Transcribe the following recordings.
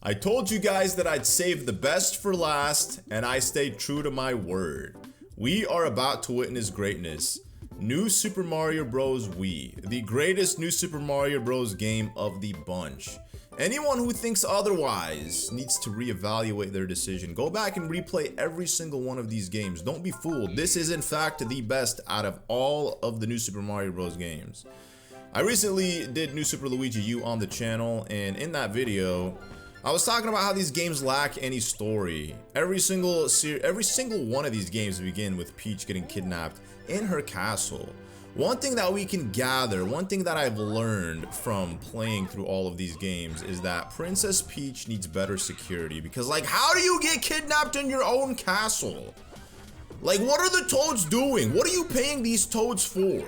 I told you guys that I'd save the best for last, and I stayed true to my word. We are about to witness greatness. New Super Mario Bros. Wii, the greatest New Super Mario Bros. Game of the bunch. Anyone who thinks otherwise needs to reevaluate their decision. Go back and replay every single one of these games. Don't be fooled. This is in fact the best out of all of the New Super Mario Bros. Games. I recently did New Super Luigi U on the channel, and in that video, I was talking about how these games lack any story. Every single one of these games begin with Peach getting kidnapped in her castle. One thing that we can gather, one thing that I've learned from playing through all of these games is that Princess Peach needs better security, because like, how do you get kidnapped in your own castle? Like, what are the Toads doing? What are you paying these Toads for?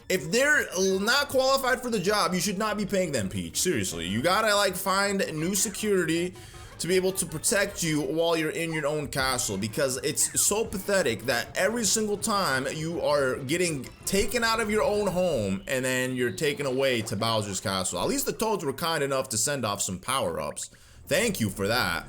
If they're not qualified for the job, you should not be paying them, Peach. Seriously, you gotta like find new security to be able to protect you while you're in your own castle, because it's so pathetic that every single time you are getting taken out of your own home and then you're taken away to Bowser's castle. At least the Toads were kind enough to send off some power-ups. Thank you for that.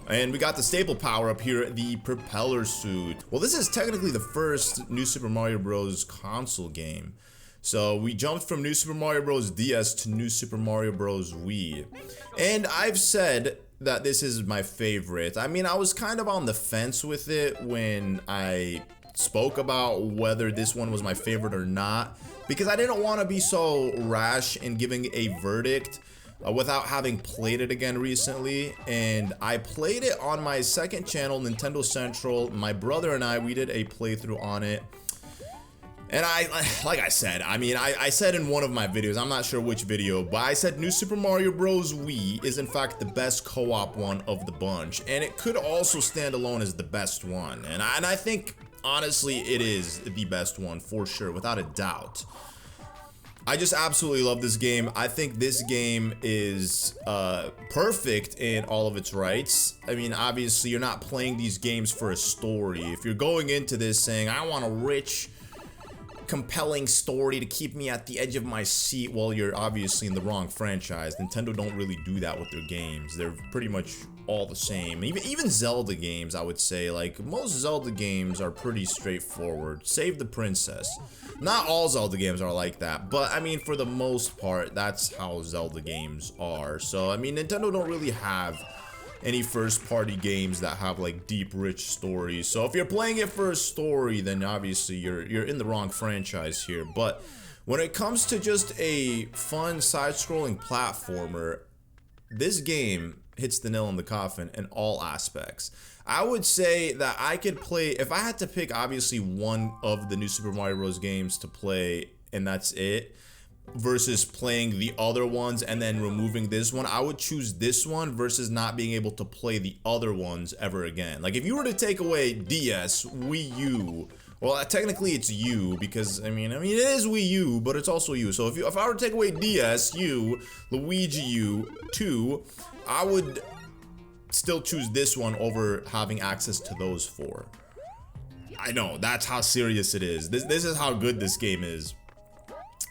And we got the staple power up here, the propeller suit. Well, this is technically the first New Super Mario Bros. Console game. So we jumped from New Super Mario Bros. DS to New Super Mario Bros. Wii. And I've said that this is my favorite. I mean, I was kind of on the fence with it when I spoke about whether this one was my favorite or not, because I didn't want to be so rash in giving a verdict without having played it again recently. And I played it on my second channel, Nintendo Central. My brother and we did a playthrough on it. And like I said, I mean, I said in one of my videos, I'm not sure which video, but I said New Super Mario Bros. Wii is in fact the best co-op one of the bunch, and it could also stand alone as the best one. And I think, honestly, it is the best one for sure, without a doubt. I just absolutely love this game. I think this game is perfect in all of its rights. I mean, obviously, you're not playing these games for a story. If you're going into this saying, I want a rich, compelling story to keep me at the edge of my seat, well, you're obviously in the wrong franchise. Nintendo don't really do that with their games. They're pretty much all the same. Even Zelda games, I would say, like most Zelda games are pretty straightforward. Save the princess. Not all Zelda games are like that, but I mean, for the most part, that's how Zelda games are. So I mean, Nintendo don't really have any first-party games that have like deep, rich stories. So if you're playing it for a story, then obviously you're in the wrong franchise here. But when it comes to just a fun side-scrolling platformer, this game hits the nail on the coffin in all aspects. I would say that I could play, if I had to pick obviously one of the New Super Mario Bros. Games to play and that's it, versus playing the other ones and then removing this one, I would choose this one versus not being able to play the other ones ever again. Like, if you were to take away DS, Wii U, well, technically it's U, because I mean it is Wii U, but it's also U. So if I were to take away DS, U, Luigi U, 2, I would still choose this one over having access to those 4. I know, that's how serious it is. This is how good this game is.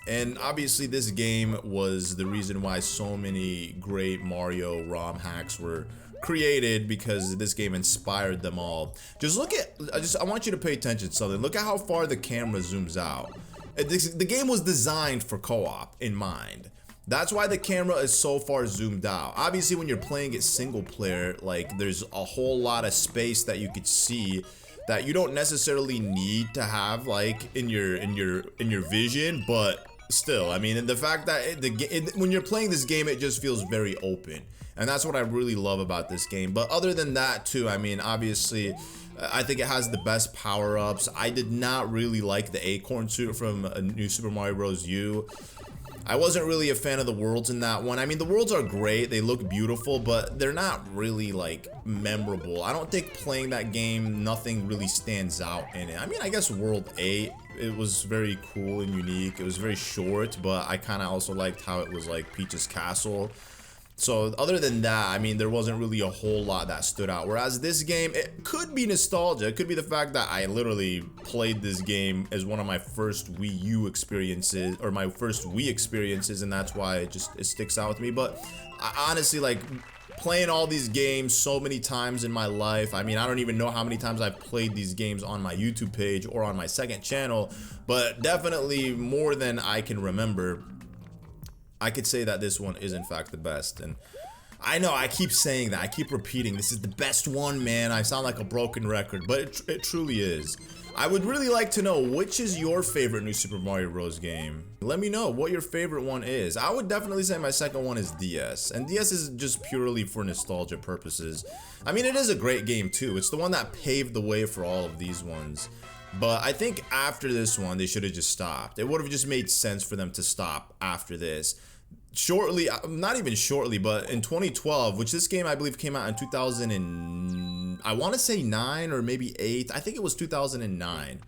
And obviously this game was the reason why so many great Mario ROM hacks were created, because this game inspired them all. Just look at, I want you to pay attention to something. Look at how far the camera zooms out. The game was designed for co-op in mind. That's why the camera is so far zoomed out. Obviously when you're playing it single player, like there's a whole lot of space that you could see that you don't necessarily need to have like in your vision, but still, I mean, and the fact that when you're playing this game, it just feels very open, and that's what I really love about this game. But other than that too, I mean, obviously I think it has the best power-ups. I did not really like the acorn suit from New Super Mario Bros. U. I wasn't really a fan of the worlds in that one. I mean, the worlds are great, they look beautiful, but they're not really like memorable. I don't think playing that game, nothing really stands out in it. I mean, I guess World 8, it was very cool and unique. It was very short, but I kind of also liked how it was like Peach's castle. So other than that, I mean, there wasn't really a whole lot that stood out. Whereas this game, it could be nostalgia. It could be the fact that I literally played this game as one of my first Wii U experiences, or my first Wii experiences, and that's why it sticks out with me. But I honestly, like, playing all these games so many times in my life. I mean, I don't even know how many times I've played these games on my YouTube page or on my second channel, but definitely more than I can remember. I could say that this one is in fact the best. And I know I keep saying that, I keep repeating this is the best one, man. I sound like a broken record, but it truly is. I would really like to know, which is your favorite New Super Mario Bros. Game? Let me know what your favorite one is. I would definitely say my second one is DS, and DS is just purely for nostalgia purposes. I mean, it is a great game too. It's the one that paved the way for all of these ones. But I think after this one, they should have just stopped. It would have just made sense for them to stop after this. Shortly, not even shortly, but in 2012, which this game I believe came out in 2000 and I want to say 9 or maybe 8. I think it was 2009.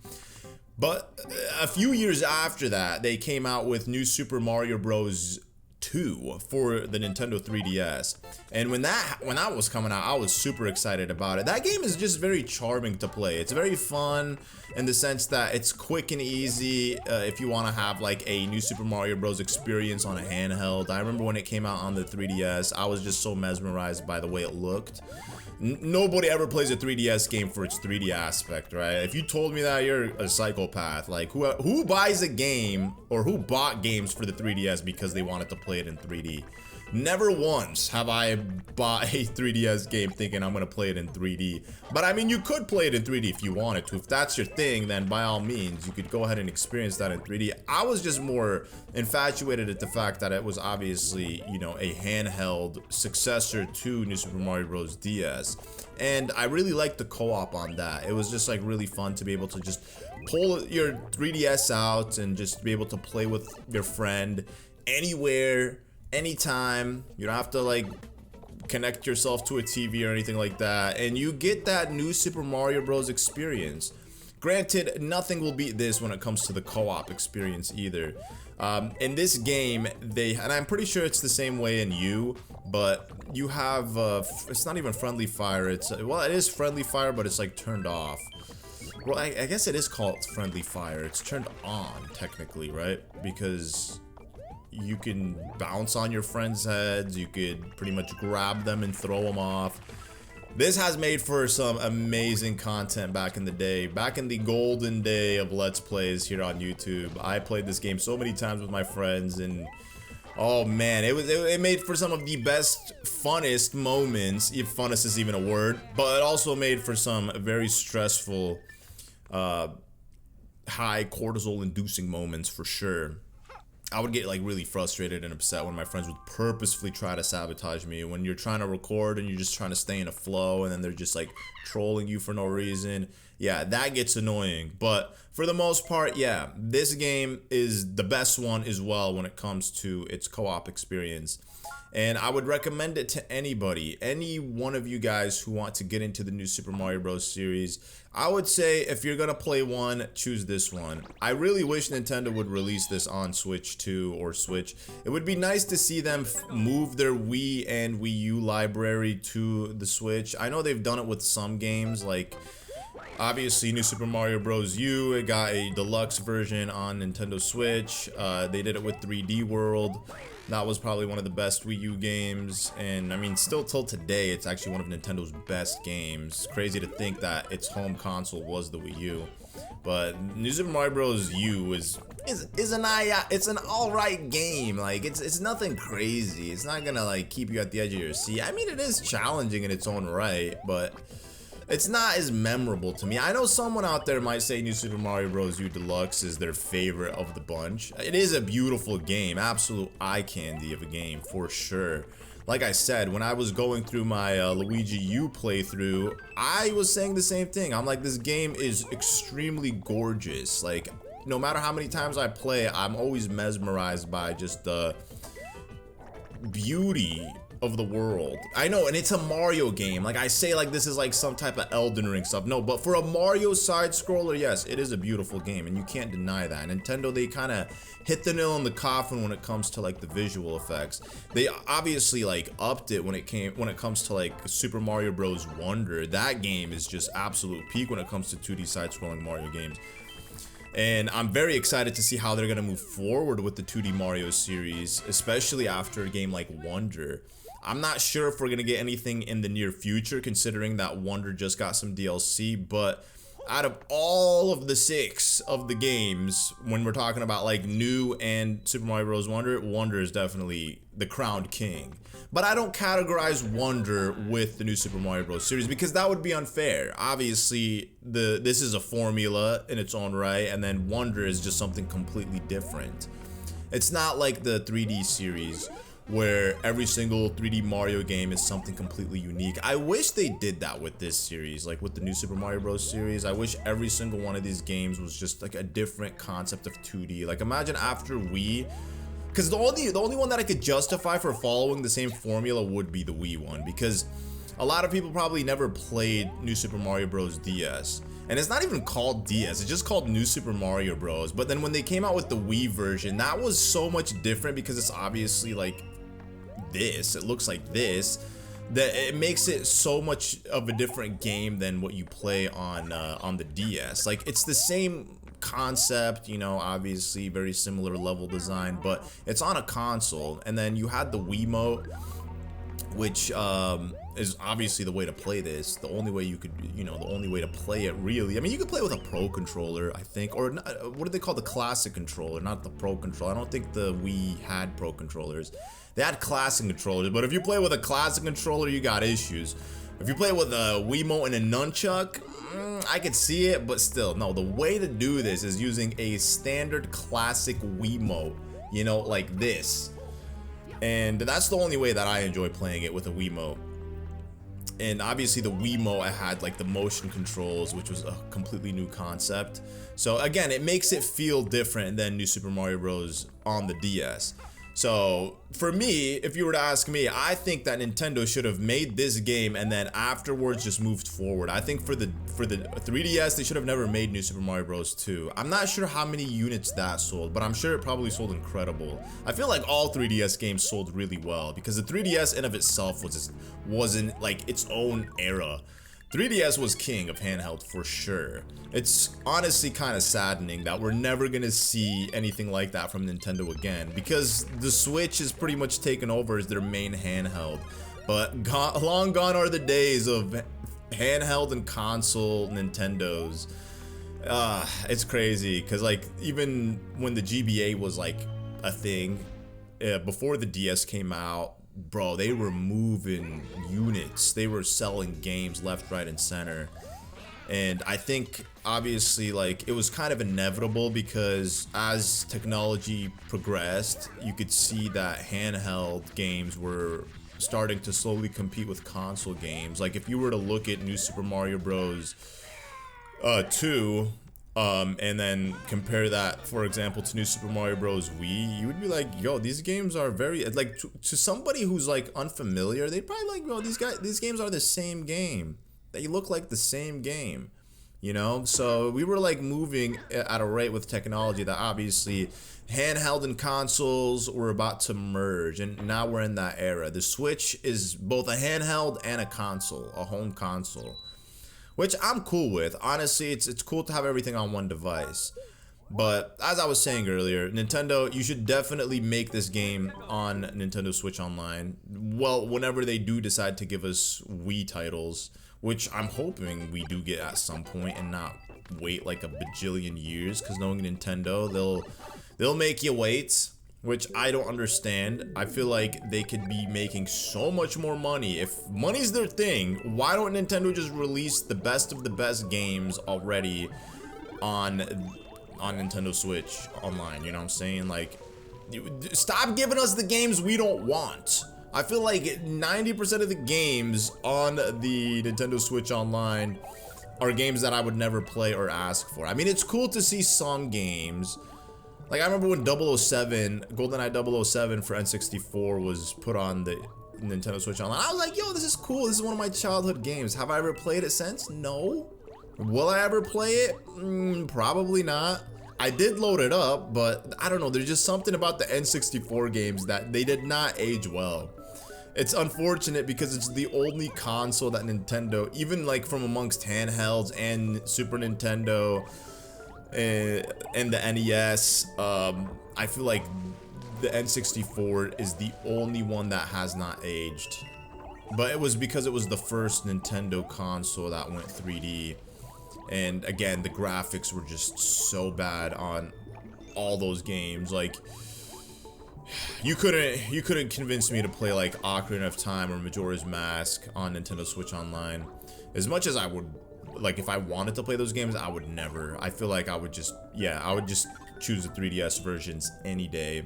But a few years after that, they came out with New Super Mario Bros. 2 for the Nintendo 3DS. And when that was coming out, I was super excited about it. That game is just very charming to play. It's very fun in the sense that it's quick and easy if you want to have like a New Super Mario Bros. Experience on a handheld. I remember when it came out on the 3DS, I was just so mesmerized by the way it looked. Nobody ever plays a 3DS game for its 3D aspect, right? If you told me that, you're a psychopath. Like, who buys a game or who bought games for the 3DS because they wanted to play it in 3D? Never once have I bought a 3DS game thinking I'm gonna play it in 3D. But I mean, you could play it in 3D if you wanted to. If that's your thing, then by all means, you could go ahead and experience that in 3D. I was just more infatuated at the fact that it was obviously, you know, a handheld successor to New Super Mario Bros. DS. And I really liked the co-op on that. It was just like really fun to be able to just pull your 3DS out and just be able to play with your friend anywhere, anytime. You don't have to like connect yourself to a TV or anything like that, and you get that New Super Mario Bros. Experience. Granted, nothing will beat this when it comes to the co-op experience either. In this game, and I'm pretty sure it's the same way in U, but you have it's not even friendly fire. It's well, it is friendly fire, but it's like turned off. Well, I guess it is called friendly fire. It's turned on technically, right? Because you can bounce on your friends' heads, you could pretty much grab them and throw them off. This has made for some amazing content back in the day, back in the golden day of Let's Plays here on YouTube. I played this game so many times with my friends, and oh man, it made for some of the best, funnest moments, if funnest is even a word, but it also made for some very stressful, high cortisol inducing moments for sure. I would get like really frustrated and upset when my friends would purposefully try to sabotage me. When you're trying to record and you're just trying to stay in a flow, and then they're just like trolling you for no reason. Yeah, that gets annoying. But for the most part, yeah, this game is the best one as well when it comes to its co-op experience. And I would recommend it to anybody, any one of you guys who want to get into the New Super Mario Bros. Series. I would say if you're gonna play one, choose this one. I really wish Nintendo would release this on Switch 2 or Switch. It would be nice to see them move their Wii and Wii U library to the Switch. I know they've done it with some games, like obviously New Super Mario Bros. U, it got a deluxe version on Nintendo Switch. They did it with 3D World. That was probably one of the best Wii U games, and I mean, still till today, it's actually one of Nintendo's best games. Crazy to think that its home console was the Wii U. But New Super Mario Bros. U is an alright game. Like, it's nothing crazy. It's not gonna like keep you at the edge of your seat. I mean, it is challenging in its own right, but it's not as memorable to me. I know someone out there might say New Super Mario Bros. U Deluxe is their favorite of the bunch. It is a beautiful game, absolute eye candy of a game for sure. Like I said, when I was going through my Luigi U playthrough, I was saying the same thing. I'm like, this game is extremely gorgeous. Like, no matter how many times I play, I'm always mesmerized by just the beauty of the world. I know, and it's a Mario game. Like I say, like this is like some type of Elden Ring stuff. No, but for a Mario side scroller, yes, it is a beautiful game, and you can't deny that. Nintendo, they kind of hit the nail in the coffin when it comes to like the visual effects. They obviously like upped it when it comes to like Super Mario Bros. Wonder. That game is just absolute peak when it comes to 2D side scrolling Mario games. And I'm very excited to see how they're gonna move forward with the 2D Mario series, especially after a game like Wonder. I'm not sure if we're gonna get anything in the near future, considering that Wonder just got some DLC, but out of all of the 6 of the games, when we're talking about like new and Super Mario Bros. Wonder is definitely the crowned king. But I don't categorize Wonder with the new Super Mario Bros. Series because that would be unfair. Obviously, this is a formula in its own right, and then Wonder is just something completely different. It's not like the 3D series where every single 3D Mario game is something completely unique. I wish they did that with this series, like with the new Super Mario Bros. Series. I wish every single one of these games was just like a different concept of 2D. Like imagine after Wii, because the only one that I could justify for following the same formula would be the Wii one, because a lot of people probably never played New Super Mario Bros. DS. And it's not even called DS, it's just called New Super Mario Bros. But then when they came out with the Wii version, that was so much different because it's obviously like this, it looks like this, that it makes it so much of a different game than what you play on the DS. Like it's the same concept, you know, obviously very similar level design, but it's on a console. And then you had the Wiimote, which is obviously the way to play this. The only way you could, you know, the only way to play it really. I mean, you could play with a Pro controller, I think, or what do they call the classic controller, not the Pro controller. I don't think the Wii had Pro controllers. They had classic controllers, but if you play with a classic controller, you got issues. If you play with a Wiimote and a nunchuck, I could see it, but still, no. The way to do this is using a standard classic Wiimote, you know, like this. And that's the only way that I enjoy playing it, with a Wiimote. And obviously the Wiimote, I had like the motion controls, which was a completely new concept. So again, it makes it feel different than New Super Mario Bros. On the DS. So for me, if you were to ask me, I think that Nintendo should have made this game and then afterwards just moved forward. I think for the 3DS, they should have never made New Super Mario Bros. 2. I'm not sure how many units that sold, but I'm sure it probably sold incredible. I feel like all 3DS games sold really well because the 3DS in of itself wasn't like its own era. 3DS was king of handheld for sure. It's honestly kind of saddening that we're never gonna see anything like that from Nintendo again, because the Switch is pretty much taken over as their main handheld. But long gone are the days of handheld and console Nintendos. It's crazy, because like even when the GBA was like a thing, before the DS came out, bro, they were moving units. They were selling games left, right, and center. And I think obviously like it was kind of inevitable, because as technology progressed, you could see that handheld games were starting to slowly compete with console games. Like if you were to look at New Super Mario Bros. 2, and then compare that, for example, to New Super Mario Bros. Wii, you would be like, yo, these games are very, like, to somebody who's like unfamiliar, they'd probably like, bro, these games are the same game. They look like the same game, you know? So we were like moving at a rate with technology that obviously handheld and consoles were about to merge, and now we're in that era. The Switch is both a handheld and a console, a home console, which I'm cool with. Honestly, it's cool to have everything on one device. But as I was saying earlier, Nintendo, you should definitely make this game on Nintendo Switch Online. Well, whenever they do decide to give us Wii titles, which I'm hoping we do get at some point and not wait like a bajillion years, because knowing Nintendo, they'll make you wait, which I don't understand. I feel like they could be making so much more money. If money's their thing, why don't Nintendo just release the best of the best games already on Nintendo Switch Online? You know what I'm saying? Like, stop giving us the games we don't want. I feel like 90% of the games on the Nintendo Switch Online are games that I would never play or ask for. I mean, it's cool to see some games. Like, I remember when 007, GoldenEye 007 for N64 was put on the Nintendo Switch Online. I was like, yo, this is cool. This is one of my childhood games. Have I ever played it since? No. Will I ever play it? Probably not. I did load it up, but I don't know. There's just something about the N64 games that they did not age well. It's unfortunate because it's the only console that Nintendo, even like from amongst handhelds and Super Nintendo and the NES, I feel like the N64 is the only one that has not aged. But it was because it was the first Nintendo console that went 3D. And again, the graphics were just so bad on all those games. Like, you couldn't convince me to play like Ocarina of Time or Majora's Mask on Nintendo Switch Online. As much as I would, like, if I wanted to play those games, I would never. I feel like I would just, yeah, I would just choose the 3DS versions any day.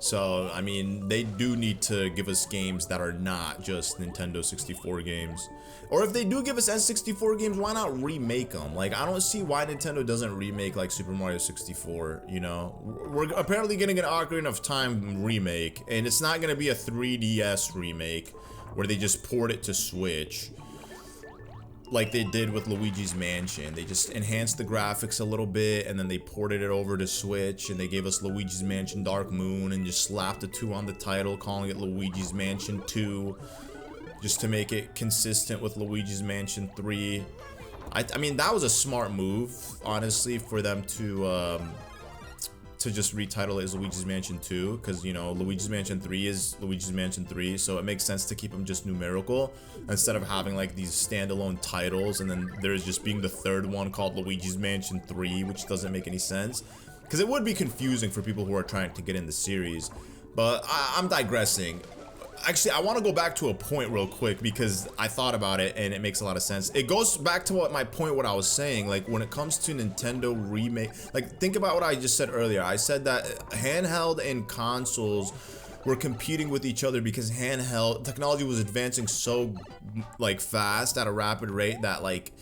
So, I mean, they do need to give us games that are not just Nintendo 64 games. Or if they do give us N64 games, why not remake them? Like, I don't see why Nintendo doesn't remake, like, Super Mario 64, you know? We're apparently getting an Ocarina of Time remake, and it's not gonna be a 3DS remake where they just port it to Switch. Like they did with Luigi's Mansion. They just enhanced the graphics a little bit and then they ported it over to Switch and they gave us Luigi's Mansion Dark Moon and just slapped a 2 on the title, calling it Luigi's Mansion 2, just to make it consistent with Luigi's Mansion 3. I mean, that was a smart move, honestly, for them to just retitle it as Luigi's Mansion 2, because, you know, Luigi's Mansion 3 is Luigi's Mansion 3, so it makes sense to keep them just numerical, instead of having, like, these standalone titles, and then there's just being the third one called Luigi's Mansion 3, which doesn't make any sense, because it would be confusing for people who are trying to get in the series. But I'm digressing. Actually, I want to go back to a point real quick because I thought about it and it makes a lot of sense. It goes back to what I was saying, like when it comes to Nintendo remake, like think about what I just said earlier. I said that handheld and consoles were competing with each other because handheld technology was advancing so like fast at a rapid rate that like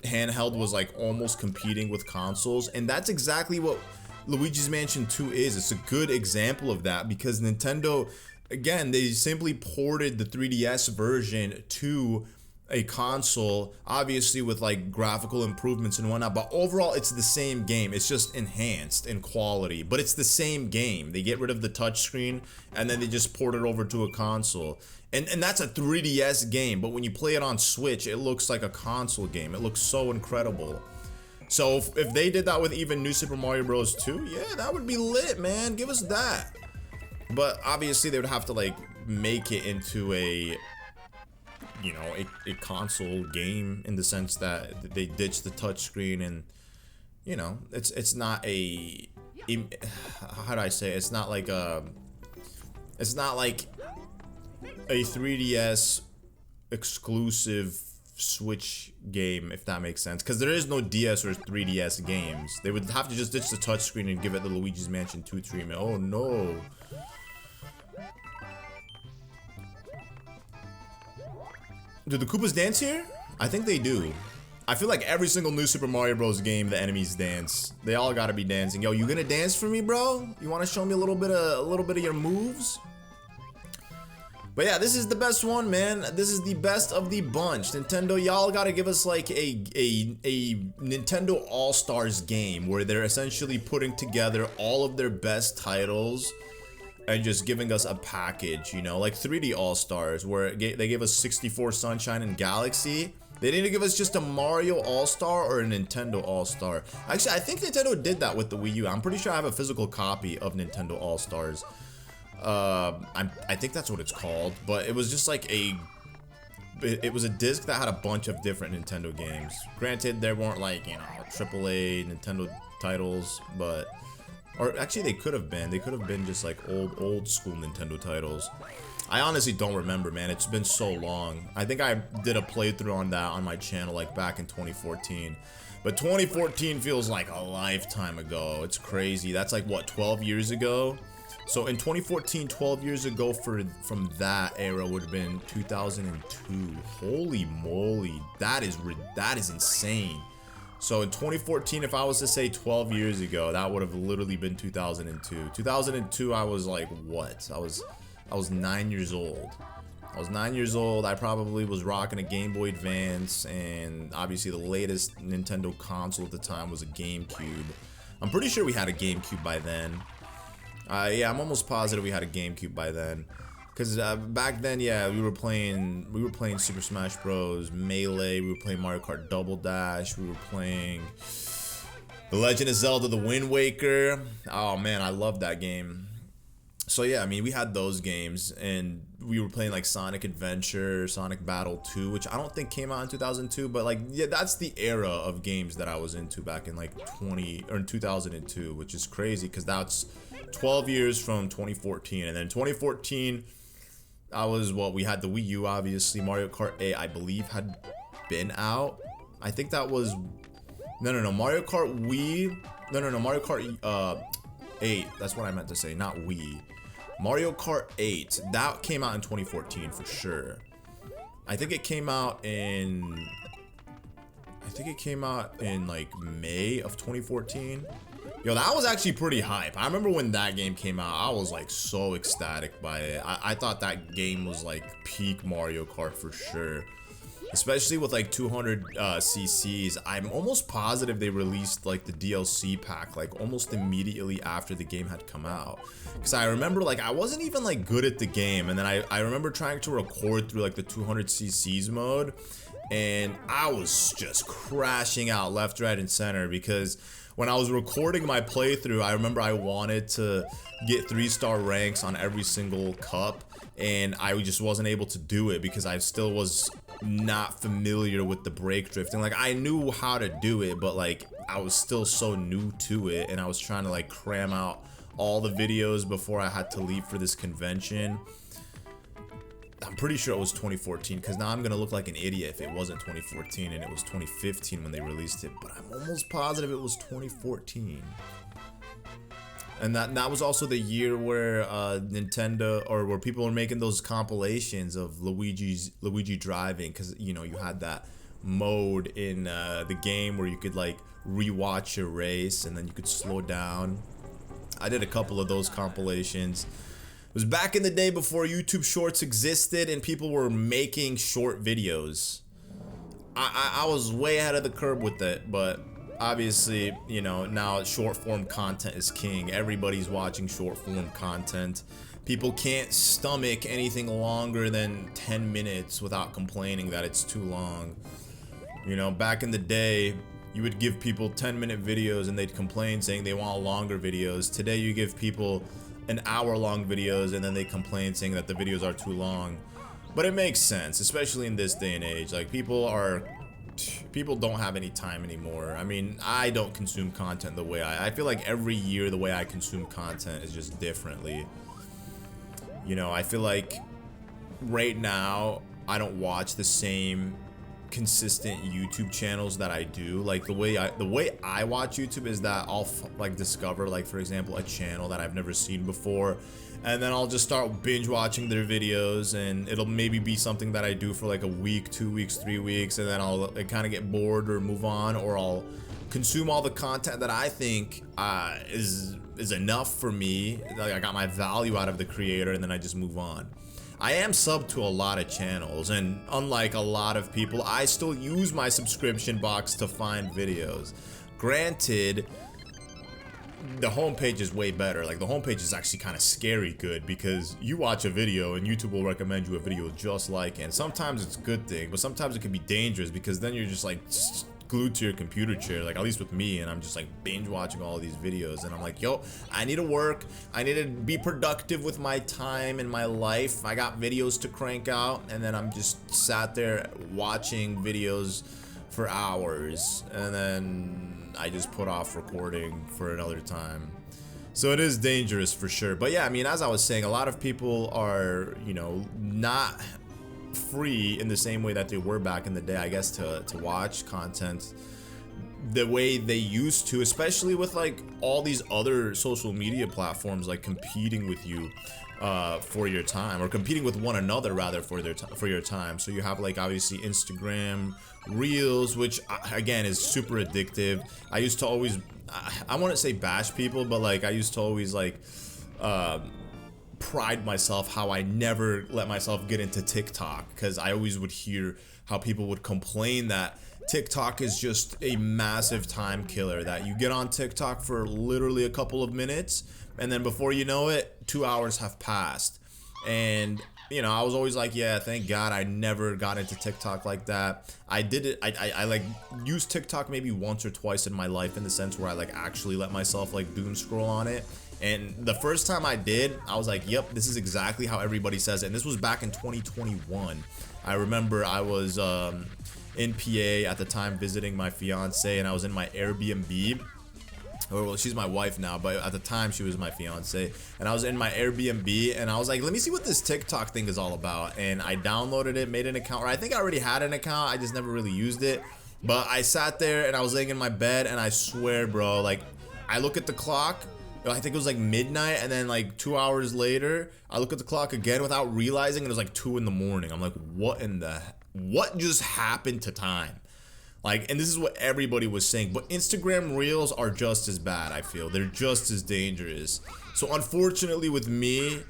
handheld was like almost competing with consoles, and that's exactly what Luigi's Mansion 2 is. It's a good example of that because Nintendo, again, they simply ported the 3DS version to a console, obviously with like graphical improvements and whatnot, but overall it's the same game. It's just enhanced in quality, but it's the same game. They get rid of the touchscreen and then they just port it over to a console. And that's a 3DS game, but when you play it on Switch, it looks like a console game. It looks so incredible. So if they did that with even New Super Mario Bros. 2, yeah, that would be lit, man. Give us that. But obviously they would have to like make it into a, you know, a console game in the sense that they ditch the touchscreen, and you know, it's not a, how do I say it? It's not like a 3DS exclusive Switch game, if that makes sense, because there is no DS or 3DS games. They would have to just ditch the touchscreen and give it the Luigi's Mansion 2 treatment. Oh no. Do the Koopas dance here? I think they do. I feel like every single New Super Mario Bros. Game, the enemies dance. They all gotta be dancing. Yo, you gonna dance for me, bro? You wanna show me a little bit of your moves? But yeah, this is the best one, man. This is the best of the bunch. Nintendo, y'all gotta give us like a Nintendo All-Stars game where they're essentially putting together all of their best titles and just giving us a package, you know, like 3D All-Stars, where they gave us 64 Sunshine and Galaxy. They didn't give us just a Mario All-Star or a Nintendo All-Star. Actually, I think Nintendo did that with the Wii U. I'm pretty sure I have a physical copy of Nintendo All-Stars. I think that's what it's called, but it was just like it was a disc that had a bunch of different Nintendo games. Granted, there weren't like, you know, AAA Nintendo titles, but... Or actually they could have been just like old school Nintendo titles. I honestly don't remember, man. It's been so long. I think I did a playthrough on that on my channel like back in 2014. But 2014 feels like a lifetime ago. It's crazy. That's like what, 12 years ago? So in 2014, 12 years ago from that era would have been 2002. Holy moly. That is insane. So in 2014, if I was to say 12 years ago, that would have literally been 2002. 2002, I was like, what? I was 9 years old. I was 9 years old. I probably was rocking a Game Boy Advance, and obviously the latest Nintendo console at the time was a GameCube. I'm pretty sure we had a GameCube by then. Yeah, I'm almost positive we had a GameCube by then. Cause back then, yeah, we were playing Super Smash Bros. Melee. We were playing Mario Kart Double Dash. We were playing The Legend of Zelda: The Wind Waker. Oh man, I love that game. So yeah, I mean, we had those games, and we were playing like Sonic Adventure, Sonic Battle 2, which I don't think came out in 2002, but like, yeah, that's the era of games that I was into back in like 2002, which is crazy because that's 12 years from 2014. And then 2014, I was, well, we had the Wii U, obviously. Mario Kart 8, I believe, had been out. I think that was, no, Mario Kart Wii, no, Mario Kart 8, that's what I meant to say, not Wii. Mario Kart 8, that came out in 2014 for sure. I think it came out in like May of 2014. Yo, that was actually pretty hype. I remember when that game came out, I was like so ecstatic by it. I thought that game was like peak Mario Kart for sure. Especially with like 200 cc's. I'm almost positive they released like the DLC pack like almost immediately after the game had come out. Because I remember like I wasn't even like good at the game, and then I remember trying to record through like the 200 cc's mode, and I was just crashing out left, right, and center because when I was recording my playthrough, I remember I wanted to get 3-star ranks on every single cup, and I just wasn't able to do it because I still was not familiar with the brake drifting. Like, I knew how to do it, but like I was still so new to it, and I was trying to like cram out all the videos before I had to leave for this convention. I'm pretty sure it was 2014, because now I'm gonna look like an idiot if it wasn't 2014 and it was 2015 when they released it, but I'm almost positive it was 2014. And that was also the year where Nintendo, or where people were making those compilations of Luigi driving, because you know you had that mode in the game where you could like rewatch your race and then you could slow down. I did a couple of those compilations. It was back in the day before YouTube Shorts existed and people were making short videos. I was way ahead of the curve with it, but obviously, you know, now short form content is king. Everybody's watching short form content. People can't stomach anything longer than 10 minutes without complaining that it's too long. You know, back in the day, you would give people 10-minute videos and they'd complain saying they want longer videos. Today you give people an hour-long videos and then they complain saying that the videos are too long. But it makes sense, especially in this day and age. Like, people don't have any time anymore. I mean, I don't consume content the way I feel like every year the way I consume content is just differently. You know, I feel like right now I don't watch the same consistent YouTube channels that I do. Like, the way I watch YouTube is that I'll like discover, like, for example, a channel that I've never seen before, and then I'll just start binge watching their videos, and it'll maybe be something that I do for like a week, 2 weeks, 3 weeks, and then I'll kind of get bored or move on, or I'll consume all the content that I think is enough for me. Like, I got my value out of the creator, and then I just move on. I am subbed to a lot of channels, and unlike a lot of people, I still use my subscription box to find videos. Granted, the homepage is way better. Like, the homepage is actually kind of scary good, because you watch a video and YouTube will recommend you a video just like it. And sometimes it's a good thing, but sometimes it can be dangerous, because then you're just like glued to your computer chair, like at least with me, and I'm just like binge watching all of these videos, and I'm like, yo, I need to work, I need to be productive with my time and my life. I got videos to crank out, and then I'm just sat there watching videos for hours, and then I just put off recording for another time. So it is dangerous for sure. But yeah, I mean, as I was saying, a lot of people are, you know, not free in the same way that they were back in the day, I guess, to watch content the way they used to, especially with like all these other social media platforms like competing with you for your time, or competing with one another rather for your time. So you have like obviously Instagram Reels, which again is super addictive. I used to always, I wouldn't say bash people, but like I used to always like pride myself how I never let myself get into TikTok, because I always would hear how people would complain that TikTok is just a massive time killer, that you get on TikTok for literally a couple of minutes and then before you know it, 2 hours have passed. And you know, I was always like, yeah, thank God I never got into TikTok like that. I did it, I like used TikTok maybe once or twice in my life, in the sense where I like actually let myself like doom scroll on it. And the first time I did, I was like, yep, this is exactly how everybody says it. And this was back in 2021. I remember I was in PA at the time visiting my fiance, and I was in my Airbnb. Well, she's my wife now, but at the time she was my fiance, and I was in my Airbnb, and I was like, let me see what this TikTok thing is all about. And I downloaded it, made an account, or I think I already had an account, I just never really used it. But I sat there and I was laying in my bed, and I swear, bro, like, I look at the clock, I think it was like midnight, and then like 2 hours later I look at the clock again without realizing, and it was like 2 in the morning. I'm like, what just happened to time? Like, and this is what everybody was saying, but Instagram Reels are just as bad, I feel. They're just as dangerous. So unfortunately with me,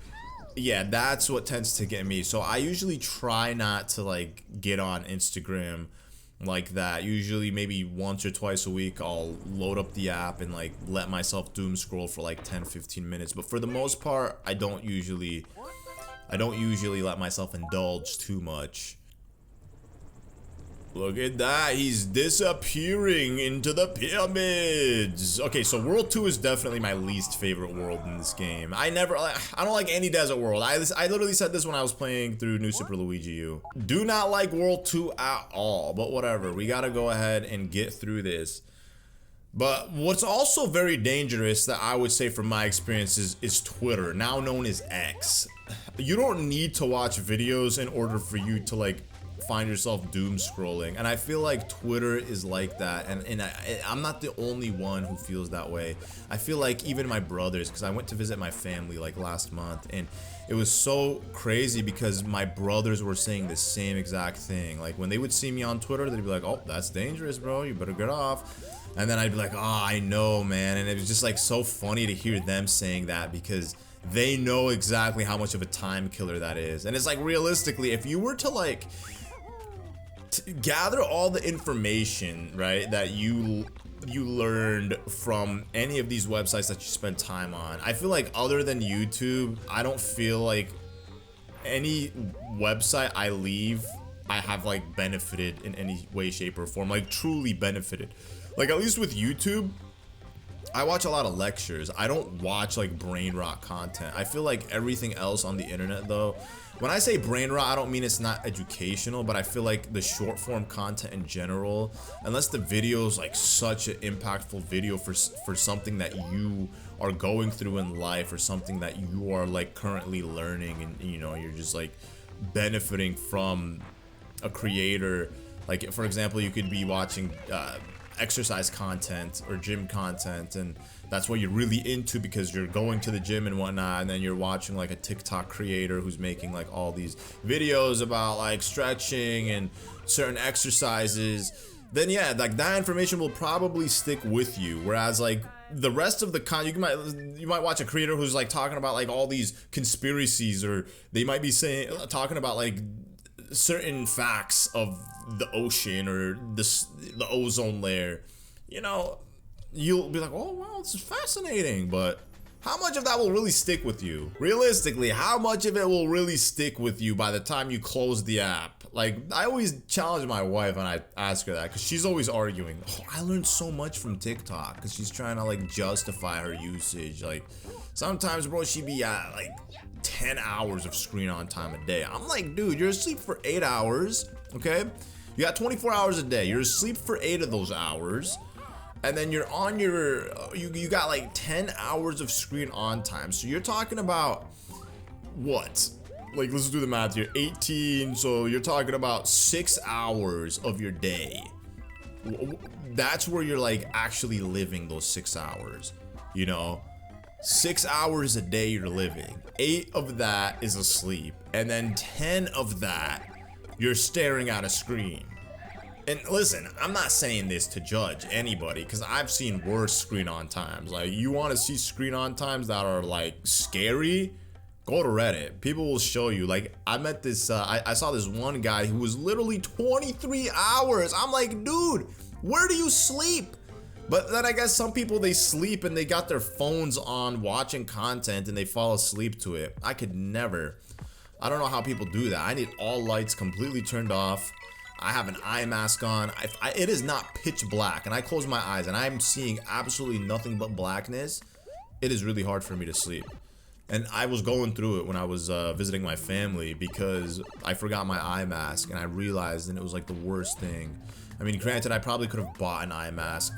yeah, that's what tends to get me. So I usually try not to like get on Instagram like that. Usually maybe once or twice a week I'll load up the app and like let myself doom scroll for like 10-15 minutes. But for the most part, I don't usually let myself indulge too much. Look at that, he's disappearing into the pyramids. Okay, so World 2 is definitely my least favorite world in this game. I don't like any desert world. I literally said this when I was playing through New Super Luigi U. Do not like World 2 at all, but whatever. We gotta go ahead and get through this. But what's also very dangerous, that I would say from my experiences, is Twitter, now known as X. You don't need to watch videos in order for you to like find yourself doom scrolling, and I feel like Twitter is like that, and I'm not the only one who feels that way. I feel like even my brothers, because I went to visit my family like last month, and it was so crazy because my brothers were saying the same exact thing. Like when they would see me on Twitter, they'd be like, oh, that's dangerous, bro, you better get off. And then I'd be like, oh, I know, man. And it was just like so funny to hear them saying that, because they know exactly how much of a time killer that is. And it's like, realistically, if you were to like gather all the information, right, that you learned from any of these websites that you spend time on, I feel like other than YouTube, I don't feel like any website I leave I have like benefited in any way, shape, or form, like truly benefited. Like at least with YouTube, I watch a lot of lectures. I don't watch like brain rot content. I feel like everything else on the internet, though, when I say brain rot, I don't mean it's not educational, but I feel like the short form content in general, unless the video is like such an impactful video for something that you are going through in life, or something that you are like currently learning, and you know, you're just like benefiting from a creator. Like for example, you could be watching exercise content or gym content, and that's what you're really into because you're going to the gym and whatnot, and then you're watching like a TikTok creator who's making like all these videos about like stretching and certain exercises, then yeah, like that information will probably stick with you. Whereas like the rest of the you might watch a creator who's like talking about like all these conspiracies, or they might be talking about like certain facts of the ocean or the ozone layer. You know, you'll be like, oh wow, this is fascinating, but how much of that will really stick with you? Realistically, how much of it will really stick with you by the time you close the app? Like, I always challenge my wife when I ask her that, because she's always arguing, oh, I learned so much from TikTok, because she's trying to like justify her usage. Like sometimes, bro, she be at like 10 hours of screen on time a day. I'm like, dude, you're asleep for 8 hours, okay? You got 24 hours a day. You're asleep for 8 of those hours. And then you're on your, you got like 10 hours of screen on time. So you're talking about what? Like, let's do the math here. 18, so you're talking about 6 hours of your day. That's where you're like actually living those 6 hours, you know? 6 hours a day you're living. 8 of that is asleep. And then 10 of that, you're staring at a screen. And listen, I'm not saying this to judge anybody, because I've seen worse screen on times. Like, you want to see screen on times that are like scary? Go to Reddit. People will show you. Like, I met this, I saw this one guy who was literally 23 hours. I'm like, dude, where do you sleep? But then I guess some people, they sleep and they got their phones on watching content and they fall asleep to it. I could never. I don't know how people do that. I need all lights completely turned off. I have an eye mask on. It is not pitch black, and I close my eyes and I'm seeing absolutely nothing but blackness. It is really hard for me to sleep. And I was going through it when I was visiting my family because I forgot my eye mask, and I realized, and it was like the worst thing. I mean, granted, I probably could have bought an eye mask,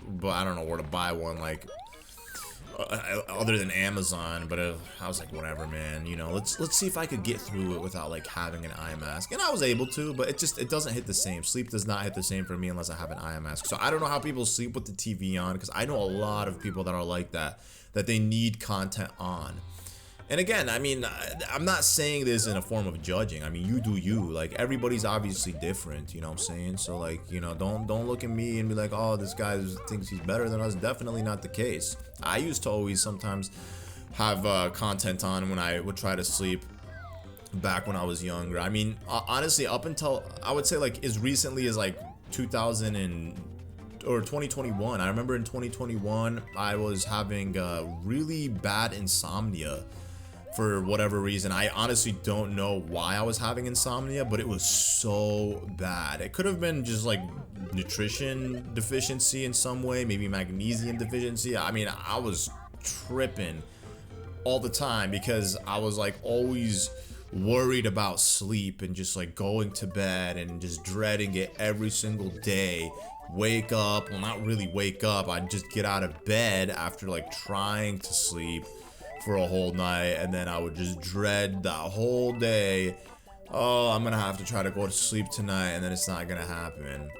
but I don't know where to buy one, like, other than Amazon. But I was like, whatever, man, you know, let's see if I could get through it without like having an eye mask. And I was able to, but it doesn't hit the same. Sleep does not hit the same for me unless I have an eye mask. So I don't know how people sleep with the TV on, because I know a lot of people that are like that they need content on. And again, I mean, I'm not saying this in a form of judging. I mean, you do you. Like, everybody's obviously different, you know what I'm saying? So, like, you know, don't look at me and be like, oh, this guy thinks he's better than us. Definitely not the case. I used to always sometimes have content on when I would try to sleep back when I was younger. I mean, honestly, up until, I would say, like, as recently as, like, 2021. I remember in 2021, I was having really bad insomnia. For whatever reason, I honestly don't know why I was having insomnia, but it was so bad. It could have been just like nutrition deficiency in some way, maybe magnesium deficiency. I mean, I was tripping all the time because I was like always worried about sleep and just like going to bed and just dreading it every single day. Wake up, well, not really wake up, I'd just get out of bed after like trying to sleep for a whole night, and then I would just dread the whole day. Oh, I'm gonna have to try to go to sleep tonight, and then it's not gonna happen.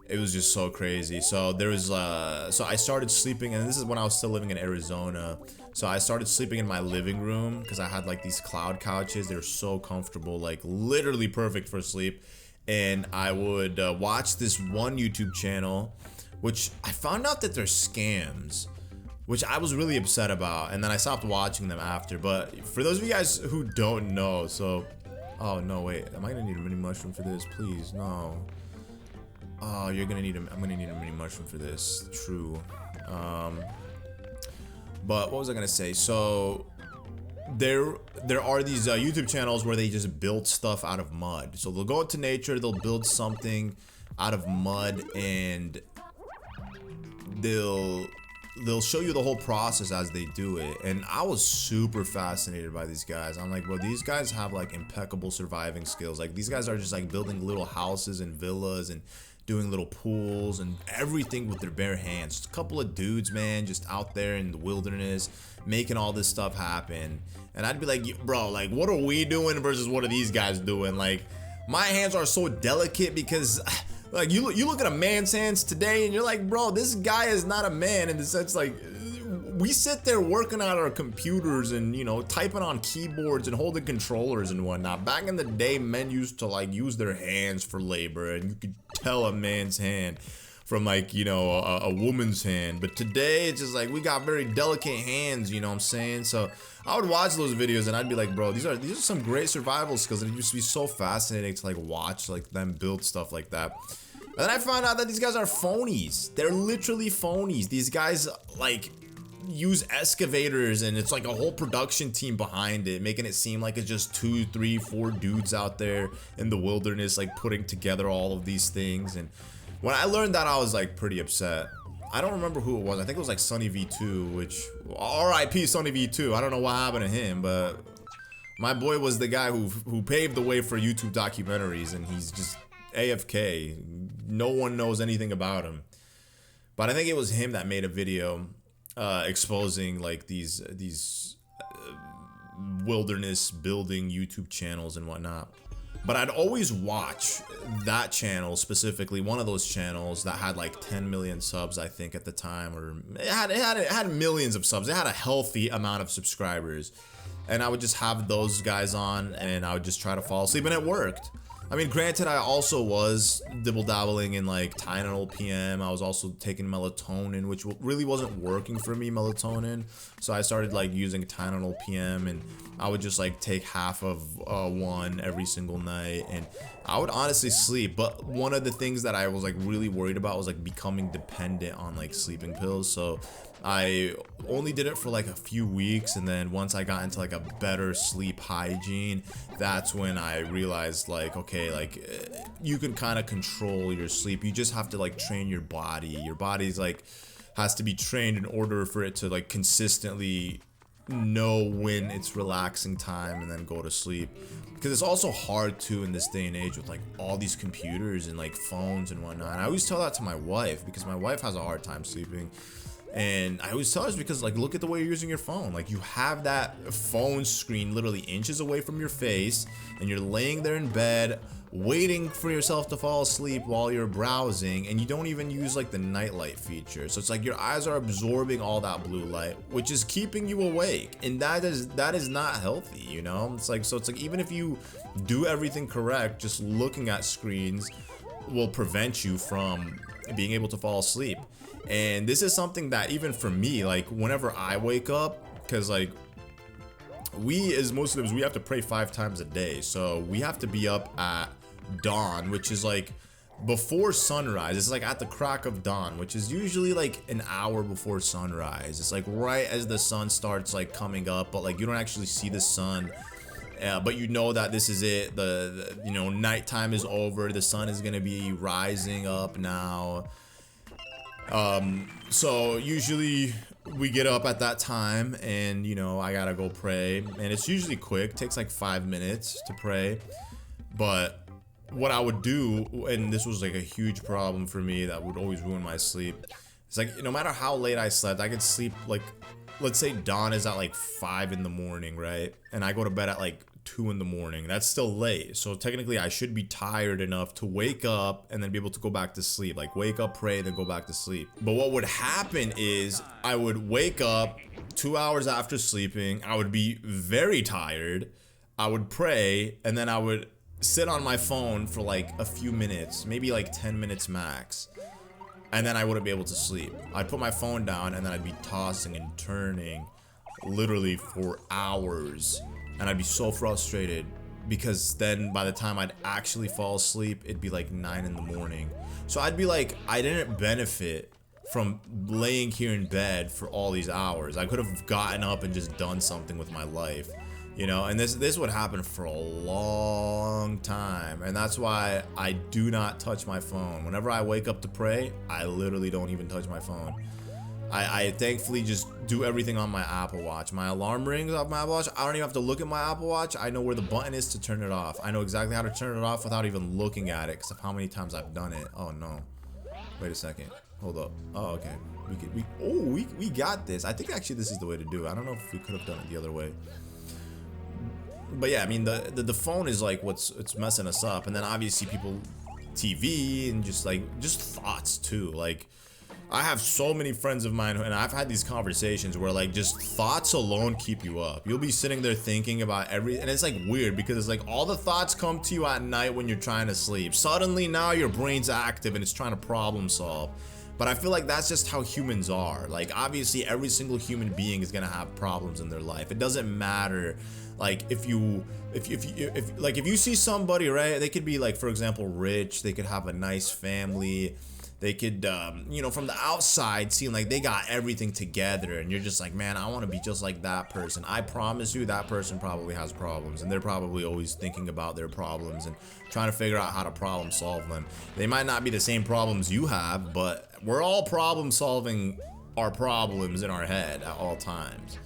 It was just so crazy. So there was so I started sleeping, and this is when I was still living in Arizona. So I started sleeping in my living room because I had like these cloud couches. They were so comfortable, like literally perfect for sleep. And I would watch this one YouTube channel, which I found out that they're scams, which I was really upset about, and then I stopped watching them after. But for those of you guys who don't know, so, oh no, wait, am I gonna need a mini mushroom for this? Please, no. Oh, I'm gonna need a mini mushroom for this. True. But what was I gonna say? So there are these YouTube channels where they just build stuff out of mud. So they'll go into nature, they'll build something out of mud, and they'll show you the whole process as they do it. And I was super fascinated by these guys. I'm like, bro, these guys have like impeccable surviving skills. Like, these guys are just like building little houses and villas and doing little pools and everything with their bare hands. Just a couple of dudes, man, just out there in the wilderness making all this stuff happen. And I'd be like, bro, like, what are we doing versus what are these guys doing? Like, my hands are so delicate because like, you look at a man's hands today and you're like, bro, this guy is not a man, in the sense, like, we sit there working on our computers and, you know, typing on keyboards and holding controllers and whatnot. Back in the day, men used to like use their hands for labor, and you could tell a man's hand from like, you know, a woman's hand. But today it's just like we got very delicate hands, you know what I'm saying? So I would watch those videos and I'd be like, bro, these are some great survival skills, and it used to be so fascinating to like watch like them build stuff like that. And then I found out that these guys are phonies. They're literally phonies. These guys like use excavators, and it's like a whole production team behind it, making it seem like it's just 2, 3, 4 dudes out there in the wilderness like putting together all of these things. And when I learned that, I was like pretty upset. I don't remember who it was. I think it was like Sunny V2, which RIP Sunny V2. I don't know what happened to him, but my boy was the guy who paved the way for YouTube documentaries, and he's just AFK. No one knows anything about him. But I think it was him that made a video exposing like these wilderness building YouTube channels and whatnot. But I'd always watch that channel specifically, one of those channels that had like 10 million subs, I think, at the time, or it had millions of subs. It had a healthy amount of subscribers, and I would just have those guys on, and I would just try to fall asleep, and it worked. I mean, granted, I also was dibble-dabbling in like Tylenol PM. I was also taking melatonin, which really wasn't working for me, melatonin. So I started like using Tylenol PM, and I would just like take half of one every single night, and I would honestly sleep. But one of the things that I was like really worried about was like becoming dependent on like sleeping pills. So I only did it for like a few weeks, and then once I got into like a better sleep hygiene, that's when I realized like, okay, like you can kind of control your sleep. You just have to like train your body. Your body's like has to be trained in order for it to like consistently know when it's relaxing time and then go to sleep. Because it's also hard too in this day and age with like all these computers and like phones and whatnot. And I always tell that to my wife because my wife has a hard time sleeping. And I always tell her, because like, look at the way you're using your phone. Like, you have that phone screen literally inches away from your face, and you're laying there in bed waiting for yourself to fall asleep while you're browsing, and you don't even use like the nightlight feature. So it's like your eyes are absorbing all that blue light, which is keeping you awake, and that is not healthy, you know? It's like, so it's like, even if you do everything correct, just looking at screens will prevent you from being able to fall asleep. And this is something that even for me, like whenever I wake up, because like we as Muslims, we have to pray 5 times a day, so we have to be up at dawn, which is like before sunrise. It's like at the crack of dawn, which is usually like an hour before sunrise. It's like right as the sun starts like coming up, but like you don't actually see the sun. But you know that this is it. The you know, nighttime is over. The sun is gonna be rising up now. So usually we get up at that time, and you know, I gotta go pray, and it's usually quick. It takes like 5 minutes to pray. But what I would do, and this was like a huge problem for me that would always ruin my sleep, it's like no matter how late I slept, I could sleep like, let's say dawn is at like 5 in the morning, right? And I go to bed at like 2 in the morning. That's still late. So technically I should be tired enough to wake up and then be able to go back to sleep. Like wake up, pray, then go back to sleep. But what would happen is I would wake up 2 hours after sleeping. I would be very tired. I would pray, and then I would sit on my phone for like a few minutes, maybe like 10 minutes max. And then I wouldn't be able to sleep. I'd put my phone down, and then I'd be tossing and turning literally for hours. And I'd be so frustrated, because then by the time I'd actually fall asleep, it'd be like 9 in the morning. So I'd be like, I didn't benefit from laying here in bed for all these hours. I could have gotten up and just done something with my life, you know? And this would happen for a long time. And that's why I do not touch my phone. Whenever I wake up to pray, I literally don't even touch my phone. I thankfully just do everything on my Apple Watch. My alarm rings off my Apple Watch. I don't even have to look at my Apple Watch. I know where the button is to turn it off. I know exactly how to turn it off without even looking at it, because of how many times I've done it. Oh no. Wait a second. Hold up. Oh, okay. We got this. I think actually this is the way to do it. I don't know if we could have done it the other way. But yeah, I mean the phone is like it's messing us up. And then obviously people, TV, and just thoughts too. Like, I have so many friends of mine, and I've had these conversations where like just thoughts alone keep you up. You'll be sitting there thinking about and it's like weird, because it's like all the thoughts come to you at night when you're trying to sleep. Suddenly now your brain's active and it's trying to problem solve. But I feel like that's just how humans are. Like, obviously every single human being is gonna have problems in their life. It doesn't matter. Like, if you see somebody, right, they could be like, for example, rich, they could have a nice family. They could, you know, from the outside seem like they got everything together, and you're just like, man, I want to be just like that person. I promise you that person probably has problems, and they're probably always thinking about their problems and trying to figure out how to problem solve them. They might not be the same problems you have, but we're all problem solving our problems in our head at all times.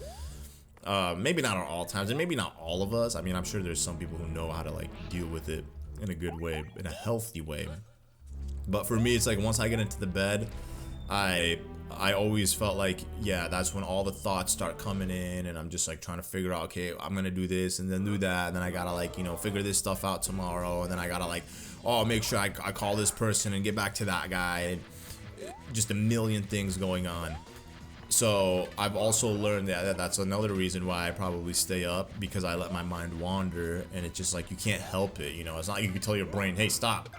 Maybe not at all times, and maybe not all of us. I mean, I'm sure there's some people who know how to like deal with it in a good way, in a healthy way. But for me, it's like once I get into the bed, I always felt like, yeah, that's when all the thoughts start coming in, and I'm just like trying to figure out, okay, I'm gonna do this and then do that, and then I gotta like, you know, figure this stuff out tomorrow, and then I gotta like, oh, make sure I call this person and get back to that guy. Just a million things going on. So I've also learned that that's another reason why I probably stay up, because I let my mind wander, and it's just like you can't help it, you know. It's not like you can tell your brain, hey, stop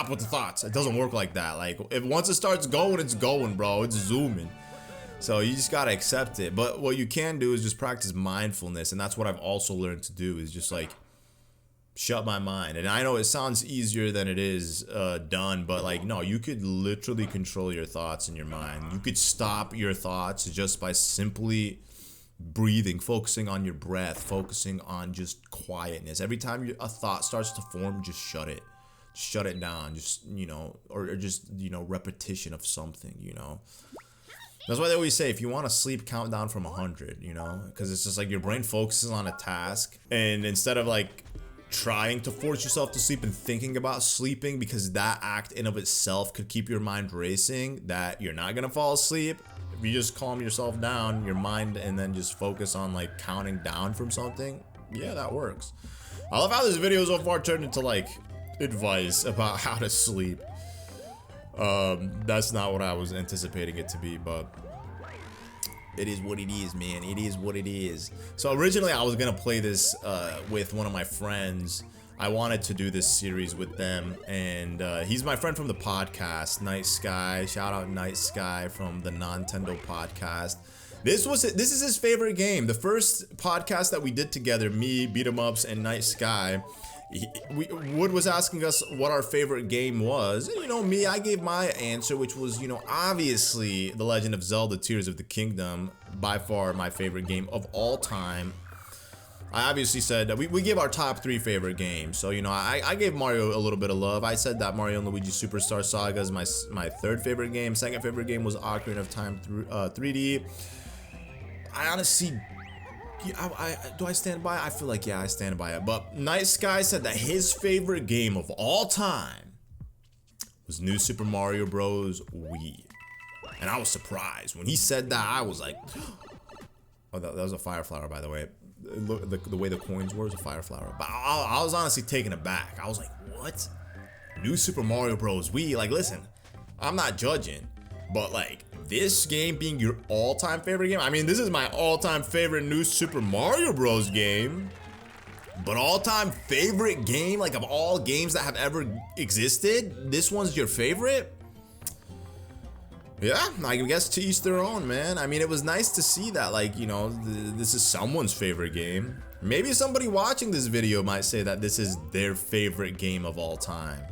with the thoughts. It doesn't work like that. Like, if once it starts going, it's going, bro. It's zooming. So you just gotta accept it. But what you can do is just practice mindfulness, and that's what I've also learned to do, is just like shut my mind. And I know it sounds easier than it is done, but like, no, you could literally control your thoughts in your mind. You could stop your thoughts just by simply breathing, focusing on your breath, focusing on just quietness. Every time a thought starts to form, just shut it down. Just, you know, or just, you know, repetition of something, you know. That's why they always say, if you want to sleep, count down from 100, you know, because it's just like your brain focuses on a task, and instead of like trying to force yourself to sleep and thinking about sleeping, because that act in of itself could keep your mind racing, that you're not gonna fall asleep. If you just calm yourself down, your mind, and then just focus on like counting down from something, yeah, that works. I love how this video so far turned into like advice about how to sleep. That's not what I was anticipating it to be, but it is what it is, man. It is what it is. So originally I was gonna play this with one of my friends. I wanted to do this series with them, and he's my friend from the podcast, Night Sky. Shout out Night Sky from the Nintendo podcast. This is his favorite game. The first podcast that we did together, me, Beat 'em Ups, and Night Sky, Wood was asking us what our favorite game was. And, you know, me, I gave my answer, which was, you know, obviously The Legend of Zelda Tears of the Kingdom, by far my favorite game of all time. I obviously said that we give our top 3 favorite games. So, you know, I gave Mario a little bit of love. I said that Mario and Luigi Superstar Saga is my 3rd favorite game. 2nd favorite game was Ocarina of Time 3D. I honestly... do I stand by it? I feel like, yeah, I stand by it. But Night Sky said that his favorite game of all time was New Super Mario Bros. Wii. And I was surprised. When he said that, I was like... Oh, that was a fire flower, by the way. The way the coins were was a fire flower. But I was honestly taken aback. I was like, what? New Super Mario Bros. Wii? Like, listen, I'm not judging. But like, this game being your all-time favorite game, I mean, this is my all-time favorite New Super Mario Bros. Game. But all-time favorite game, like of all games that have ever existed, this one's your favorite? Yeah, I guess to each their own, man. I mean, it was nice to see that, like, you know, this is someone's favorite game. Maybe somebody watching this video might say that this is their favorite game of all time.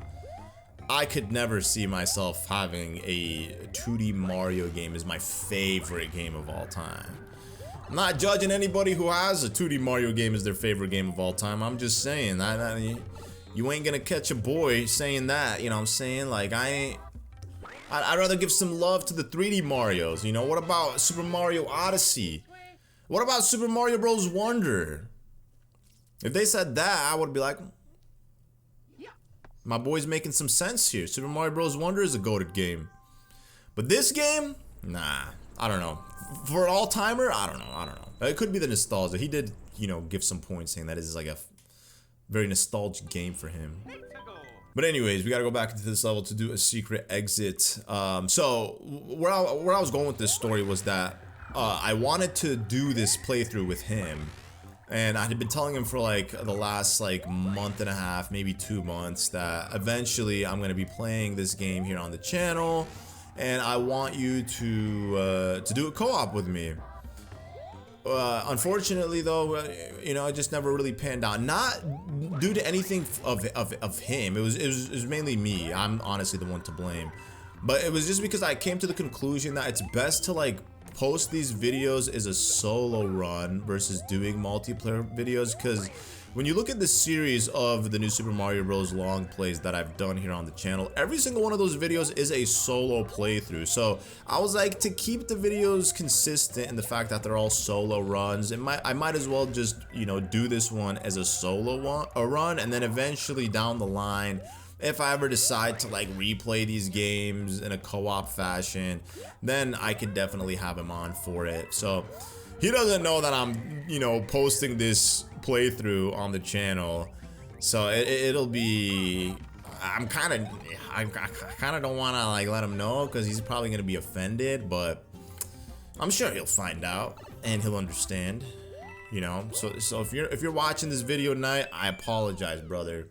I could never see myself having a 2D Mario game as my favorite game of all time. I'm not judging anybody who has a 2D Mario game as their favorite game of all time. I'm just saying that you ain't gonna catch a boy saying that, you know what I'm saying? Like, I'd rather give some love to the 3D Marios, you know? What about Super Mario Odyssey? What about Super Mario Bros. Wonder? If they said that, I would be like, my boy's making some sense here. Super Mario Bros. Wonder is a goated game. But this game? Nah, I don't know. For an all-timer? I don't know. It could be the nostalgia. He did, you know, give some points saying that is like a very nostalgic game for him. But anyways, we gotta go back into this level to do a secret exit. So where I was going with this story was that I wanted to do this playthrough with him, and I had been telling him for like the last like month and a half, maybe 2 months, that eventually I'm gonna be playing this game here on the channel, and I want you to do a co-op with me. Unfortunately though, you know, it just never really panned out. Not due to anything of him. It was mainly me. I'm honestly the one to blame. But it was just because I came to the conclusion that it's best to like post these videos as a solo run versus doing multiplayer videos, because when you look at the series of the New Super Mario Bros. Long plays that I've done here on the channel, every single one of those videos is a solo playthrough. So I was like, to keep the videos consistent in the fact that they're all solo runs, I might as well just, you know, do this one as a solo run, and then eventually down the line, if I ever decide to like replay these games in a co-op fashion, then I could definitely have him on for it. So he doesn't know that I'm, you know, posting this playthrough on the channel, so it'll be, I kind of don't want to like let him know, because he's probably gonna be offended, but I'm sure he'll find out and he'll understand, you know. So if you're watching this video tonight, I apologize, brother.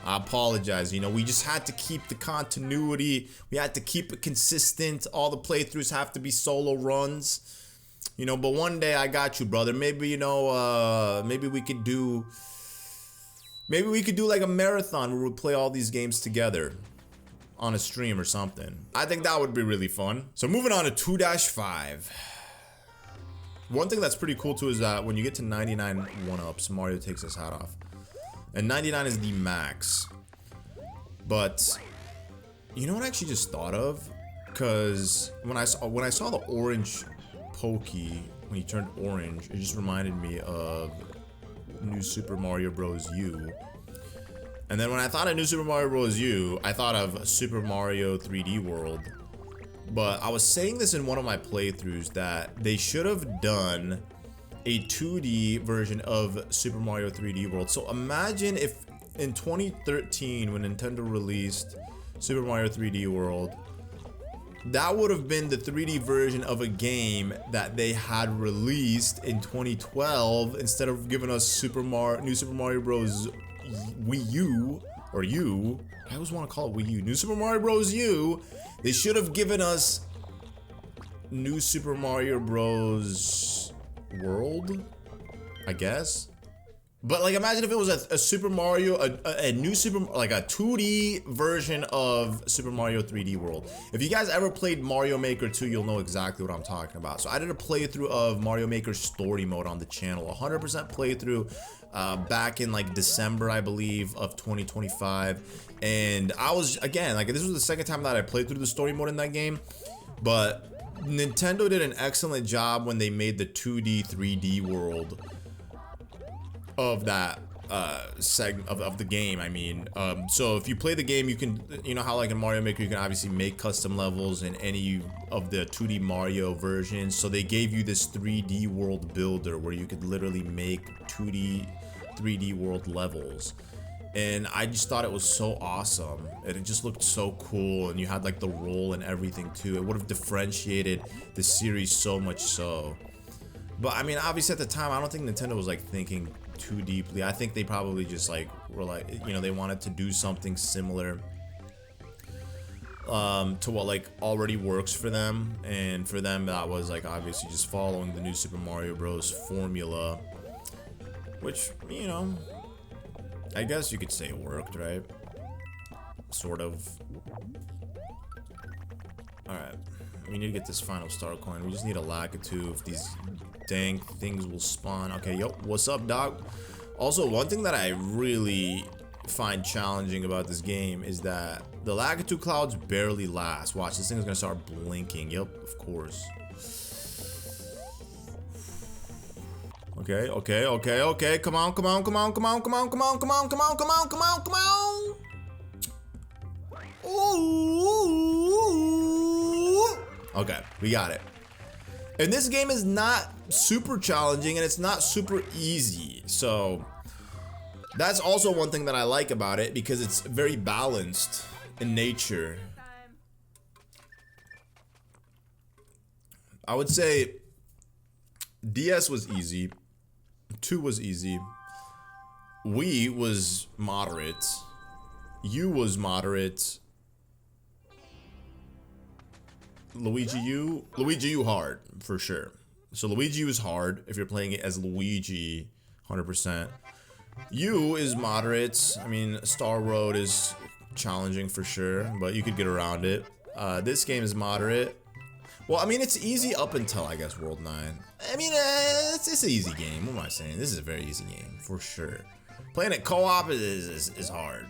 I apologize. You know, we just had to keep the continuity. We had to keep it consistent. All the playthroughs have to be solo runs. You know, but one day I got you, brother. Maybe, you know, maybe we could do Maybe we could do like a marathon where we play all these games together on a stream or something. I think that would be really fun. So moving on to 2-5. One thing that's pretty cool too is that when you get to 99 1-ups, Mario takes his hat off. And 99 is the max. But you know what I actually just thought of? Cause when I saw the orange Pokey when he turned orange, it just reminded me of New Super Mario Bros. U. And then when I thought of New Super Mario Bros. U, I thought of Super Mario 3D World. But I was saying this in one of my playthroughs that they should have done a 2D version of Super Mario 3D World. So imagine if in 2013 when Nintendo released Super Mario 3D World, that would have been the 3D version of a game that they had released in 2012 instead of giving us New Super Mario Bros. Wii U or U. I always want to call it Wii U. New Super Mario Bros. U. They should have given us New Super Mario Bros. World, I guess. But like, imagine if it was a Super Mario, a new Super, like a 2D version of Super Mario 3D World. If you guys ever played Mario Maker 2, you'll know exactly what I'm talking about. So I did a playthrough of Mario Maker Story Mode on the channel, 100% playthrough back in like December, I believe, of 2025. And I was, again, like this was the second time that I played through the story mode in that game. But Nintendo did an excellent job when they made the 2D, 3D world of that segment of the game. I mean, so if you play the game, you can, you know how like in Mario Maker you can obviously make custom levels in any of the 2D Mario versions. So they gave you this 3D world builder where you could literally make 2D 3D world levels, and I just thought it was so awesome, and it just looked so cool, and you had like the roll and everything too. It would have differentiated the series so much so. But I mean, obviously at the time, I don't think Nintendo was like thinking too deeply. I think they probably just like were like, you know, they wanted to do something similar to what like already works for them, and for them that was like obviously just following the New Super Mario Bros. Formula, which, you know, I guess you could say it worked, right? Sort of. Alright, we need to get this final star coin. We just need a Lakitu if these dang things will spawn. Okay, yo, what's up, dog? Also, one thing that I really find challenging about this game is that the Lakitu clouds barely last. Watch, this thing is gonna start blinking. Yep, of course. Okay, okay, okay, okay. Come on, come on, come on, come on, come on, come on, come on, come on, come on, come on, come on. Ooh. Okay, we got it. And this game is not super challenging and it's not super easy. So that's also one thing that I like about it, because it's very balanced in nature. I would say DS was easy, 2 was easy, Wii was moderate, U was moderate, Luigi U hard for sure. So Luigi U is hard if you're playing it as Luigi 100%. U is moderate. I mean, Star Road is challenging for sure, but you could get around it. This game is moderate. Well, I mean, it's easy up until, I guess, World 9. I mean, it's an easy game. What am I saying? This is a very easy game, for sure. Playing it co-op is hard.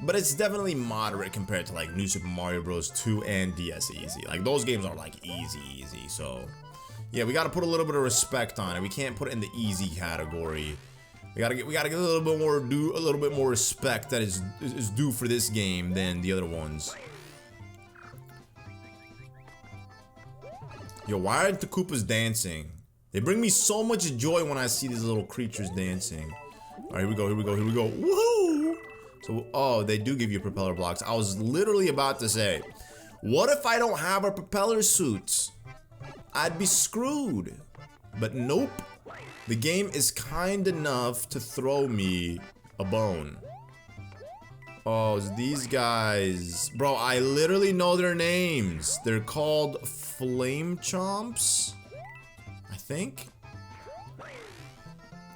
But it's definitely moderate compared to, like, New Super Mario Bros. 2 and DS Easy. Like, those games are, like, easy. So, yeah, we gotta put a little bit of respect on it. We can't put it in the easy category. We gotta get a little bit more respect that is due for this game than the other ones. Yo, why are the Koopas dancing? They bring me so much joy when I see these little creatures dancing. Alright, here we go, here we go, here we go. Woohoo! So, oh, they do give you propeller blocks. I was literally about to say, what if I don't have a propeller suit? I'd be screwed. But nope. The game is kind enough to throw me a bone. Oh, it's these guys. Bro, I literally know their names. They're called Flame Chomps, I think.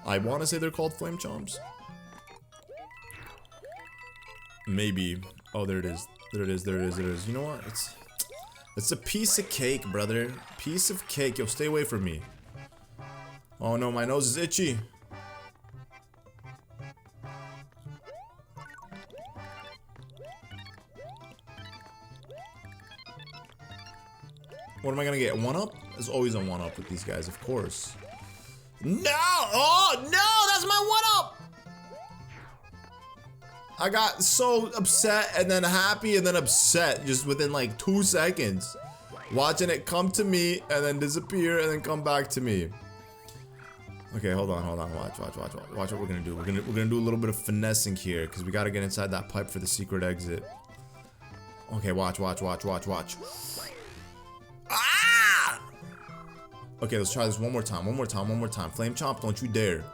I want to say they're called Flame Chomps. Maybe. Oh, there it is. There it is. There it is. There it is. You know what? It's a piece of cake, brother. Piece of cake. Yo, stay away from me. Oh no, my nose is itchy. What am I gonna get? 1-up? There's always a 1-up with these guys, of course. No! Oh, no! That's my 1-up! I got so upset and then happy and then upset just within like 2 seconds. Watching it come to me and then disappear and then come back to me. Okay, hold on. Watch what we're gonna do. We're gonna do a little bit of finessing here because we gotta get inside that pipe for the secret exit. Okay, watch. Ah! Okay, let's try this one more time. Flame Chomp, don't you dare.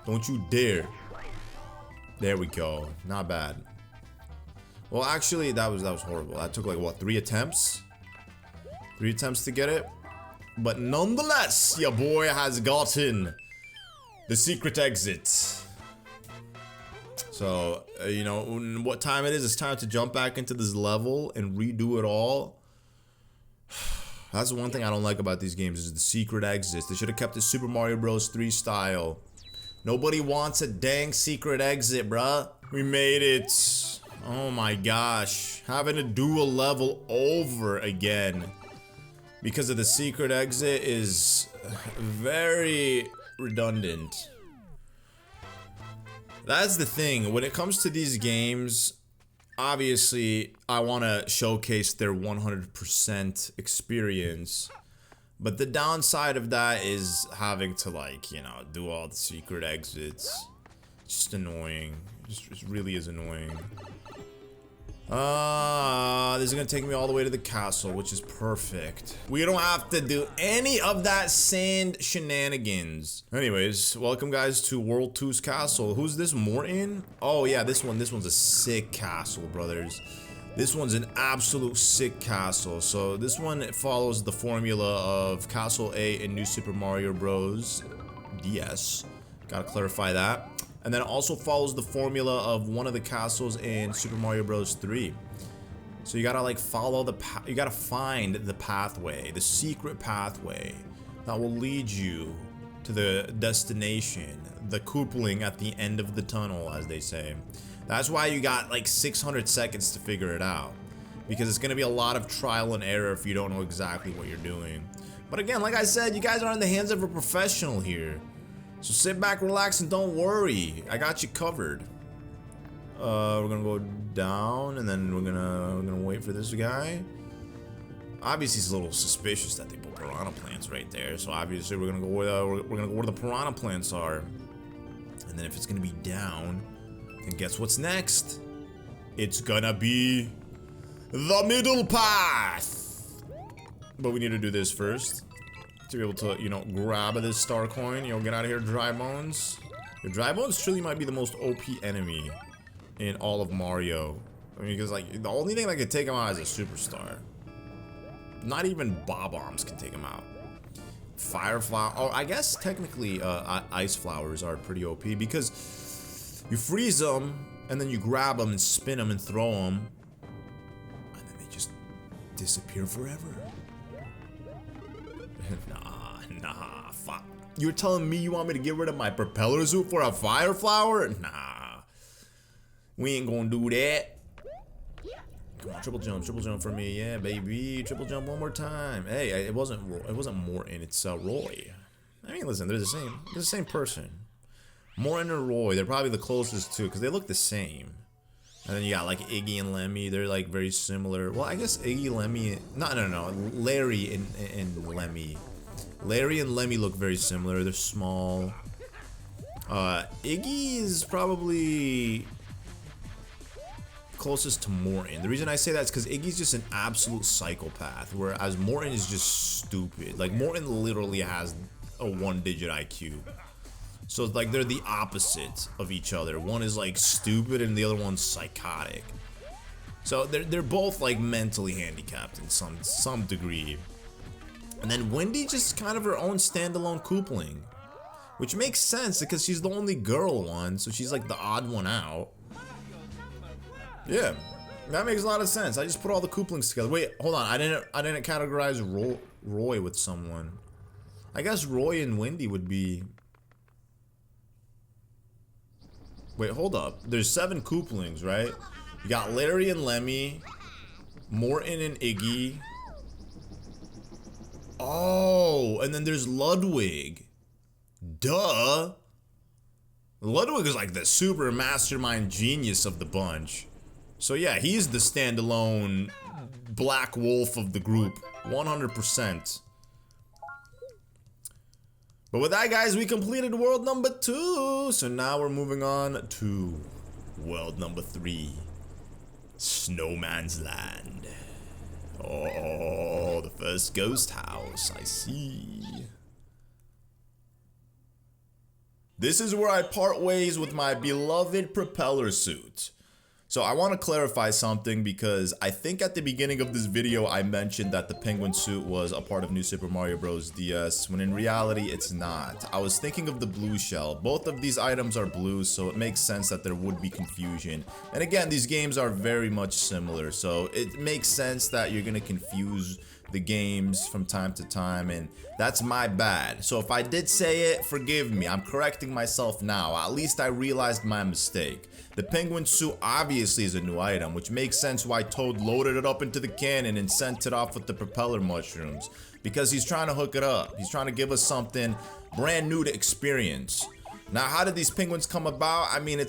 Don't you dare. There we go. Not bad. Well, actually, that was horrible. That took like what, 3 attempts? 3 attempts to get it. But nonetheless, your boy has gotten the secret exit. So, you know, what time it is? It's time to jump back into this level and redo it all. That's the one thing I don't like about these games is the secret exits. They should have kept the Super Mario Bros. 3 style. Nobody wants a dang secret exit, bruh. We made it. Oh my gosh. Having to do a level over again because of the secret exit is very redundant. That's the thing. When it comes to these games, obviously, I want to showcase their 100% experience. But the downside of that is having to, like, you know, do all the secret exits. Just annoying. It really is annoying. This is gonna take me all the way to the castle, which is perfect. We don't have to do any of that sand shenanigans. Anyways, welcome guys to World 2's castle. Who's this, Morton? Oh yeah, this one's a sick castle, brothers. This one's an absolute sick castle. So this one follows the formula of Castle A in New Super Mario Bros. DS. Gotta clarify that. And then it also follows the formula of one of the castles in Super Mario Bros. 3. So you gotta like follow the you gotta find the pathway, the secret pathway that will lead you to the destination, the coupling at the end of the tunnel, as they say. That's why you got like 600 seconds to figure it out, because it's gonna be a lot of trial and error if you don't know exactly what you're doing. But again, like I said, you guys are in the hands of a professional here. So sit back, relax, and don't worry. I got you covered. We're gonna go down, and then we're gonna wait for this guy. Obviously, it's a little suspicious that they put piranha plants right there. So obviously, we're gonna go where the piranha plants are. And then if it's gonna be down, then guess what's next? It's gonna be the middle path. But we need to do this first to be able to, you know, grab this star coin. You know, get out of here, Dry Bones. Your Dry Bones truly might be the most OP enemy in all of Mario. I mean, because like the only thing that can take him out is a superstar. Not even Bob-Ombs can take him out. Fire flower. Oh, I guess technically ice flowers are pretty OP because you freeze them and then you grab them and spin them and throw them, and then they just disappear forever. Nah, fuck. You're telling me you want me to get rid of my propeller suit for a fire flower? Nah. We ain't gonna do that. Come on, triple jump for me. Yeah, baby. Triple jump one more time. Hey, it wasn't Morton, it's Roy. I mean, listen, they're the same person. Morton and Roy, they're probably the closest too, because they look the same. And then you got like Iggy and Lemmy, they're like very similar. Well, I guess Iggy, Lemmy, no, Larry and Lemmy. Larry and Lemmy look very similar, they're small. Iggy is probably closest to Morton. The reason I say that is because Iggy's just an absolute psychopath, whereas Morton is just stupid. Like, Morton literally has a 1-digit IQ. So, like, they're the opposite of each other. One is, like, stupid and the other one's psychotic. So, they're both, like, mentally handicapped in some degree. And then Wendy just kind of her own standalone coupling. Which makes sense because she's the only girl one, so she's, like, the odd one out. Yeah, that makes a lot of sense. I just put all the Koopalings together. Wait, hold on. I didn't categorize Roy with someone. I guess Roy and Wendy would be. Wait, hold up. There's 7 Koopalings, right? You got Larry and Lemmy, Morton and Iggy. Oh, and then there's Ludwig. Duh. Ludwig is like the super mastermind genius of the bunch. So yeah, he's the standalone black wolf of the group, 100%. But with that, guys, we completed world number 2. So now we're moving on to world number 3, Snowman's Land. Oh, the first ghost house, I see. This is where I part ways with my beloved propeller suit. So I want to clarify something because I think at the beginning of this video I mentioned that the penguin suit was a part of New Super Mario Bros. DS, when in reality it's not. I was thinking of the blue shell. Both of these items are blue, so it makes sense that there would be confusion. And again, these games are very much similar, so it makes sense that you're gonna confuse the games from time to time, and that's my bad. So if I did say it, forgive me. I'm correcting myself now. At least I realized my mistake. The penguin suit obviously is a new item, which makes sense why Toad loaded it up into the cannon and sent it off with the propeller mushrooms, because he's trying to hook it up. He's trying to give us something brand new to experience. Now, how did these penguins come about? I mean,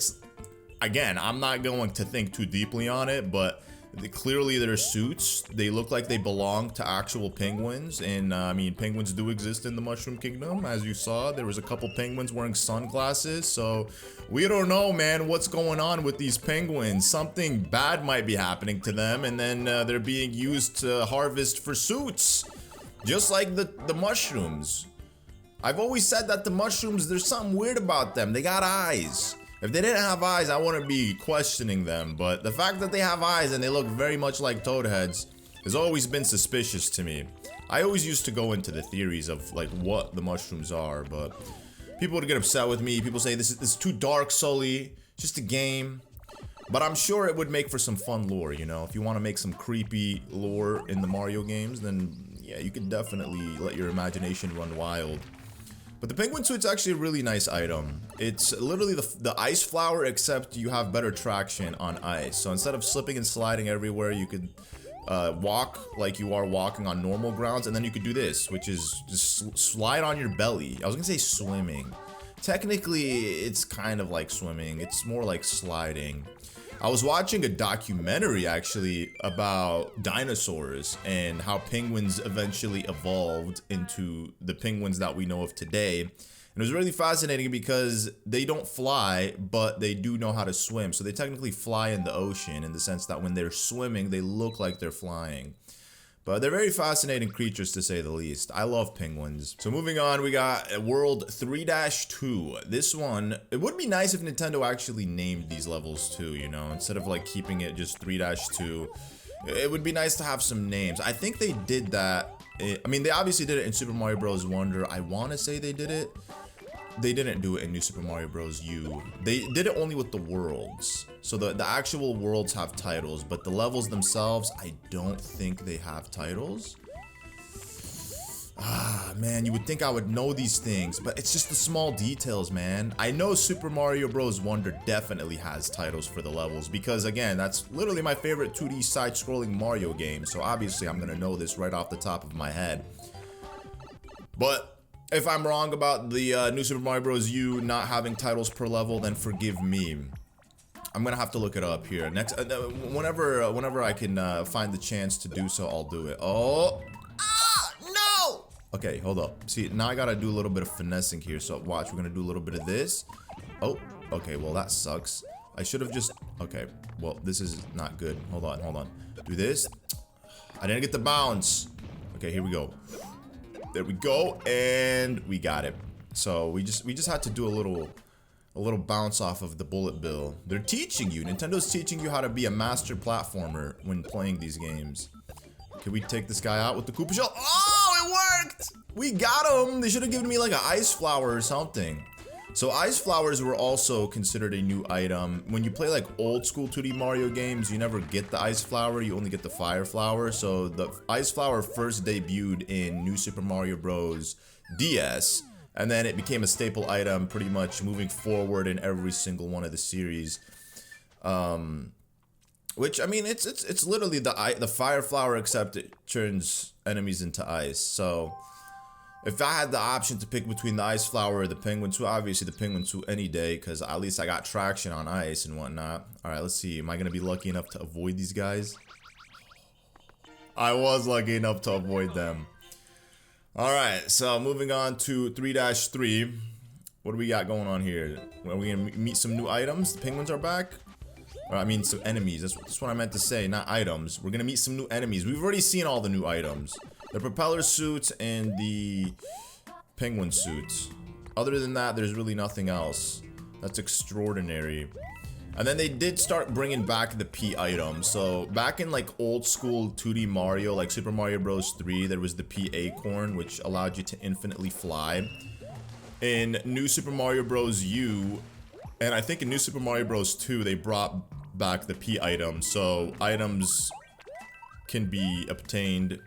again, I'm not going to think too deeply on it, but clearly their suits, they look like they belong to actual penguins, and I mean, penguins do exist in the Mushroom Kingdom. As you saw, there was a couple penguins wearing sunglasses, so we don't know, man, what's going on with these penguins. Something bad might be happening to them, and then they're being used to harvest for suits, just like the mushrooms. I've always said that the mushrooms, there's something weird about them. They got eyes. If they didn't have eyes, I wouldn't be questioning them, but the fact that they have eyes and they look very much like toad heads has always been suspicious to me. I always used to go into the theories of like what the mushrooms are, but people would get upset with me. People say this is too dark, Sully. It's just a game. But I'm sure it would make for some fun lore, you know? If you want to make some creepy lore in the Mario games, then yeah, you could definitely let your imagination run wild. But the penguin suit's actually a really nice item. It's literally the ice flower, except you have better traction on ice. So instead of slipping and sliding everywhere, you could walk like you are walking on normal grounds, and then you could do this, which is just slide on your belly. I was gonna say swimming. Technically, it's kind of like swimming. It's more like sliding. I was watching a documentary actually about dinosaurs and how penguins eventually evolved into the penguins that we know of today. And it was really fascinating because they don't fly, but they do know how to swim. So they technically fly in the ocean in the sense that when they're swimming, they look like they're flying. But they're very fascinating creatures, to say the least. I love penguins. So moving on, we got World 3-2. This one, it would be nice if Nintendo actually named these levels too, you know, instead of like keeping it just 3-2. It would be nice to have some names. I think they did that. I mean, they obviously did it in Super Mario Bros. Wonder. I want to say they did it. They didn't do it in New Super Mario Bros. U. They did it only with the worlds. So the actual worlds have titles, but the levels themselves, I don't think they have titles. Ah, man, you would think I would know these things, but it's just the small details, man. I know Super Mario Bros. Wonder definitely has titles for the levels because, again, that's literally my favorite 2D side-scrolling Mario game, so obviously I'm gonna know this right off the top of my head. But if I'm wrong about the New Super Mario Bros. U not having titles per level, then forgive me. I'm gonna have to look it up here. Next, whenever I can find the chance to do so, I'll do it. Oh, no! Okay, hold up. See, now I gotta do a little bit of finessing here. So watch, we're gonna do a little bit of this. Oh, okay. Well, that sucks. I should have just. Okay. Well, this is not good. Hold on. Do this. I didn't get the bounce. Okay, here we go. There we go, and we got it. So we just had to do a little bounce off of the bullet bill. They're teaching you. Nintendo's teaching you how to be a master platformer when playing these games. Can we take this guy out with the Koopa Shell? Oh, it worked! We got him! They should have given me like an ice flower or something. So ice flowers were also considered a new item. When you play like old school 2D Mario games, you never get the ice flower, you only get the fire flower. So the ice flower first debuted in New Super Mario Bros. DS, and then it became a staple item pretty much moving forward in every single one of the series. Which, I mean, it's literally the fire flower, except it turns enemies into ice. So if I had the option to pick between the ice flower or the penguin suit, obviously the penguin suit any day, because at least I got traction on ice and whatnot. Alright, let's see. Am I going to be lucky enough to avoid these guys? I was lucky enough to avoid them. Alright, so moving on to 3-3. What do we got going on here? Are we going to meet some new items? The penguins are back? Or, I mean, some enemies. That's what I meant to say, not items. We're going to meet some new enemies. We've already seen all the new items. The propeller suits and the penguin suits. Other than that, there's really nothing else. That's extraordinary. And then they did start bringing back the P items. So back in like old school 2D Mario, like Super Mario Bros. 3, there was the P acorn, which allowed you to infinitely fly. In New Super Mario Bros. U, and I think in New Super Mario Bros. 2, they brought back the P item. So items can be obtained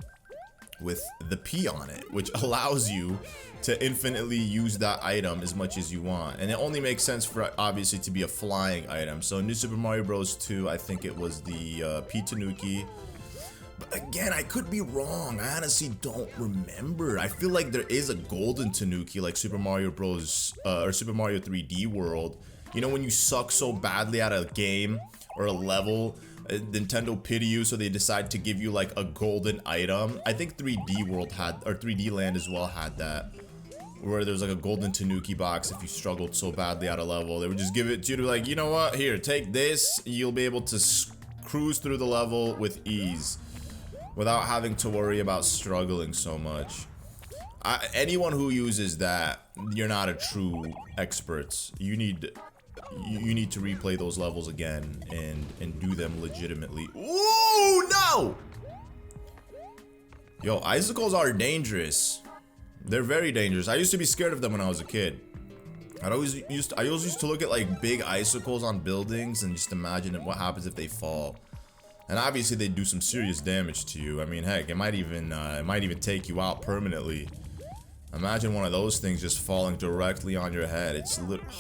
with the P on it, which allows you to infinitely use that item as much as you want. And it only makes sense for obviously to be a flying item. So in New Super Mario Bros. 2, I think it was the P Tanuki. But again, I could be wrong. I honestly don't remember. I feel like there is a golden Tanuki like Super Mario Bros. Or Super Mario 3D World. You know, when you suck so badly at a game or a level, Nintendo pity you, so they decide to give you like a golden item. I think 3D World had, or 3D Land as well had that, where there's like a golden Tanuki box. If you struggled so badly at a level, they would just give it to you to be like, you know what, here, take this. You'll be able to cruise through the level with ease without having to worry about struggling so much. Anyone who uses that, you're not a true expert. You need to replay those levels again and do them legitimately. Ooh, no! Yo, icicles are dangerous. They're very dangerous. I used to be scared of them when I was a kid. I always used to look at like big icicles on buildings and just imagine what happens if they fall. And obviously they do some serious damage to you. I mean, heck, it might even take you out permanently. Imagine one of those things just falling directly on your head. It's literally.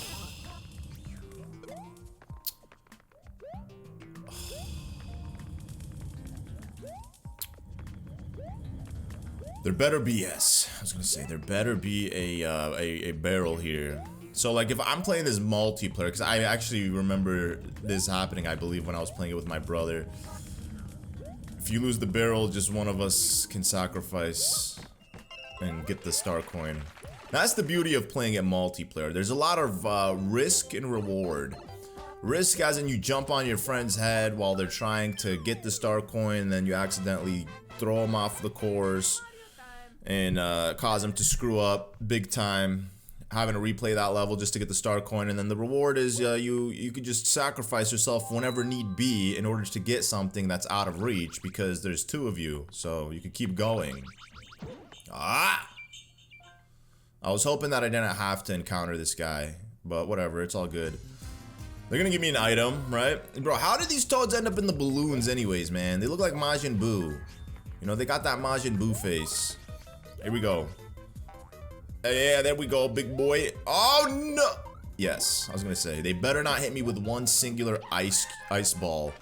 There better be, yes. I was gonna say there better be a barrel here. So like if I'm playing this multiplayer, because I actually remember this happening, I believe, when I was playing it with my brother. If you lose the barrel, just one of us can sacrifice and get the star coin. That's the beauty of playing it multiplayer. There's a lot of risk and reward. Risk as in you jump on your friend's head while they're trying to get the star coin, and then you accidentally throw them off the course and cause them to screw up big time, having to replay that level just to get the star coin. And then the reward is you could just sacrifice yourself whenever need be in order to get something that's out of reach, because there's two of you, so you could keep going. Ah! I was hoping that I didn't have to encounter this guy, but whatever, it's all good. They're gonna give me an item, right? Bro, how did these toads end up in the balloons anyways, man? They look like Majin Buu. You know, they got that Majin Buu face. Here we go. Yeah, there we go, big boy. Oh, no! Yes, I was gonna say, they better not hit me with one singular ice ball.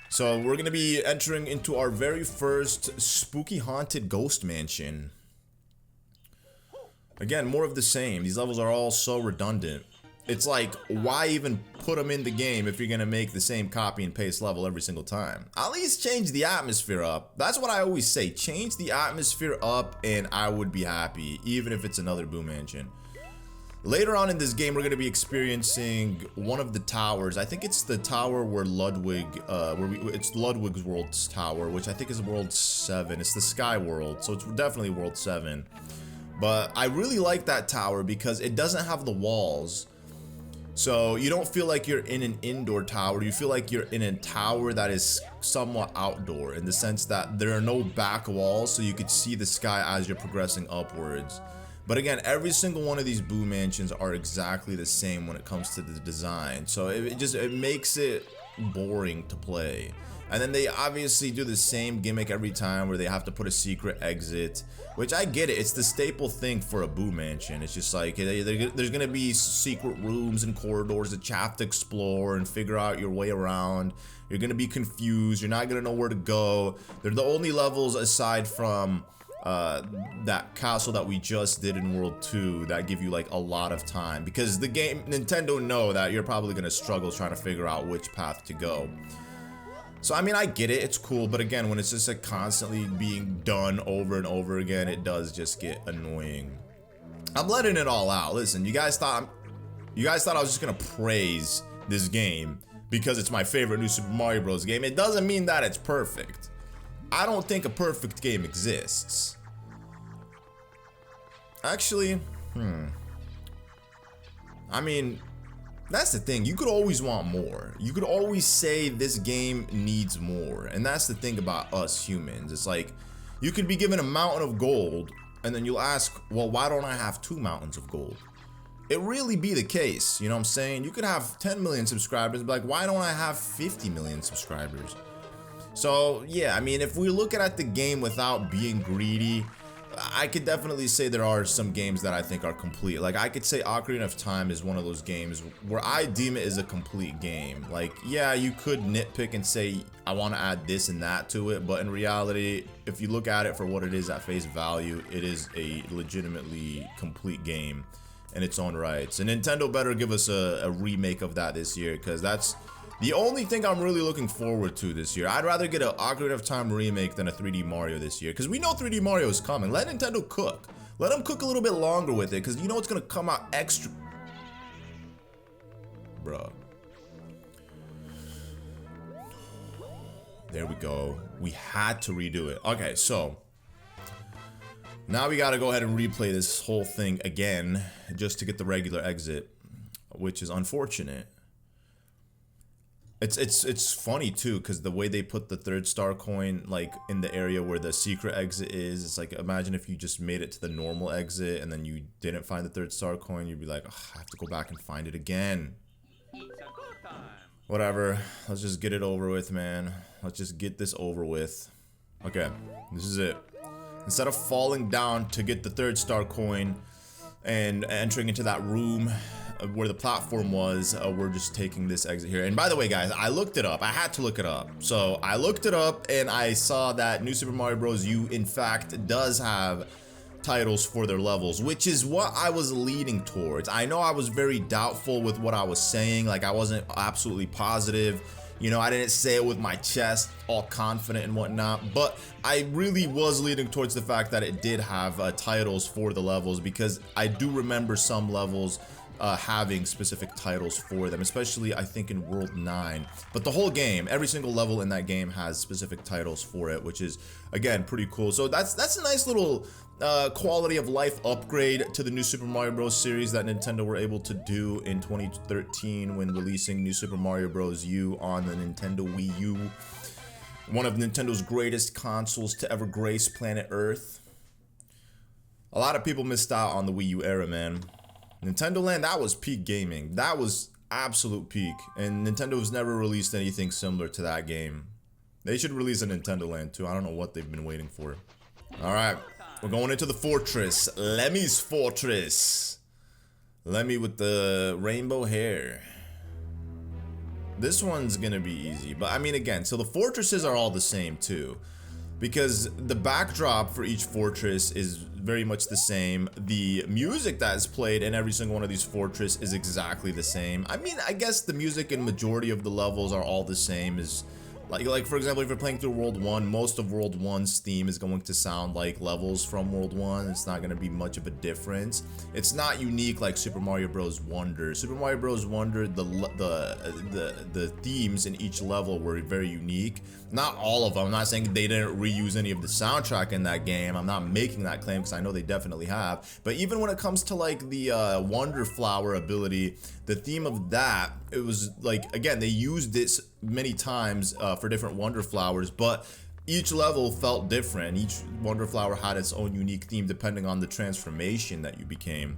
So we're gonna be entering into our very first spooky haunted ghost mansion. Again, more of the same. These levels are all so redundant. It's like, why even put them in the game if you're gonna make the same copy and paste level every single time? At least change the atmosphere up. That's what I always say. Change the atmosphere up and I would be happy, even if it's another Boo Mansion. Later on in this game, we're gonna be experiencing one of the towers. I think it's the tower where Ludwig, it's Ludwig's World's tower, which I think is World 7. It's the Sky World, so it's definitely World 7. But I really like that tower because it doesn't have the walls. So you don't feel like you're in an indoor tower, you feel like you're in a tower that is somewhat outdoor, in the sense that there are no back walls, so you could see the sky as you're progressing upwards. But again, every single one of these Boo Mansions are exactly the same when it comes to the design. So it makes it boring to play. And then they obviously do the same gimmick every time where they have to put a secret exit, which I get it. It's the staple thing for a Boo Mansion. It's just like there's gonna be secret rooms and corridors that you have to explore and figure out your way around. You're gonna be confused. You're not gonna know where to go. They're the only levels aside from that castle that we just did in World 2 that give you like a lot of time, because the game, Nintendo know that you're probably gonna struggle trying to figure out which path to go. So I mean, I get it, it's cool, but again, when it's just like constantly being done over and over again, it does just get annoying. I'm letting it all out. Listen, you guys thought I was just gonna praise this game because it's my favorite new Super Mario Bros. Game. It doesn't mean that it's perfect. I don't think a perfect game exists. Actually, I mean, that's the thing. You could always want more. You could always say this game needs more. And that's the thing about us humans. It's like, you could be given a mountain of gold, and then you'll ask, well, why don't I have 2 mountains of gold? It really be the case, you know what I'm saying? You could have 10 million subscribers, and be like, why don't I have 50 million subscribers? So, yeah, I mean, if we're looking at the game without being greedy, I could definitely say there are some games that I think are complete. Like, I could say Ocarina of Time is one of those games where I deem it as a complete game. Like, yeah, you could nitpick and say, I want to add this and that to it, but in reality, if you look at it for what it is at face value, it is a legitimately complete game in its own rights. And Nintendo better give us a remake of that this year, because that's the only thing I'm really looking forward to this year. I'd rather get an Ocarina of Time remake than a 3D Mario this year, because we know 3D Mario is coming. Let Nintendo cook. Let them cook a little bit longer with it, because you know it's going to come out extra. Bruh. There we go. We had to redo it. Okay, so now we got to go ahead and replay this whole thing again just to get the regular exit, which is unfortunate. It's funny too, because the way they put the 3rd star coin like in the area where the secret exit is, it's like, imagine if you just made it to the normal exit and then you didn't find the 3rd star coin, you'd be like, oh, I have to go back and find it again. Whatever, let's just get it over with, man. Let's just get this over with. Okay, this is it. Instead of falling down to get the 3rd star coin and entering into that room where the platform was, we're just taking this exit here. And by the way, guys, I looked it up. I had to look it up. So I looked it up and I saw that New Super Mario Bros. U, in fact, does have titles for their levels, which is what I was leading towards. I know I was very doubtful with what I was saying. Like, I wasn't absolutely positive. You know, I didn't say it with my chest, all confident and whatnot, but I really was leading towards the fact that it did have titles for the levels, because I do remember some levels having specific titles for them, especially I think in World 9. But the whole game, every single level in that game has specific titles for it, which is, again, pretty cool. So that's a nice little quality of life upgrade to the new Super Mario Bros. Series that Nintendo were able to do in 2013 when releasing New Super Mario Bros. U on the Nintendo Wii U. One of Nintendo's greatest consoles to ever grace planet Earth. A lot of people missed out on the Wii U era, man. Nintendo Land, that was peak gaming. That was absolute peak. And Nintendo's never released anything similar to that game. They should release a Nintendo Land too. I don't know what they've been waiting for. Alright, we're going into the fortress. Lemmy's fortress. Lemmy with the rainbow hair. This one's gonna be easy. But I mean, again, so the fortresses are all the same too, because the backdrop for each fortress is very much the same. The music that is played in every single one of these fortresses is exactly the same. I mean, I guess the music in majority of the levels are all the same. Is like for example, if you're playing through World 1, most of World 1's theme is going to sound like levels from World 1. It's not going to be much of a difference. It's not unique like Super Mario Bros. Wonder. Super Mario Bros. Wonder, the themes in each level were very unique. Not all of them. I'm not saying they didn't reuse any of the soundtrack in that game. I'm not making that claim, because I know they definitely have. But even when it comes to like the Wonder Flower ability, the theme of that, it was like, again, they used this many times for different Wonder Flowers, but each level felt different. Each Wonder Flower had its own unique theme depending on the transformation that you became.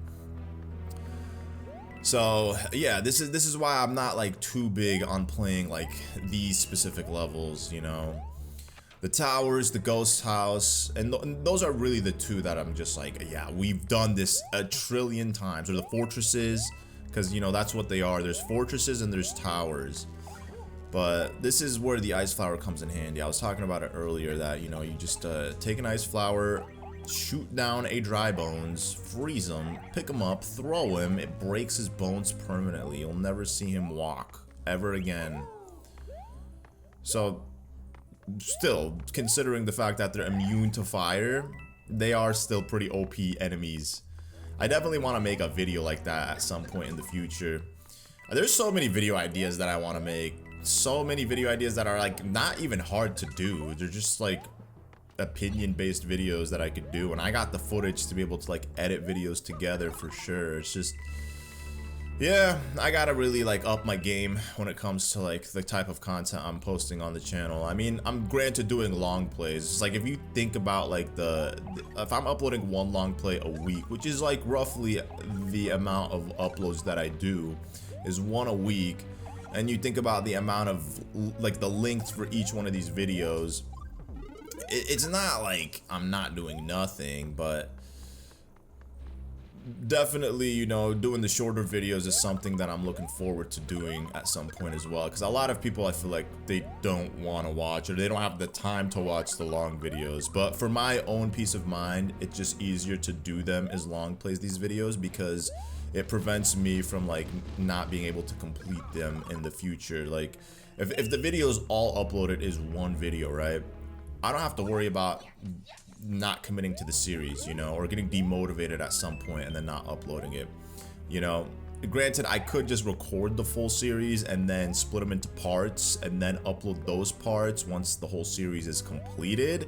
So yeah, this is why I'm not like too big on playing like these specific levels, you know. The towers, the ghost house, and those are really the two that I'm just like, yeah, we've done this a trillion times. Or the fortresses, because you know that's what they are. There's fortresses and there's towers. But this is where the ice flower comes in handy. I was talking about it earlier that, you know, you just take an ice flower, shoot down a dry bones, freeze him, pick him up, throw him. It breaks his bones permanently. You'll never see him walk ever again. So still, considering the fact that they're immune to fire, they are still pretty OP enemies. I definitely want to make a video like that at some point in the future. There's so many video ideas that I want to make. So many video ideas that are like not even hard to do. They're just like opinion-based videos that I could do, and I got the footage to be able to like edit videos together for sure. It's just, yeah, I gotta really like up my game when it comes to like the type of content I'm posting on the channel. I mean, I'm granted doing long plays. It's like if you think about like if I'm uploading one long play a week, which is like roughly the amount of uploads that I do, is one a week, and you think about the amount of like the links for each one of these videos, it's not like I'm not doing nothing, but definitely, you know, doing the shorter videos is something that I'm looking forward to doing at some point as well, because a lot of people, I feel like they don't want to watch, or they don't have the time to watch the long videos. But for my own peace of mind, it's just easier to do them as long plays, these videos, because it prevents me from like not being able to complete them in the future. Like if the videos all uploaded is one video, right, I don't have to worry about not committing to the series, you know, or getting demotivated at some point and then not uploading it, you know. Granted, I could just record the full series and then split them into parts and then upload those parts once the whole series is completed.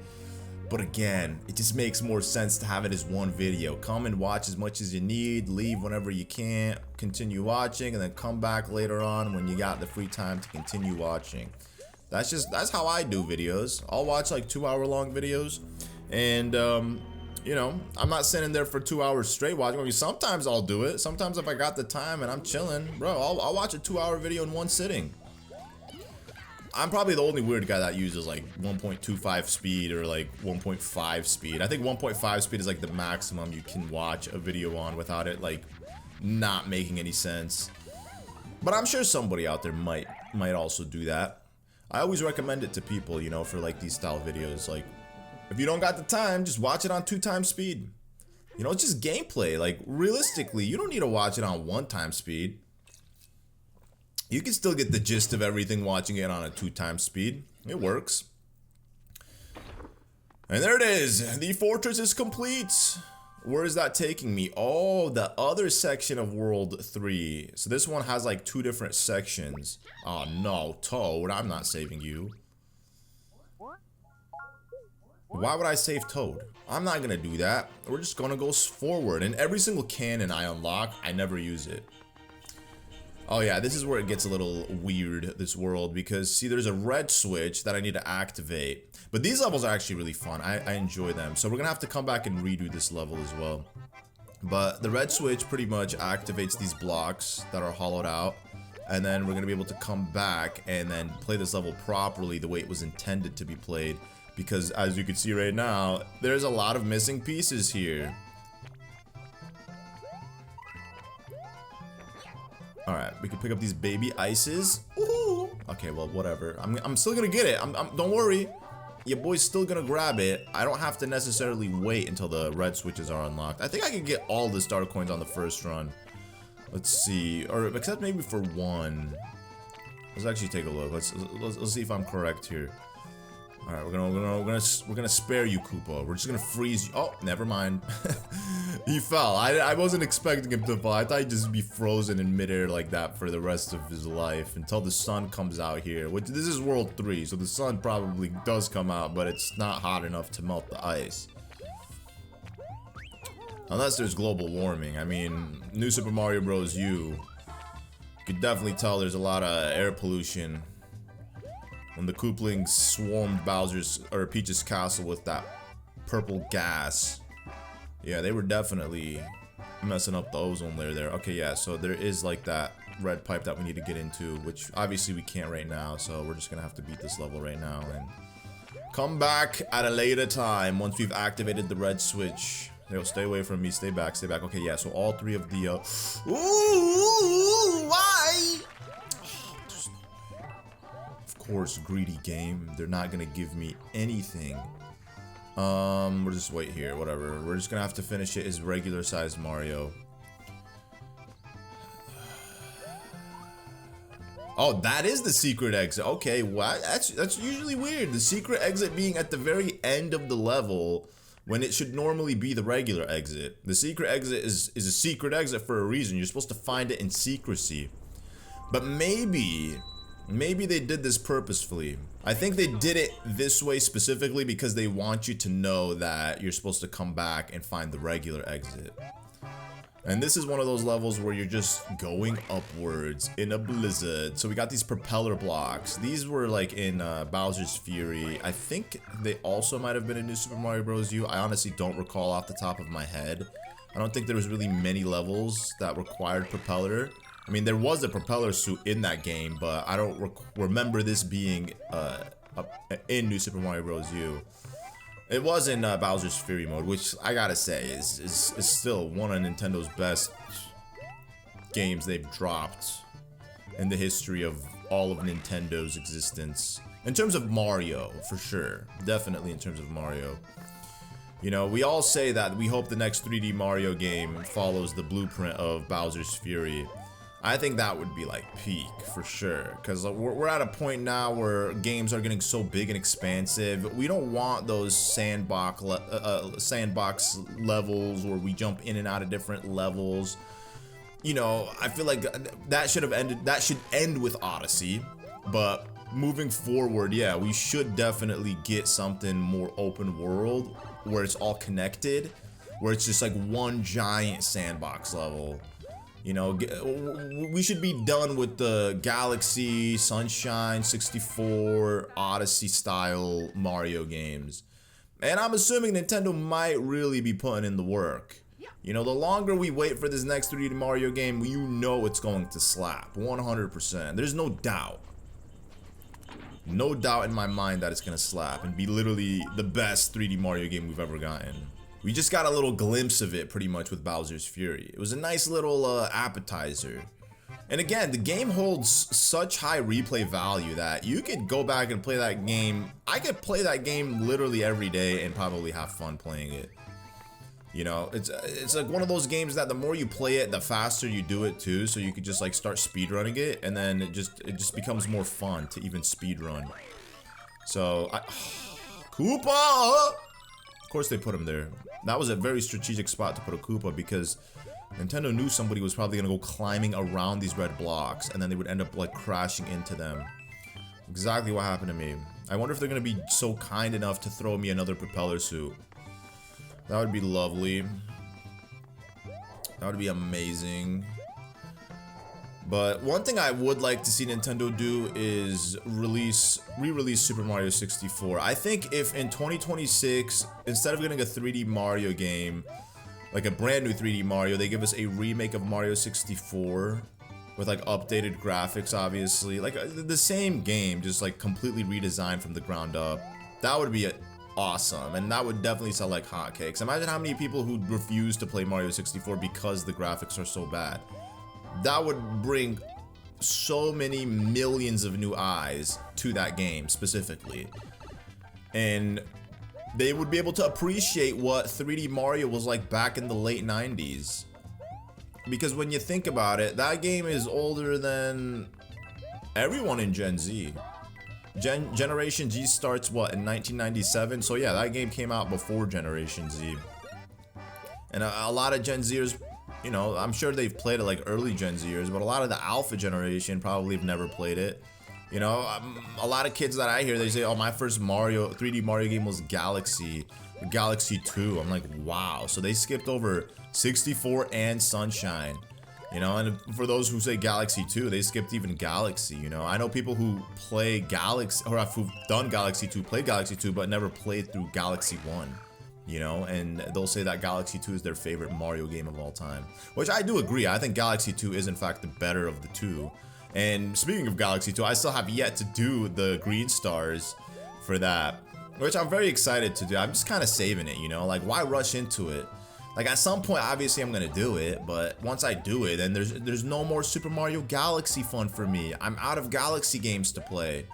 But again, it just makes more sense to have it as one video. Come and watch as much as you need, leave whenever you can, continue watching, and then come back later on when you got the free time to continue watching. That's how I do videos. I'll watch like 2-hour-long videos, and you know, I'm not sitting there for 2 hours straight watching. I mean, sometimes I'll do it. Sometimes if I got the time and I'm chilling, bro, I'll watch a 2-hour video in one sitting. I'm probably the only weird guy that uses like 1.25 speed or like 1.5 speed. I think 1.5 speed is like the maximum you can watch a video on without it like not making any sense. But I'm sure somebody out there might also do that. I always recommend it to people, you know, for like these style videos. Like, if you don't got the time, just watch it on 2x speed. You know, it's just gameplay. Like, realistically, you don't need to watch it on 1x speed. You can still get the gist of everything watching it on a 2x speed. It works. And there it is. The fortress is complete. Where is that taking me? Oh, the other section of World 3. So this one has like 2 different sections. Oh no, Toad, I'm not saving you. Why would I save Toad? I'm not gonna do that. We're just gonna go forward. And every single cannon I unlock, I never use it. Oh yeah, this is where it gets a little weird, this world, because see, there's a red switch that I need to activate. But these levels are actually really fun. I enjoy them. So we're gonna have to come back and redo this level as well. But the red switch pretty much activates these blocks that are hollowed out. And then we're gonna be able to come back and then play this level properly the way it was intended to be played. Because as you can see right now, there's a lot of missing pieces here. Alright, we can pick up these baby ices. Ooh. Okay, well, whatever. I'm still gonna get it. Don't worry. Your boy's still gonna grab it. I don't have to necessarily wait until the red switches are unlocked. I think I can get all the star coins on the first run. Let's see. Or except maybe for one. Let's actually take a look. Let's see if I'm correct here. All right, we're gonna spare you, Koopa. We're just gonna freeze you. Oh, never mind. He fell. I wasn't expecting him to fall. I thought he'd just be frozen in midair like that for the rest of his life until the sun comes out here. Which this is World 3, so the sun probably does come out, but it's not hot enough to melt the ice. Unless there's global warming. I mean, New Super Mario Bros. U. You could definitely tell there's a lot of air pollution when the Koopalings swarmed Bowser's or Peach's castle with that purple gas. Yeah, they were definitely messing up the ozone layer there. Okay, yeah, so there is like that red pipe that we need to get into, which obviously we can't right now, so we're just gonna have to beat this level right now and come back at a later time once we've activated the red switch. Yo, stay away from me, stay back, stay back. Okay, yeah, so all three of the ooh, why? There's no way. Of course, greedy game, they're not gonna give me anything. We'll just wait here, whatever. We're just gonna have to finish it as regular sized Mario. Oh, that is the secret exit. Okay, what? That's usually weird. The secret exit being at the very end of the level when it should normally be the regular exit. The secret exit is a secret exit for a reason. You're supposed to find it in secrecy. But maybe they did this purposefully. I think they did it this way specifically because they want you to know that you're supposed to come back and find the regular exit. And this is one of those levels where you're just going upwards in a blizzard. So we got these propeller blocks. These were like in Bowser's Fury. I think they also might have been in New Super Mario Bros. U. I honestly don't recall off the top of my head. I don't think there was really many levels that required propeller. I mean, there was a propeller suit in that game, but I don't remember this being in New Super Mario Bros. U. It was in Bowser's Fury mode, which I gotta say is still one of Nintendo's best games they've dropped in the history of all of Nintendo's existence. In terms of Mario, for sure. Definitely in terms of Mario. You know, we all say that we hope the next 3D Mario game follows the blueprint of Bowser's Fury. I think that would be like peak for sure, because we're at a point now where games are getting so big and expansive. We don't want those sandbox levels where we jump in and out of different levels. You know, I feel like that should have ended. That should end with Odyssey, but moving forward, yeah, we should definitely get something more open world where it's all connected, where it's just like one giant sandbox level. You know, we should be done with the Galaxy, Sunshine, 64, Odyssey style Mario games. And I'm assuming Nintendo might really be putting in the work. You know, the longer we wait for this next 3D Mario game, you know it's going to slap, 100%. There's no doubt. No doubt in my mind that it's gonna slap and be literally the best 3D Mario game we've ever gotten. We just got a little glimpse of it pretty much with Bowser's Fury. It was a nice little appetizer. And again, the game holds such high replay value that you could go back and play that game. I could play that game literally every day and probably have fun playing it. You know, it's like one of those games that the more you play it, the faster you do it too. So you could just like start speedrunning it, and then it just becomes more fun to even speedrun. So, Koopa! Of course they put him there. That was a very strategic spot to put a Koopa because Nintendo knew somebody was probably gonna go climbing around these red blocks and then they would end up like crashing into them. Exactly what happened to me. I wonder if they're gonna be so kind enough to throw me another propeller suit. That would be lovely. That would be amazing. But one thing I would like to see Nintendo do is re-release Super Mario 64. I think if in 2026, instead of getting a 3D Mario game, like a brand new 3D Mario, they give us a remake of Mario 64 with like updated graphics, obviously. Like the same game, just like completely redesigned from the ground up. That would be awesome, and that would definitely sell like hotcakes. Imagine how many people who refuse to play Mario 64 because the graphics are so bad. That would bring so many millions of new eyes to that game specifically. And they would be able to appreciate what 3D Mario was like back in the late 90s. Because when you think about it, that game is older than everyone in Gen Z. Generation Z starts what, in 1997? So yeah, that game came out before Generation Z. And a lot of Gen Zers, you know, I'm sure they've played it like early Gen Zers, but a lot of the alpha generation probably have never played it. You know, a lot of kids that I hear, they say, oh, my first 3D Mario game was Galaxy 2. I'm like, wow. So they skipped over 64 and Sunshine. You know, and for those who say Galaxy 2, they skipped even Galaxy, you know. I know people who play Galaxy, or who've done Galaxy 2, played Galaxy 2, but never played through Galaxy 1, you know, and they'll say that Galaxy 2 is their favorite Mario game of all time, which I do agree. I think Galaxy 2 is, in fact, the better of the two. And speaking of Galaxy 2, I still have yet to do the green stars for that, which I'm very excited to do. I'm just kind of saving it, you know, like, why rush into it? Like, at some point, obviously, I'm gonna do it, but once I do it, then there's no more Super Mario Galaxy fun for me. I'm out of Galaxy games to play.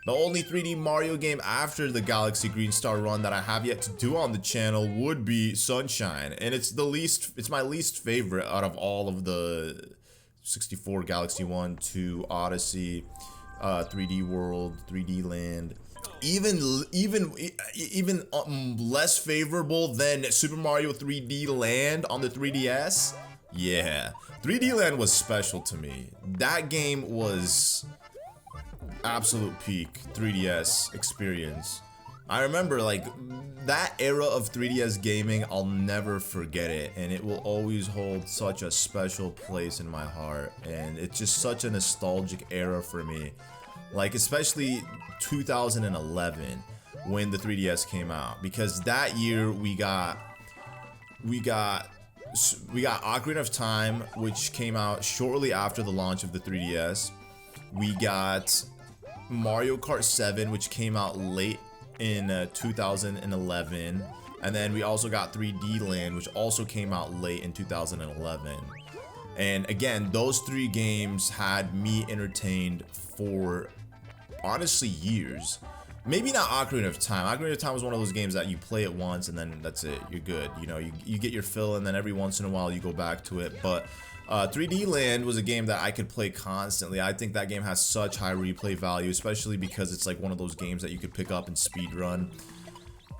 The only 3D Mario game after the Galaxy Green Star run that I have yet to do on the channel would be Sunshine, and it's my least favorite out of all of the 64, Galaxy 1, 2, Odyssey, 3D World, 3D Land. Even less favorable than Super Mario 3D Land on the 3DS. Yeah, 3D Land was special to me. That game was absolute peak 3DS experience. I remember, like, that era of 3DS gaming, I'll never forget it, and it will always hold such a special place in my heart, and it's just such a nostalgic era for me. Like, especially 2011 when the 3DS came out, because that year we got Ocarina of Time, which came out shortly after the launch of the 3DS. We got Mario Kart 7, which came out late in 2011, and then we also got 3D Land, which also came out late in 2011. And again, those three games had me entertained for honestly years. Maybe not Ocarina of Time. Ocarina of Time was one of those games that you play it once and then that's it, you're good, you know, you get your fill, and then every once in a while you go back to it. But 3D Land was a game that I could play constantly. I think that game has such high replay value, especially because it's like one of those games that you could pick up and speed run.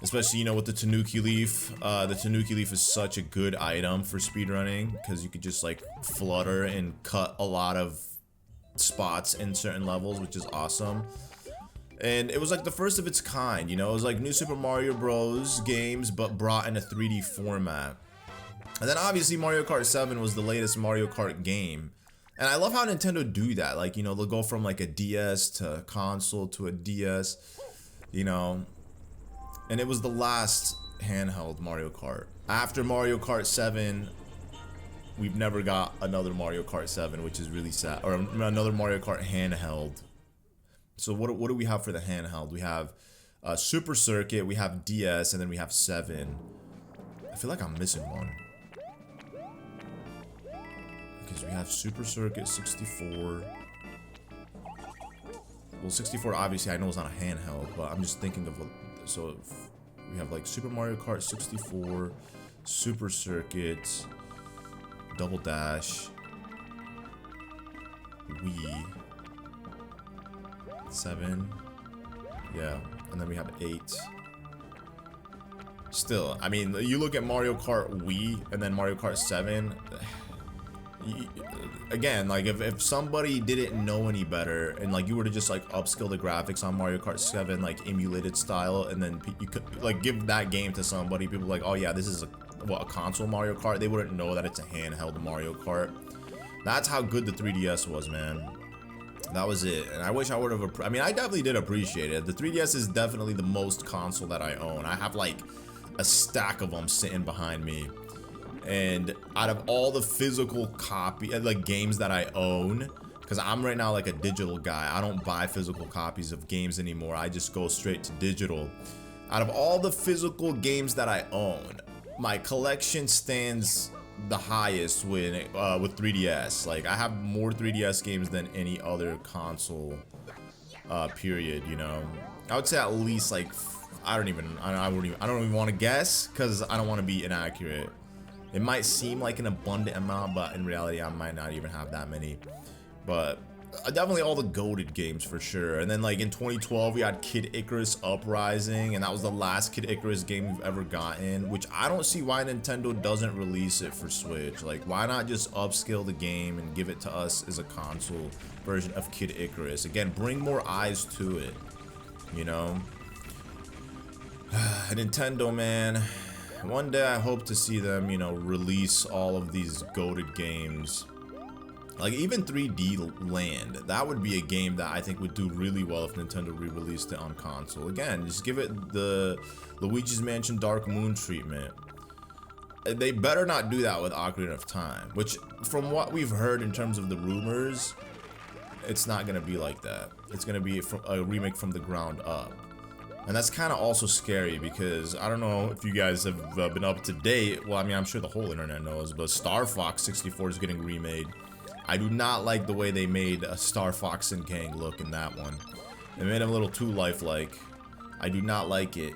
Especially, you know, with the Tanuki Leaf. The Tanuki Leaf is such a good item for speedrunning, because you could just like flutter and cut a lot of spots in certain levels, which is awesome. And it was like the first of its kind, you know. It was like new Super Mario Bros. Games, but brought in a 3D format. And then obviously Mario Kart 7 was the latest Mario Kart game. And I love how Nintendo do that. Like, you know, they'll go from like a DS to a console to a DS, you know. And it was the last handheld Mario Kart. After Mario Kart 7, we've never got another Mario Kart 7, which is really sad. Or another Mario Kart handheld. So what do we have for the handheld? We have Super Circuit, we have DS, and then we have 7. I feel like I'm missing one. Because we have Super Circuit 64. Well, 64 obviously I know is not a handheld, but I'm just thinking of so we have like Super Mario Kart 64, Super Circuit, Double Dash, Wii, 7, yeah, and then we have 8. Still, I mean, you look at Mario Kart Wii and then Mario Kart 7. Again, like if somebody didn't know any better and like you were to just like upskill the graphics on Mario Kart 7 like emulated style, and then you could like give that game to somebody, people like, oh yeah, this is a console Mario Kart, they wouldn't know that it's a handheld Mario Kart. That's how good the 3DS was, man. That was it. And I wish I would have, I mean, I definitely did appreciate it. The 3DS is definitely the most console that I own. I have like a stack of them sitting behind me. And out of all the physical like games that I own, because I'm right now like a digital guy, I don't buy physical copies of games anymore, I just go straight to digital. Out of all the physical games that I own, my collection stands the highest with 3DS. Like, I have more 3DS games than any other console period, you know. I would say at least like I don't even want to guess, because I don't want to be inaccurate. It might seem like an abundant amount, but in reality, I might not even have that many. But definitely all the goated games for sure. And then like in 2012, we had Kid Icarus Uprising, and that was the last Kid Icarus game we've ever gotten, which I don't see why Nintendo doesn't release it for Switch. Like, why not just upscale the game and give it to us as a console version of Kid Icarus? Again, bring more eyes to it, you know? Nintendo, man. One day I hope to see them, you know, release all of these goated games. Like even 3D Land, that would be a game that I think would do really well if Nintendo re-released it on console. Again, just give it the Luigi's Mansion Dark Moon treatment. They better not do that with Ocarina of Time, which from what we've heard in terms of the rumors, it's not gonna be like that. It's gonna be a remake from the ground up. And that's kind of also scary because I don't know if you guys have been up to date. Well, I mean, I'm sure the whole internet knows, but Star Fox 64 is getting remade. I do not like the way they made a Star Fox and Gang look in that one. They made him a little too lifelike. I do not like it.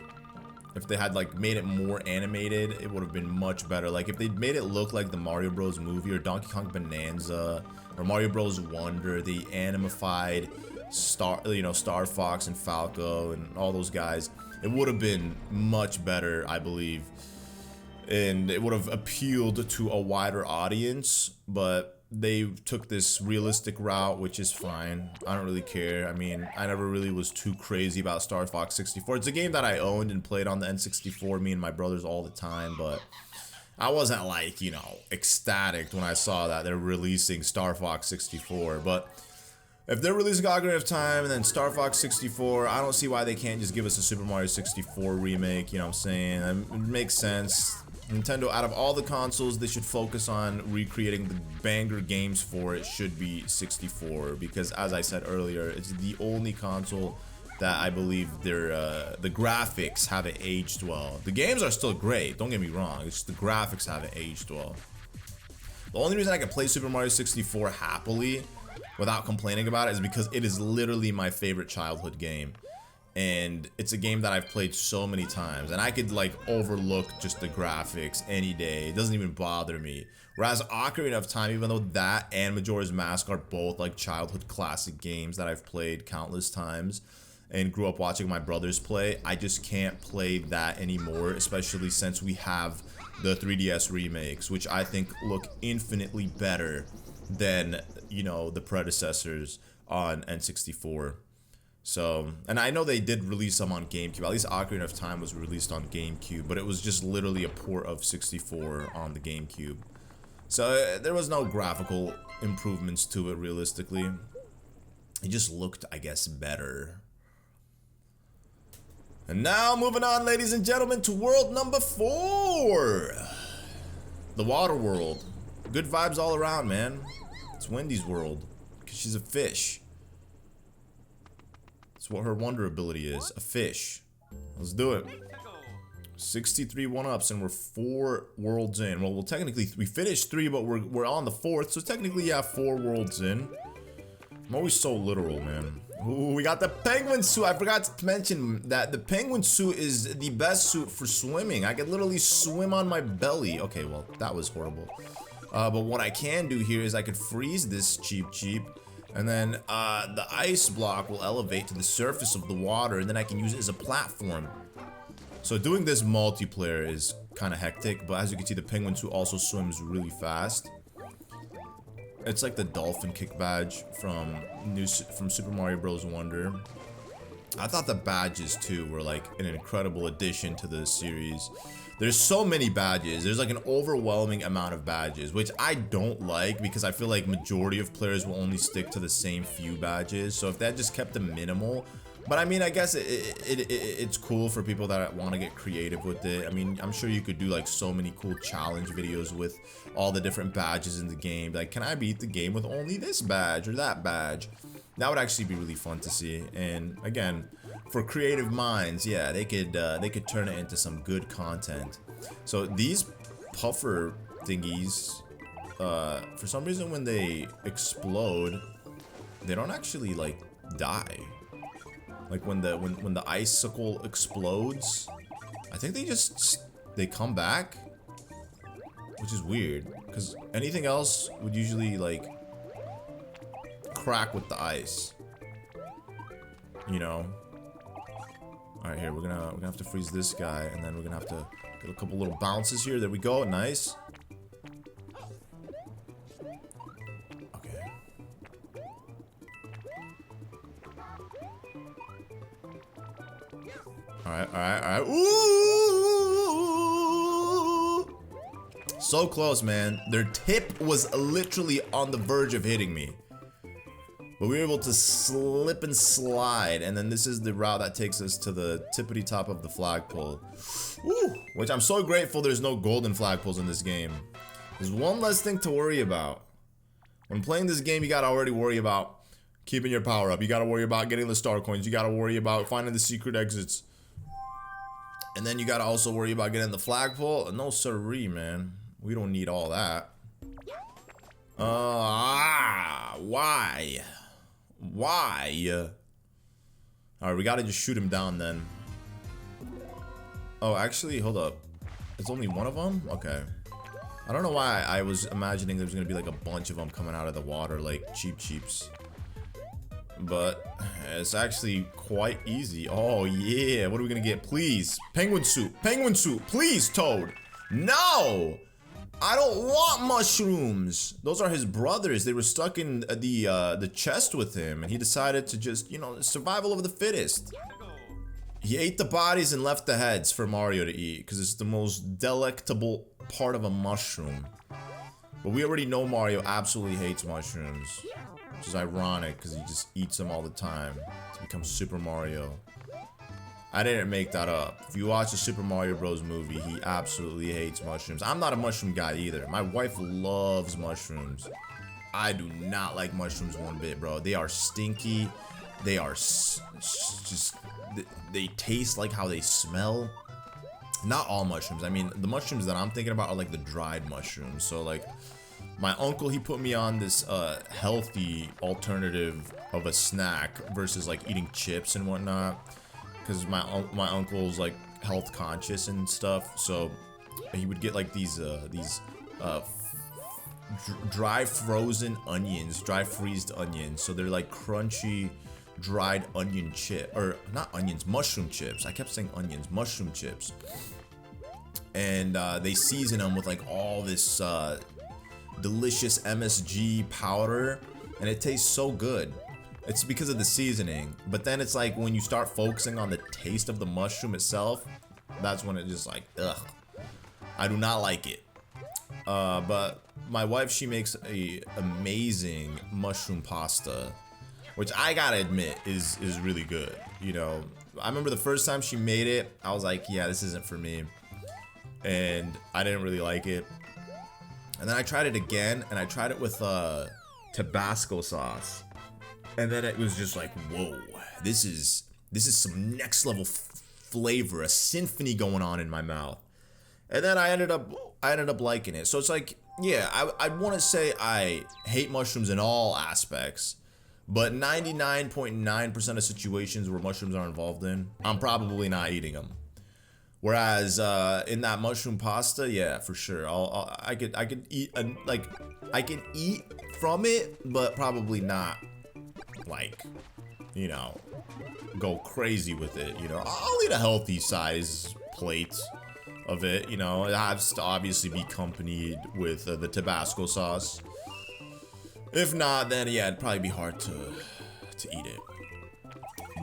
If they had like made it more animated, it would have been much better. Like if they made it look like the Mario Bros movie or Donkey Kong Bonanza or Mario Bros Wonder, the animified Star Fox and Falco and all those guys, it would have been much better, I believe. And it would have appealed to a wider audience, but they took this realistic route, which is fine. I don't really care. I mean, I never really was too crazy about Star Fox 64. It's a game that I owned and played on the N64, me and my brothers all the time, but I wasn't like, you know, ecstatic when I saw that they're releasing Star Fox 64. But if they're releasing Ocarina of Time and then Star Fox 64, I don't see why they can't just give us a Super Mario 64 remake, you know what I'm saying? It makes sense. Nintendo, out of all the consoles they should focus on recreating the banger games for, it should be 64, because as I said earlier, it's the only console that I believe the graphics haven't aged well. The games are still great, don't get me wrong, it's just the graphics haven't aged well. The only reason I can play Super Mario 64 happily without complaining about it is because it is literally my favorite childhood game. And it's a game that I've played so many times, and I could like overlook just the graphics any day. It doesn't even bother me. Whereas Ocarina of Time, even though that and Majora's Mask are both like childhood classic games that I've played countless times and grew up watching my brothers play, I just can't play that anymore, especially since we have the 3DS remakes, which I think look infinitely better than, you know, the predecessors on N64. So, and I know they did release some on GameCube. At least Ocarina of Time was released on GameCube, but it was just literally a port of 64 on the GameCube. So there was no graphical improvements to it, realistically. It just looked, I guess, better. And now, moving on, ladies and gentlemen, to world number 4. The water world. Good vibes all around, man. It's Wendy's world, because she's a fish. That's what her wonder ability is, a fish. Let's do it. 63 one-ups and we're 4 worlds in. Well, technically we finished 3, but we're on the 4th, so technically, yeah, 4 worlds in. I'm always so literal, man. Ooh, we got the penguin suit. I forgot to mention that the penguin suit is the best suit for swimming. I can literally swim on my belly. Okay, well, that was horrible. But what I can do here is I could freeze this cheap. And then the ice block will elevate to the surface of the water, and then I can use it as a platform. So doing this multiplayer is kind of hectic, but as you can see, the penguin suit also swims really fast. It's like the dolphin kick badge from Super Mario Bros. Wonder. I thought the badges too were like an incredible addition to the series. There's so many badges. There's like an overwhelming amount of badges, which I don't like because I feel like majority of players will only stick to the same few badges. So if that just kept them minimal, but I mean, I guess it's cool for people that want to get creative with it. I mean, I'm sure you could do like so many cool challenge videos with all the different badges in the game. Like, can I beat the game with only this badge or that badge? That would actually be really fun to see. And again, for creative minds, yeah, they could turn it into some good content. So these puffer thingies, for some reason, when they explode, they don't actually like die. Like when the icicle explodes, I think they come back, which is weird because anything else would usually like crack with the ice, you know. All right, here we're gonna have to freeze this guy, and then we're gonna have to get a couple little bounces here. There we go, nice. Okay. All right. Ooh! So close, man. Their tip was literally on the verge of hitting me. But we were able to slip and slide, and then this is the route that takes us to the tippity top of the flagpole. Woo! Which I'm so grateful there's no golden flagpoles in this game. There's one less thing to worry about. When playing this game, you gotta already worry about keeping your power up. You gotta worry about getting the star coins. You gotta worry about finding the secret exits. And then you gotta also worry about getting the flagpole. No siree, man. We don't need all that. Why? Why? Alright, we gotta just shoot him down then. Oh, actually, hold up. It's only one of them? Okay. I don't know why I was imagining there was gonna be like a bunch of them coming out of the water like cheeps. But it's actually quite easy. Oh yeah, what are we gonna get? Please, penguin soup, please, Toad. No! I don't want mushrooms. Those are his brothers. They were stuck in the chest with him, and he decided to just, you know, survival of the fittest. He ate the bodies and left the heads for Mario to eat, because it's the most delectable part of a mushroom. But we already know Mario absolutely hates mushrooms, which is ironic, because he just eats them all the time to become Super Mario. I didn't make that up. If you watch the Super Mario Bros. Movie, he absolutely hates mushrooms. I'm not a mushroom guy either. My wife loves mushrooms. I do not like mushrooms one bit, bro. They are stinky. They are just... They taste like how they smell. Not all mushrooms. I mean, the mushrooms that I'm thinking about are like the dried mushrooms. So like, my uncle, he put me on this healthy alternative of a snack versus like eating chips and whatnot. Because my uncle's like health conscious and stuff, so he would get like these dry frozen onions, dry freezed onions. So they're like crunchy, dried onion chip, or not onions, mushroom chips. I kept saying onions, mushroom chips. And they season them with like all this delicious MSG powder, and it tastes so good. It's because of the seasoning, but then it's like when you start focusing on the taste of the mushroom itself, that's when it just like, ugh. I do not like it. But my wife, she makes a amazing mushroom pasta, which I gotta admit is really good. You know, I remember the first time she made it, I was like, yeah, this isn't for me. And I didn't really like it. And then I tried it again, and I tried it with Tabasco sauce. And then it was just like, whoa, this is some next level flavor, a symphony going on in my mouth. And then I ended up liking it. So it's like, yeah, I'd want to say I hate mushrooms in all aspects, but 99.9% of situations where mushrooms are involved in, I'm probably not eating them. Whereas in that mushroom pasta, yeah, for sure, I could eat I can eat from it, but probably not. Like, you know, go crazy with it, you know. I'll eat a healthy size plate of it, you know. It has to obviously be accompanied with the Tabasco sauce. If not, then yeah, it'd probably be hard to eat it.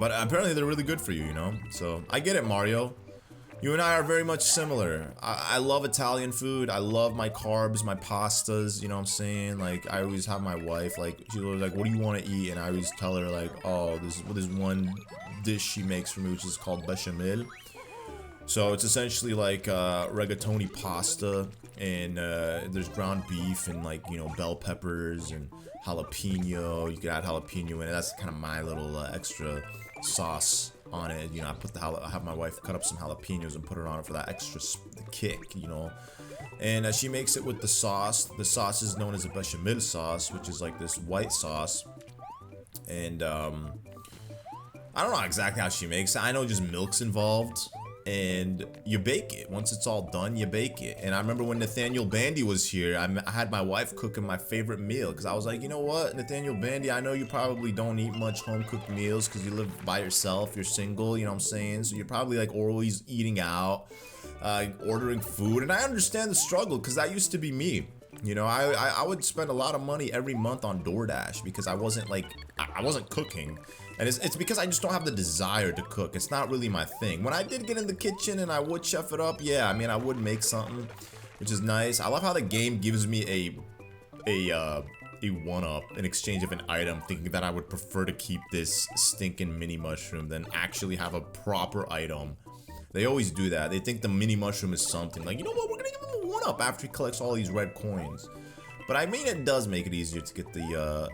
But apparently they're really good for you, you know. So I get it, Mario. You and I are very much similar. I love Italian food. I love my carbs, my pastas, you know what I'm saying? Like, I always have my wife, like, she's always like, what do you want to eat? And I always tell her, like, oh, there's one dish she makes for me, which is called bechamel. So it's essentially like rigatoni pasta, and there's ground beef and, like, you know, bell peppers and jalapeno. You could add jalapeno in it. That's kind of my little extra sauce on it. You know, I have my wife cut up some jalapenos and put it on it for that extra kick, you know. And she makes it with the sauce. The sauce is known as a bechamel sauce, which is like this white sauce. And I don't know exactly how she makes it. I know just milk's involved, and you bake it. Once it's all done, you bake it. And I remember when Nathaniel Bandy was here, I had my wife cooking my favorite meal, because I was like, you know what, Nathaniel Bandy, I know you probably don't eat much home-cooked meals because you live by yourself, you're single, you know what I'm saying? So you're probably like always eating out, ordering food, and I understand the struggle, because that used to be me. You know, I would spend a lot of money every month on DoorDash because I wasn't cooking. And it's because I just don't have the desire to cook. It's not really my thing. When I did get in the kitchen and I would chef it up, yeah, I mean, I would make something. which is nice. I love how the game gives me a one-up in exchange of an item, thinking that I would prefer to keep this stinking mini mushroom than actually have a proper item. They always do that. They think the mini mushroom is something. Like, you know what? We're gonna give him a one-up after he collects all these red coins. But I mean, it does make it easier to get the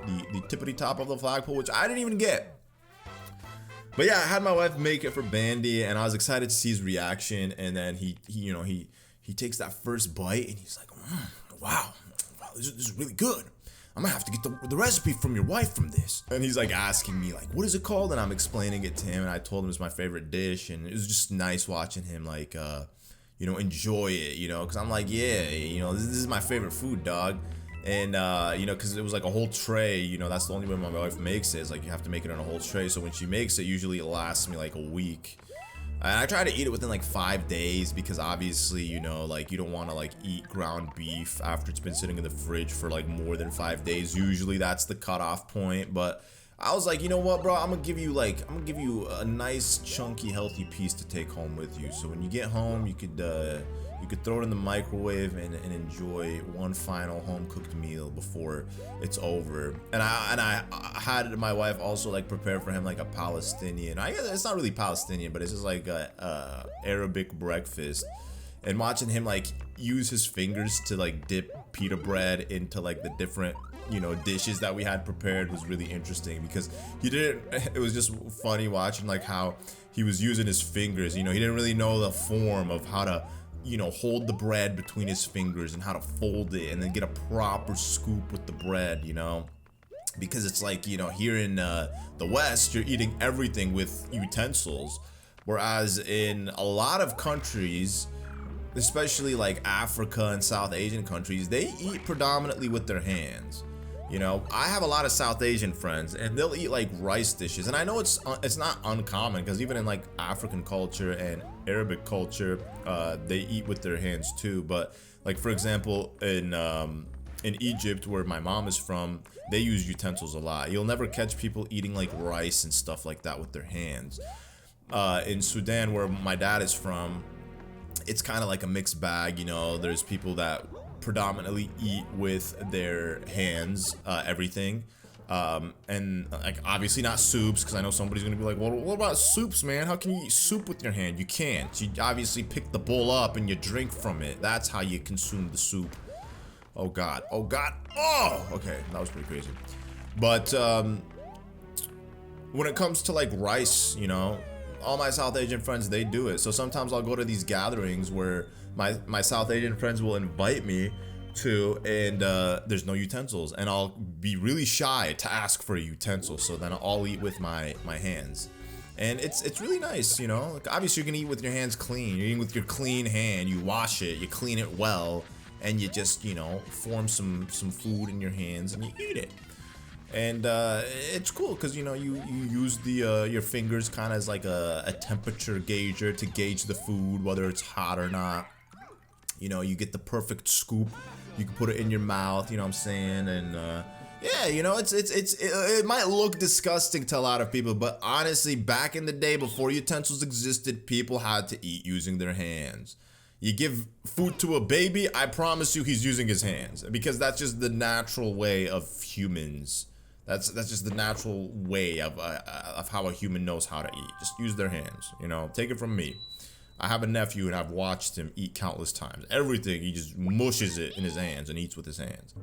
tippity top of the flagpole, which I didn't even get. But yeah, I had my wife make it for Bandy, and I was excited to see his reaction. And then he takes that first bite, and he's like, wow, this is really good. I'm gonna have to get the recipe from your wife from this. And he's like asking me like, what is it called? And I'm explaining it to him, and I told him it's my favorite dish, and it was just nice watching him like, enjoy it, because I'm like, yeah, this is my favorite food, dog. And because it was like a whole tray, that's the only way my wife makes it, is like you have to make it on a whole tray. So when she makes it, usually it lasts me like a week. And I try to eat it within like 5 days, because obviously, like you don't want to like eat ground beef after it's been sitting in the fridge for like more than 5 days. Usually that's the cutoff point. But I was like, you know what, bro, I'm gonna give you a nice chunky healthy piece to take home with you. So when you get home, you could throw it in the microwave and enjoy one final home cooked meal before it's over. And I had my wife also like prepare for him like a Palestinian, I guess it's not really Palestinian, but it's just like a Arabic breakfast. And watching him like use his fingers to like dip pita bread into like the different dishes that we had prepared was really interesting, because it was just funny watching like how he was using his fingers. He didn't really know the form of how to hold the bread between his fingers and how to fold it and then get a proper scoop with the bread, because it's like, here in the West, you're eating everything with utensils, whereas in a lot of countries, especially like Africa and South Asian countries, they eat predominantly with their hands. I have a lot of South Asian friends, and they'll eat like rice dishes, and I know it's not uncommon, because even in like African culture and Arabic culture, they eat with their hands too. But like, for example, in Egypt, where my mom is from, they use utensils a lot. You'll never catch people eating like rice and stuff like that with their hands. In Sudan, where my dad is from, it's kind of like a mixed bag. There's people that predominantly eat with their hands, everything, and like obviously not soups, because I know somebody's gonna be like, well, what about soups, man? How can you eat soup with your hand? You can't. You obviously pick the bowl up and you drink from it. That's how you consume the soup. Oh god, oh god, oh, okay, that was pretty crazy. But when it comes to like rice, all my South Asian friends, they do it. So sometimes I'll go to these gatherings where my South Asian friends will invite me to, and there's no utensils, and I'll be really shy to ask for a utensil, so then I'll eat with my hands. And it's really nice, like, obviously you're gonna eat with your hands clean. You're eating with your clean hand, you wash it, you clean it well, and you just form some food in your hands and you eat it. And it's cool because you use the your fingers kind of as like a temperature gauger to gauge the food, whether it's hot or not. You get the perfect scoop. You can put it in your mouth. You know what I'm saying? And yeah, it might look disgusting to a lot of people, but honestly, back in the day before utensils existed, people had to eat using their hands. You give food to a baby, I promise you he's using his hands, because that's just the natural way of humans. That's just the natural way of how a human knows how to eat. Just use their hands, take it from me. I have a nephew and I've watched him eat countless times. Everything, he just mushes it in his hands and eats with his hands.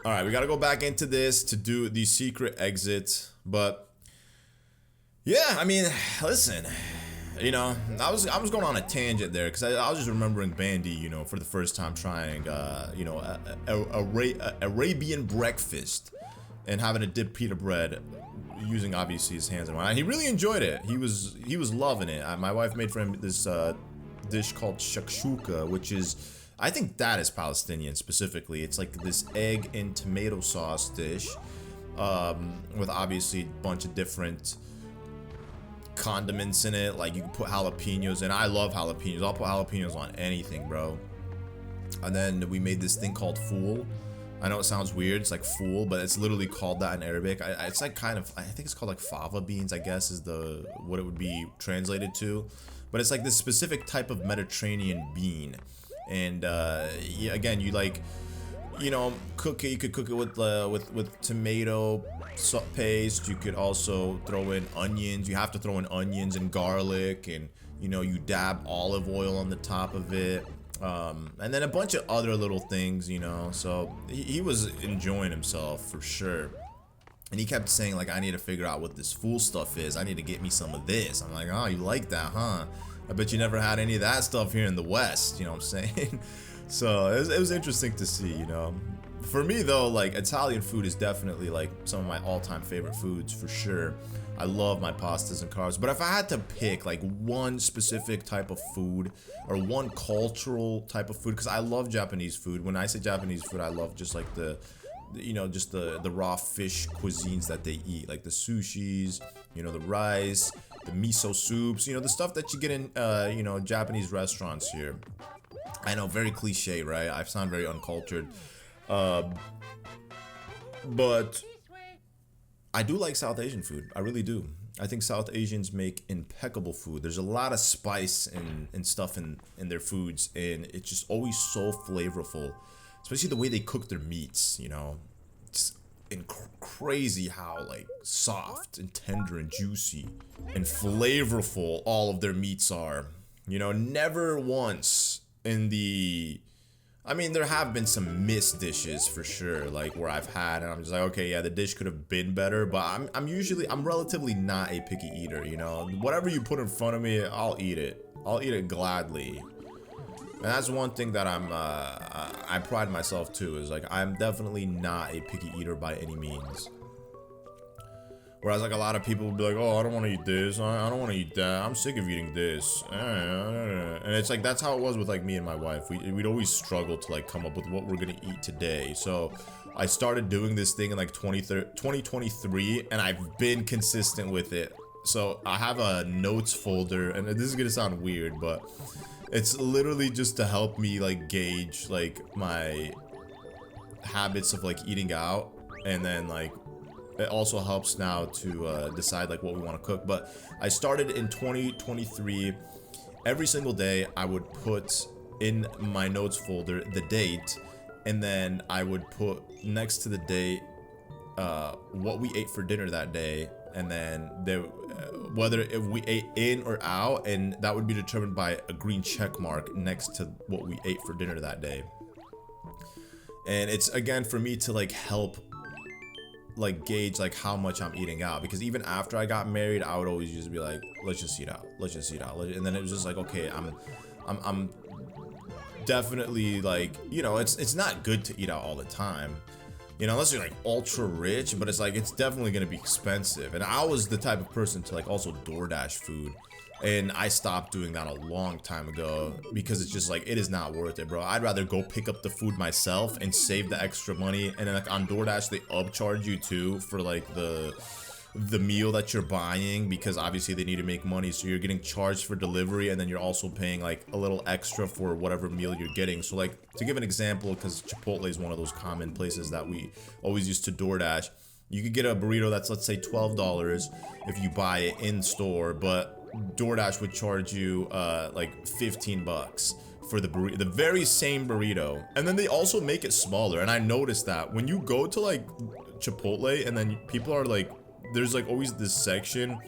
All right, we got to go back into this to do the secret exit. But yeah, I mean, listen, I was going on a tangent there because I was just remembering Bandy, for the first time trying, Arabian breakfast and having to dip pita bread using obviously his hands and whatnot. He really enjoyed it. He was loving it. My wife made for him this dish called shakshuka, which is, I think that is Palestinian specifically. It's like this egg and tomato sauce dish with obviously a bunch of different condiments in it. Like you can put jalapenos in. I love jalapenos. I'll put jalapenos on anything, bro. And then we made this thing called fool. I know it sounds weird, it's like fool, but it's literally called that in Arabic. It's like kind of, I think it's called like fava beans, I guess is what it would be translated to. But it's like this specific type of Mediterranean bean. And yeah, again, you like, you know, cook it. You could cook it with tomato paste. You could also throw in onions. You have to throw in onions and garlic, and you know, you dab olive oil on the top of it. And then a bunch of other little things, you know. So he was enjoying himself for sure. And he kept saying, like, I need to figure out what this fool stuff is. I need to get me some of this. I'm like, oh, you like that, huh? I bet you never had any of that stuff here in the West, you know what I'm saying? So it was interesting to see, you know. For me, though, like, Italian food is definitely, like, some of my all-time favorite foods, for sure. I love my pastas and carbs. But if I had to pick, like, one specific type of food or one cultural type of food, because I love Japanese food. When I say Japanese food, I love just, like, you know, just the raw fish cuisines that they eat, like the sushis, you know, the rice, the miso soups, you know, the stuff that you get in, you know, Japanese restaurants here. I know, very cliche, right? I sound very uncultured, but I do like South Asian food. I really do. I think South Asians make impeccable food. There's a lot of spice and stuff in their foods, and it's just always so flavorful. Especially the way they cook their meats, you know. It's crazy how, like, soft and tender and juicy and flavorful all of their meats are. You know, never once in the... I mean, there have been some missed dishes for sure, like, where I've had, and I'm just like, okay, yeah, the dish could have been better, but I'm relatively not a picky eater, you know. Whatever you put in front of me, I'll eat it. I'll eat it gladly. And that's one thing that I pride myself too, is like, I'm definitely not a picky eater by any means. Whereas, like, a lot of people will be like, oh, I don't want to eat this, I don't want to eat that, I'm sick of eating this. And it's like, that's how it was with, like, me and my wife. We'd always struggle to, like, come up with what we're gonna eat today. So I started doing this thing in, like, 2023, and I've been consistent with it. So I have a notes folder, and this is gonna sound weird, but it's literally just to help me, like, gauge, like, my habits of, like, eating out. And then, like, it also helps now to decide, like, what we want to cook. But I started in 2023. Every single day I would put in my notes folder the date, and then I would put next to the date what we ate for dinner that day, and then whether if we ate in or out, and that would be determined by a green check mark next to what we ate for dinner that day. And it's, again, for me to, like, help, like, gauge, like, how much I'm eating out, because even after I got married, I would always just be like, let's just eat out, and then it was just like, okay, I'm definitely, like, you know, it's not good to eat out all the time, you know, unless you're, like, ultra rich, but it's like, it's definitely gonna be expensive. And I was the type of person to, like, also DoorDash food, and I stopped doing that a long time ago, because it's just like, it is not worth it, bro. I'd rather go pick up the food myself and save the extra money. And then, like, on DoorDash, they upcharge you too for, like, the meal that you're buying, because obviously they need to make money, so you're getting charged for delivery, and then you're also paying, like, a little extra for whatever meal you're getting. So, like, to give an example, because Chipotle is one of those common places that we always used to DoorDash, you could get a burrito that's, let's say, $12 if you buy it in store, but DoorDash would charge you like 15 bucks for the burrito, the very same burrito. And then they also make it smaller. And I noticed that when you go to, like, Chipotle, and then people are like, there's, like, always this section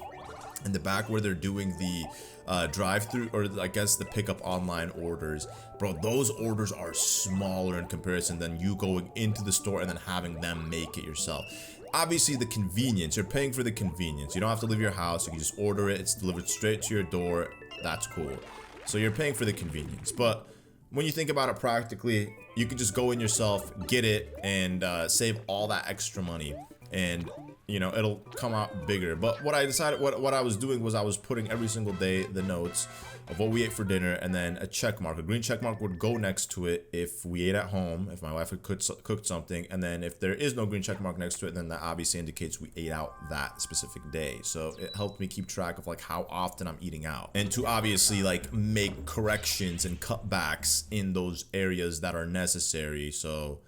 in the back where they're doing the drive-through, or I guess the pickup online orders. Bro, those orders are smaller in comparison than you going into the store and then having them make it yourself. Obviously, the convenience, you're paying for the convenience. You don't have to leave your house, you can just order it, it's delivered straight to your door. That's cool. So you're paying for the convenience. But when you think about it practically, you can just go in yourself, get it, and save all that extra money, and, you know, it'll come out bigger. But what I decided, what I was doing was I was putting every single day the notes of what we ate for dinner, and then a check mark, a green check mark would go next to it if we ate at home, if my wife had cooked something. And then if there is no green check mark next to it, then that obviously indicates we ate out that specific day. So it helped me keep track of, like, how often I'm eating out, and to obviously, like, make corrections and cutbacks in those areas that are necessary. So,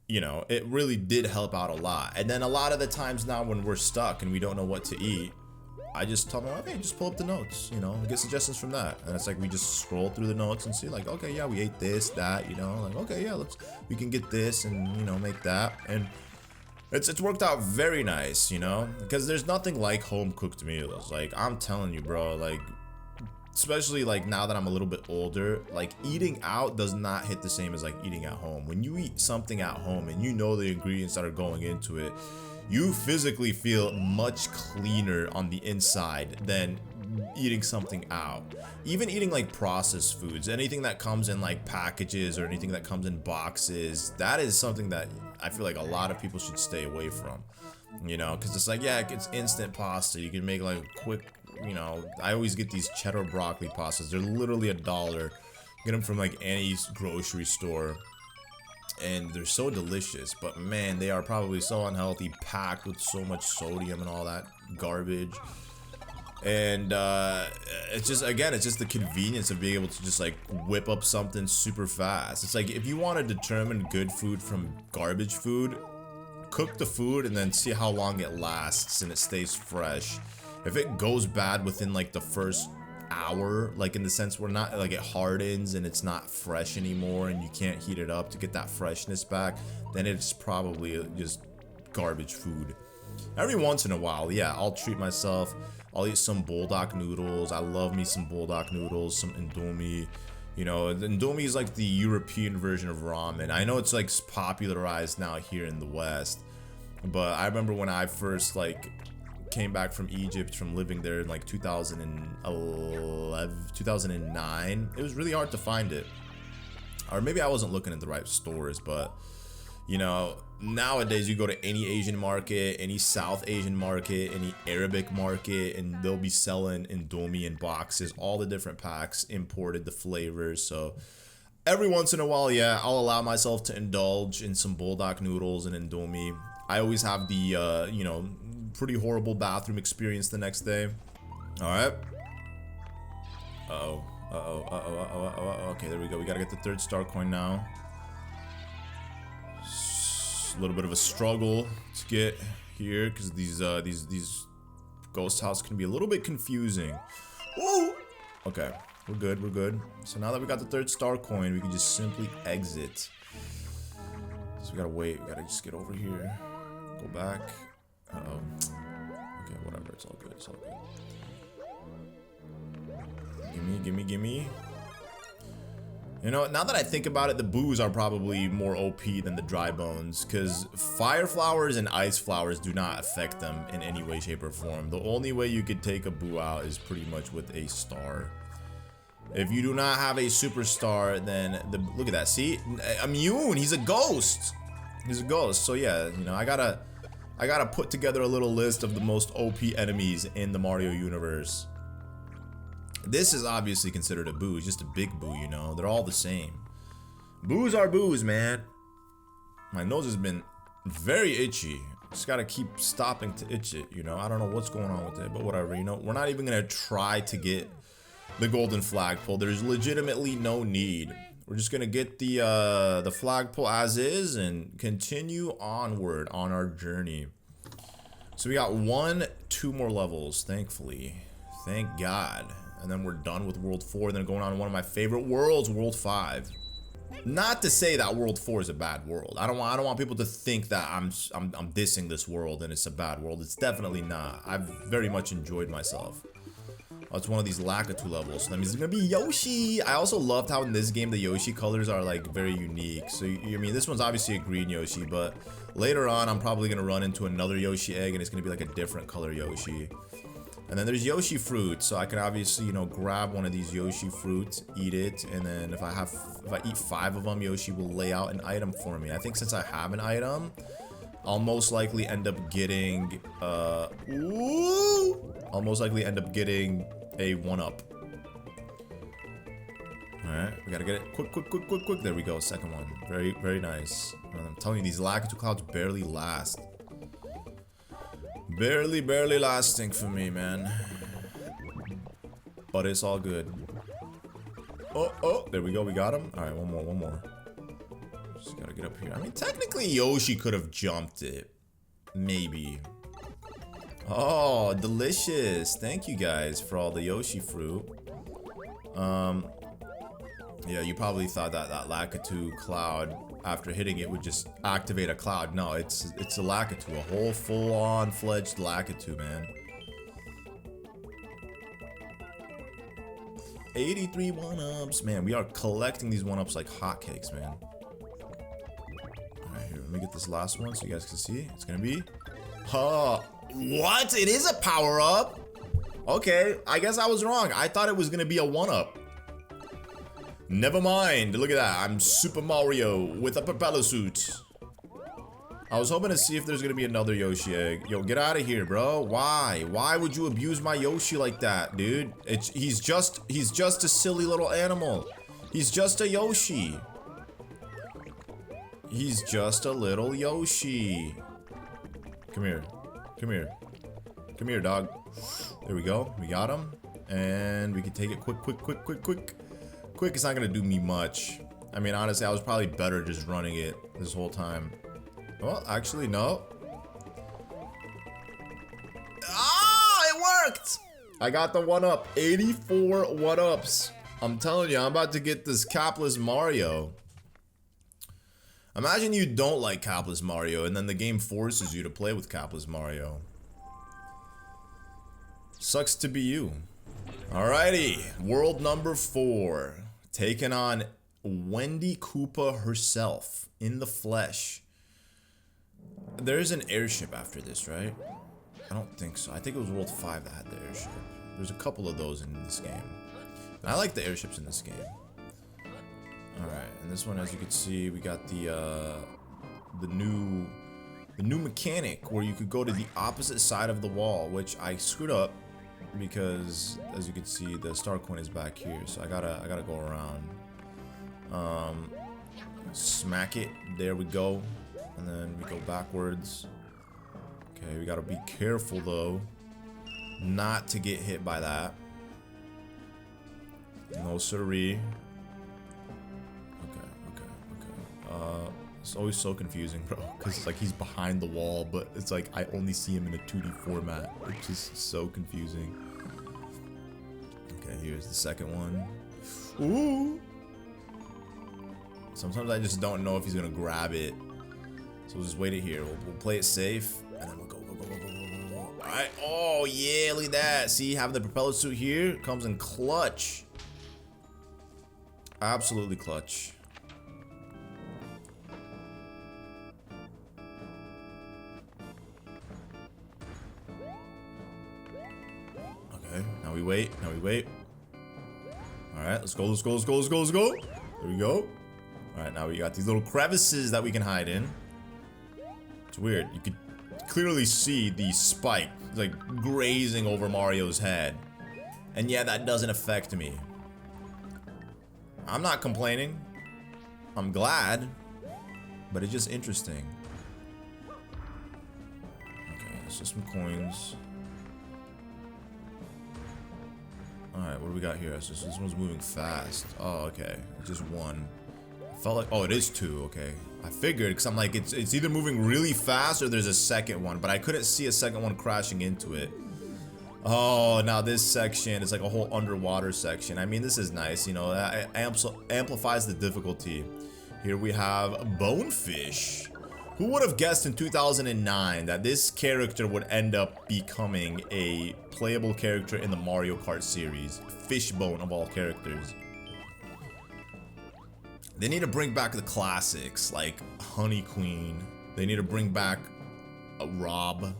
you know, it really did help out a lot. And then a lot of the times now when we're stuck and we don't know what to eat, I just tell them, okay, just pull up the notes, you know, get suggestions from that. And it's like we just scroll through the notes and see like, okay, yeah, we ate this, that, you know, like, okay, yeah, we can get this and, you know, make that. And it's worked out very nice, you know, because there's nothing like home cooked meals. Like, I'm telling you, bro, like, especially like now that I'm a little bit older, like eating out does not hit the same as like eating at home. When you eat something at home and you know the ingredients that are going into it, you physically feel much cleaner on the inside than eating something out. Even eating like processed foods, anything that comes in like packages or anything that comes in boxes, that is something that I feel like a lot of people should stay away from, you know, because it's like, yeah, it's instant pasta. You can make like a quick, you know, I always get these cheddar broccoli pastas. They're literally $1. Get them from like any grocery store. And they're so delicious, but man, they are probably so unhealthy, packed with so much sodium and all that garbage. And it's just, again, it's just the convenience of being able to just like whip up something super fast. It's like, if you want to determine good food from garbage food, cook the food and then see how long it lasts and it stays fresh. If it goes bad within like the first hour, like in the sense where not like it hardens and it's not fresh anymore and you can't heat it up to get that freshness back, then it's probably just garbage food. Every once in a while, yeah, I'll treat myself. I'll eat some bulldog noodles. I love me some bulldog noodles, some Indomie. You know, Indomie is like the European version of ramen. I know it's like popularized now here in the West, but I remember when I first like came back from Egypt, from living there in like 2011, 2009, it was really hard to find it. Or maybe I wasn't looking at the right stores, but you know, nowadays you go to any Asian market, any South Asian market, any Arabic market, and they'll be selling Indomie in boxes, all the different packs, imported, the flavors. So every once in a while, yeah, I'll allow myself to indulge in some bulldog noodles and Indomie. I always have the, you know, pretty horrible bathroom experience the next day. All right. Okay, there we go. We gotta get the 3rd star coin now. A little bit of a struggle to get here because these ghost houses can be a little bit confusing. Ooh. Okay, we're good. We're good. So now that we got the 3rd star coin, we can just simply exit. So we gotta wait. We gotta just get over here. Go back. Okay, whatever. It's all good. It's all good. Gimme. You know, now that I think about it, the boos are probably more OP than the dry bones, because fire flowers and ice flowers do not affect them in any way, shape, or form. The only way you could take a boo out is pretty much with a star. If you do not have a superstar, then look at that. See, immune. He's a ghost. He's a ghost. So yeah, you know, I gotta put together a little list of the most OP enemies in the Mario universe. This is obviously considered a boo. It's just a big boo, you know. They're all the same. Boos are boos, man. My nose has been very itchy. Just gotta keep stopping to itch it, you know. I don't know what's going on with it, but whatever, you know. We're not even gonna try to get the golden flagpole. There's legitimately no need. We're just gonna get the flagpole as is and continue onward on our journey. So we got 2 more levels, thankfully. Thank God. And then we're done with World 4, and then going on to one of my favorite worlds, World 5. Not to say that World 4 is a bad world. I don't want people to think that I'm dissing this world and it's a bad world. It's definitely not. I've very much enjoyed myself. Oh, it's one of these Lakitu levels. So that means it's gonna be Yoshi. I also loved how in this game the Yoshi colors are like very unique. So I mean, this one's obviously a green Yoshi, but later on I'm probably gonna run into another Yoshi egg and it's gonna be like a different color Yoshi. And then there's Yoshi fruit, so I can obviously, you know, grab one of these Yoshi fruits, eat it, and then if I eat 5 of them, Yoshi will lay out an item for me. I think since I have an item, I'll most likely end up getting a 1-up. Alright, we gotta get it quick. There we go, 2nd one. Very, very nice. And I'm telling you, these Lakitu clouds barely last. Barely lasting for me, man. But it's all good. Oh, there we go. We got him. All right, one more. Just gotta get up here. I mean, technically, Yoshi could have jumped it. Maybe. Oh, delicious. Thank you guys for all the Yoshi fruit. Yeah, you probably thought that that Lakitu cloud, after hitting it, would just activate a cloud. No, it's a Lakitu, a whole full-on fledged Lakitu, man. 83 one-ups, man. We are collecting these one-ups like hotcakes, man. All right, here, let me get this last one so you guys can see. It's gonna be, what? It is a power-up. Okay, I guess I was wrong. I thought it was gonna be a one-up. Never mind. Look at that. I'm Super Mario with a propeller suit. I was hoping to see if there's gonna be another Yoshi egg. Yo, get out of here, bro. Why? Why would you abuse my Yoshi like that, dude? He's just a silly little animal. He's just a Yoshi. He's just a little Yoshi. Come here. Come here. Come here, dog. There we go. We got him. And we can take it quick. Quick, it's not gonna do me much. I mean, honestly, I was probably better just running it this whole time. Well, actually, no. Ah, it worked! I got the one-up. 84 one-ups. I'm telling you, I'm about to get this capless Mario. Imagine you don't like capless Mario, and then the game forces you to play with capless Mario. Sucks to be you. Alrighty, world number 4. Taking on Wendy Koopa herself in the flesh. There's an airship after this, right? I don't think so. I think it was World 5 that had the airship. There's a couple of those in this game. And I like the airships in this game. Alright, and this one, as you can see, we got the new mechanic where you could go to the opposite side of the wall, which I screwed up. Because as you can see, the star coin is back here, so I gotta go around. Smack it. There we go, and then we go backwards. Okay, we gotta be careful though, not to get hit by that. No siree. Okay. It's always so confusing, bro, because it's like he's behind the wall, but it's like I only see him in a 2D format. It's just so confusing. Okay, here's the second one. Ooh! Sometimes I just don't know if he's gonna grab it. So we'll just wait it here. We'll play it safe, and then we'll go. Alright, oh yeah, look at that. See, having the propeller suit here comes in clutch. Absolutely clutch. Now we wait. Alright, let's go. There we go. Alright, now we got these little crevices that we can hide in. It's weird. You could clearly see the spike like grazing over Mario's head. And yeah, that doesn't affect me. I'm not complaining. I'm glad. But it's just interesting. Okay, let's just some coins. Alright, what do we got here? So this one's moving fast. Oh, okay. Just one. I felt like, oh, it is two. Okay. I figured, because I'm like, it's either moving really fast or there's a second one, but I couldn't see a second one crashing into it. Oh, now this section is like a whole underwater section. I mean, this is nice, you know, it amplifies the difficulty. Here we have Bonefish. Who would have guessed in 2009 that this character would end up becoming a playable character in the Mario Kart series? Fishbone of all characters. They need to bring back the classics like Honey Queen. They need to bring back Rob.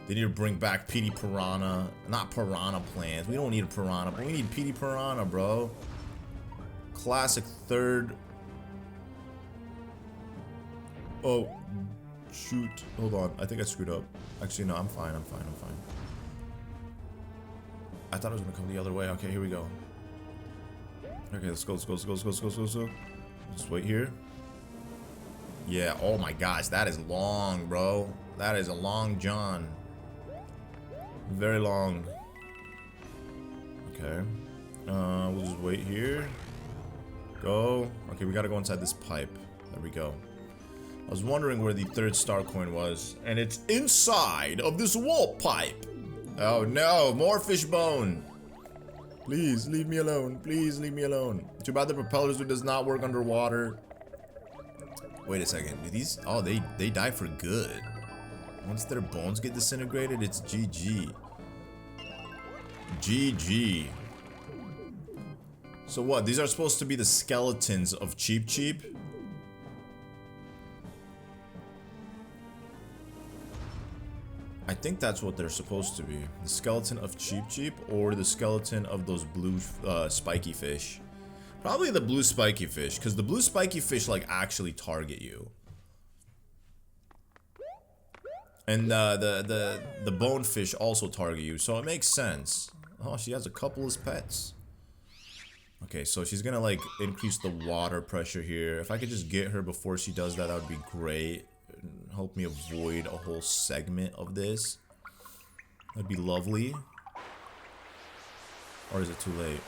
They need to bring back Petey Piranha. Not Piranha Plants. We don't need a Piranha, but we need Petey Piranha, bro. Classic third. Oh, shoot. Hold on. I think I screwed up. Actually, no, I'm fine. I thought it was gonna come the other way. Okay, here we go. Okay, let's go. Just wait here. Yeah, oh my gosh, that is long, bro. That is a long john. Very long. Okay. We'll just wait here. Go. Okay, we gotta go inside this pipe. There we go. I was wondering where the third star coin was, and it's inside of this wall pipe. Oh no, more fish bone. Please leave me alone. Please leave me alone. Too bad the propellers does not work underwater. Wait a second. Do these? Oh, they die for good. Once their bones get disintegrated, it's GG. GG. So what? These are supposed to be the skeletons of Cheep Cheep? I think that's what they're supposed to be. The skeleton of Cheep Cheep or the skeleton of those blue spiky fish. Probably the blue spiky fish, because the blue spiky fish like actually target you. And the bonefish also target you, so it makes sense. Oh, she has a couple of pets. Okay, so she's gonna like increase the water pressure here. If I could just get her before she does that, that would be great. Help me avoid a whole segment of this. That'd be lovely. Or is it too late?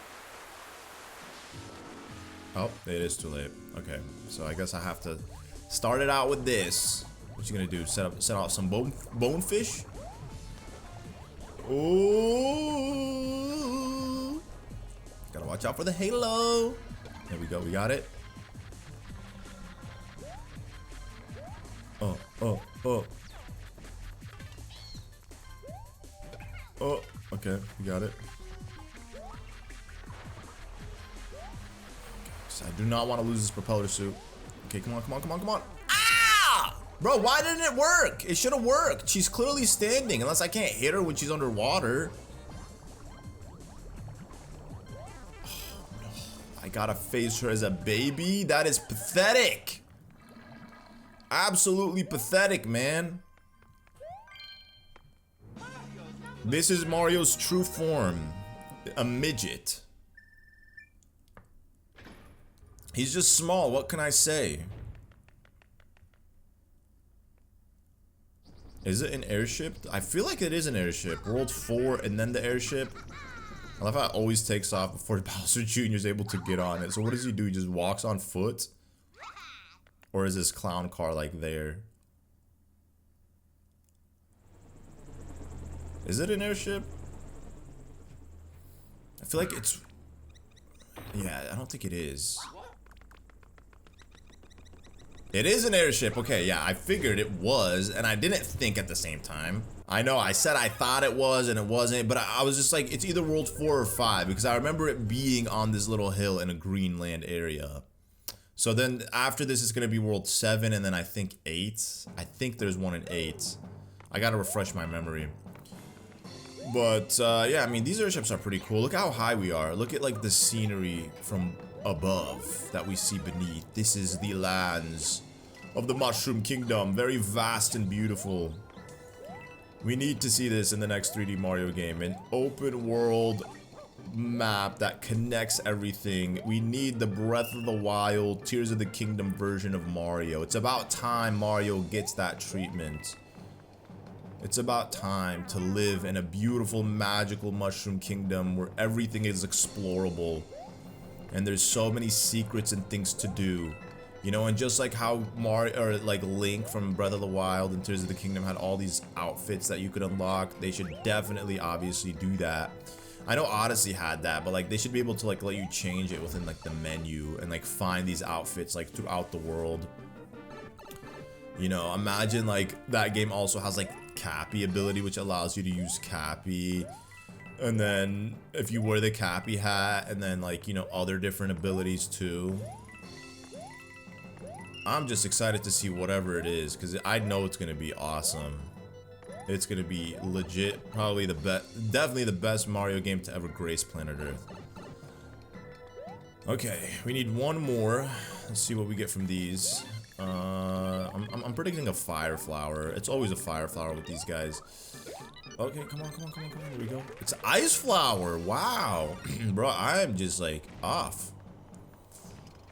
Oh, it is too late. Okay, so I guess I have to start it out with this. What you gonna do? Set out some bonefish? Oh, gotta watch out for the halo. There we go. We got it. Oh, oh, oh. Oh, okay, we got it. So I do not want to lose this propeller suit. Okay, come on, come on, come on, come on. Ah! Bro, why didn't it work? It should have worked. She's clearly standing, unless I can't hit her when she's underwater. Oh, no. I gotta face her as a baby? That is pathetic. Absolutely pathetic, man. This is Mario's true form. A midget. He's just small, what can I say? Is it an airship? I feel like it is an airship. World 4 and then the airship. I love how it always takes off before Bowser Jr. is able to get on it. So what does he do? He just walks on foot? Or is this clown car like there? Is it an airship? I feel like it's... Yeah, I don't think it is. It is an airship. Okay, yeah, I figured it was, and I didn't think at the same time. I know, I said I thought it was, and it wasn't, but I was just like, it's either World 4 or 5, because I remember it being on this little hill in a Greenland area. So then after this is going to be World 7 and then I think 8. I think there's one in 8. I got to refresh my memory. But yeah, I mean, these airships are pretty cool. Look how high we are. Look at like the scenery from above that we see beneath. This is the lands of the Mushroom Kingdom. Very vast and beautiful. We need to see this in the next 3D Mario game. An open world map that connects everything. We need the Breath of the Wild, Tears of the Kingdom version of Mario. It's about time Mario gets that treatment. It's about time to live in a beautiful, magical Mushroom Kingdom where everything is explorable. And there's so many secrets and things to do. You know, and just like how Mario, or like Link from Breath of the Wild and Tears of the Kingdom had all these outfits that you could unlock, they should definitely, obviously do that. I know Odyssey had that, but like they should be able to like let you change it within like the menu and like find these outfits like throughout the world. You know, imagine like that game also has like Cappy ability, which allows you to use Cappy. And then if you wear the Cappy hat and then like, you know, other different abilities too. I'm just excited to see whatever it is because I know it's going to be awesome. It's going to be legit, probably the best, definitely the best Mario game to ever grace planet Earth. Okay, we need one more. Let's see what we get from these. I'm predicting a fire flower. It's always a fire flower with these guys. Okay, come on, come on, come on, come on. Here we go. It's ice flower. Wow. Bro, I'm just like off.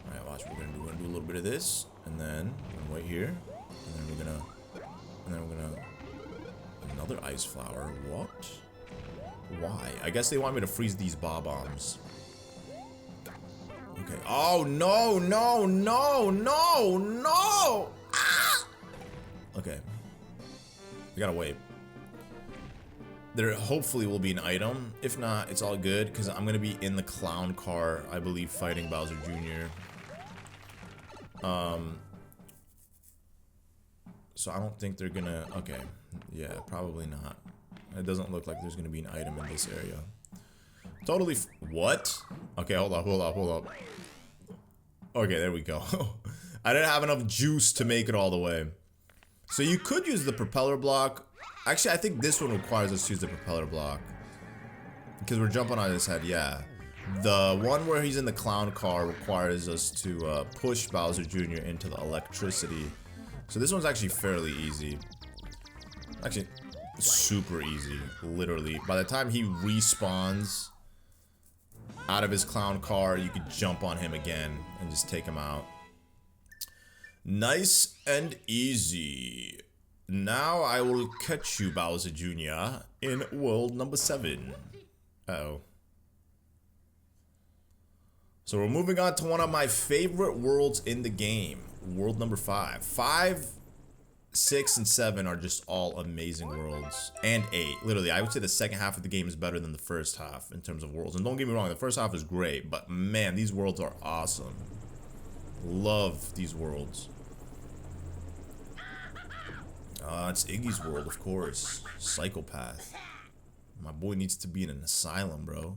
All right, watch. We're gonna do a little bit of this, and then we're gonna wait here, and then we're gonna another ice flower. What? Why? I guess they want me to freeze these bob-ombs. Okay. Oh no, no, no, no, no! Ah! gotta wait. There hopefully will be an item. If not, it's all good because I'm gonna be in the clown car, I believe, fighting Bowser Jr. So I don't think they're gonna. Okay, yeah, probably not. It doesn't look like there's gonna be an item in this area. Totally. What? Okay, hold up. Okay, there we go. I didn't have enough juice to make it all the way. So you could use the propeller block. Actually, I think this one requires us to use the propeller block. Because we're jumping on his head, yeah. The one where he's in the clown car requires us to push Bowser Jr. into the electricity. So this one's actually fairly easy. Actually, super easy, literally. By the time he respawns out of his clown car, you could jump on him again and just take him out. Nice and easy. Now I will catch you, Bowser Jr. in world number 7. Uh-oh. So we're moving on to one of my favorite worlds in the game. World number 5. 5, 6, and 7 are just all amazing worlds. And 8. Literally, I would say the second half of the game is better than the first half in terms of worlds. And don't get me wrong, the first half is great. But man, these worlds are awesome. Love these worlds. It's Iggy's world, of course. Psychopath. My boy needs to be in an asylum, bro.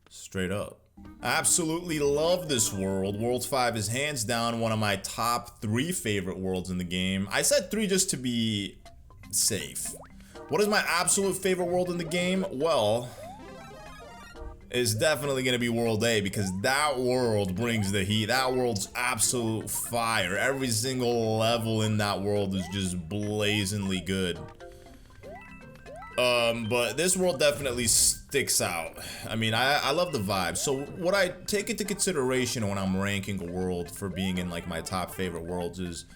Straight up. Absolutely love this world. World 5 is hands down one of my top 3 favorite worlds in the game. I said 3 just to be safe. What is my absolute favorite world in the game? Well, it's definitely gonna be World A because that world brings the heat. That world's absolute fire. Every single level in that world is just blazingly good. But this world definitely sticks out. I mean, I love the vibes. So what I take into consideration when I'm ranking a world for being in like my top favorite worlds is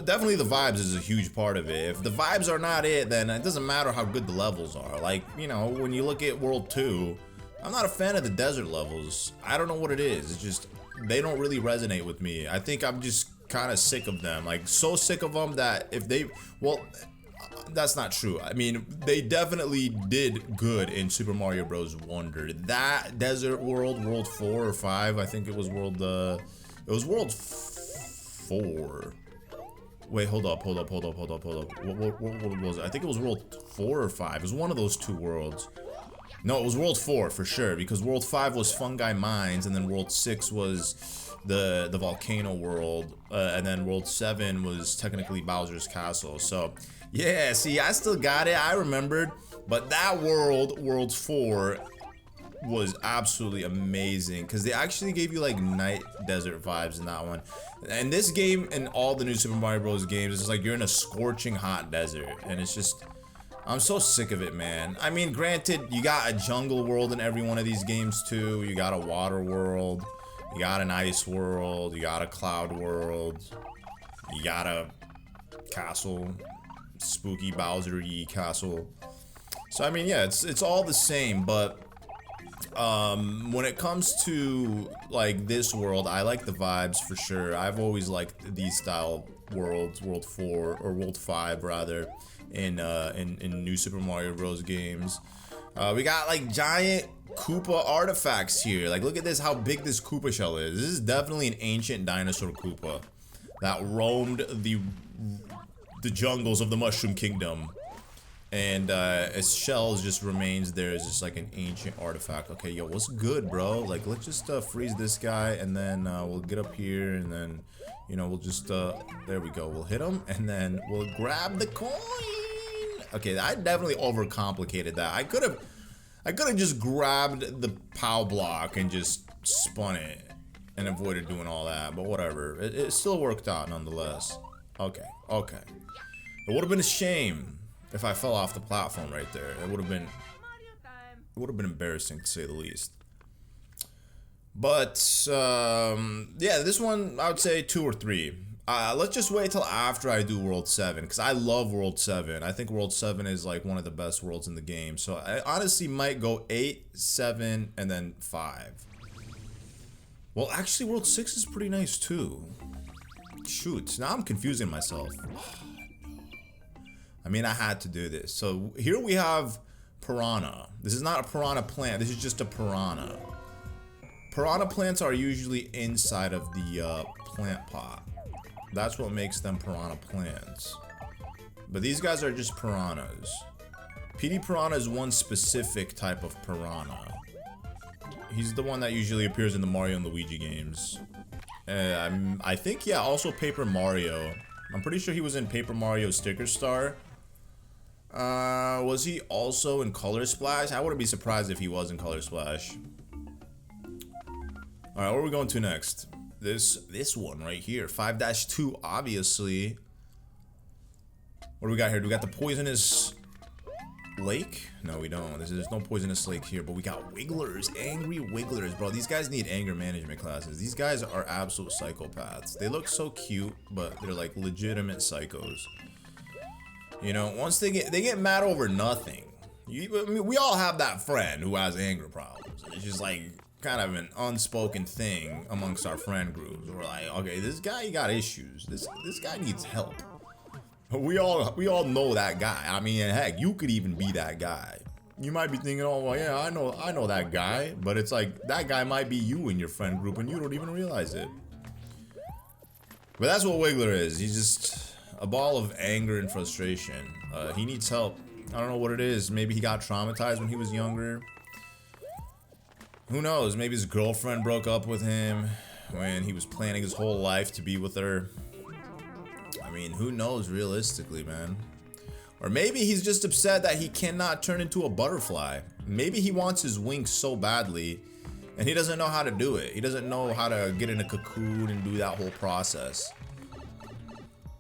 definitely the vibes is a huge part of it. If the vibes are not it, then it doesn't matter how good the levels are. Like, you know, when you look at World 2, I'm not a fan of the desert levels. I don't know what it is. It's just, they don't really resonate with me. I think I'm just kind of sick of them. Like, so sick of them that if they, well, that's not true. I mean, they definitely did good in Super Mario Bros. Wonder. That desert world, World 4 or 5, I think it was World 4. Wait, hold up. What was it? I think it was World 4 or 5. It was one of those 2 worlds. No, it was World 4 for sure, because World 5 was Fungi Mines, and then World 6 was the volcano world, and then World 7 was technically Bowser's Castle. So, yeah, see, I still got it, I remembered, but that world, World 4, was absolutely amazing, because they actually gave you, like, night desert vibes in that one. And this game, and all the new Super Mario Bros. Games, is like you're in a scorching hot desert, and it's just... I'm so sick of it, man. I mean, granted, you got a jungle world in every one of these games, too. You got a water world. You got an ice world. You got a cloud world. You got a castle. Spooky Bowser-y castle. So, I mean, yeah, it's all the same, but... when it comes to, like, this world, I like the vibes for sure. I've always liked these style worlds, World 4, or World 5, rather. In new Super Mario Bros. Games. We got like giant Koopa artifacts here. Like, look at this, how big this Koopa shell is. This is definitely an ancient dinosaur Koopa that roamed the jungles of the Mushroom Kingdom. And its shell just remains there as just like an ancient artifact. Okay, yo, what's good, bro? Like, let's just freeze this guy, and then we'll get up here, and then, you know, we'll just, there we go. We'll hit him, and then we'll grab the coin. Okay, I definitely overcomplicated that. I could have just grabbed the POW block and just spun it and avoided doing all that, but whatever. It still worked out nonetheless. Okay. It would have been a shame if I fell off the platform right there. It would have been embarrassing, to say the least. But yeah, this one I would say 2 or 3. Let's just wait till after I do World 7, because I love World 7. I think World 7 is like one of the best worlds in the game. So I honestly might go 8, 7, and then 5. Well, actually World 6 is pretty nice too. Shoot, now I'm confusing myself. I mean, I had to do this. So here we have piranha. This is not a piranha plant. This is just a piranha. Piranha plants are usually inside of the plant pot. That's what makes them piranha plants. But these guys are just piranhas. PD piranha is one specific type of piranha. He's the one that usually appears in the Mario and Luigi games. I think, yeah, also Paper Mario. I'm pretty sure he was in Paper Mario Sticker Star. Was he also in Color Splash? I wouldn't be surprised if he was in Color Splash. Alright, where are we going to next? This one right here. 5-2, obviously. What do we got here? Do we got the poisonous lake? No, we don't. There's no poisonous lake here, but we got wigglers. Angry wigglers, bro. These guys need anger management classes. These guys are absolute psychopaths. They look so cute, but they're like legitimate psychos. You know, once they get mad over nothing. I mean, we all have that friend who has anger problems. It's just like kind of an unspoken thing amongst our friend groups. We're like, okay, this guy got issues. This guy needs help. We all know that guy. I mean, heck, you could even be that guy. You might be thinking, oh, well, yeah, I know that guy, but it's like that guy might be you in your friend group and you don't even realize it. But that's what Wiggler is. He's just a ball of anger and frustration. He needs help. I don't know what it is. Maybe he got traumatized when he was younger. Who knows? Maybe his girlfriend broke up with him when he was planning his whole life to be with her. I mean, who knows realistically, man? Or maybe he's just upset that he cannot turn into a butterfly. Maybe he wants his wings so badly and he doesn't know how to do it. He doesn't know how to get in a cocoon and do that whole process.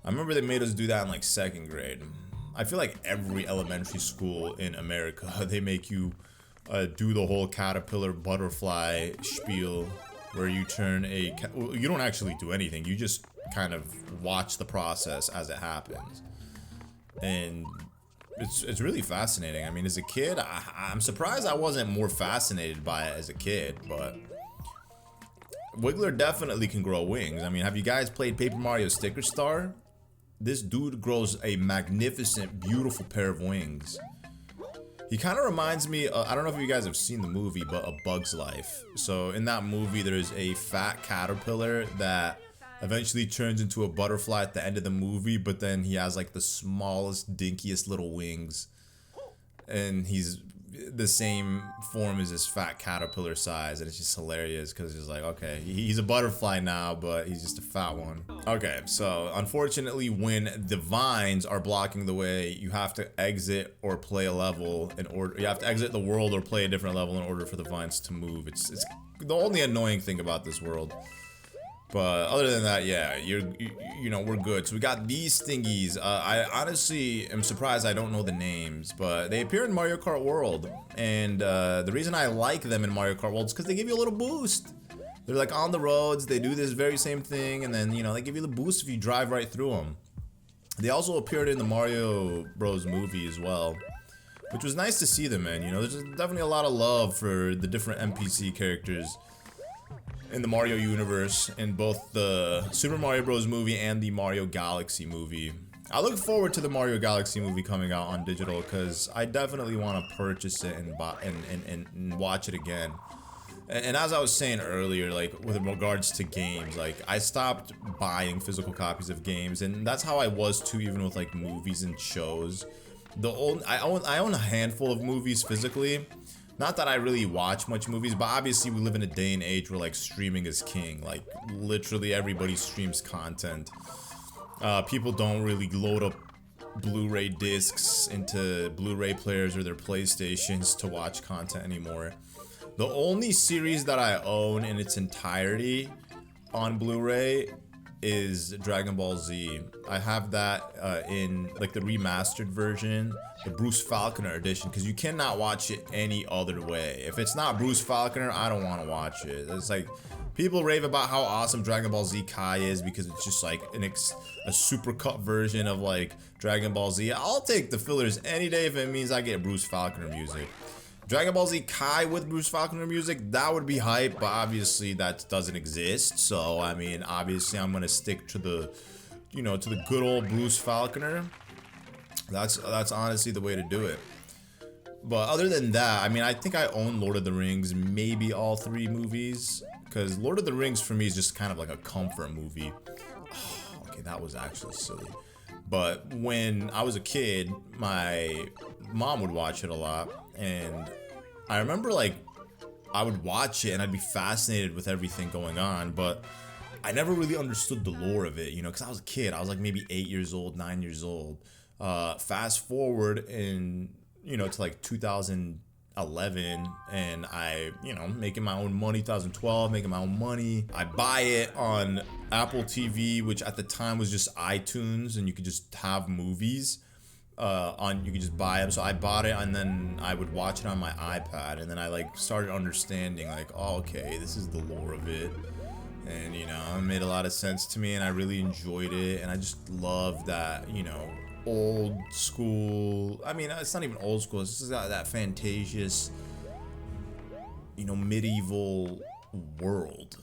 I remember they made us do that in like 2nd grade. I feel like every elementary school in America, they make you do the whole caterpillar butterfly spiel where you turn a... Well, you don't actually do anything. You just kind of watch the process as it happens. And it's really fascinating. I mean, as a kid, I'm surprised I wasn't more fascinated by it as a kid, but Wiggler definitely can grow wings. I mean, have you guys played Paper Mario Sticker Star? This dude grows a magnificent, beautiful pair of wings. He kind of reminds me, I don't know if you guys have seen the movie, but A Bug's Life. So in that movie, there's a fat caterpillar that eventually turns into a butterfly at the end of the movie, but then he has like the smallest, dinkiest little wings. And he's the same form as this fat caterpillar size, and it's just hilarious because it's like, okay, he's a butterfly now, but he's just a fat one. Okay, so unfortunately, when the vines are blocking the way, you have to exit or play a level in order. You have to exit the world or play a different level in order for the vines to move. It's the only annoying thing about this world. But other than that, yeah, you know, we're good. So we got these thingies. I honestly am surprised I don't know the names, but they appear in Mario Kart World. And the reason I like them in Mario Kart World is because they give you a little boost. They're like on the roads, they do this very same thing, and then, you know, they give you the boost if you drive right through them. They also appeared in the Mario Bros. Movie as well, which was nice to see them in. You know, there's definitely a lot of love for the different NPC characters in the Mario universe in both the Super Mario Bros. Movie and the Mario Galaxy movie. I look forward to the Mario Galaxy movie coming out on digital because I definitely want to purchase it and watch it again. And as I was saying earlier, like with regards to games, like I stopped buying physical copies of games, and that's how I was too, even with like movies and shows. I own a handful of movies physically. Not that I really watch much movies, but obviously we live in a day and age where like streaming is king. Like literally everybody streams content. People don't really load up Blu-ray discs into Blu-ray players or their PlayStations to watch content anymore. The only series that I own in its entirety on Blu-ray is Dragon Ball Z. I have that in like the remastered version, the Bruce Falconer edition, because you cannot watch it any other way. If it's not Bruce Falconer, I don't want to watch it. It's like people rave about how awesome Dragon Ball Z Kai is because it's just like a super cut version of like Dragon Ball Z. I'll take the fillers any day if it means I get Bruce Falconer music. Dragon Ball Z Kai with Bruce Falconer music, that would be hype, but obviously that doesn't exist. So, I mean, obviously I'm gonna stick to the, you know, to the good old Bruce Falconer. That's honestly the way to do it. But other than that, I mean, I think I own Lord of the Rings, maybe all 3 movies, because Lord of the Rings for me is just kind of like a comfort movie. Okay, that was actually silly. But when I was a kid, my mom would watch it a lot, and I remember like I would watch it and I'd be fascinated with everything going on, but I never really understood the lore of it, you know, because I was a kid. I was like maybe 8 years old, 9 years old. Fast forward in, you know, to like 2011, and I, you know, making my own money. 2012, making my own money. I buy it on Apple TV, which at the time was just iTunes, and you could just have movies. You could just buy them. So I bought it, and then I would watch it on my iPad, and then I like started understanding like, oh, okay, this is the lore of it, and you know, it made a lot of sense to me, and I really enjoyed it, and I just love that, you know, old school. I mean, it's not even old school. It's just got that fantasious, you know, medieval world.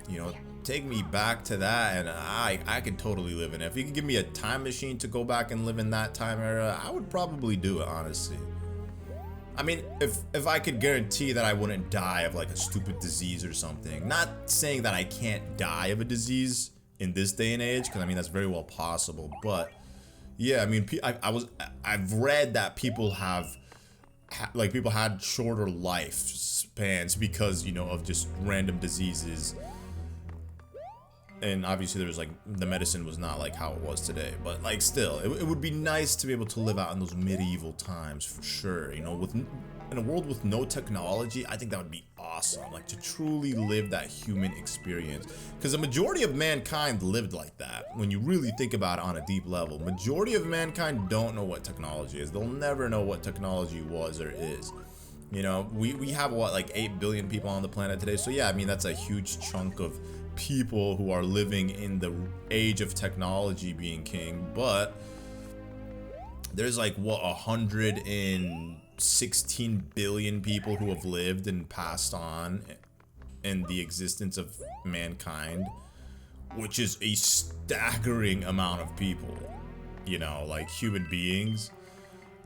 You know, take me back to that, and I could totally live in it. If you could give me a time machine to go back and live in that time era, I would probably do it, honestly. I mean, if I could guarantee that I wouldn't die of like a stupid disease or something. Not saying that I can't die of a disease in this day and age, because I mean that's very well possible. But yeah, I mean, I've read that people people had shorter lifespans because, you know, of just random diseases. And obviously there was like, the medicine was not like how it was today, but like still, it would be nice to be able to live out in those medieval times for sure. You know, in a world with no technology, I think that would be awesome. Like to truly live that human experience, because the majority of mankind lived like that. When you really think about it on a deep level, majority of mankind don't know what technology is. They'll never know what technology was or is. You know, we have what, like 8 billion people on the planet today. So yeah, I mean, that's a huge chunk of people who are living in the age of technology being king. But there's like what, 116 billion people who have lived and passed on in the existence of mankind, which is a staggering amount of people, you know, like human beings,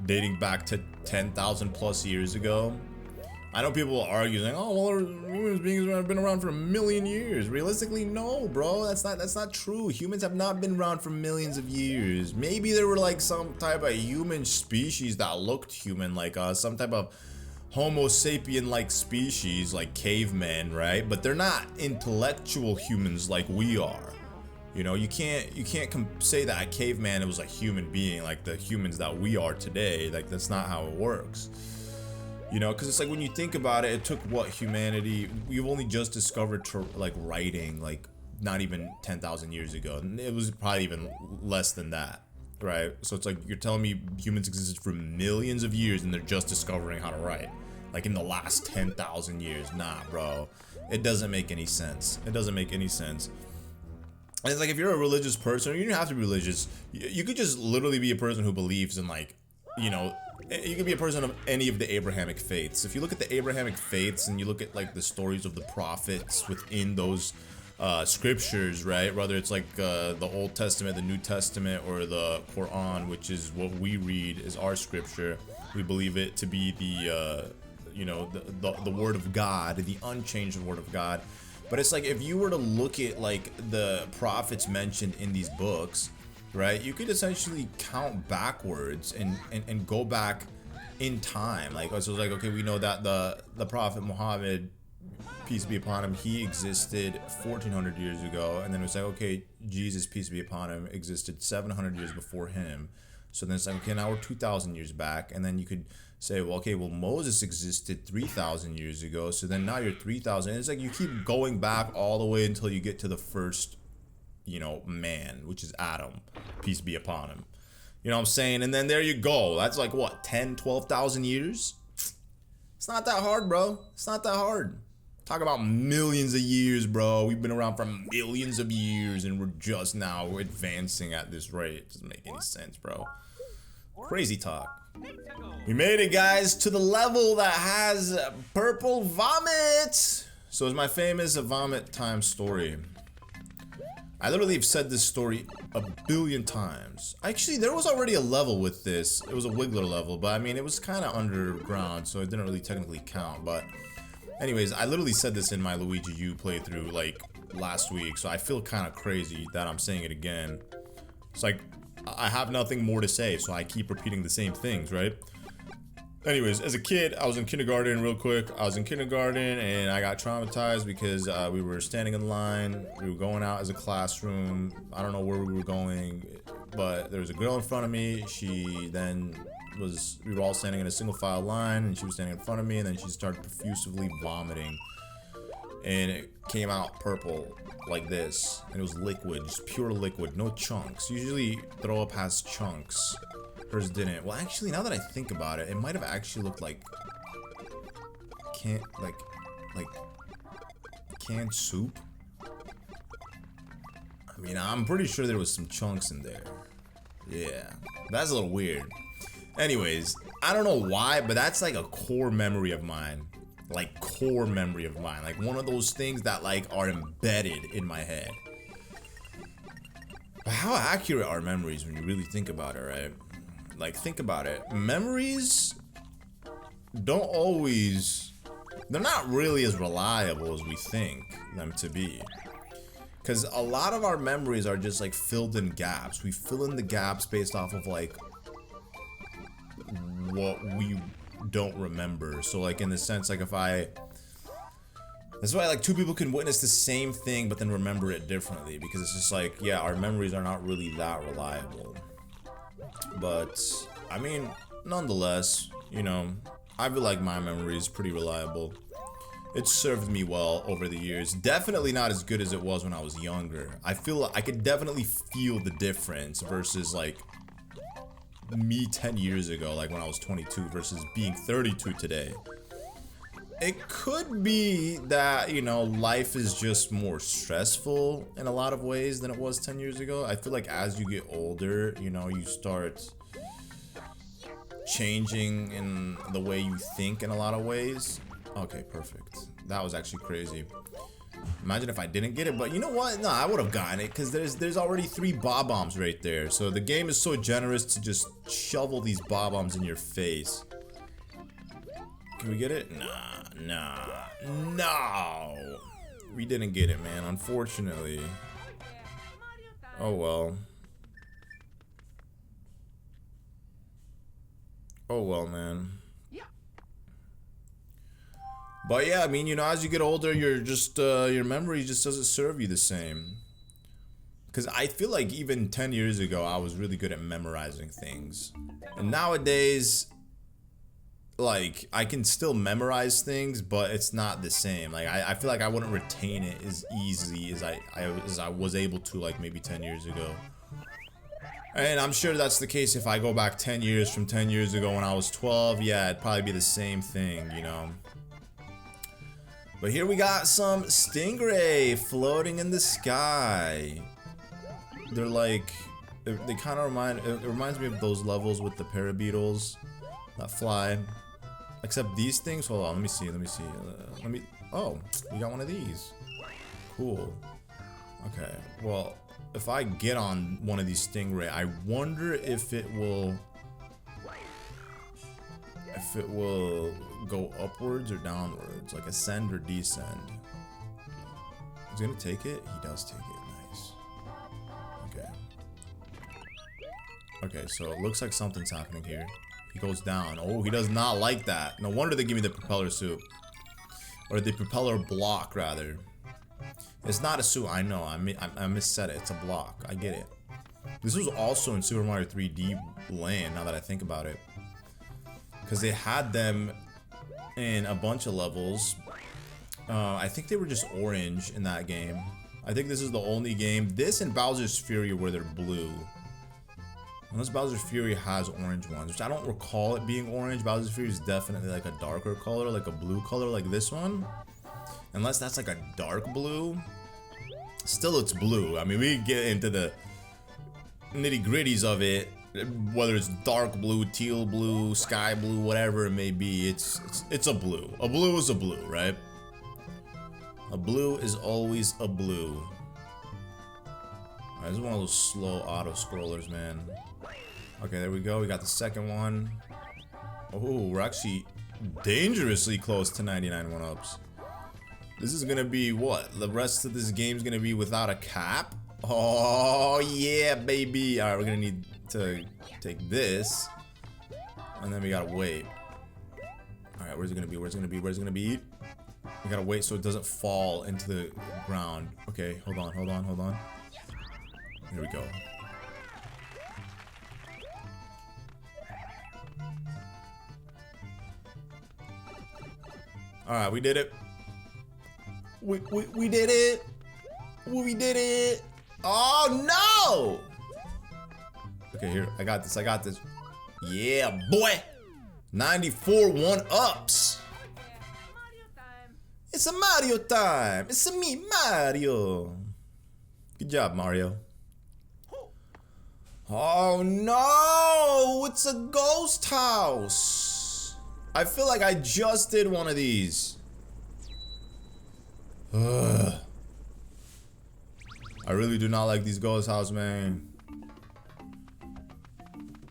dating back to 10,000 plus years ago. I know people will argue saying, "Oh, well, human beings have been around for a million years." Realistically, no, bro. That's not true. Humans have not been around for millions of years. Maybe there were like some type of human species that looked human like us, some type of Homo sapien-like species, like cavemen, right? But they're not intellectual humans like we are. You know, you can't say that a caveman was a human being like the humans that we are today. Like that's not how it works. You know, because it's like when you think about it, it took what, humanity, we've only just discovered like writing like not even 10,000 years ago. And it was probably even less than that, right? So it's like you're telling me humans existed for millions of years and they're just discovering how to write like in the last 10,000 years. Nah, bro, it doesn't make any sense. It doesn't make any sense. And it's like, if you're a religious person, you don't have to be religious. You could just literally be a person who believes in, like, you know, you could be a person of any of the Abrahamic faiths. If you look at the Abrahamic faiths and you look at like the stories of the prophets within those scriptures, right? Whether it's like the Old Testament, the New Testament, or the Quran, which is what we read as our scripture. We believe it to be the, you know, the word of God, the unchanged word of God. But it's like, if you were to look at like the prophets mentioned in these books, right, you could essentially count backwards and go back in time. Like, so it's like, okay, we know that the prophet Muhammad, peace be upon him, he existed 1400 years ago. And then it's like, okay, Jesus, peace be upon him, existed 700 years before him. So then it's like, okay, now we're 2,000 years back. And then you could say, well, okay, well, Moses existed 3,000 years ago. So then now you're 3,000. And it's like you keep going back all the way until you get to the first, you know, man, which is Adam, peace be upon him. You know what I'm saying? And then there you go. That's like what, 10, 12,000 years? It's not that hard, bro. It's not that hard. Talk about millions of years, bro. We've been around for millions of years and we're just now advancing at this rate. It doesn't make any sense, bro. Crazy talk. We made it, guys, to the level that has purple vomit. So it's my famous vomit time story. I literally have said this story a billion times. Actually, there was already a level with this. It was a Wiggler level, but I mean, it was kind of underground, so it didn't really technically count. But anyways, I literally said this in my Luigi U playthrough like last week, so I feel kind of crazy that I'm saying it again. It's like, I have nothing more to say, so I keep repeating the same things, right? Anyways, as a kid, I was in kindergarten real quick. I was in kindergarten and I got traumatized because we were standing in line. We were going out as a classroom. I don't know where we were going, but there was a girl in front of me. She then we were all standing in a single file line and she was standing in front of me, and then she started profusively vomiting. And it came out purple like this. And it was liquid, just pure liquid, no chunks. Usually throw up has chunks. Hers didn't. Well, actually, now that I think about it, it might have actually looked like canned soup. I mean, I'm pretty sure there was some chunks in there. Yeah, that's a little weird. Anyways, I don't know why, but that's like a core memory of mine. Like core memory of mine. Like one of those things that like are embedded in my head. But how accurate are memories when you really think about it, right? Like, think about it. Memories don't always... They're not really as reliable as we think them to be. Because a lot of our memories are just, like, filled in gaps. We fill in the gaps based off of, like, what we don't remember. So, like, in the sense, like, that's why, like, two people can witness the same thing but then remember it differently. Because it's just like, yeah, our memories are not really that reliable. But, I mean, nonetheless, you know, I feel like my memory is pretty reliable. It's served me well over the years. Definitely not as good as it was when I was younger. I feel like I could definitely feel the difference versus, like, me 10 years ago, like when I was 22 versus being 32 today. It could be that, you know, life is just more stressful in a lot of ways than it was 10 years ago. I feel like as you get older, you know, you start changing in the way you think in a lot of ways. Okay, perfect. That was actually crazy. Imagine if I didn't get it, but you know what? No, I would have gotten it because there's already 3 bob-bombs right there. So the game is so generous to just shovel these bob-bombs in your face. Can we get it? No. We didn't get it, man, unfortunately. Oh well. Oh well, man. But yeah, I mean, you know, as you get older, you're just, your memory just doesn't serve you the same. Because I feel like even 10 years ago, I was really good at memorizing things. And nowadays, like, I can still memorize things, but it's not the same. Like, I feel like I wouldn't retain it as easily as I was able to, like, maybe 10 years ago. And I'm sure that's the case if I go back 10 years from 10 years ago when I was 12. Yeah, it'd probably be the same thing, you know. But here we got some stingray floating in the sky. They're like, they kind of reminds me of those levels with the parabeetles that fly. Except these things, hold on, let me see. Oh, you got one of these. Cool. Okay, well, if I get on one of these stingray, I wonder if it will go upwards or downwards, like ascend or descend. He's gonna take it? He does take it, nice. Okay, so it looks like something's happening here. He goes down. Oh, he does not like that. No wonder they give me the propeller suit. Or the propeller block, rather. It's not a suit, I know. I missaid it. It's a block. I get it. This was also in Super Mario 3D Land, now that I think about it. Because they had them in a bunch of levels. I think they were just orange in that game. I think this is the only game. This and Bowser's Fury where they're blue. Unless Bowser's Fury has orange ones, which I don't recall it being orange. Bowser's Fury is definitely like a darker color, like a blue color like this one. Unless that's like a dark blue. Still, it's blue. I mean, we get into the nitty-gritties of it. Whether it's dark blue, teal blue, sky blue, whatever it may be, it's a blue. A blue is a blue, right? A blue is always a blue. This is one of those slow auto scrollers, man. Okay, there we go. We got the second one. Oh, we're actually dangerously close to 99 1-ups. This is gonna be what? The rest of this game's gonna be without a cap? Oh, yeah, baby. Alright, we're gonna need to take this. And then we gotta wait. Alright, where's it gonna be? Where's it gonna be? Where's it gonna be? We gotta wait so it doesn't fall into the ground. Okay, hold on, hold on, hold on. Here we go. Alright, we did it. We did it. We did it. Oh no! Okay, here, I got this, I got this. Yeah, boy! 94 1-ups. It's a Mario time. It's a me, Mario. Good job, Mario. Oh no! It's a ghost house. I feel like I just did one of these. Ugh. I really do not like these ghost house, man.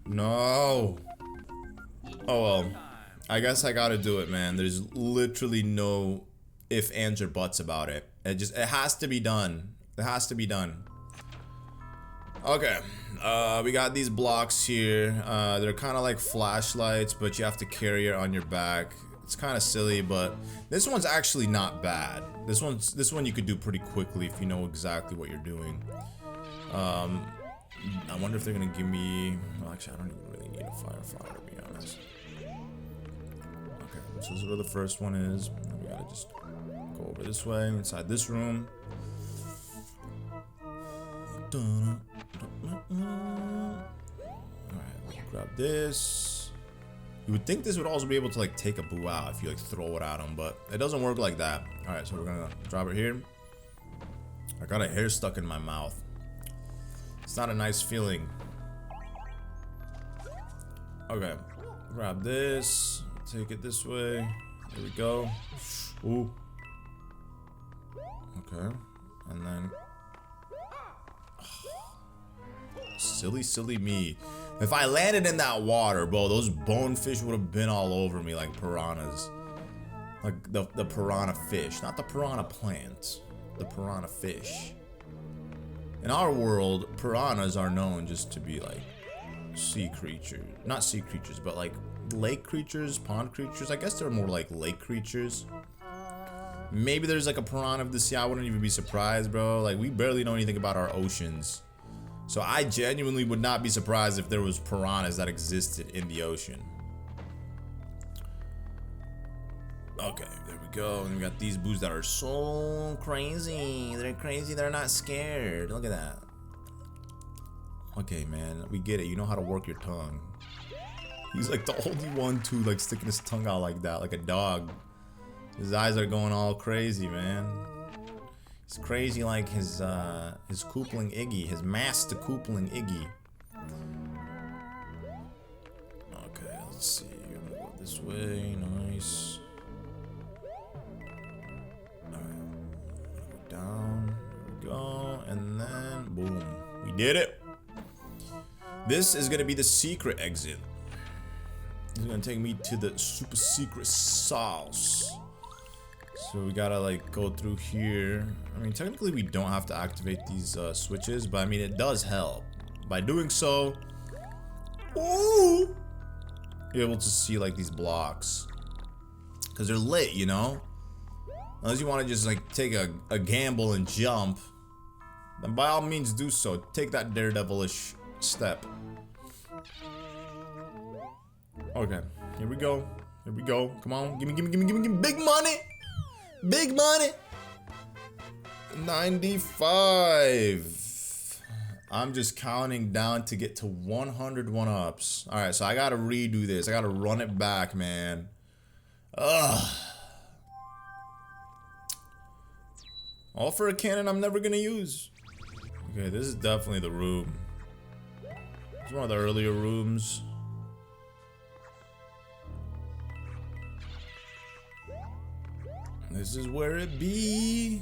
No. Oh well. I guess I gotta do it, man. There's literally no ifs, ands, or buts about it. It has to be done. It has to be done. Okay. We got these blocks here. They're kind of like flashlights, but you have to carry it on your back. It's kind of silly, but this one's actually not bad. This one you could do pretty quickly if you know exactly what you're doing. I wonder if they're gonna give me. Well, actually, I don't even really need a firefighter, to be honest. Okay, so this is where the first one is. We gotta just go over this way inside this room. Alright, grab this. You would think this would also be able to like take a boo out if you like throw it at him, but it doesn't work like that. Alright, so we're gonna drop it here. I got a hair stuck in my mouth. It's not a nice feeling. Okay, grab this. Take it this way. There we go. Ooh. Okay, and then. Silly me. If I landed in that water, bro, those bonefish would have been all over me like piranhas. Like the piranha fish, not the piranha plant. The piranha fish. In our world, piranhas are known just to be like sea creatures. Not sea creatures, but like lake creatures, pond creatures. I guess they're more like lake creatures. Maybe there's like a piranha of the sea. I wouldn't even be surprised, bro. Like, we barely know anything about our oceans. So I genuinely would not be surprised if there was piranhas that existed in the ocean. Okay, there we go. And we got these boos that are so crazy. They're crazy. They're not scared. Look at that. Okay, man. We get it. You know how to work your tongue. He's like the only one to like sticking his tongue out like that, like a dog. His eyes are going all crazy, man. He's crazy like his Koopling Iggy, his master Koopling Iggy. Okay, let's see. I'm gonna go this way. Nice. Alright, go down. There we go. And then boom. We did it. This is gonna be the secret exit. It's gonna take me to the super secret sauce. So we gotta like go through here. I mean, technically we don't have to activate these switches, but I mean it does help. By doing so, ooh, you're able to see like these blocks, cause they're lit, you know. Unless you want to just like take a gamble and jump, then by all means do so. Take that daredevilish step. Okay, here we go. Here we go. Come on, give me big money. Big money. 95. I'm just counting down to get to 100 1-ups. All right, so I gotta redo this. I gotta run it back, man. Ugh. All for a cannon I'm never gonna use. Okay, this is definitely the room. It's one of the earlier rooms. This is where it be.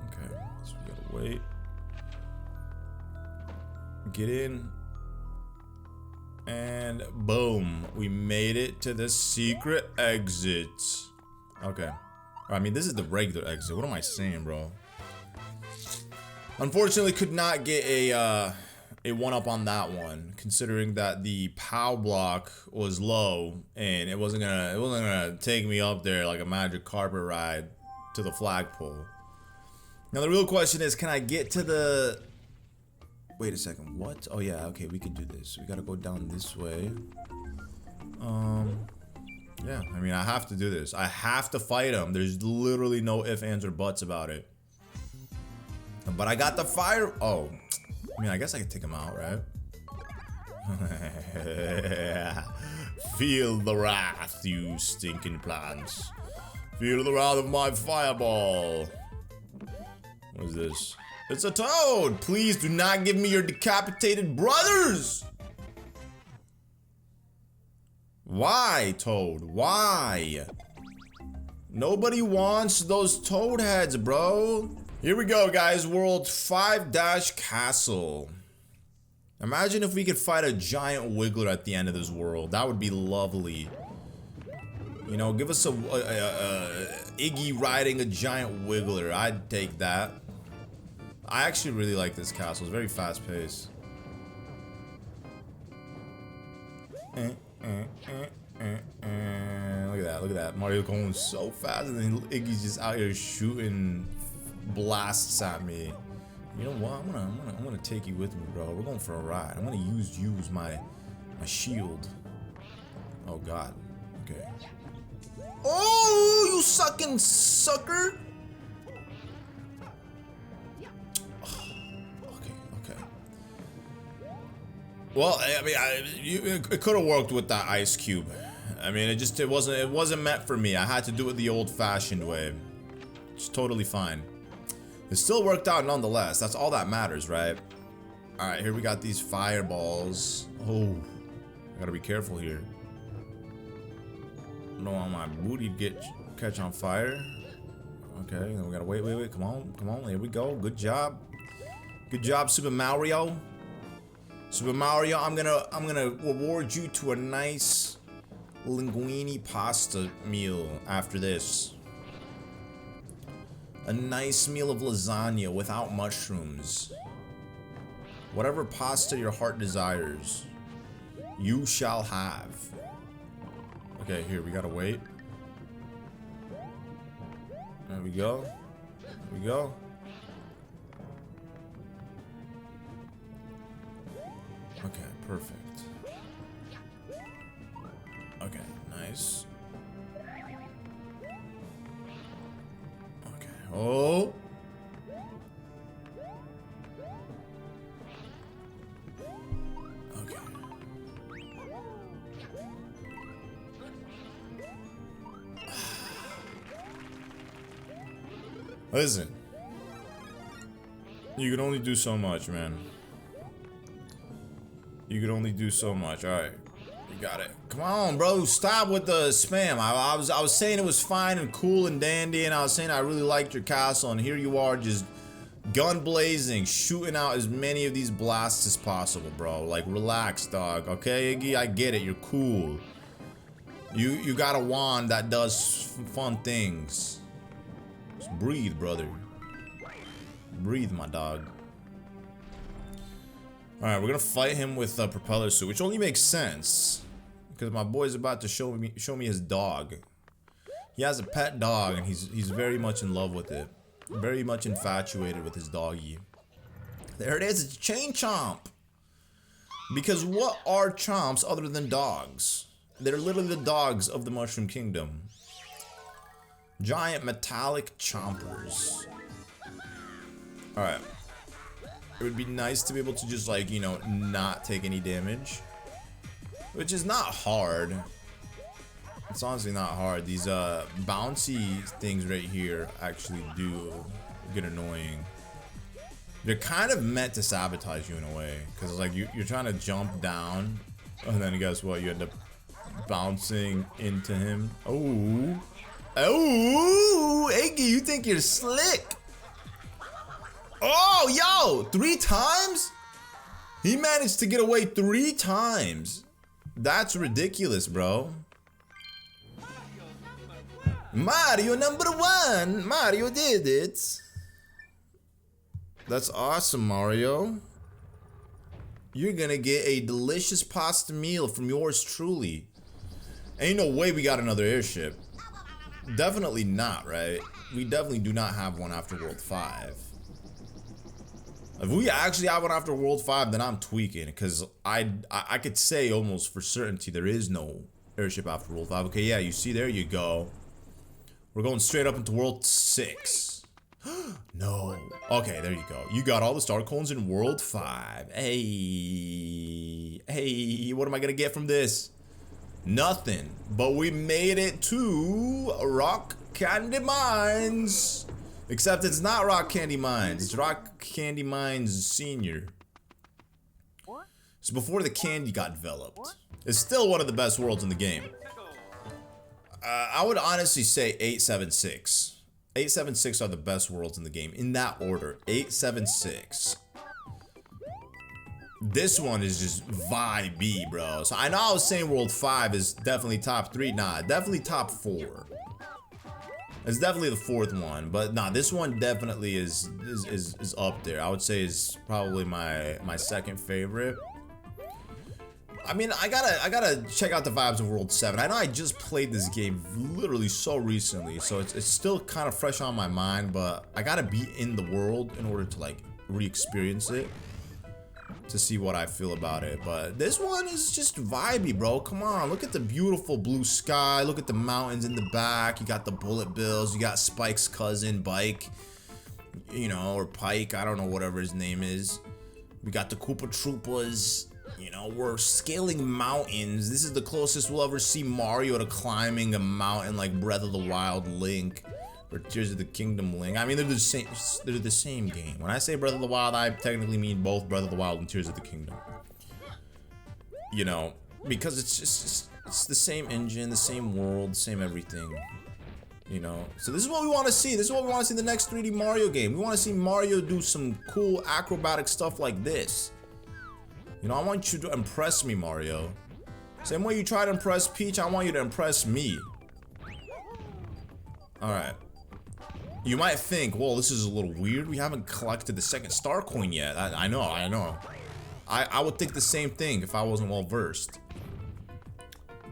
Okay, so we gotta wait. Get in. And boom. We made it to the secret exit. Okay. I mean, this is the regular exit. What am I saying, bro? Unfortunately, could not get a one-up on that one, considering that the POW block was low and it wasn't gonna take me up there like a magic carpet ride to the flagpole. Now the real question is, can I get to the... Wait a second, what? Oh yeah, okay, we can do this. We gotta go down this way. Yeah, I mean, I have to do this. I have to fight him. There's literally no ifs, ands, or buts about it. But I got the fire. Oh, I mean, I guess I can take him out, right? Feel the wrath, you stinking plants. Feel the wrath of my fireball. What is this? It's a toad. Please do not give me your decapitated brothers. Why, Toad? Why? Nobody wants those toad heads, bro. Here we go, guys. World 5-Castle. Imagine if we could fight a giant wiggler at the end of this world. That would be lovely. You know, give us a Iggy riding a giant wiggler. I'd take that. I actually really like this castle. It's very fast-paced. Look at that. Mario going so fast, and then Iggy's just out here shooting blasts at me. You know what? I'm gonna take you with me, bro. We're going for a ride. I'm gonna use my shield. Oh God. Okay. Oh, you sucking sucker! Okay. Well, I mean, it could have worked with that ice cube. I mean, it wasn't meant for me. I had to do it the old-fashioned way. It's totally fine. It still worked out nonetheless. That's all that matters, right? All right, here we got these fireballs. Oh, I gotta be careful here. I don't want my booty to catch on fire. Okay, then we gotta wait. Come on. Here we go. Good job, Super Mario. Super Mario, I'm gonna reward you to a nice linguine pasta meal after this. A nice meal of lasagna without mushrooms. Whatever pasta your heart desires, you shall have. Okay, here, we gotta wait. There we go. Okay, perfect. Okay, nice. Okay, oh! Okay. Listen. You can only do so much, man. You can only do so much. Alright. You got it. Come on, bro. Stop with the spam. I was saying it was fine and cool and dandy, and I was saying I really liked your castle, and here you are just gun blazing, shooting out as many of these blasts as possible, bro. Like, relax, dog. Okay, Iggy? I get it. You're cool. You got a wand that does fun things. Just breathe, brother. Breathe, my dog. Alright, we're gonna fight him with a propeller suit, which only makes sense because my boy's about to show me his dog. He has a pet dog, and he's very much in love with it. Very much infatuated with his doggy. There it is, it's Chain Chomp! Because what are chomps other than dogs? They're literally the dogs of the Mushroom Kingdom. Giant metallic chompers. Alright. It would be nice to be able to just, like, you know, not take any damage. Which is not hard. It's honestly not hard. These bouncy things right here actually do get annoying. They're kind of meant to sabotage you in a way. Because, like, you're trying to jump down. And then guess what? You end up bouncing into him. Oh. Oh, Iggy, you think you're slick. Oh, yo, 3 times? He managed to get away 3 times. That's ridiculous, bro. Mario #1. Mario did it. That's awesome, Mario. You're gonna get a delicious pasta meal from yours truly. Ain't no way we got another airship. Definitely not, right? We definitely do not have one after World 5. If we actually have one after World 5, then I'm tweaking, because I could say almost for certainty there is no airship after World 5. Okay, yeah, you see, there you go. We're going straight up into World 6. No. Okay, there you go. You got all the star cones in World 5. Hey. Hey, what am I gonna get from this? Nothing. But we made it to Rock Candy Mines. Except it's not Rock Candy Mines. It's Rock Candy Mines Senior. It's before the candy got developed. It's still one of the best worlds in the game. I would honestly say 876. 876 are the best worlds in the game. In that order. 876. This one is just vibey, bro. So I know I was saying World 5 is definitely top 3. Nah, definitely top 4. It's definitely the 4th one, but nah, this one definitely is up there. I would say is probably my 2nd favorite. I mean, I gotta check out the vibes of World 7. I know I just played this game literally so recently, so it's still kind of fresh on my mind, but I gotta be in the world in order to like re-experience it, to see what I feel about it. But this one is just vibey, bro. Come on, look at the beautiful blue sky. Look at the mountains in the back. You got the bullet bills. You got Spike's cousin, Bike. You know, or Pike. I don't know, whatever his name is. We got the Koopa Troopas. You know, we're scaling mountains. This is the closest we'll ever see Mario to climbing a mountain like Breath of the Wild Link. Or Tears of the Kingdom Link. I mean, they're the same. They're the same game. When I say Breath of the Wild, I technically mean both Breath of the Wild and Tears of the Kingdom. You know, because it's the same engine, the same world, same everything. You know, so this is what we want to see. This is what we want to see in the next 3D Mario game. We want to see Mario do some cool acrobatic stuff like this. You know, I want you to impress me, Mario. Same way you try to impress Peach, I want you to impress me. All right. You might think, well, this is a little weird. We haven't collected the 2nd star coin yet. I know. I would think the same thing if I wasn't well versed.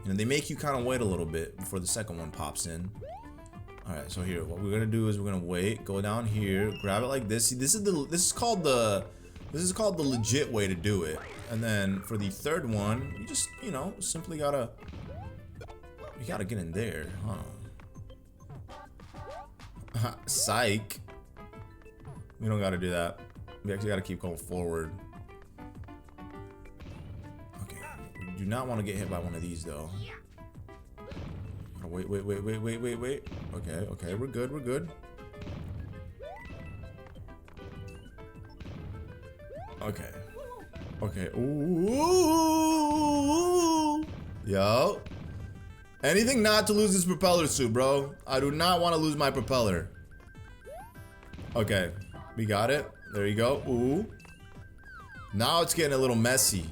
You know, they make you kind of wait a little bit before the 2nd one pops in. All right, so here, what we're gonna do is we're gonna wait, go down here, grab it like this. See, this is called the legit way to do it. And then for the 3rd one, you just, you know, simply gotta get in there, huh? Psych. We don't gotta do that. We actually gotta keep going forward. Okay. We do not want to get hit by one of these though. Oh, wait. Okay, we're good. Okay. Ooh. Yo. Anything not to lose this propeller suit, bro. I do not want to lose my propeller. Okay, we got it. There you go. Ooh. Now it's getting a little messy.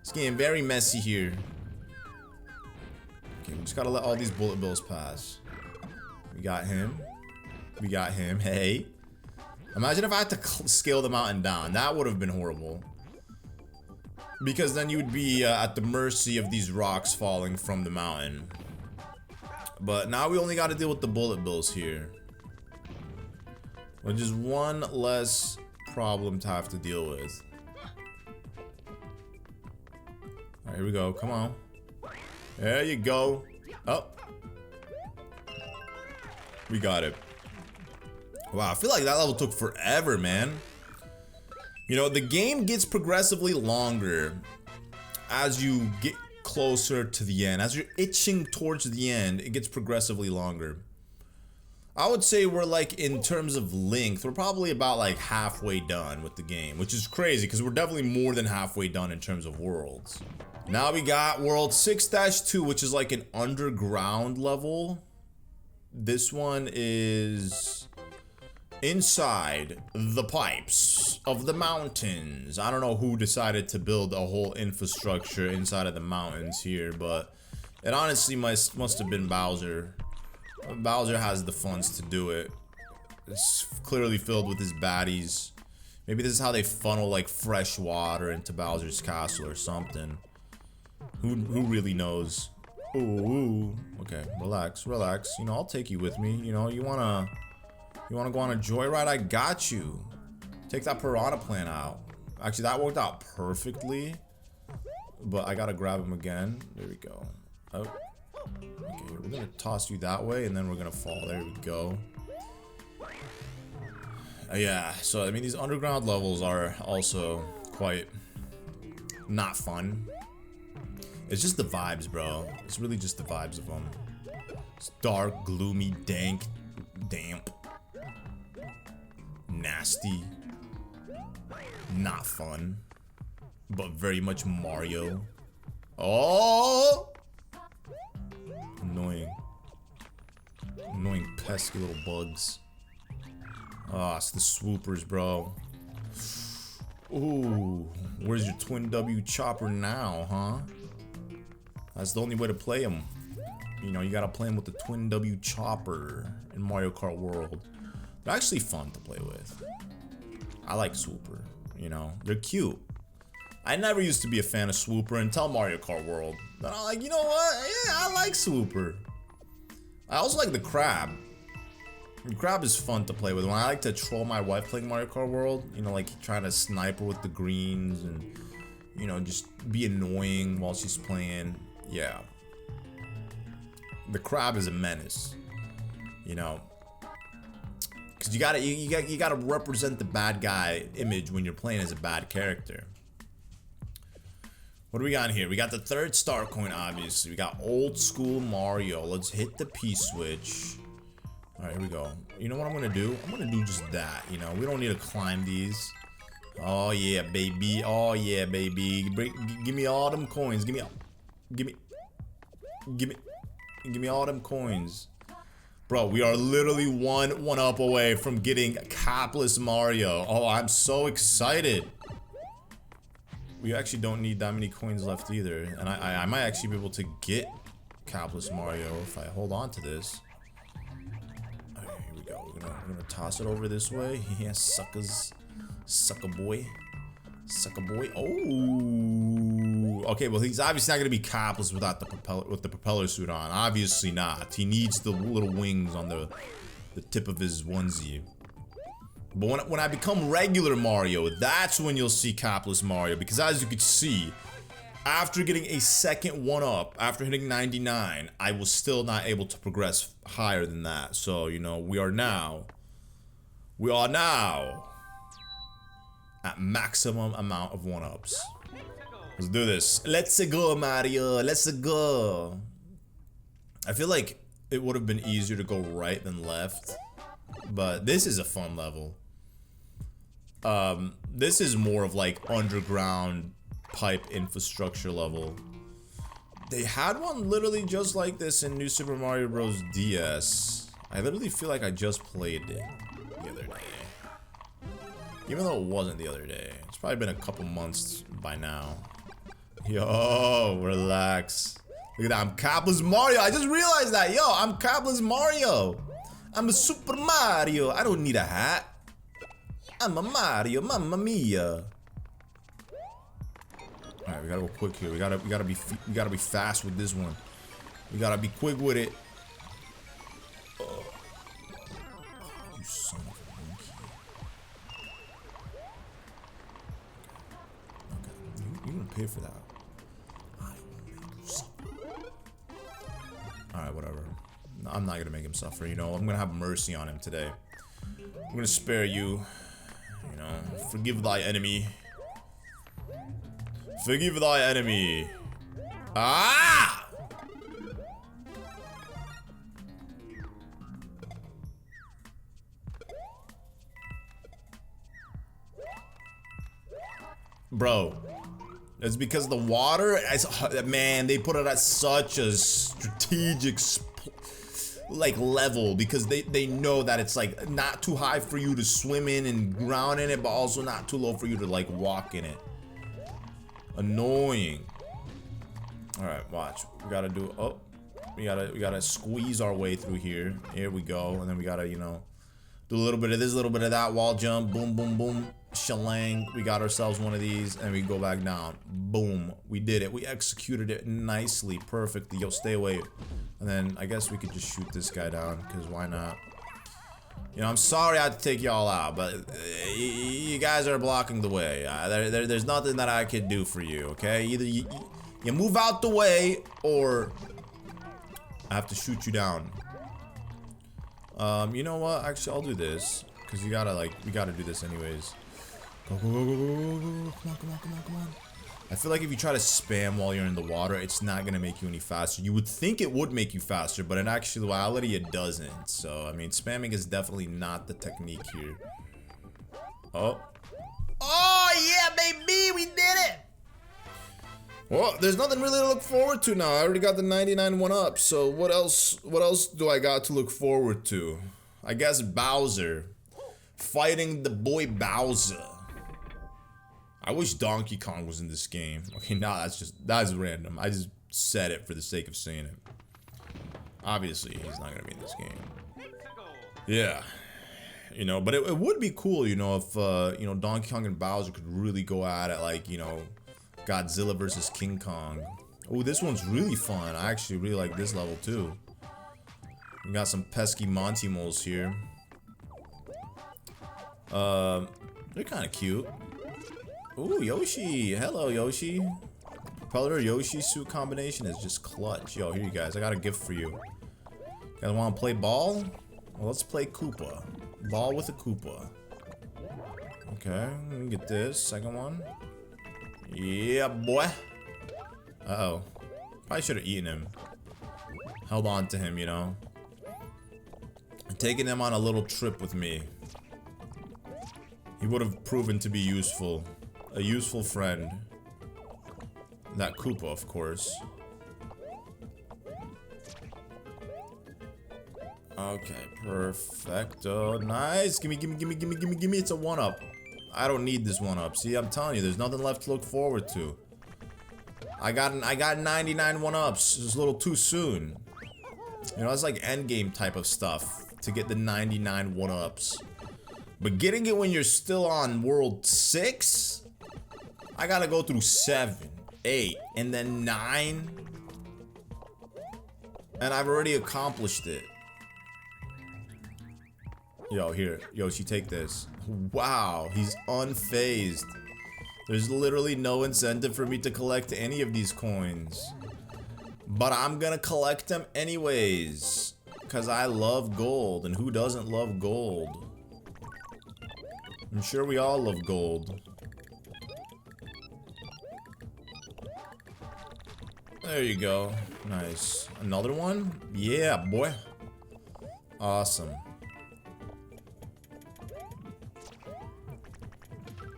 It's getting very messy here. Okay, we just gotta let all these bullet bills pass. We got him. Hey. Imagine if I had to scale the mountain down. That would have been horrible. Because then you would be at the mercy of these rocks falling from the mountain. But now we only got to deal with the bullet bills here. Which is one less problem to have to deal with. Alright, here we go. Come on. There you go. Oh. We got it. Wow, I feel like that level took forever, man. You know, the game gets progressively longer as you get closer to the end. As you're itching towards the end, it gets progressively longer. I would say we're like, in terms of length, we're probably about like halfway done with the game, which is crazy because we're definitely more than halfway done in terms of worlds. Now we got World 6-2, which is like an underground level. This one is inside the pipes of the mountains. I don't know who decided to build a whole infrastructure inside of the mountains here, but it honestly must have been Bowser. Bowser has the funds to do it. It's clearly filled with his baddies. Maybe this is how they funnel like fresh water into Bowser's castle or something. Who really knows? Ooh, okay, relax. You know, I'll take you with me. You know, you wanna go on a joyride? I got you. Take that piranha plant out. Actually, that worked out perfectly. But I gotta grab him again. There we go. Oh. Okay, we're gonna toss you that way, and then we're gonna fall. There we go. Yeah, so I mean, these underground levels are also quite not fun. It's just the vibes, bro. It's really just the vibes of them. It's dark, gloomy, dank, damp, nasty, not fun, but very much Mario. Oh! Annoying pesky little bugs. Ah, it's the swoopers, bro. Ooh, where's your twin W chopper now, huh? That's the only way to play him. You know, you gotta play him with the twin W chopper in Mario Kart World. They're actually fun to play with. I like Swooper, you know, they're cute. I never used to be a fan of Swooper until Mario Kart World. But I'm like, you know what? Yeah, I like Swooper. I also like the crab. The crab is fun to play with. When I like to troll my wife playing Mario Kart World, you know, like trying to snipe her with the greens and, you know, just be annoying while she's playing. Yeah. The crab is a menace, you know. Cause you gotta represent the bad guy image when you're playing as a bad character. What do we got here? We got the third star coin, obviously. We got old school Mario. Let's hit the P switch. All right, here we go. You know what I'm gonna do? I'm gonna do just that. You know, we don't need to climb these. Oh yeah, baby. Oh yeah, baby. Give me all them coins. Give me all them coins. Bro, we are literally one up away from getting capless Mario. Oh, I'm so excited. We actually don't need that many coins left either. And I might actually be able to get capless Mario if I hold on to this. Alright, here we go. We're gonna toss it over this way. Yeah, suckers. Sucker boy. Sucker boy. Oh. Okay, well he's obviously not gonna be capless without the propeller suit on. Obviously not. He needs the little wings on the tip of his onesie. But when I become regular Mario, that's when you'll see capless Mario. Because as you can see, after getting a second one-up, after hitting 99, I was still not able to progress higher than that. So, you know, we are now at maximum amount of one-ups. Let's do this. Let's go, Mario. Let's go. I feel like it would have been easier to go right than left. But this is a fun level. This is more of like underground pipe infrastructure level. They had one literally just like this in New Super Mario Bros. DS. I literally feel like I just played it the other day. Even though it wasn't the other day. It's probably been a couple months by now. Yo, relax. Look at that, I'm capless Mario. I just realized that. Yo, I'm capless Mario. I'm a Super Mario. I don't need a hat. I'm a Mario, mamma mia. Alright, we gotta go quick here. We gotta be fast with this one. We gotta be quick with it. Oh, you son of a monkey. Okay, you're gonna pay for that. I will make you suffer. Alright, whatever. I'm not gonna make him suffer, you know. I'm gonna have mercy on him today. I'm gonna spare you. You know, forgive thy enemy. Forgive thy enemy. Ah! Bro, it's because the water, man, they put it at such a strategic like level, because they know that it's like not too high for you to swim in and drown in it, but also not too low for you to like walk in it. Annoying. All right, watch. We gotta do. Oh, we gotta squeeze our way through here. Here we go, and then we gotta, you know, do a little bit of this, a little bit of that. Wall jump. Boom, boom, boom. Shalang. We got ourselves one of these, and we go back down. Boom. We did it. We executed it nicely, perfectly. Yo, stay away. And then I guess we could just shoot this guy down, because why not? You know, I'm sorry I had to take y'all out, but you guys are blocking the way. There's nothing that I could do for you, okay? Either you move out the way, or I have to shoot you down. You know what? Actually, I'll do this, because we gotta do this anyways. Go, go, go, go, go, go, go. Come on, come on, come on, come on. I feel like if you try to spam while you're in the water, it's not gonna make you any faster. You would think it would make you faster, but in actuality, it doesn't. So, I mean, spamming is definitely not the technique here. Oh. Oh, yeah, baby, we did it! Well, there's nothing really to look forward to now. I already got the 99 1-up, so what else do I got to look forward to? I guess Bowser. Fighting the boy Bowser. I wish Donkey Kong was in this game. Okay, nah, that's random. I just said it for the sake of saying it. Obviously, he's not gonna be in this game. Yeah. You know, but it would be cool, you know, if, you know, Donkey Kong and Bowser could really go at it, like, you know, Godzilla versus King Kong. Oh, this one's really fun. I actually really like this level, too. We got some pesky Monty moles here. They're kind of cute. Ooh, Yoshi. Hello, Yoshi. Propeller Yoshi suit combination is just clutch. Yo, here you guys. I got a gift for you. You guys want to play ball? Well, let's play Koopa. Ball with a Koopa. Okay, let me get this. Second one. Yeah, boy. Uh-oh. Probably should have eaten him. Held on to him, you know. Taking him on a little trip with me. He would have proven to be useful. A useful friend. That Koopa, of course. Okay, perfecto. Nice. Gimme, gimme, gimme, gimme, gimme, gimme. It's a 1-up. I don't need this 1-up. See, I'm telling you, there's nothing left to look forward to. I got 99 1-ups. It's a little too soon. You know, that's like endgame type of stuff to get the 99 1-ups. But getting it when you're still on World 6? I gotta go through 7, 8, and then 9. And I've already accomplished it. Yo, here. Yoshi, take this. Wow, he's unfazed. There's literally no incentive for me to collect any of these coins. But I'm gonna collect them anyways. Because I love gold, and who doesn't love gold? I'm sure we all love gold. There you go. Nice. Another one? Yeah, boy. Awesome.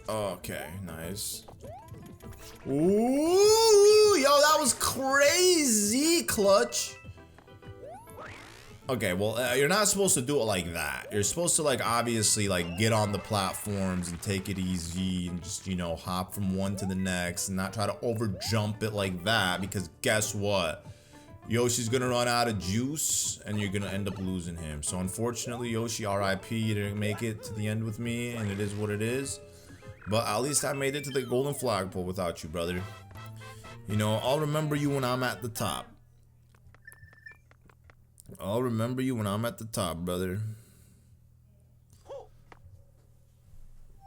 Okay, nice. Ooh, yo, that was crazy clutch. Okay, well, you're not supposed to do it like that. You're supposed to, like, obviously, like, get on the platforms and take it easy and just, you know, hop from one to the next and not try to over jump it like that, because guess what? Yoshi's gonna run out of juice and you're gonna end up losing him. So unfortunately, Yoshi, RIP, you didn't make it to the end with me, and it is what it is. But at least I made it to the golden flagpole without you, brother. You know, I'll remember you when I'm at the top. I'll remember you when I'm at the top, brother.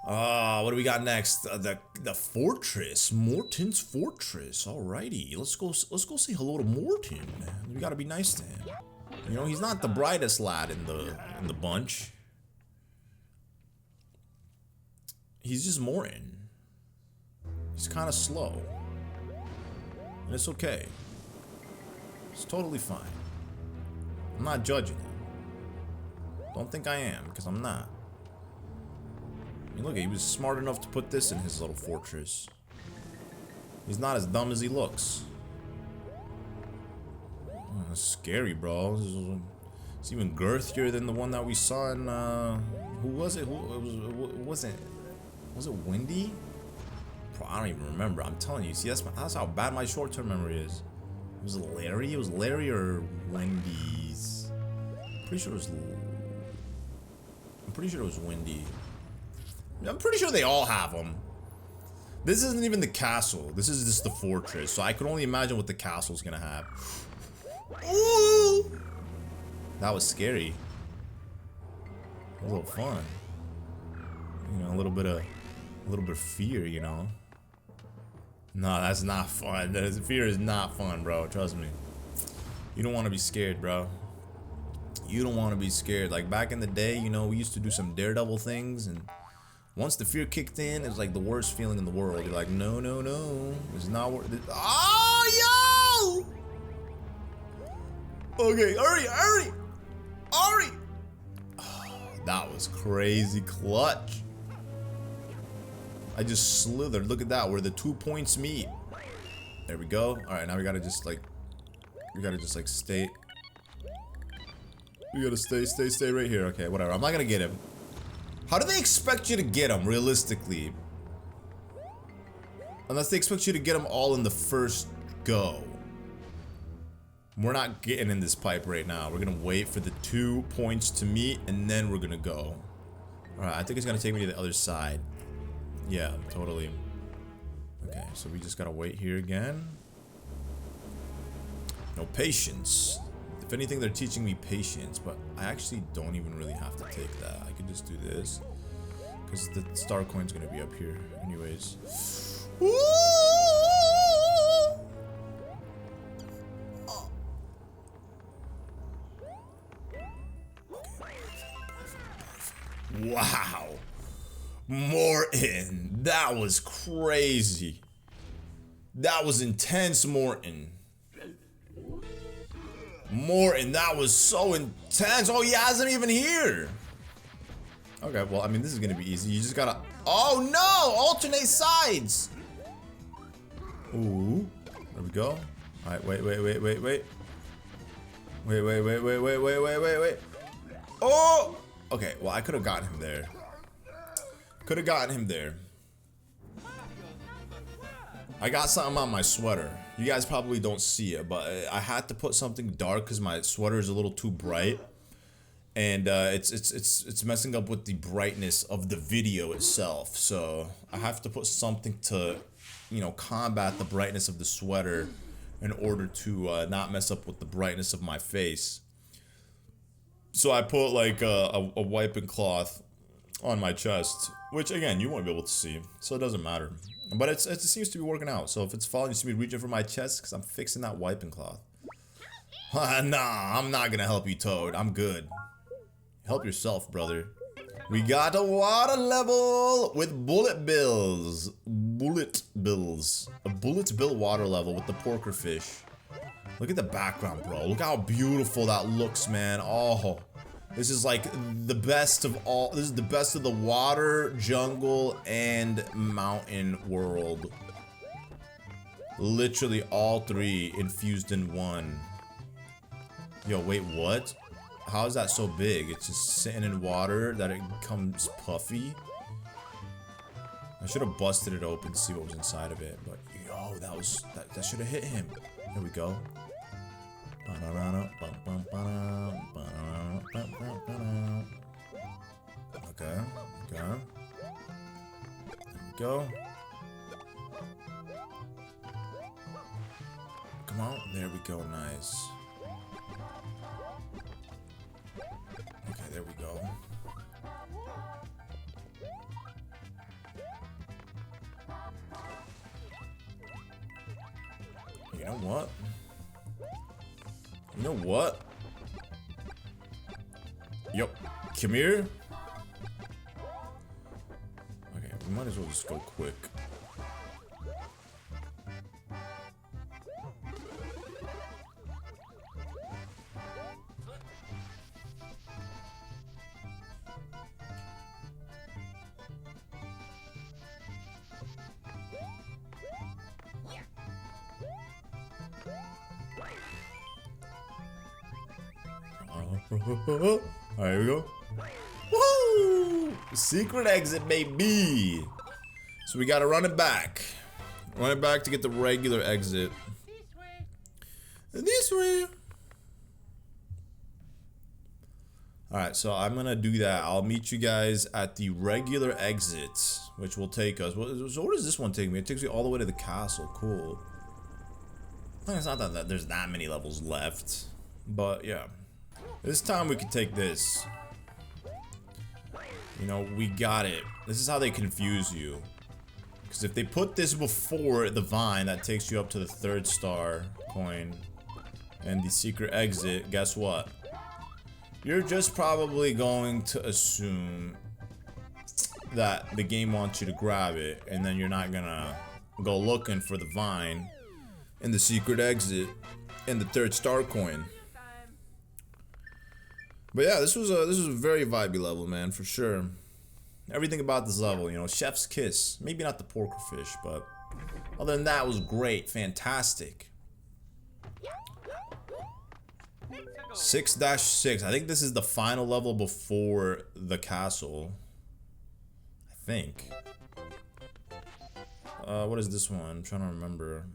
What do we got next? The fortress, Morton's fortress. Alrighty, let's go say hello to Morton. We gotta be nice to him. You know, he's not the brightest lad in the bunch. He's just Morton. He's kind of slow, and it's okay. It's totally fine. I'm not judging him. Don't think I am, because I'm not. I mean, look, he was smart enough to put this in his little fortress. He's not as dumb as he looks. Oh, that's scary, bro. It's even girthier than the one that we saw in, who was it? Was it Wendy? I don't even remember. I'm telling you. See, that's how bad my short-term memory is. Was it Larry? It was Larry or Wendy's. Pretty sure it was. I'm pretty sure it was Wendy. I'm pretty sure they all have them. This isn't even the castle. This is just the fortress. So I can only imagine what the castle's gonna have. Ooh! That was scary. A little fun. You know, a little bit of fear, you know. No, that's not fun. Fear is not fun, bro. Trust me. You don't want to be scared, bro. You don't want to be scared. Like back in the day, you know, we used to do some daredevil things, and once the fear kicked in, it was like the worst feeling in the world. You're like, no, no, no. It's not worth it. Oh, yo! Okay, hurry, hurry! Hurry! Oh, that was crazy clutch. I just slithered. Look at that, where the 2 points meet. There we go. Alright, now we gotta just like stay. We gotta stay right here. Okay, whatever. I'm not gonna get him. How do they expect you to get him, realistically? Unless they expect you to get them all in the first go. We're not getting in this pipe right now. We're gonna wait for the 2 points to meet, and then we're gonna go. Alright, I think it's gonna take me to the other side. Yeah, totally. Okay, so we just gotta wait here again. No patience. If anything, they're teaching me patience, but I actually don't even really have to take that. I can just do this. Because the star coin's gonna be up here anyways. Wow. Morton, that was crazy. That was intense, Morton. Morton, that was so intense. Oh, he hasn't even here. Okay, well, I mean, this is gonna be easy. You just gotta. Oh no! Alternate sides. Ooh, there we go. All right, wait. Wait. Oh! Okay, well, I could have gotten him there. Could have gotten him there. I got something on my sweater. You guys probably don't see it, but I had to put something dark because my sweater is a little too bright, and it's messing up with the brightness of the video itself. So I have to put something to, you know, combat the brightness of the sweater in order to not mess up with the brightness of my face. So I put like a wiping cloth on my chest, which again you won't be able to see, so it doesn't matter. But it seems to be working out. So if it's falling, you see me reaching for my chest because I'm fixing that wiping cloth. Nah, I'm not gonna help you, Toad. I'm good. Help yourself, brother. We got a water level with bullet bills. Bullet bills. A bullet bill water level with the porker fish. Look at the background, bro. Look how beautiful that looks, man. Oh. This is like the best of all. This is the best of the water, jungle, and mountain world. Literally all three infused in one. Yo, wait, what? How is that so big? It's just sitting in water that it becomes puffy. I should have busted it open to see what was inside of it, but yo, that should have hit him. Here we go. Okay. There we go. Come on. There we go. Nice. Okay, there we go. You know what? You know what? Yup. Come here. Okay, we might as well just go quick. Alright, here we go. Woo! Secret exit, baby. So we gotta run it back. Run it back to get the regular exit. This way. Alright, so I'm gonna do that. I'll meet you guys at the regular exit, which will take us. So where does this one take me? It takes me all the way to the castle. Cool. It's not that there's that many levels left, but yeah. This time we can take this. You know, we got it. This is how they confuse you. Because if they put this before the vine that takes you up to the 3rd star coin and the secret exit, guess what? You're just probably going to assume that the game wants you to grab it, and then you're not gonna go looking for the vine and the secret exit and the 3rd star coin. But yeah, this was a very vibey level, man, for sure. Everything about this level, you know, chef's kiss. Maybe not the porker fish, but other than that, it was great, fantastic. 6-6. I think this is the final level before the castle. I think. What is this one? I'm trying to remember.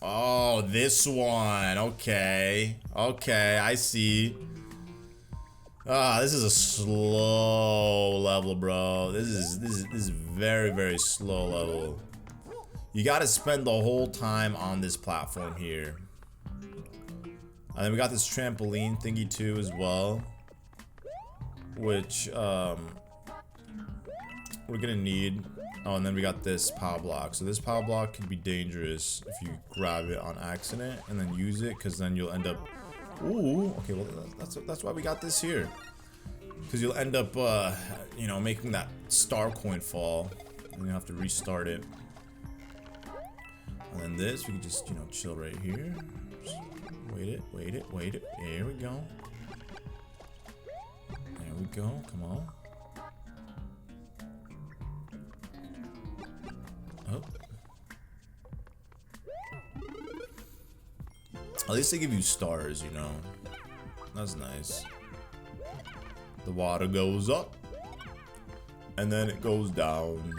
Oh, this one. Okay. Okay, I see. Ah, this is a slow level, bro. This is very, very slow level. You gotta spend the whole time on this platform here. And then we got this trampoline thingy too as well, which we're gonna need. Oh, and then we got this power block. So this power block can be dangerous if you grab it on accident and then use it, because then you'll end up. Ooh, okay, well that's why we got this here, because you'll end up, you know, making that star coin fall, and you have to restart it. And then this, we can just, you know, chill right here. Just wait it. There we go. There we go. Come on. Oh. At least they give you stars, you know. That's nice. The water goes up, and then it goes down.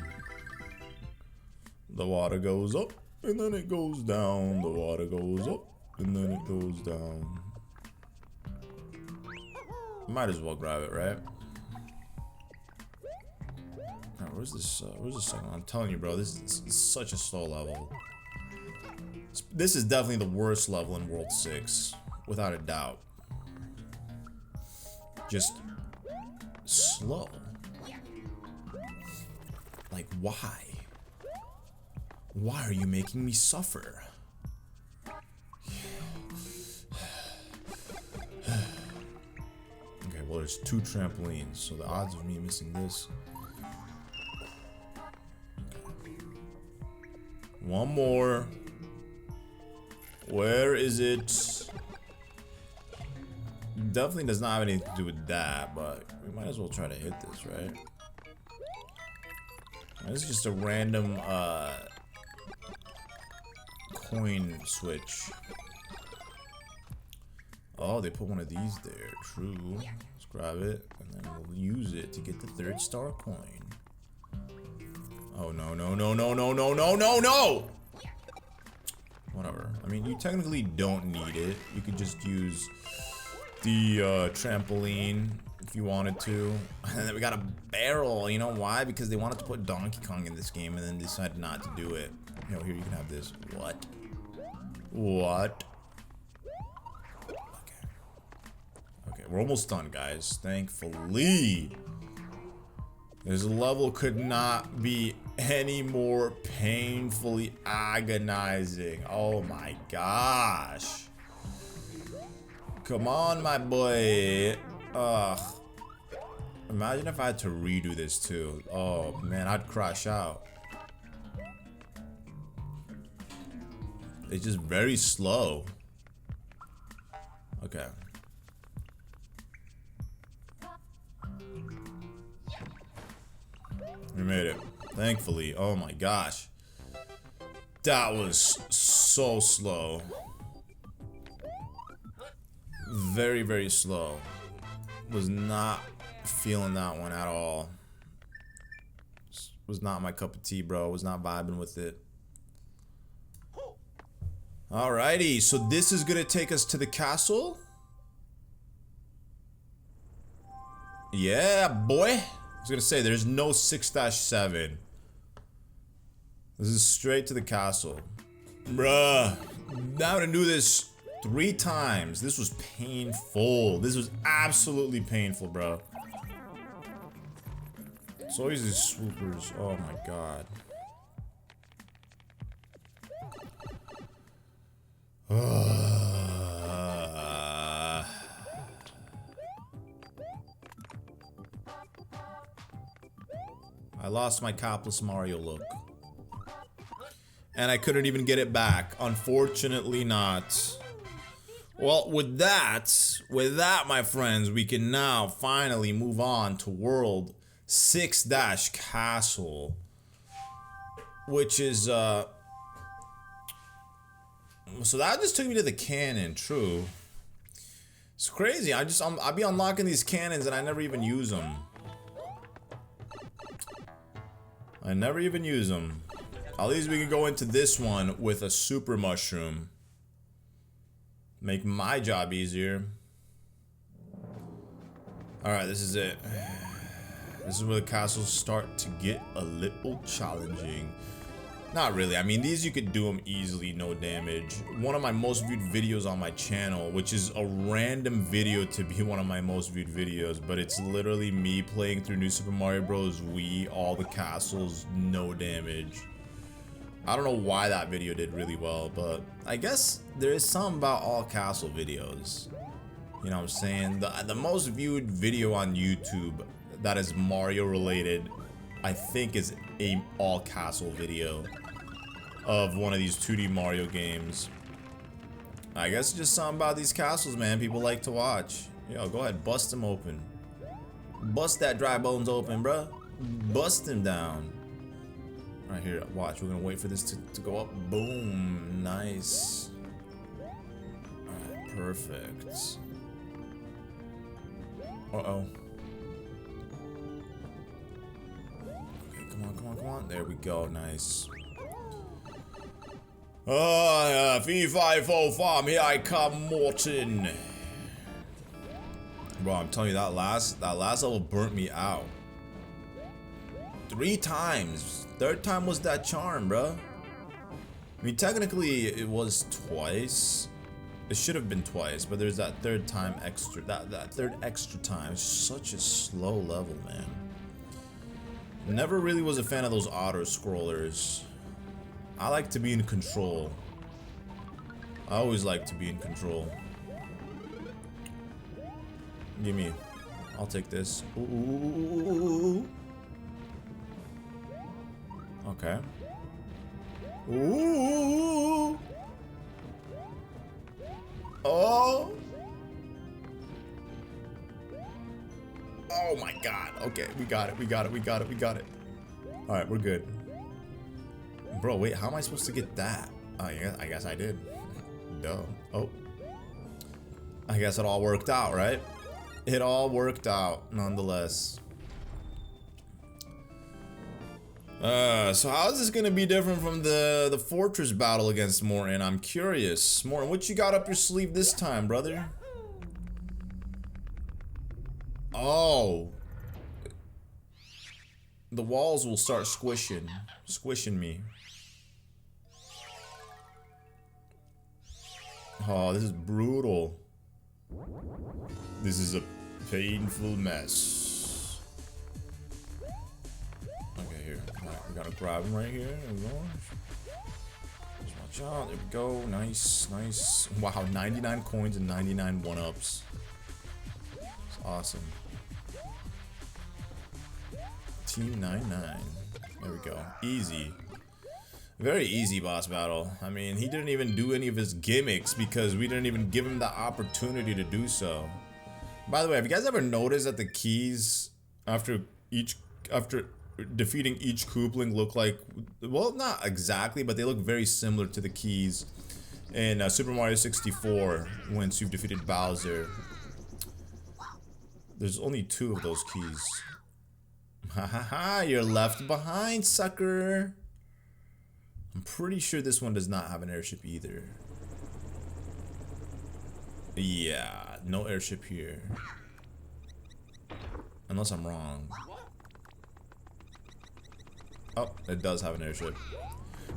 The water goes up, and then it goes down. The water goes up, and then it goes down. Might as well grab it, right? Alright, where's this second one? I'm telling you, bro, this is such a slow level. This is definitely the worst level in World 6, without a doubt. Just slow. Like, why? Why are you making me suffer? Okay, well, there's 2 trampolines, so the odds of me missing this. One more. Where is it? Definitely does not have anything to do with that, but we might as well try to hit this, right? This is just a random coin switch. Oh, they put one of these there. True. Let's grab it, and then we'll use it to get the 3rd star coin. Oh, no. Whatever. I mean, you technically don't need it. You could just use the trampoline if you wanted to. And then we got a barrel. You know why? Because they wanted to put Donkey Kong in this game and then decided not to do it. You know, here, you can have this. What? What? Okay. Okay, we're almost done, guys. Thankfully. This level could not be any more painfully agonizing. Oh my gosh. Come on, my boy. Ugh. Imagine if I had to redo this too. Oh man, I'd crash out. It's just very slow. Okay. We made it. Thankfully. Oh my gosh. That was so slow. Very, very slow. Was not feeling that one at all. Was not my cup of tea, bro. Was not vibing with it. Alrighty, so this is gonna take us to the castle. Yeah, boy. I was gonna say, there's no 6-7. This is straight to the castle. Bruh. Now I'm gonna do this 3 times. This was painful. This was absolutely painful, bro. It's always these swoopers. Oh my god. I lost my capless Mario look. And I couldn't even get it back. Unfortunately not. Well, with that, my friends, we can now finally move on to World 6-Castle. Which is, so that just took me to the cannon, true. It's crazy, I'll be unlocking these cannons and I never even use them. I never even use them. At least we can go into this one with a super mushroom. Make my job easier. Alright, this is it. This is where the castles start to get a little challenging. Not really. I mean, these you could do them easily, no damage. One of my most viewed videos on my channel, which is a random video to be one of my most viewed videos, but it's literally me playing through New Super Mario Bros. Wii, all the castles, no damage. I don't know why that video did really well, but I guess there is something about all castle videos. You know what I'm saying? The most viewed video on YouTube that is Mario related, I think, is a all castle video of one of these 2D Mario games. I guess it's just something about these castles, man. People like to watch. Yo, go ahead, bust them open. Bust that dry bones open, bruh. Bust them down. Right here, watch. We're gonna wait for this to go up. Boom. Nice. Alright, perfect. Uh-oh. Come on. There we go. Nice. Oh, yeah. 3-5-4-5. Here I come, Morton. Bro, I'm telling you, that last level burnt me out. 3 times. 3rd time was that charm, bro. I mean, technically, it was twice. It should have been twice, but there's that 3rd time extra. That 3rd extra time. It's such a slow level, man. Never really was a fan of those auto scrollers. I like to be in control. I always like to be in control. Give me. I'll take this. Ooh. Okay. Ooh. Oh. Oh my god. Okay, we got it. Alright, we're good. Bro, wait, how am I supposed to get that? Oh, yeah, I guess I did. Duh. Oh. I guess it all worked out, right? It all worked out, nonetheless. So how is this gonna be different from the fortress battle against Morton? I'm curious. Morton, what you got up your sleeve this time, brother? Oh. The walls will start squishing me. Oh, this is brutal. This is a painful mess. Okay, here. Alright, we gotta grab him right here. There we go. Just watch out. There we go. Nice. Wow, 99 coins and 99 one-ups. It's awesome. Team 99. There we go. Easy. Very easy boss battle. I mean, he didn't even do any of his gimmicks because we didn't even give him the opportunity to do so. By the way, have you guys ever noticed that the keys after defeating each Koopling look like, well, not exactly, but they look very similar to the keys in Super Mario 64 once you've defeated Bowser. There's only 2 of those keys. Ha ha ha, you're left behind, sucker. I'm pretty sure this one does not have an airship either. Yeah, no airship here. Unless I'm wrong. Oh, it does have an airship.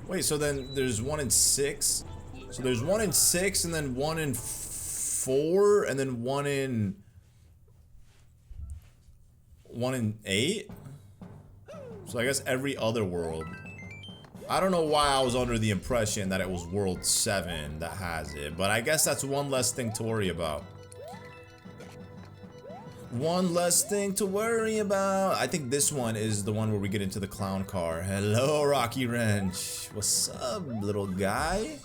Wait, so then there's 1 in 6? So there's 1 in 6 and then 1 in 4 and then 1 in 8? So I guess every other world. I don't know why I was under the impression that it was world 7 that has it, but I guess that's one less thing to worry about. One less thing to worry about. I think this one is the one where we get into the clown car. Hello, Rocky Wrench. What's up, little guy?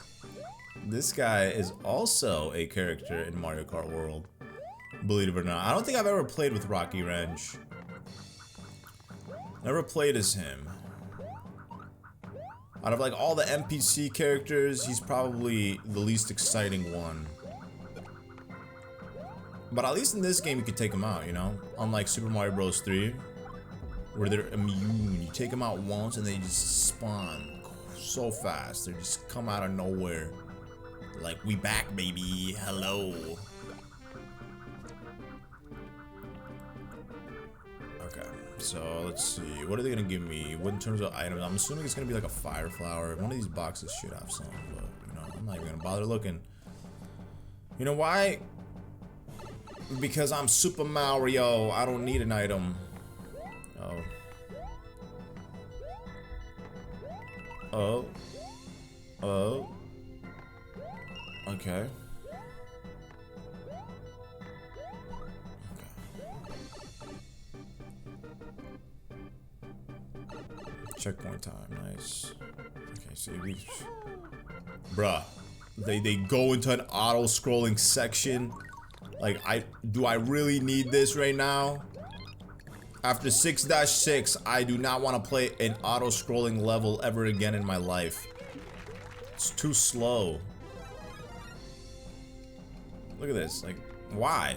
This guy is also a character in Mario Kart World. Believe it or not. I don't think I've ever played with Rocky Wrench. Never played as him. Out of like all the NPC characters, he's probably the least exciting one. But at least in this game, you can take them out, you know? Unlike Super Mario Bros. 3, where they're immune. You take them out once and they just spawn so fast. They just come out of nowhere. Like, we back, baby. Hello. Okay, so let's see. What are they gonna give me? What in terms of items? I'm assuming it's gonna be like a fire flower. One of these boxes should have some, but, you know, I'm not even gonna bother looking. You know why? Because I'm Super Mario, I don't need an item. Oh. Oh. Oh. Okay. Checkpoint time, nice. Okay, see, bruh. They go into an auto-scrolling section. Like, do I really need this right now? After 6-6, I do not want to play an auto-scrolling level ever again in my life. It's too slow. Look at this, like, why?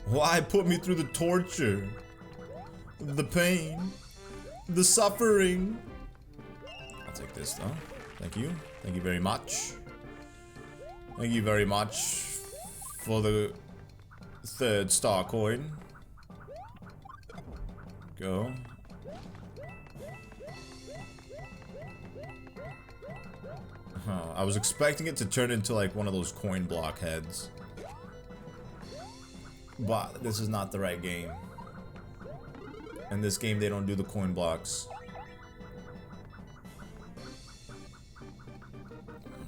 Why put me through the torture? The pain? The suffering? I'll take this though. Thank you. Thank you very much. Thank you very much for the 3rd star coin. Go. I was expecting it to turn into like one of those coin block heads. But this is not the right game. In this game, they don't do the coin blocks.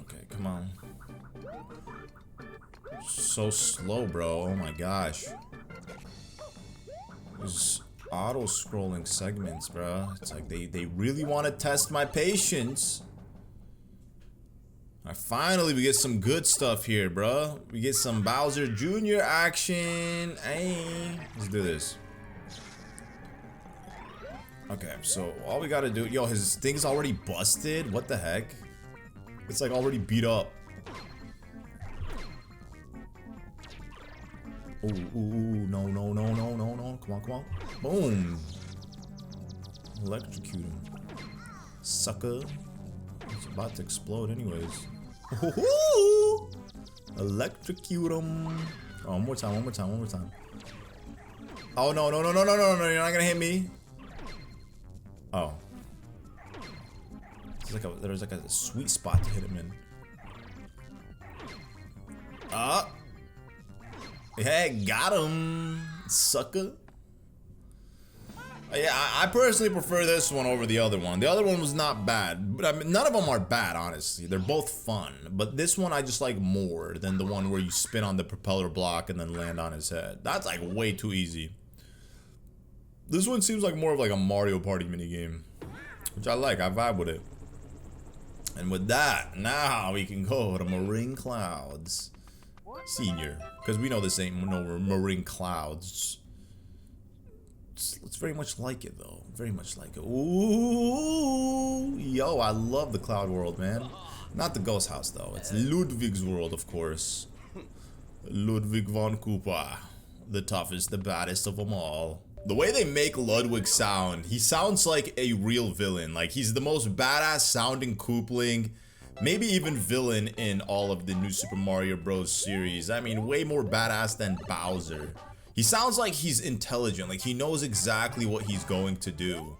Okay, come on. So slow, bro. Oh my gosh. There's auto-scrolling segments, bro. It's like they really want to test my patience. Finally, we get some good stuff here, bro. We get some Bowser Jr. action. Hey, let's do this. Okay, so all we gotta do... Yo, his thing's already busted? What the heck? It's like already beat up. Ooh, no. Come on. Boom. Electrocute him. Sucker. It's about to explode anyways. Electrocute him. Oh, one more time. Oh, no, you're not gonna hit me. Oh. There was like a sweet spot to hit him in. Hey, got him, sucker. Yeah, I personally prefer this one over the other one. The other one was not bad, but I mean, none of them are bad, honestly. They're both fun, but this one I just like more than the one where you spin on the propeller block and then land on his head. That's like way too easy. This one seems like more of like a Mario Party minigame, which I like. I vibe with it. And with that, now we can go to Marine Clouds Senior, because we know this ain't no Marine Clouds. It's very much like it though. Very much like it. Ooh, yo, I love the Cloud World, man. Not the Ghost House though. It's Ludwig's world, of course. Ludwig von Koopa. the toughest, the baddest of them all. The way they make Ludwig sound, he sounds like a real villain. Like, he's the most badass sounding Koopling, maybe even villain in all of the new Super Mario Bros. Series. I mean, way more badass than Bowser. He sounds like he's intelligent, like he knows exactly what he's going to do.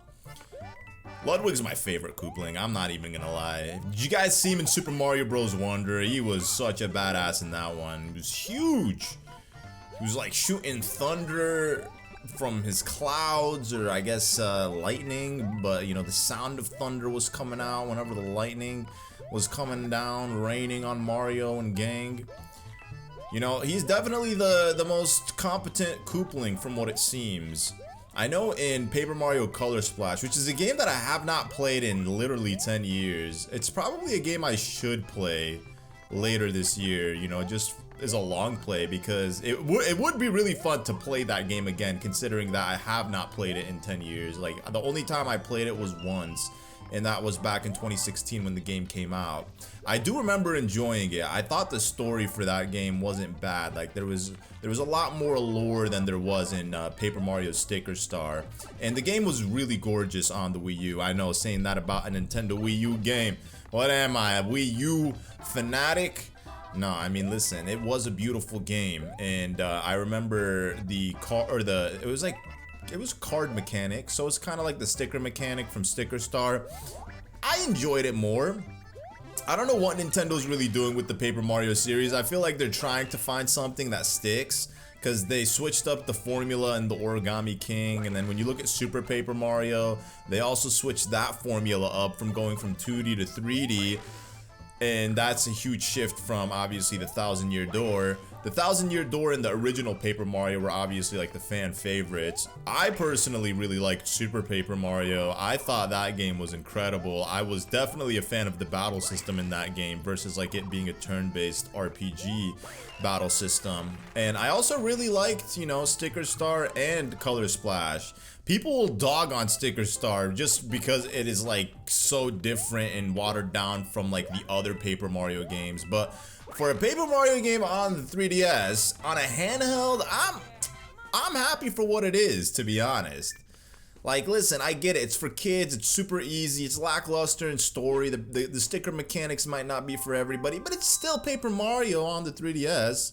Ludwig's my favorite Koopling, I'm not even gonna lie. Did you guys see him in Super Mario Bros. Wonder? He was such a badass in that one. He was huge. He was like shooting thunder from his clouds, or I guess lightning, but you know, the sound of thunder was coming out whenever the lightning was coming down, raining on Mario and gang. You know, he's definitely the most competent Koopling from what it seems. I know in Paper Mario Color Splash, which is a game that I have not played in literally 10 years, it's probably a game I should play later this year, you know, just as a long play, because it would be really fun to play that game again, considering that I have not played it in 10 years. Like, the only time I played it was once, and that was back in 2016 when the game came out. I do remember enjoying it. I thought the story for that game wasn't bad. Like, there was a lot more lore than there was in Paper Mario Sticker Star, and the game was really gorgeous on the Wii U. I know, saying that about a Nintendo Wii U game. What am I, a Wii U fanatic? No, I mean, listen, it was a beautiful game, and I remember it was card mechanic, so it's kind of like the sticker mechanic from Sticker Star. I enjoyed it more. I don't know what Nintendo's really doing with the Paper Mario series. I feel like they're trying to find something that sticks, because they switched up the formula in the Origami King, and then when you look at Super Paper Mario, they also switched that formula up from going from 2D to 3D, and that's a huge shift from obviously the Thousand Year Door. The Thousand Year Door and the original Paper Mario were obviously like the fan favorites. I personally really liked Super Paper Mario. I thought that game was incredible. I was definitely a fan of the battle system in that game versus like it being a turn-based RPG battle system. And I also really liked, you know, Sticker Star and Color Splash. People dog on Sticker Star just because it is like so different and watered down from like the other Paper Mario games, but for a Paper Mario game on the 3DS, on a handheld, I'm happy for what it is, to be honest. Like, listen, I get it. It's for kids. It's super easy. It's lackluster in story. The sticker mechanics might not be for everybody, but it's still Paper Mario on the 3DS.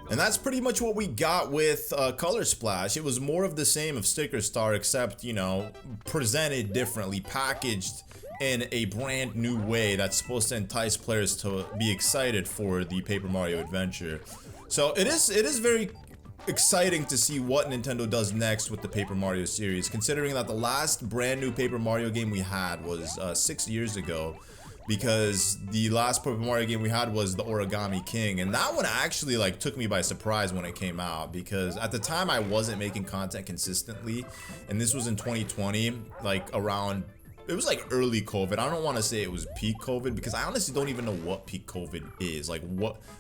And that's pretty much what we got with Color Splash. It was more of the same of Sticker Star, except, you know, presented differently, packaged in a brand new way that's supposed to entice players to be excited for the Paper Mario adventure. So it is very exciting to see what Nintendo does next with the Paper Mario series, considering that the last brand new Paper Mario game we had was 6 years ago, because the last Paper Mario game we had was the Origami King, and that one actually like took me by surprise when it came out, because at the time I wasn't making content consistently, and this was in 2020, like around, it was like early COVID. I don't want to say it was peak COVID, because I honestly don't even know what peak COVID is. Like,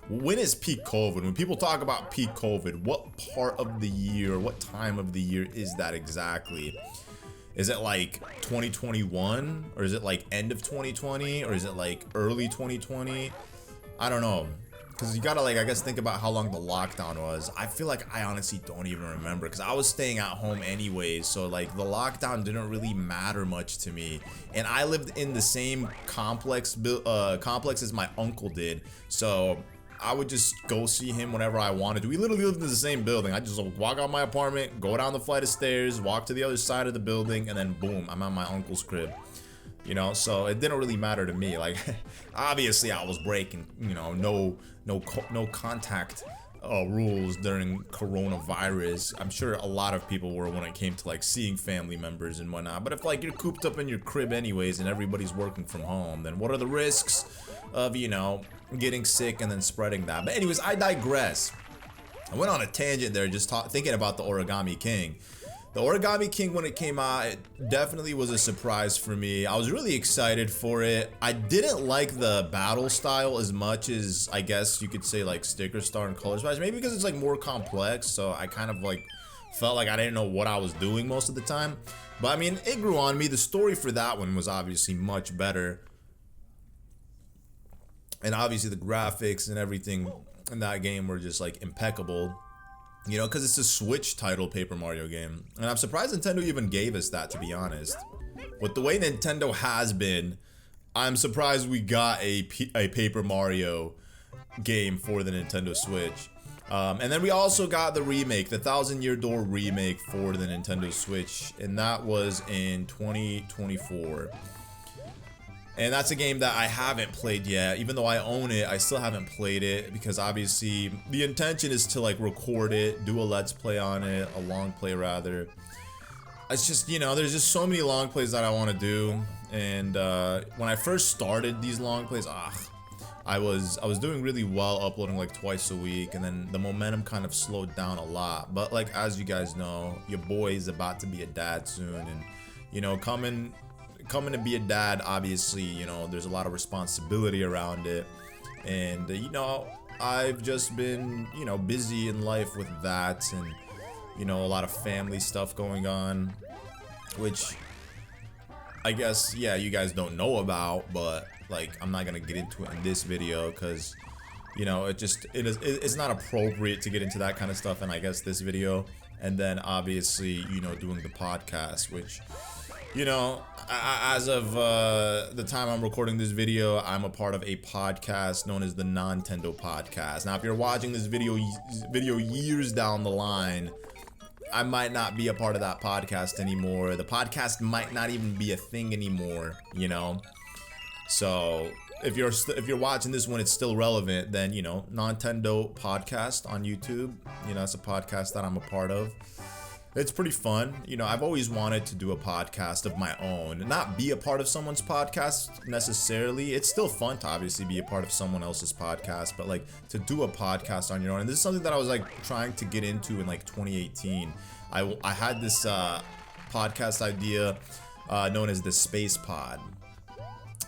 when is peak COVID? When people talk about peak COVID, what part of the year, what time of the year is that exactly? Is it like 2021, or is it like end of 2020, or is it like early 2020? I don't know, because you gotta, like, I guess think about how long the lockdown was. I feel like I honestly don't even remember, because I was staying at home anyways, so like the lockdown didn't really matter much to me, and I lived in the same complex as my uncle did, so I would just go see him whenever I wanted to. We literally lived in the same building. I just walk out my apartment, go down the flight of stairs, walk to the other side of the building, and then boom, I'm at my uncle's crib. You know, so it didn't really matter to me. Like, obviously I was breaking, you know, no contact rules during coronavirus. I'm sure a lot of people were when it came to like seeing family members and whatnot. But if like you're cooped up in your crib anyways and everybody's working from home, then what are the risks of, you know, getting sick and then spreading that? But anyways, I digress. I went on a tangent there just thinking about the Origami King. The Origami King, when it came out, it definitely was a surprise for me. I was really excited for it. I didn't like the battle style as much as, I guess you could say, like Sticker Star and Color Splash. Maybe because it's like more complex, so I kind of like felt like I didn't know what I was doing most of the time. But I mean, it grew on me. The story for that one was obviously much better. And obviously the graphics and everything in that game were just like impeccable. You know, because it's a Switch title Paper Mario game. And I'm surprised Nintendo even gave us that, to be honest. With the way Nintendo has been, I'm surprised we got a Paper Mario game for the Nintendo Switch. And then we also got the remake, the Thousand Year Door remake for the Nintendo Switch. And that was in 2024. And that's a game that I haven't played yet. Even though I own it, I still haven't played it because obviously the intention is to like record it, do a let's play on it, a long play rather. It's just, you know, there's just so many long plays that I want to do. And when I first started these long plays, I was doing really well, uploading like twice a week, and then the momentum kind of slowed down a lot. But like, as you guys know, your boy is about to be a dad soon, and you know, coming to be a dad, obviously, you know, there's a lot of responsibility around it. And you know, I've just been, you know, busy in life with that, and you know, a lot of family stuff going on, which I guess, yeah, you guys don't know about, but like, I'm not gonna get into it in this video because, you know, it's not appropriate to get into that kind of stuff in, I guess, this video. And then obviously, you know, doing the podcast, which, you know, as of the time I'm recording this video, I'm a part of a podcast known as the Nintendo Podcast. Now, if you're watching this video years down the line, I might not be a part of that podcast anymore. The podcast might not even be a thing anymore, you know. So if you're watching this when it's still relevant, then, you know, Nintendo Podcast on YouTube, you know, it's a podcast that I'm a part of. It's pretty fun. You know, I've always wanted to do a podcast of my own, not be a part of someone's podcast necessarily. It's still fun to obviously be a part of someone else's podcast, but like to do a podcast on your own. And this is something that I was like trying to get into in like 2018. I had this podcast idea known as the Space Pod.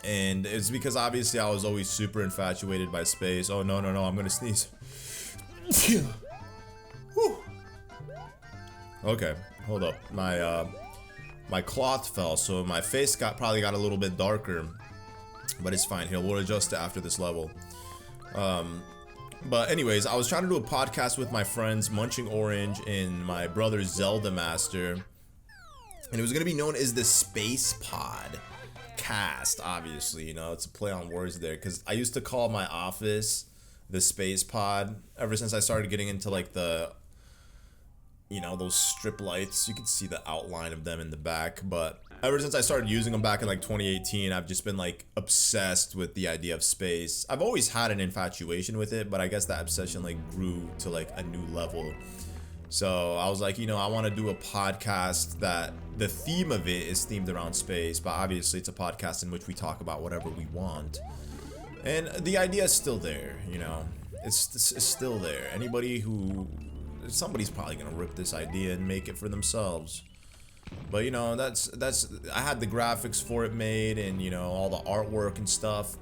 And it's because obviously I was always super infatuated by space. Oh, no, I'm gonna sneeze. Whew. Okay, hold up. My cloth fell, so my face probably got a little bit darker, but it's fine. Here, we'll adjust it after this level. But anyways, I was trying to do a podcast with my friends Munching Orange and my brother Zelda Master, and it was gonna be known as the Space Pod Cast. Obviously, you know, it's a play on words there, because I used to call my office the Space Pod ever since I started getting into like the, you know, those strip lights. You can see the outline of them in the back, but ever since I started using them back in like 2018, I've just been like obsessed with the idea of space. I've always had an infatuation with it, but I guess that obsession like grew to like a new level. So I was like, you know, I want to do a podcast that the theme of it is themed around space, but obviously it's a podcast in which we talk about whatever we want. And the idea is still there, you know, it's still there. Somebody's probably gonna rip this idea and make it for themselves. But you know, I had the graphics for it made, and you know, all the artwork and stuff,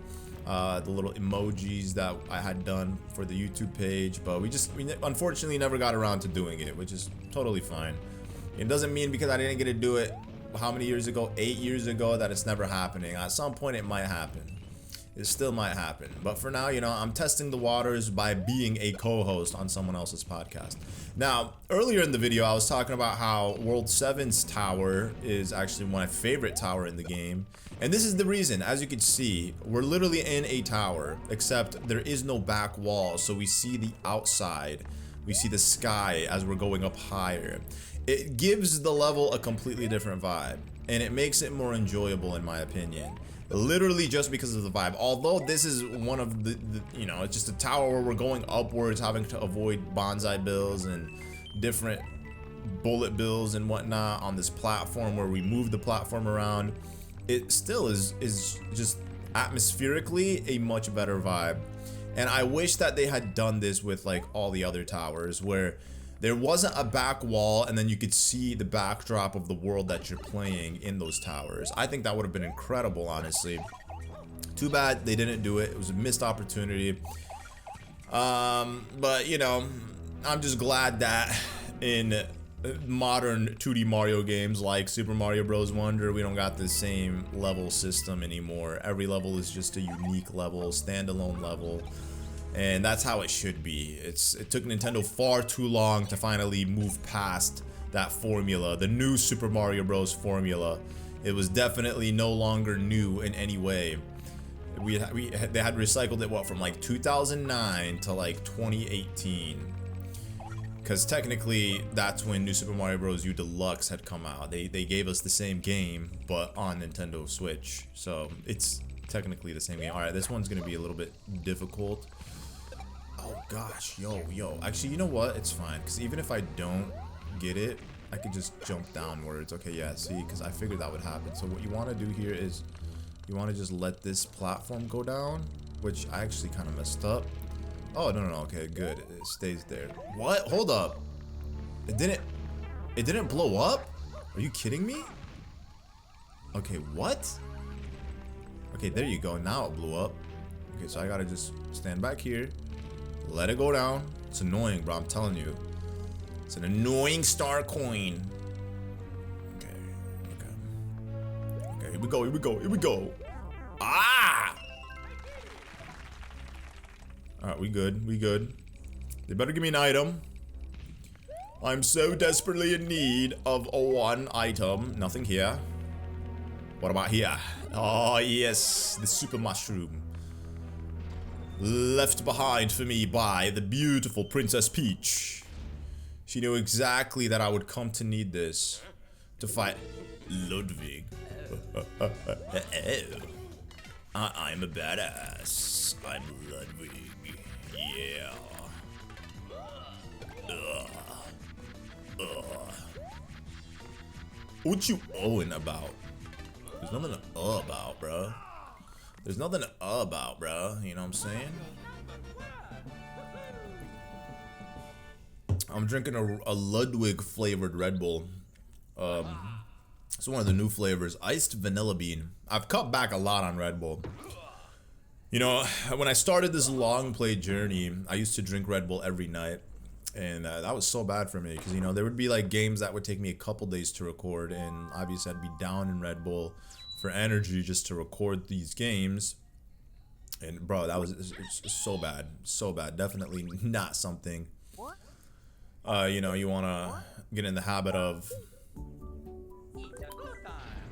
the little emojis that I had done for the YouTube page, but we unfortunately never got around to doing it, which is totally fine. It doesn't mean because I didn't get to do it how many years ago, 8 years ago, that it's never happening. At some point it might happen. It still might happen. But for now, you know, I'm testing the waters by being a co-host on someone else's podcast. Now, earlier in the video, I was talking about how World 7's tower is actually my favorite tower in the game. And this is the reason. As you can see, we're literally in a tower, except there is no back wall. So we see the outside. We see the sky as we're going up higher. It gives the level a completely different vibe, and it makes it more enjoyable in my opinion. Literally just because of the vibe. Although this is one of the you know, it's just a tower where we're going upwards, having to avoid bonsai bills and different bullet bills and whatnot on this platform where we move the platform around. It still is just atmospherically a much better vibe. And I wish that they had done this with like all the other towers, where there wasn't a back wall and then you could see the backdrop of the world that you're playing in those towers. I think that would have been incredible, honestly. Too bad they didn't do it. It was a missed opportunity. But you know, I'm just glad that in modern 2D Mario games like Super Mario Bros. Wonder, we don't got the same level system anymore. Every level is just a unique level, standalone level. And that's how it should be. It took Nintendo far too long to finally move past that formula, the new Super Mario Bros. Formula. It was definitely no longer new in any way. They had recycled it, what, from like 2009 to like 2018. Because technically, that's when New Super Mario Bros. U Deluxe had come out. They gave us the same game, but on Nintendo Switch. So it's technically the same game. Alright, this one's gonna be a little bit difficult. Oh gosh, yo. Actually, you know what? It's fine, because even if I don't get it, I could just jump downwards. Okay, yeah, see, because I figured that would happen. So what you want to do here is, you want to just let this platform go down, which I actually kind of messed up. Oh, no, okay, good. It stays there. What? Hold up. It didn't blow up? Are you kidding me? Okay, what? Okay, there you go. Now it blew up. Okay, so I gotta just stand back here. Let it go down. It's annoying, bro. I'm telling you. It's an annoying star coin. Okay, here we go. Ah! Alright, we good. They better give me an item. I'm so desperately in need of one item. Nothing here. What about here? Oh, yes. The super mushroom. Left behind for me by the beautiful Princess Peach. She knew exactly that I would come to need this to fight Ludwig. I'm a badass. I'm Ludwig. Yeah. What you owing about? There's nothing to about, bro. There's nothing to about, bro. You know what I'm saying? I'm drinking a Ludwig flavored Red Bull. It's one of the new flavors, iced vanilla bean. I've cut back a lot on Red Bull. You know, when I started this long play journey, I used to drink Red Bull every night. And that was so bad for me because, you know, there would be like games that would take me a couple days to record. And obviously I'd be down in Red Bull for energy just to record these games. And bro, that was so bad. So bad. Definitely not something, you know, you want to get in the habit of.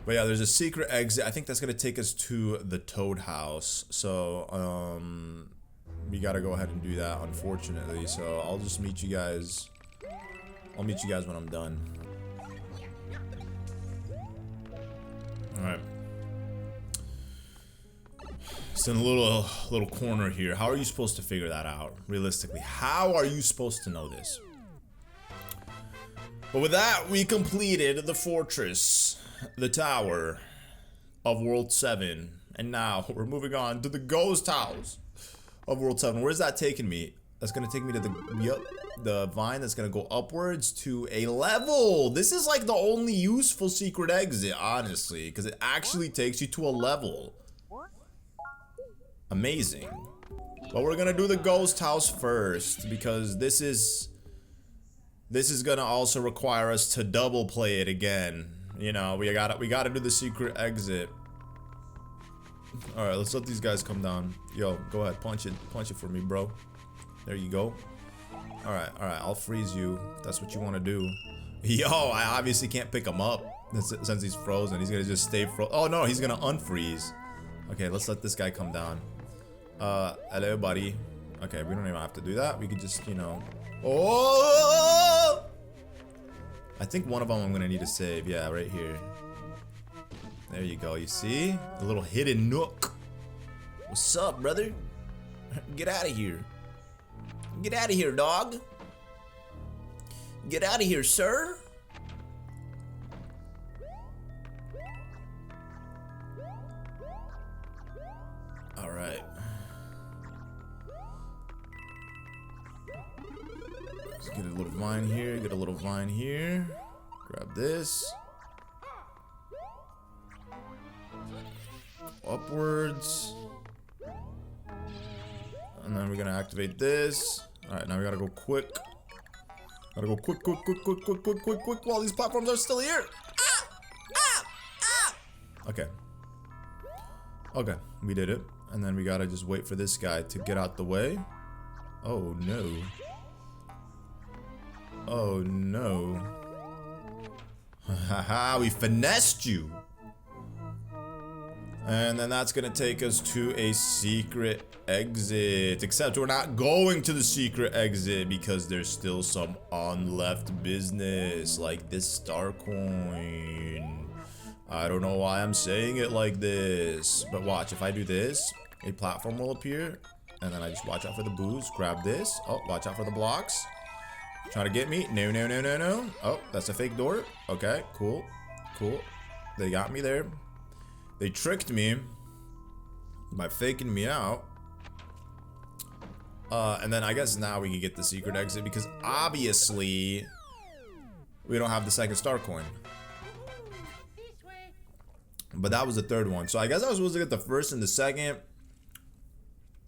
But yeah, there's a secret exit. I think that's going to take us to the Toad House. So, we got to go ahead and do that, unfortunately. So, I'll just meet you guys. I'll meet you guys when I'm done. Alright. It's in a little corner here. How are you supposed to figure that out? Realistically, how are you supposed to know this? But with that, we completed the fortress, the tower of World 7. And now we're moving on to the ghost house of World 7. Where's that taking me? That's gonna take me to the vine that's gonna go upwards to a level. This is like the only useful secret exit, honestly, because it actually takes you to a level. Amazing. But we're gonna do the ghost house first because this is gonna also require us to double play it again. You know, we gotta do the secret exit. All right, let's let these guys come down. Yo, go ahead, punch it for me, bro. There you go. All right, I'll freeze you. If that's what you want to do. Yo, I obviously can't pick him up since he's frozen. He's gonna just stay frozen. Oh no, he's gonna unfreeze. Okay, let's let this guy come down. Hello, buddy. Okay, we don't even have to do that. We could just, you know. Oh! I think one of them I'm gonna need to save. Yeah, right here. There you go. You see? The little hidden nook. What's up, brother? Get out of here. Get out of here, dog. Get out of here, sir. All right. Let's get a little vine here. Get a little vine here. Grab this. Upwards. And then we're gonna activate this. Alright, now we gotta go quick. Gotta go quick while these platforms are still here. Okay. Okay, we did it. And then we gotta just wait for this guy to get out the way. Oh no. Oh no. Haha, we finessed you. And then that's gonna take us to a secret exit. Except we're not going to the secret exit because there's still some unleft business, like this star coin. I don't know why I'm saying it like this, but watch, if I do this, a platform will appear, and then I just watch out for the booze, grab this. Oh, watch out for the blocks. Trying to get me. No, no, no, no, no. Oh, that's a fake door. Okay, cool. Cool. They got me there. They tricked me by faking me out. And then I guess now we can get the secret exit because obviously we don't have the second star coin. But that was the third one. So I guess I was supposed to get the first and the second.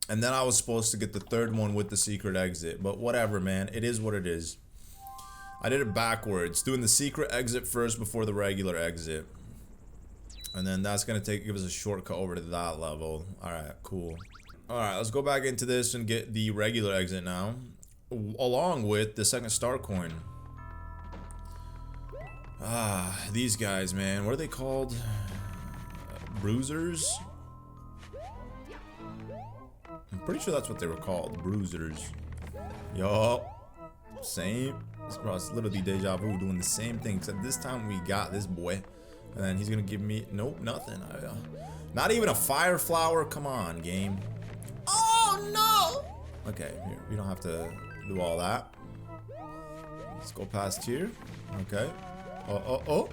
And then I was supposed to get the third one with the secret exit. But whatever, man. It is what it is. I did it backwards. Doing the secret exit first before the regular exit. And then that's going to give us a shortcut over to that level. Alright, cool. Alright, let's go back into this and get the regular exit now. Along with the second star coin. Ah, these guys, man. What are they called? Bruisers? I'm pretty sure that's what they were called. Bruisers. Yo. Same. Bro, it's literally deja vu doing the same thing. Except this time we got this boy. And then he's gonna give me... Nope, nothing. Not even a fire flower? Come on, game. Oh, no! Okay, here. We don't have to do all that. Let's go past here. Okay. Oh.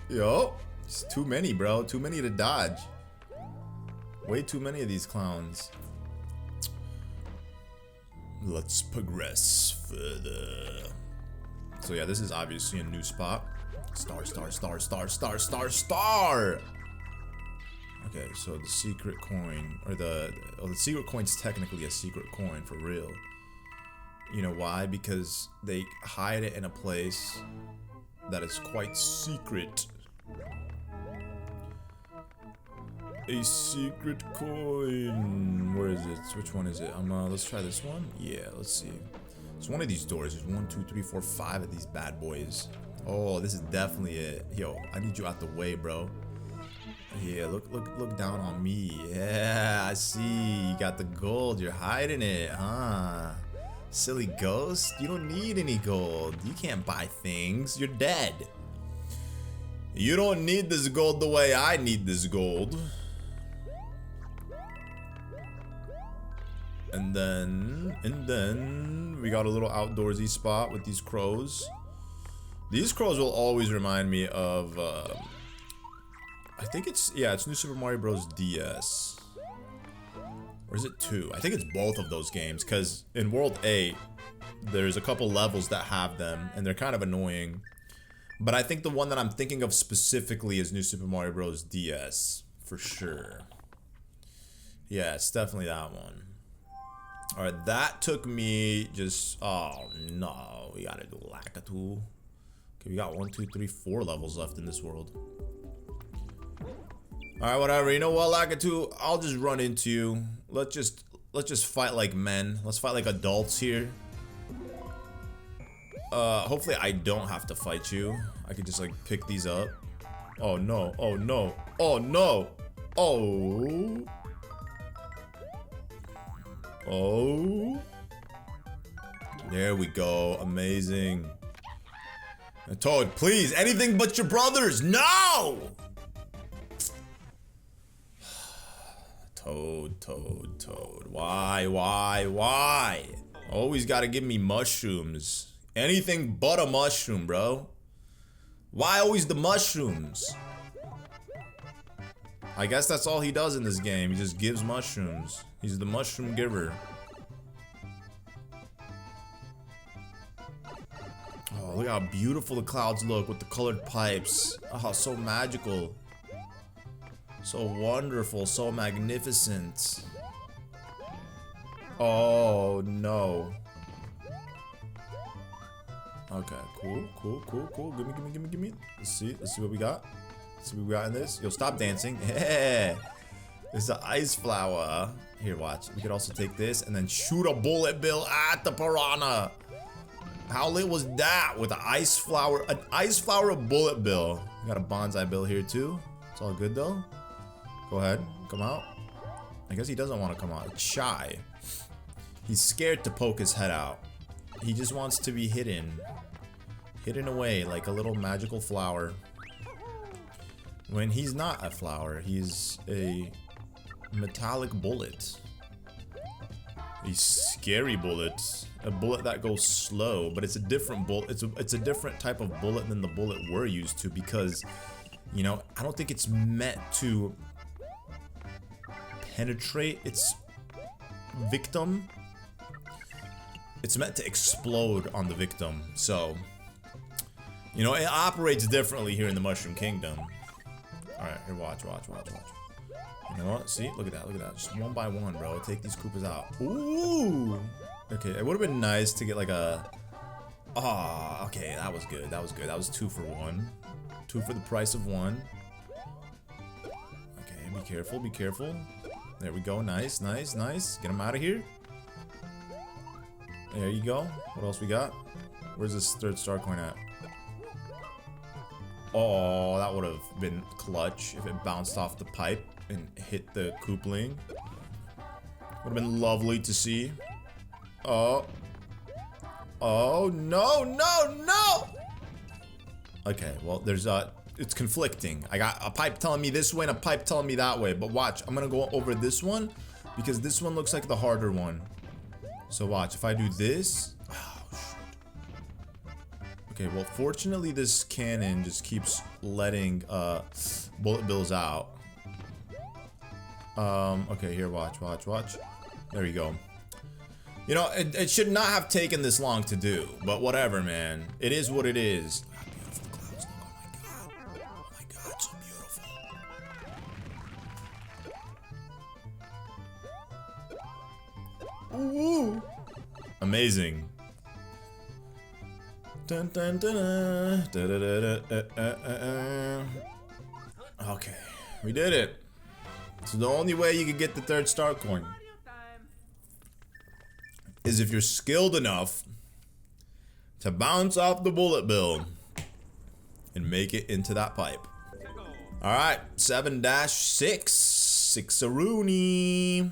Yo. It's too many, bro. Too many to dodge. Way too many of these clowns. Let's progress further. So yeah, this is obviously a new spot. Star. Okay, so the secret coin, or the secret coin's technically a secret coin for real. You know why? Because they hide it in a place that is quite secret. A secret coin. Where is it? Which one is it? Let's try this one. Yeah, let's see. It's one of these doors. There's 1, 2, 3, 4, 5 of these bad boys. Oh, this is definitely it. Yo, I need you out the way, bro. Yeah, look down on me. Yeah, I see. You got the gold. You're hiding it, huh? Silly ghost. You don't need any gold. You can't buy things. You're dead. You don't need this gold the way I need this gold. And then we got a little outdoorsy spot with these crows. These crows will always remind me of, I think it's New Super Mario Bros. DS. Or is it 2? I think it's both of those games, because in World 8, there's a couple levels that have them, and they're kind of annoying. But I think the one that I'm thinking of specifically is New Super Mario Bros. DS, for sure. Yeah, it's definitely that one. Alright, that took me just... Oh, no. We gotta do Lakitu. Okay, we got 1, 2, 3, 4 levels left in this world. Alright, whatever. You know what, Lakitu? I'll just run into you. Let's just fight like men. Let's fight like adults here. Hopefully I don't have to fight you. I could just, like, pick these up. Oh, no. Oh, no. Oh, no. Oh... Oh, there we go. Amazing. Toad, please, anything but your brothers. No! Toad. Why? Always gotta give me mushrooms. Anything but a mushroom, bro. Why always the mushrooms? I guess that's all he does in this game. He just gives mushrooms. He's the mushroom giver. Oh, look how beautiful the clouds look with the colored pipes. Oh, so magical. So wonderful, so magnificent. Oh, no. Okay, cool. Gimme. Let's see what we got. Let's see what we got in this. Yo, stop dancing. Yeah. It's an ice flower. Here, watch. We could also take this and then shoot a bullet bill at the piranha. How lit was that with an ice flower? An ice flower bullet bill. We got a bonsai bill here too. It's all good though. Go ahead, come out. I guess he doesn't want to come out. It's shy. He's scared to poke his head out. He just wants to be hidden. Hidden away like a little magical flower. When he's not a flower, he's a metallic bullet. A scary bullet. A bullet that goes slow, but it's a different bullet. It's a different type of bullet than the bullet we're used to because, you know, I don't think it's meant to penetrate its victim. It's meant to explode on the victim. So, you know, it operates differently here in the Mushroom Kingdom. Alright, here, watch. You know what? See? Look at that. Just one by one, bro. Take these Koopas out. Ooh! Okay, it would have been nice to get like a... Ah, okay, that was good. That was 2 for 1. 2 for the price of 1. Okay, be careful. There we go. Nice. Get him out of here. There you go. What else we got? Where's this third star coin at? Oh, that would have been clutch if it bounced off the pipe and hit the Koopling. Would have been lovely to see. Oh, no! Okay, well, there's it's conflicting. I got a pipe telling me this way and a pipe telling me that way. But watch, I'm gonna go over this one because this one looks like the harder one. So watch, if I do this... Oh, shoot. Okay, well, fortunately, this cannon just keeps letting bullet bills out. Okay, here, watch. There you go. You know, it should not have taken this long to do, but whatever, man. It is what it is. Ah, beautiful clouds. Oh my god, so beautiful. Ooh. Amazing. Dun, dun, dun, dun, dun, dun, dun, okay, we did it. So the only way you could get the third star coin is if you're skilled enough to bounce off the bullet bill and make it into that pipe. Alright, 7-6. Six-a-rooney.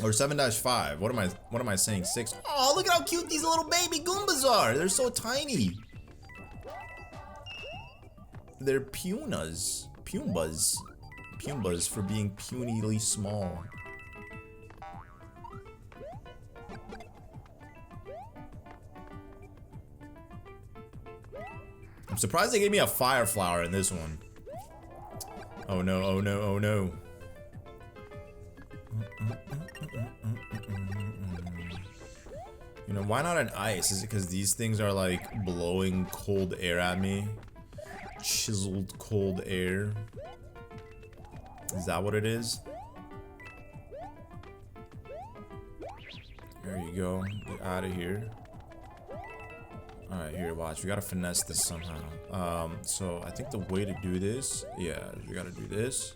Or 7-5. What am I saying? 6. Oh, look at how cute these little baby Goombas are. They're so tiny. They're Pumbas for being punily small. I'm surprised they gave me a fire flower in this one. Oh no. You know, why not an ice? Is it because these things are like blowing cold air at me? Chiseled cold air? Is that what it is? There you go. Get out of here. Alright, here, watch. We gotta finesse this somehow. So I think the way to do this, yeah, we gotta do this.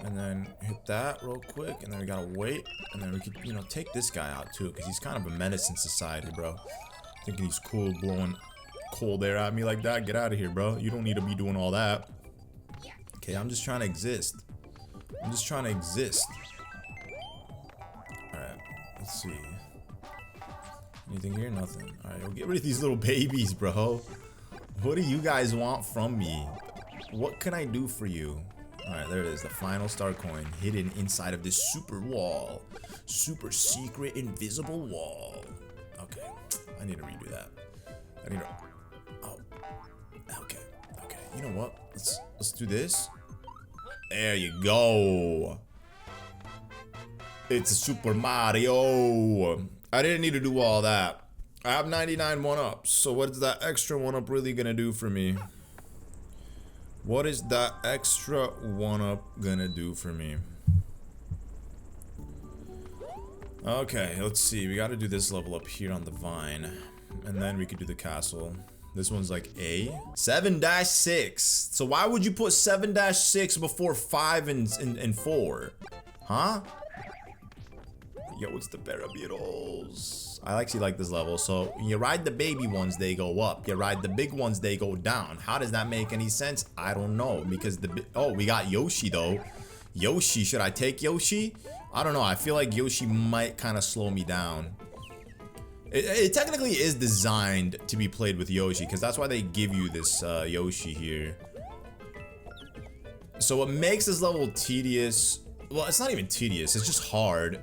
And then hit that real quick, and then we gotta wait. And then we could, you know, take this guy out too, because he's kind of a menace in society, bro. Thinking he's cool blowing cold air at me like that. Get out of here, bro. You don't need to be doing all that. Okay, I'm just trying to exist. Alright, let's see. Anything here? Nothing. Alright, we'll get rid of these little babies, bro. What do you guys want from me? What can I do for you? Alright, there it is. The final star coin hidden inside of this super wall. Super secret invisible wall. Okay. I need to redo that. Oh. Okay. You know what? Let's do this. There you go. It's a Super Mario. I didn't need to do all that. I have 99 1-ups, so what is that extra 1-up really gonna do for me? What is that extra 1-up gonna do for me? Okay, let's see. We gotta do this level up here on the vine. And then we could do the castle. This one's like A. 7-6. So why would you put 7-6 before 5 and 4? Huh? Yo, it's the Parabeetles. I actually like this level. So you ride the baby ones, they go up. You ride the big ones, they go down. How does that make any sense? I don't know. Because oh, we got Yoshi though. Yoshi, should I take Yoshi? I don't know. I feel like Yoshi might kind of slow me down. It technically is designed to be played with Yoshi, because that's why they give you this Yoshi here. So what makes this level tedious, well, it's not even tedious, it's just hard.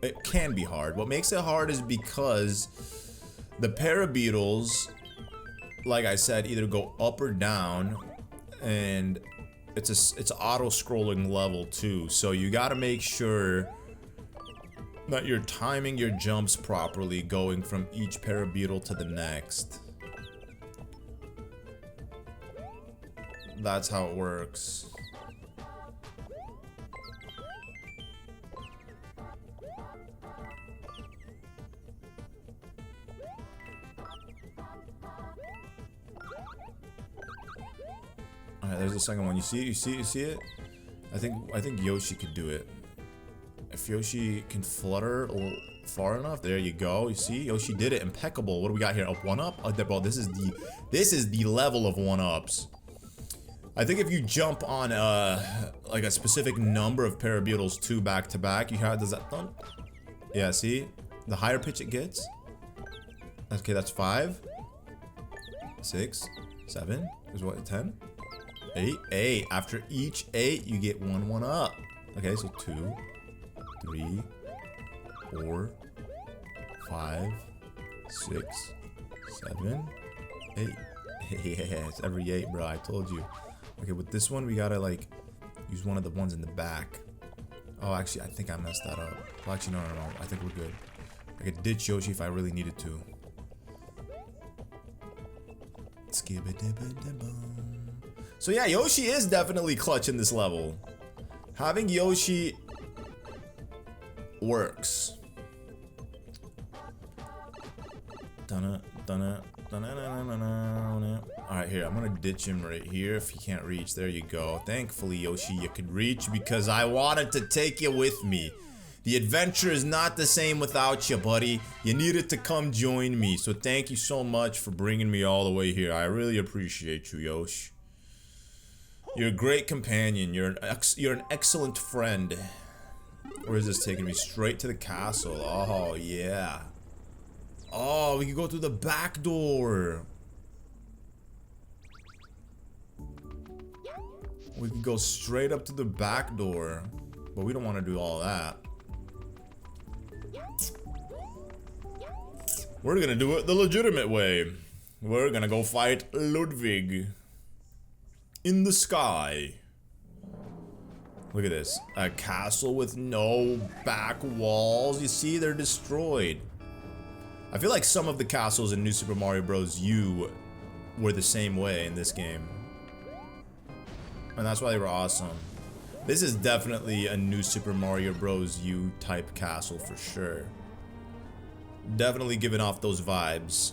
It can be hard. What makes it hard is because the Parabeetles, like I said, either go up or down, and it's auto-scrolling level too. So you gotta make sure that you're timing your jumps properly, going from each Parabeetle to the next. That's how it works. Alright, there's the second one. You see it? You see it? I think Yoshi could do it. If Yoshi can flutter far enough, there you go. You see, Yoshi did it. Impeccable. What do we got here? A 1-up? Oh, bro, this is the level of 1-ups. I think if you jump on like a specific number of Parabeetles 2 back to back, you have, does that thump? Yeah, see, the higher pitch it gets. Okay, that's 5, 6, 7. Is what, 10, 8. After each 8, you get 1-up. Okay, so 2, 3, 4, 5, 6, 7, 8. Yeah, it's every 8, bro. I told you. Okay, with this one, we gotta like use one of the ones in the back. Oh, actually, I think I messed that up. Well, actually, no. I think we're good. I could ditch Yoshi if I really needed to. So yeah, Yoshi is definitely clutch in this level. Having Yoshi works. Alright, here, I'm gonna ditch him right here if he can't reach. There you go. Thankfully, Yoshi, you could reach because I wanted to take you with me. The adventure is not the same without you, buddy. You needed to come join me. So thank you so much for bringing me all the way here. I really appreciate you, Yoshi. You're a great companion. You're an excellent friend. Where is this taking me? Straight to the castle. Oh, yeah. Oh, we can go through the back door. We can go straight up to the back door. But we don't want to do all that. We're gonna do it the legitimate way. We're gonna go fight Ludwig. In the sky. Look at this. A castle with no back walls. You see, they're destroyed. I feel like some of the castles in New Super Mario Bros. U were the same way in this game. And that's why they were awesome. This is definitely a New Super Mario Bros. U type castle for sure. Definitely giving off those vibes.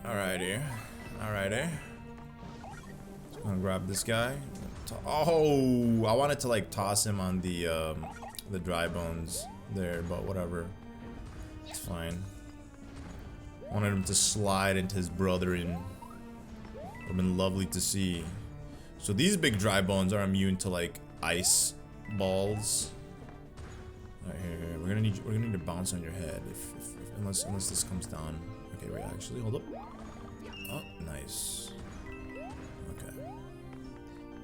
Alrighty. Alrighty. I'm gonna grab this guy. Oh, I wanted to like toss him on the dry bones there, but whatever. It's fine. Wanted him to slide into his brother and would have been lovely to see. So these big dry bones are immune to like ice balls. Alright, here. We're gonna need to bounce on your head unless this comes down. Okay, wait, actually, hold up. Oh, nice. Okay.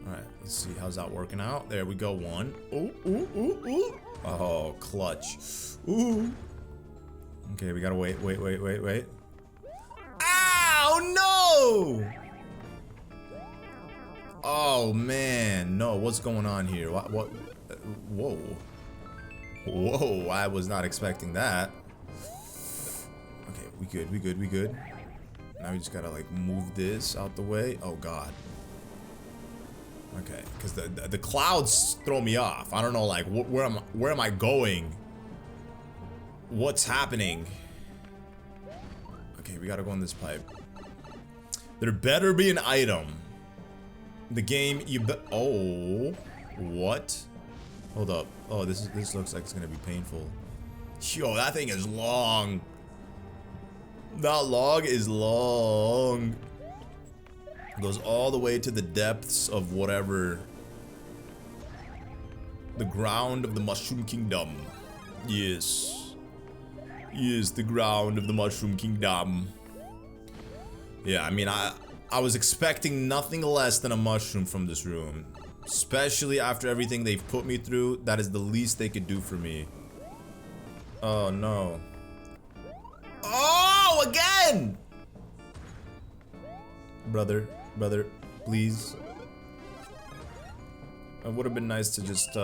Alright, let's see how's that working out. There we go, 1. Ooh. Oh, clutch. Ooh. Okay, we gotta wait. Ow, no! Oh man, no, what's going on here? What? Whoa. Whoa, I was not expecting that. Okay, we good. Now we just gotta like move this out the way. Oh god. Okay, because the clouds throw me off. I don't know, like where am I going? What's happening? Okay, we gotta go in this pipe. There better be an item. The game you oh, what? Hold up. Oh, this looks like it's gonna be painful. Yo, that thing is long. That log is long. It goes all the way to the depths of whatever. The ground of the Mushroom Kingdom. Yes. Yes, the ground of the Mushroom Kingdom. Yeah, I mean, I was expecting nothing less than a mushroom from this room. Especially after everything they've put me through, that is the least they could do for me. Oh, no. Oh, again! Brother, please. It would have been nice to just,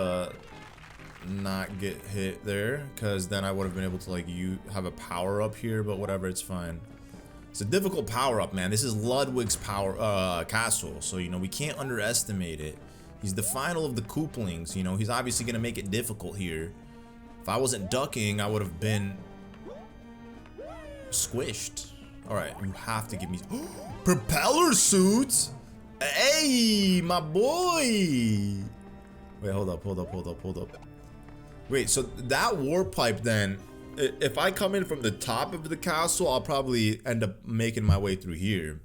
not get hit there, because then I would have been able to, like, have a power-up here, but whatever, it's fine. It's a difficult power-up, man. This is Ludwig's castle, so, you know, we can't underestimate it. He's the final of the Kooplings, you know, he's obviously gonna make it difficult here. If I wasn't ducking, I would have been squished. Alright, you have to give me propeller suits! Hey, my boy! Wait, hold up. Wait, so that warp pipe then, if I come in from the top of the castle, I'll probably end up making my way through here.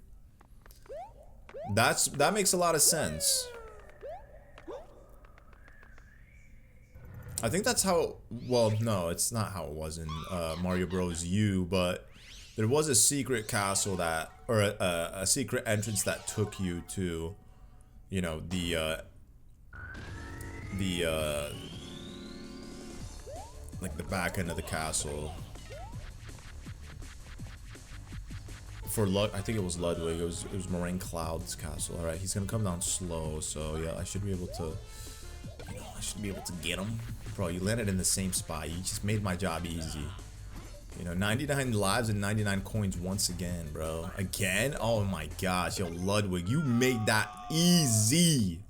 That makes a lot of sense. I think that's how, well, no, it's not how it was in Mario Bros. U, but there was a secret castle that, or a secret entrance that took you to, you know, like the back end of the castle. For I think it was Ludwig. It was Moraine Cloud's castle. All right, he's gonna come down slow, so yeah, I should be able to, you know, I should be able to get him. Bro, you landed in the same spot. You just made my job easy. You know, 99 lives and 99 coins once again, bro. Again? Oh my gosh, yo, Ludwig, you made that easy.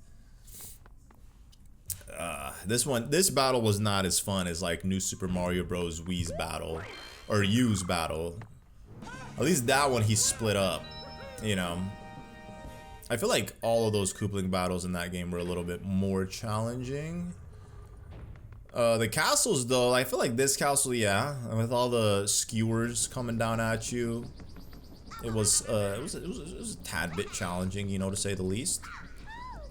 This battle was not as fun as like New Super Mario Bros. Wii's battle, or U's battle. At least that one he split up, you know. I feel like all of those Koopling battles in that game were a little bit more challenging. The castles though, I feel like this castle, yeah, with all the skewers coming down at you, it was a tad bit challenging, you know, to say the least.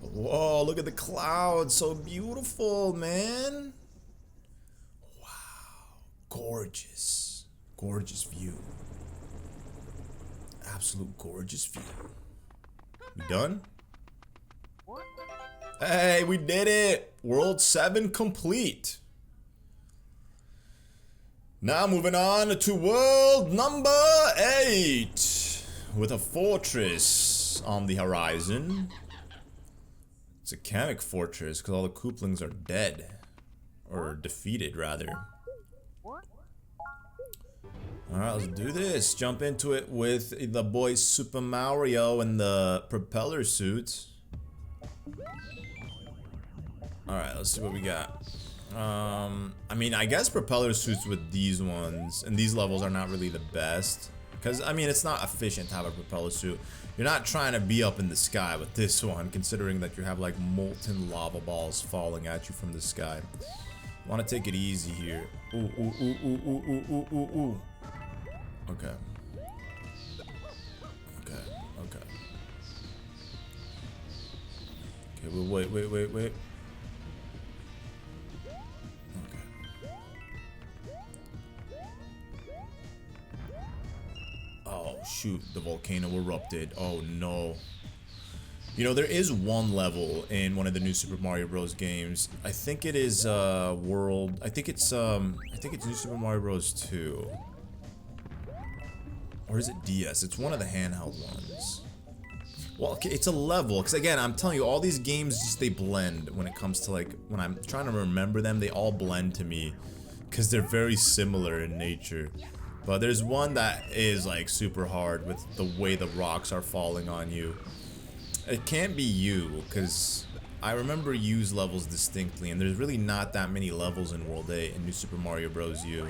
Whoa, look at the clouds, so beautiful, man. Wow, gorgeous, gorgeous view. Absolute gorgeous view. We done? Hey, we did it! World 7 complete. Now moving on to world number 8. With a fortress on the horizon. It's a Kamek fortress because all the Kooplings are dead. Or defeated, rather. Alright, let's do this. Jump into it with the boy Super Mario and the propeller suits. Alright, let's see what we got. I mean, I guess propeller suits with these ones and these levels are not really the best. Because, I mean, it's not efficient to have a propeller suit. You're not trying to be up in the sky with this one, considering that you have like molten lava balls falling at you from the sky. Want to take it easy here. Ooh, ooh, ooh, ooh, ooh, ooh, ooh, ooh, ooh. Okay. Okay, okay. Okay, wait. Okay. Oh, shoot. The volcano erupted. Oh, no. You know, there is one level in one of the new Super Mario Bros. Games. I think it is, World... I think it's New Super Mario Bros. 2. Or is it DS? It's one of the handheld ones. Well, okay, it's a level, because again, I'm telling you, all these games, just they blend when it comes to like, when I'm trying to remember them, they all blend to me, because they're very similar in nature. But there's one that is like super hard with the way the rocks are falling on you. It can't be you, because I remember U's levels distinctly, and there's really not that many levels in World 8 in New Super Mario Bros. U.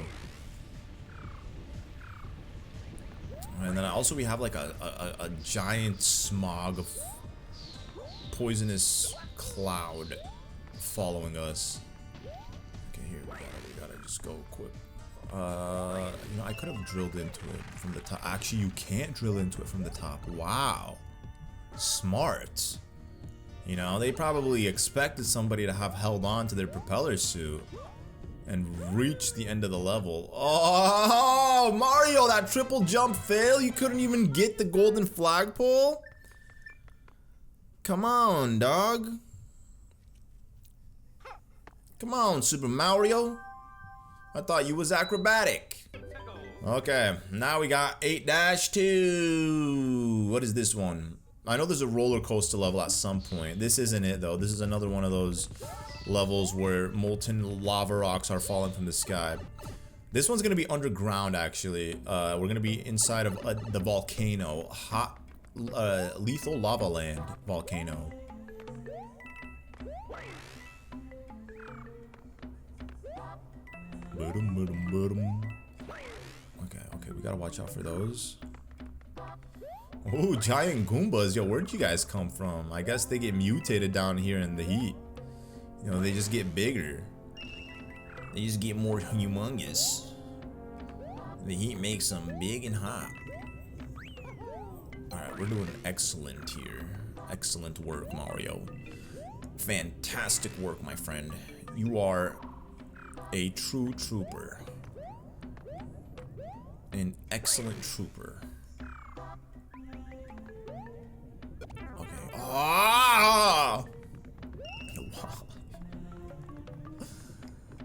And then also we have like a giant smog of poisonous cloud following us. Okay, here we gotta just go quick. You know, I could have drilled into it from the top. Actually, you can't drill into it from the top. Wow. Smart. You know, they probably expected somebody to have held on to their propeller suit and reach the end of the level. Oh, Mario, that triple jump fail? You couldn't even get the golden flagpole? Come on, dog. Come on, Super Mario. I thought you was acrobatic. Okay, now we got 8-2. What is this one? I know there's a roller coaster level at some point. This isn't it though. This is another one of those levels where molten lava rocks are falling from the sky. This one's gonna be underground actually. We're gonna be inside of the volcano. Hot, lethal lava land volcano. Okay, we gotta watch out for those. Oh, giant Goombas. Yo, where'd you guys come from? I guess they get mutated down here in the heat. You know, they just get bigger. They just get more humongous. The heat makes them big and hot. Alright, we're doing excellent here. Excellent work, Mario. Fantastic work, my friend. You are a true trooper. An excellent trooper. Okay. Ah!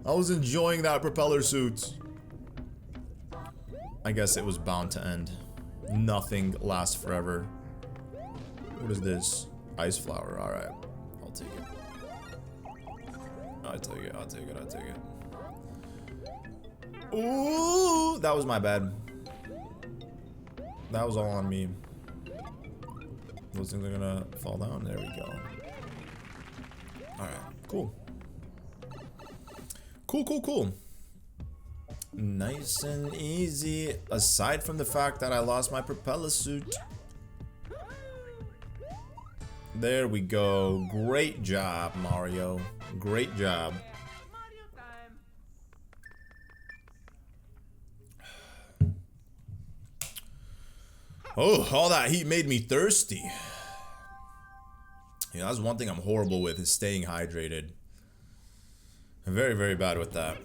I was enjoying that propeller suit. I guess it was bound to end. Nothing lasts forever. What is this? Ice flower. Alright. I'll take it. I'll take it. I'll take it. I'll take it. Ooh! That was my bad. That was all on me. Those things are gonna fall down. There we go. Alright. Cool. Cool. Nice and easy. Aside from the fact that I lost my propeller suit. There we go. Great job, Mario. Great job. Oh, all that heat made me thirsty. Yeah, that's one thing I'm horrible with, is staying hydrated. I'm very, very bad with that.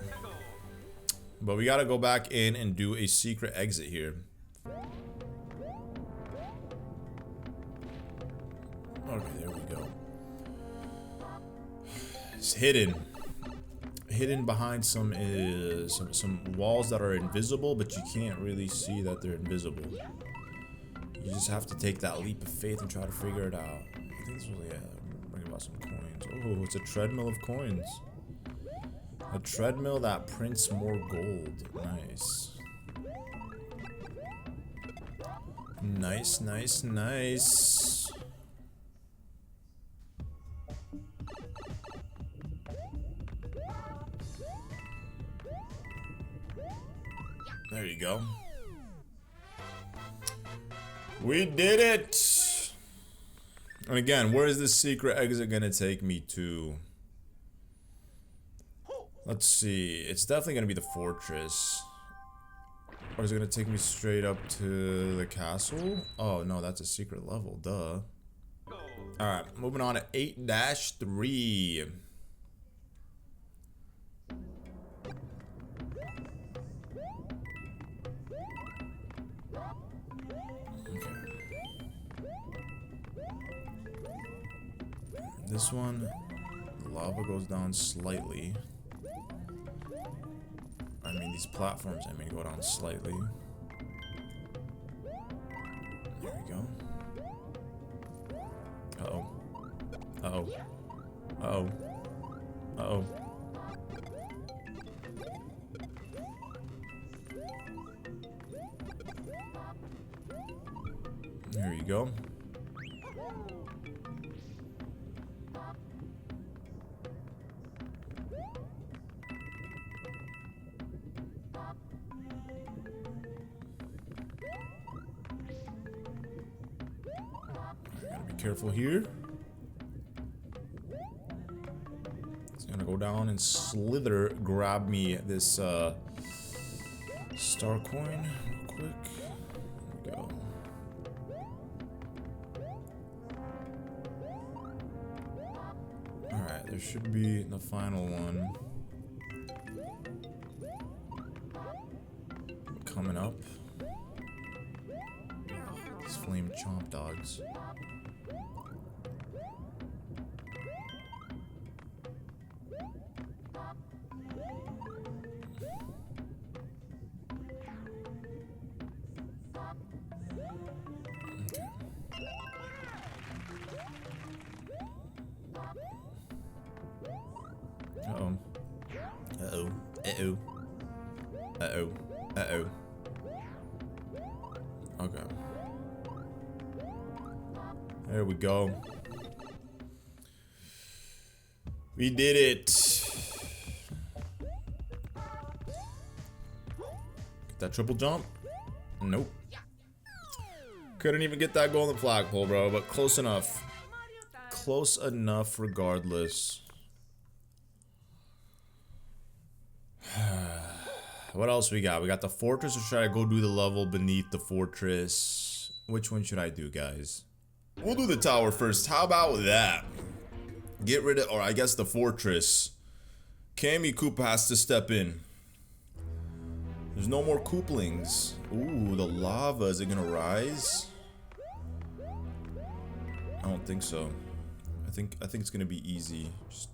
But we gotta go back in and do a secret exit here. Okay, there we go. It's hidden. Hidden behind some walls that are invisible, but you can't really see that they're invisible. You just have to take that leap of faith and try to figure it out. I think this was, yeah, bring about some coins. Oh, it's a treadmill of coins. A treadmill that prints more gold. Nice. Nice. There you go. We did it! And again, where is this secret exit gonna take me to? Let's see. It's definitely gonna be the fortress. Or is it gonna take me straight up to the castle? Oh no, that's a secret level, duh. Alright, moving on to 8-3. This one, the lava goes down slightly. I mean, these platforms, I mean, go down slightly. There we go. Uh-oh. Uh-oh. Uh-oh. Uh-oh. There you go. careful here. It's gonna go down and slither, grab me this star coin real quick. There we go. Alright, there should be the final one coming up. These flame chomp dogs. Uh-oh. Uh-oh. Uh-oh. Uh-oh. Uh-oh. Okay. There we go. We did it. Get that triple jump? Nope. Couldn't even get that golden flagpole, bro, but close enough. Close enough regardless. What else we got? We got the fortress, or should I go do the level beneath the fortress? Which one should I do, guys? We'll do the tower first. How about that? Get rid of, or I guess the fortress. Cammy Koopa has to step in. There's no more Kooplings. Ooh, the lava, is it gonna rise? I don't think so. I think it's gonna be easy. Just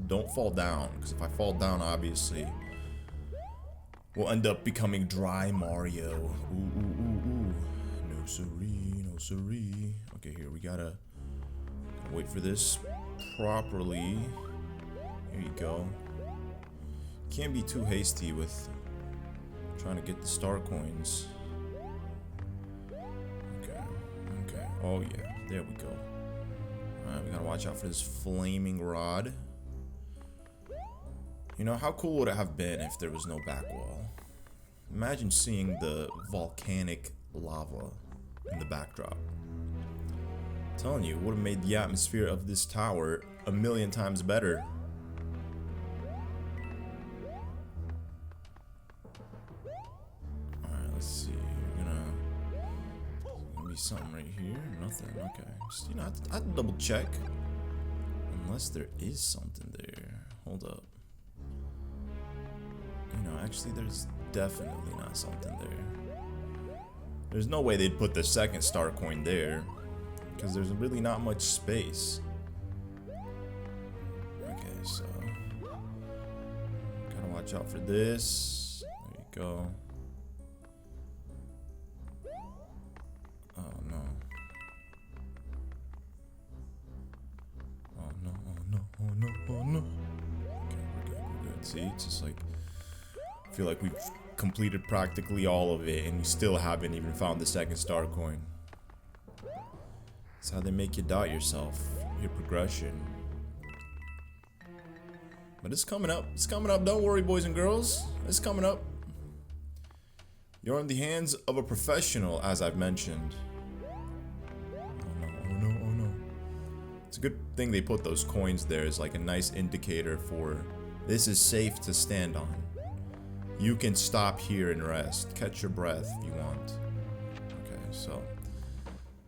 don't fall down, because if I fall down, obviously we'll end up becoming dry Mario. Ooh, ooh, ooh, ooh. No siree, no siree. Okay, here we gotta wait for this properly. Here you go. Can't be too hasty with trying to get the star coins. Okay, okay. Oh yeah, there we go. Alright, we gotta watch out for this flaming rod. You know, how cool would it have been if there was no back wall? Imagine seeing the volcanic lava in the backdrop. I'm telling you, it would have made the atmosphere of this tower a million times better. Alright, let's see. Gonna be something right here. Nothing. Okay. Just, you know, I have to double check. Unless there is something there. Hold up. You know, actually, there's definitely not something there. There's no way they'd put the second star coin there, because there's really not much space. Okay, so gotta watch out for this. There you go. Oh no. Oh no, oh no, oh no, oh no. Okay, we're good, we're good. See, it's just like, I feel like we've completed practically all of it and we still haven't even found the second star coin. That's how they make you doubt yourself, your progression. But it's coming up. It's coming up. Don't worry, boys and girls. It's coming up. You're in the hands of a professional, as I've mentioned. Oh no, oh no, oh no. It's a good thing they put those coins there as like a nice indicator for this is safe to stand on. You can stop here and rest. Catch your breath if you want. Okay, so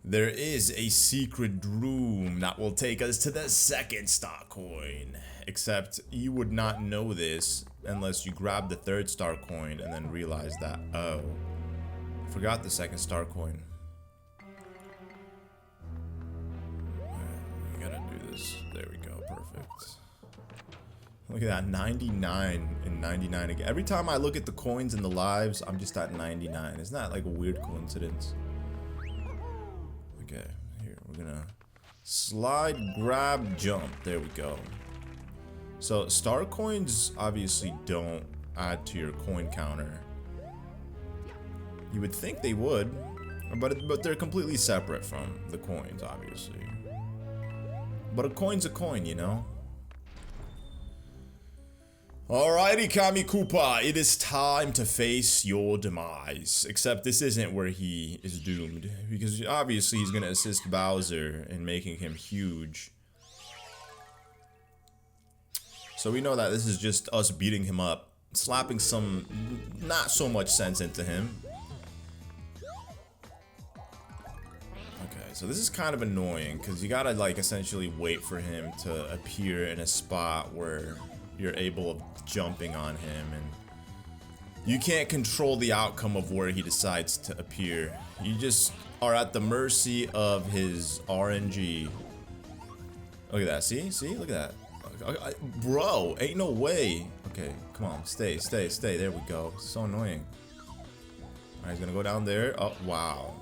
there is a secret room that will take us to the second star coin. Except you would not know this unless you grab the third star coin and then realize that, oh, forgot the second star coin. Alright, we gotta do this. There we go, perfect. Look at that, 99 and 99 again. Every time I look at the coins and the lives, I'm just at 99. Isn't that like a weird coincidence? Okay, here, we're gonna slide, grab, jump. There we go. So, star coins obviously don't add to your coin counter. You would think they would, but they're completely separate from the coins, obviously. But a coin's a coin, you know? Alrighty, Kami Koopa, it is time to face your demise. Except this isn't where he is doomed, because obviously he's gonna assist Bowser in making him huge. So we know that this is just us beating him up, slapping some not so much sense into him. Okay, so this is kind of annoying, because you gotta like essentially wait for him to appear in a spot where you're able of jumping on him, and you can't control the outcome of where he decides to appear. You just are at the mercy of his RNG. Look at that, see? Look at that. Bro, ain't no way. Okay, come on, stay. There we go. So annoying. Alright, he's gonna go down there. Oh, wow.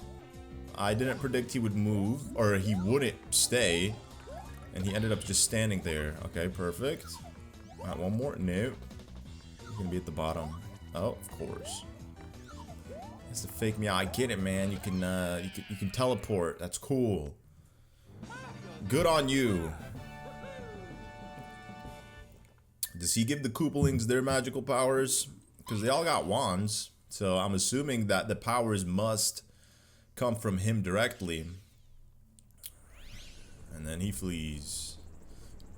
I didn't predict he would move, or he wouldn't stay, and he ended up just standing there. Okay, perfect. Alright, one more. No. He's gonna be at the bottom. Oh, of course. He has to fake me out. I get it, man. You can teleport. That's cool. Good on you. Does he give the Koopalings their magical powers? Because they all got wands, so I'm assuming that the powers must come from him directly. And then he flees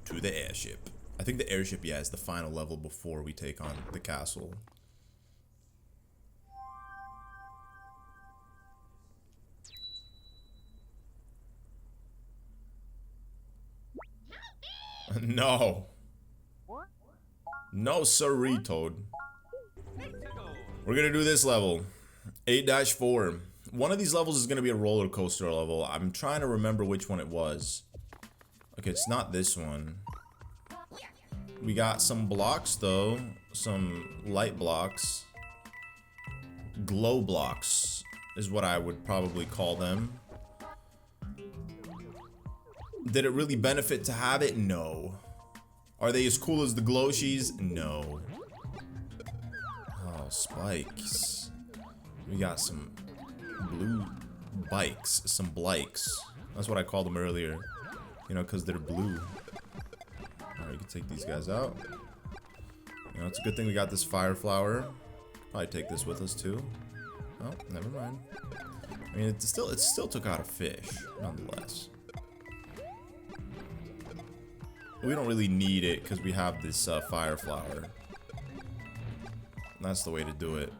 to the airship. I think the airship, yeah, is the final level before we take on the castle. No. No, sirree, Toad. We're gonna do this level. 8-4. One of these levels is gonna be a roller coaster level. I'm trying to remember which one it was. Okay, it's not this one. We got some blocks, though. Some light blocks. Glow blocks is what I would probably call them. Did it really benefit to have it? No. Are they as cool as the Gloshies? No. Oh, spikes. We got some blue bikes, some blikes. That's what I called them earlier. You know, because they're blue. Alright, we can take these guys out. You know, it's a good thing we got this fire flower. Probably take this with us too. Oh, never mind. I mean, it still took out a fish, nonetheless. We don't really need it because we have this fire flower. That's the way to do it.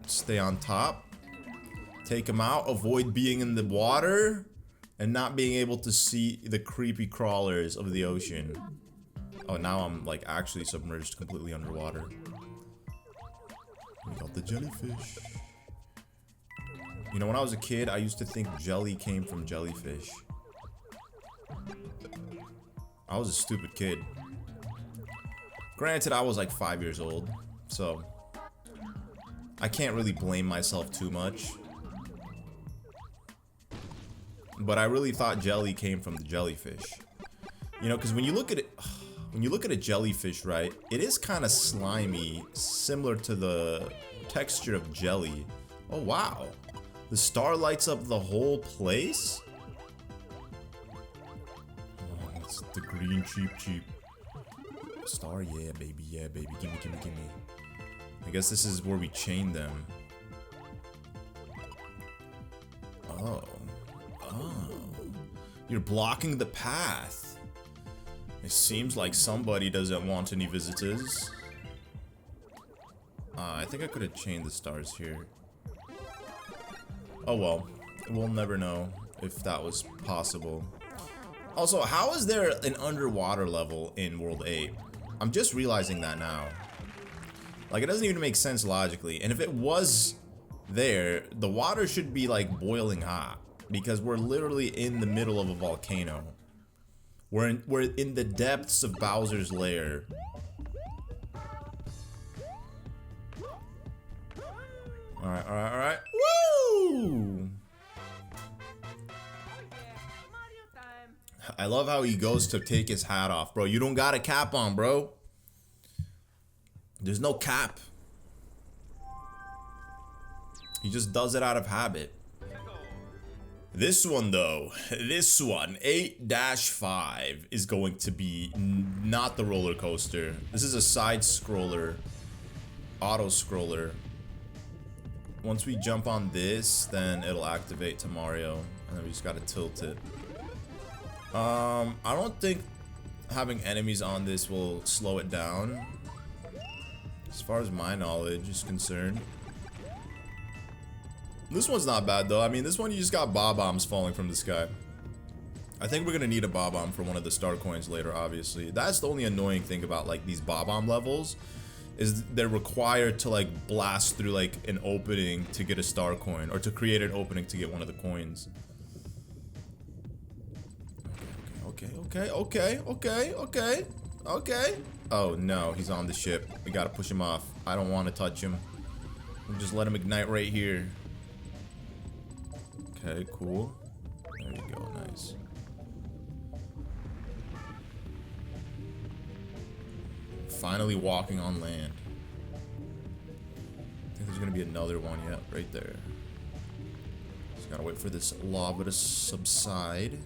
Stay on top. Take him out. Avoid being in the water. And not being able to see the creepy crawlers of the ocean. Oh, now I'm like actually submerged completely underwater. We got the jellyfish. You know, when I was a kid, I used to think jelly came from jellyfish. I was a stupid kid. Granted, I was like 5 years old, so I can't really blame myself too much. But I really thought jelly came from the jellyfish. You know, because when you look at a jellyfish, right, it is kind of slimy, similar to the texture of jelly. Oh wow, the star lights up the whole place. It's the green cheap. Star, yeah, baby. Gimme. I guess this is where we chain them. Oh. You're blocking the path. It seems like somebody doesn't want any visitors. I think I could have chained the stars here. Oh well. We'll never know if that was possible. Also, how is there an underwater level in World 8? I'm just realizing that now. Like, it doesn't even make sense logically. And if it was there, the water should be like boiling hot. Because we're literally in the middle of a volcano. We're in the depths of Bowser's lair. Alright. Woo! I love how he goes to take his hat off, bro. You don't got a cap on, bro. There's no cap. He just does it out of habit. This one though, this one, 8-5 is going to be not the roller coaster. This is a side scroller, auto scroller. Once we jump on this, then it'll activate to Mario, and then we just gotta tilt it. I don't think having enemies on this will slow it down, as far as my knowledge is concerned. This one's not bad though. I mean, this one you just got bob-ombs falling from the sky. I think we're gonna need a bob-omb for one of the star coins later, obviously. That's the only annoying thing about like these bob-omb levels, is they're required to like blast through like an opening to get a star coin, or to create an opening to get one of the coins. Okay. Oh no, he's on the ship. We gotta push him off. I don't want to touch him. We'll just let him ignite right here. Okay, cool. There you go, nice. Finally walking on land. I think there's gonna be another one, yet right there. Just gotta wait for this lava to subside.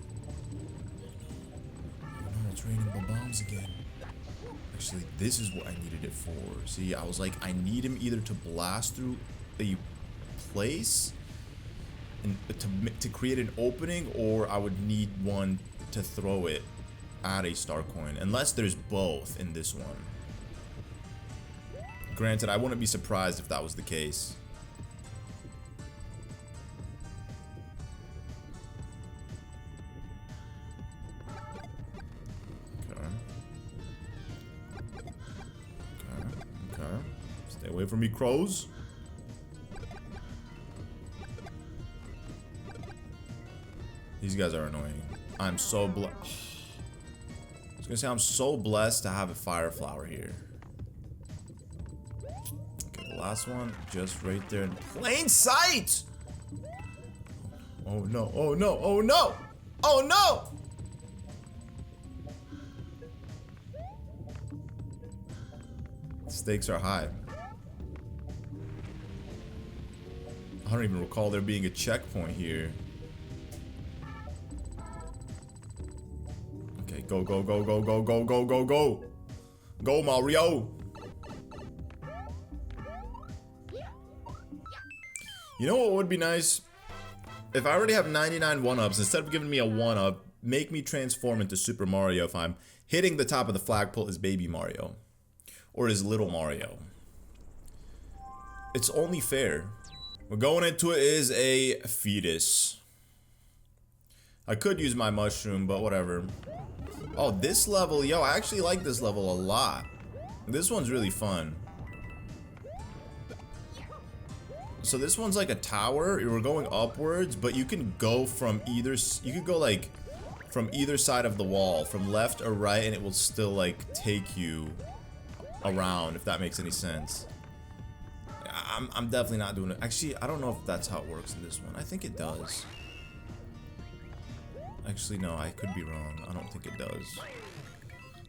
Oh no, it's raining bombs again. Actually, this is what I needed it for. See, I was like, I need him either to blast through a place and to create an opening, or I would need one to throw it at a star coin, unless there's both in this one. Granted, I wouldn't be surprised if that was the case. Okay. Stay away from me, crows. These guys are annoying. I'm so blessed. I was gonna say, I'm so blessed to have a fire flower here. Okay, the last one, just right there in plain sight! Oh no, oh no, oh no! Oh no! Stakes are high. I don't even recall there being a checkpoint here. Okay, go. Go, Mario! You know what would be nice? If I already have 99 1-ups, instead of giving me a 1-up, make me transform into Super Mario if I'm hitting the top of the flagpole as Baby Mario. Or as Little Mario. It's only fair. We're going into it as a fetus. I could use my mushroom, but whatever. Oh, this level, yo, I actually like this level a lot. This one's really fun. So this one's like a tower. We're going upwards, but you can go from either. You could go like from either side of the wall, from left or right, and it will still like take you around, if that makes any sense. I'm definitely not doing it. Actually, I don't know if that's how it works in this one. I think it does. Actually, no, I could be wrong. I don't think it does.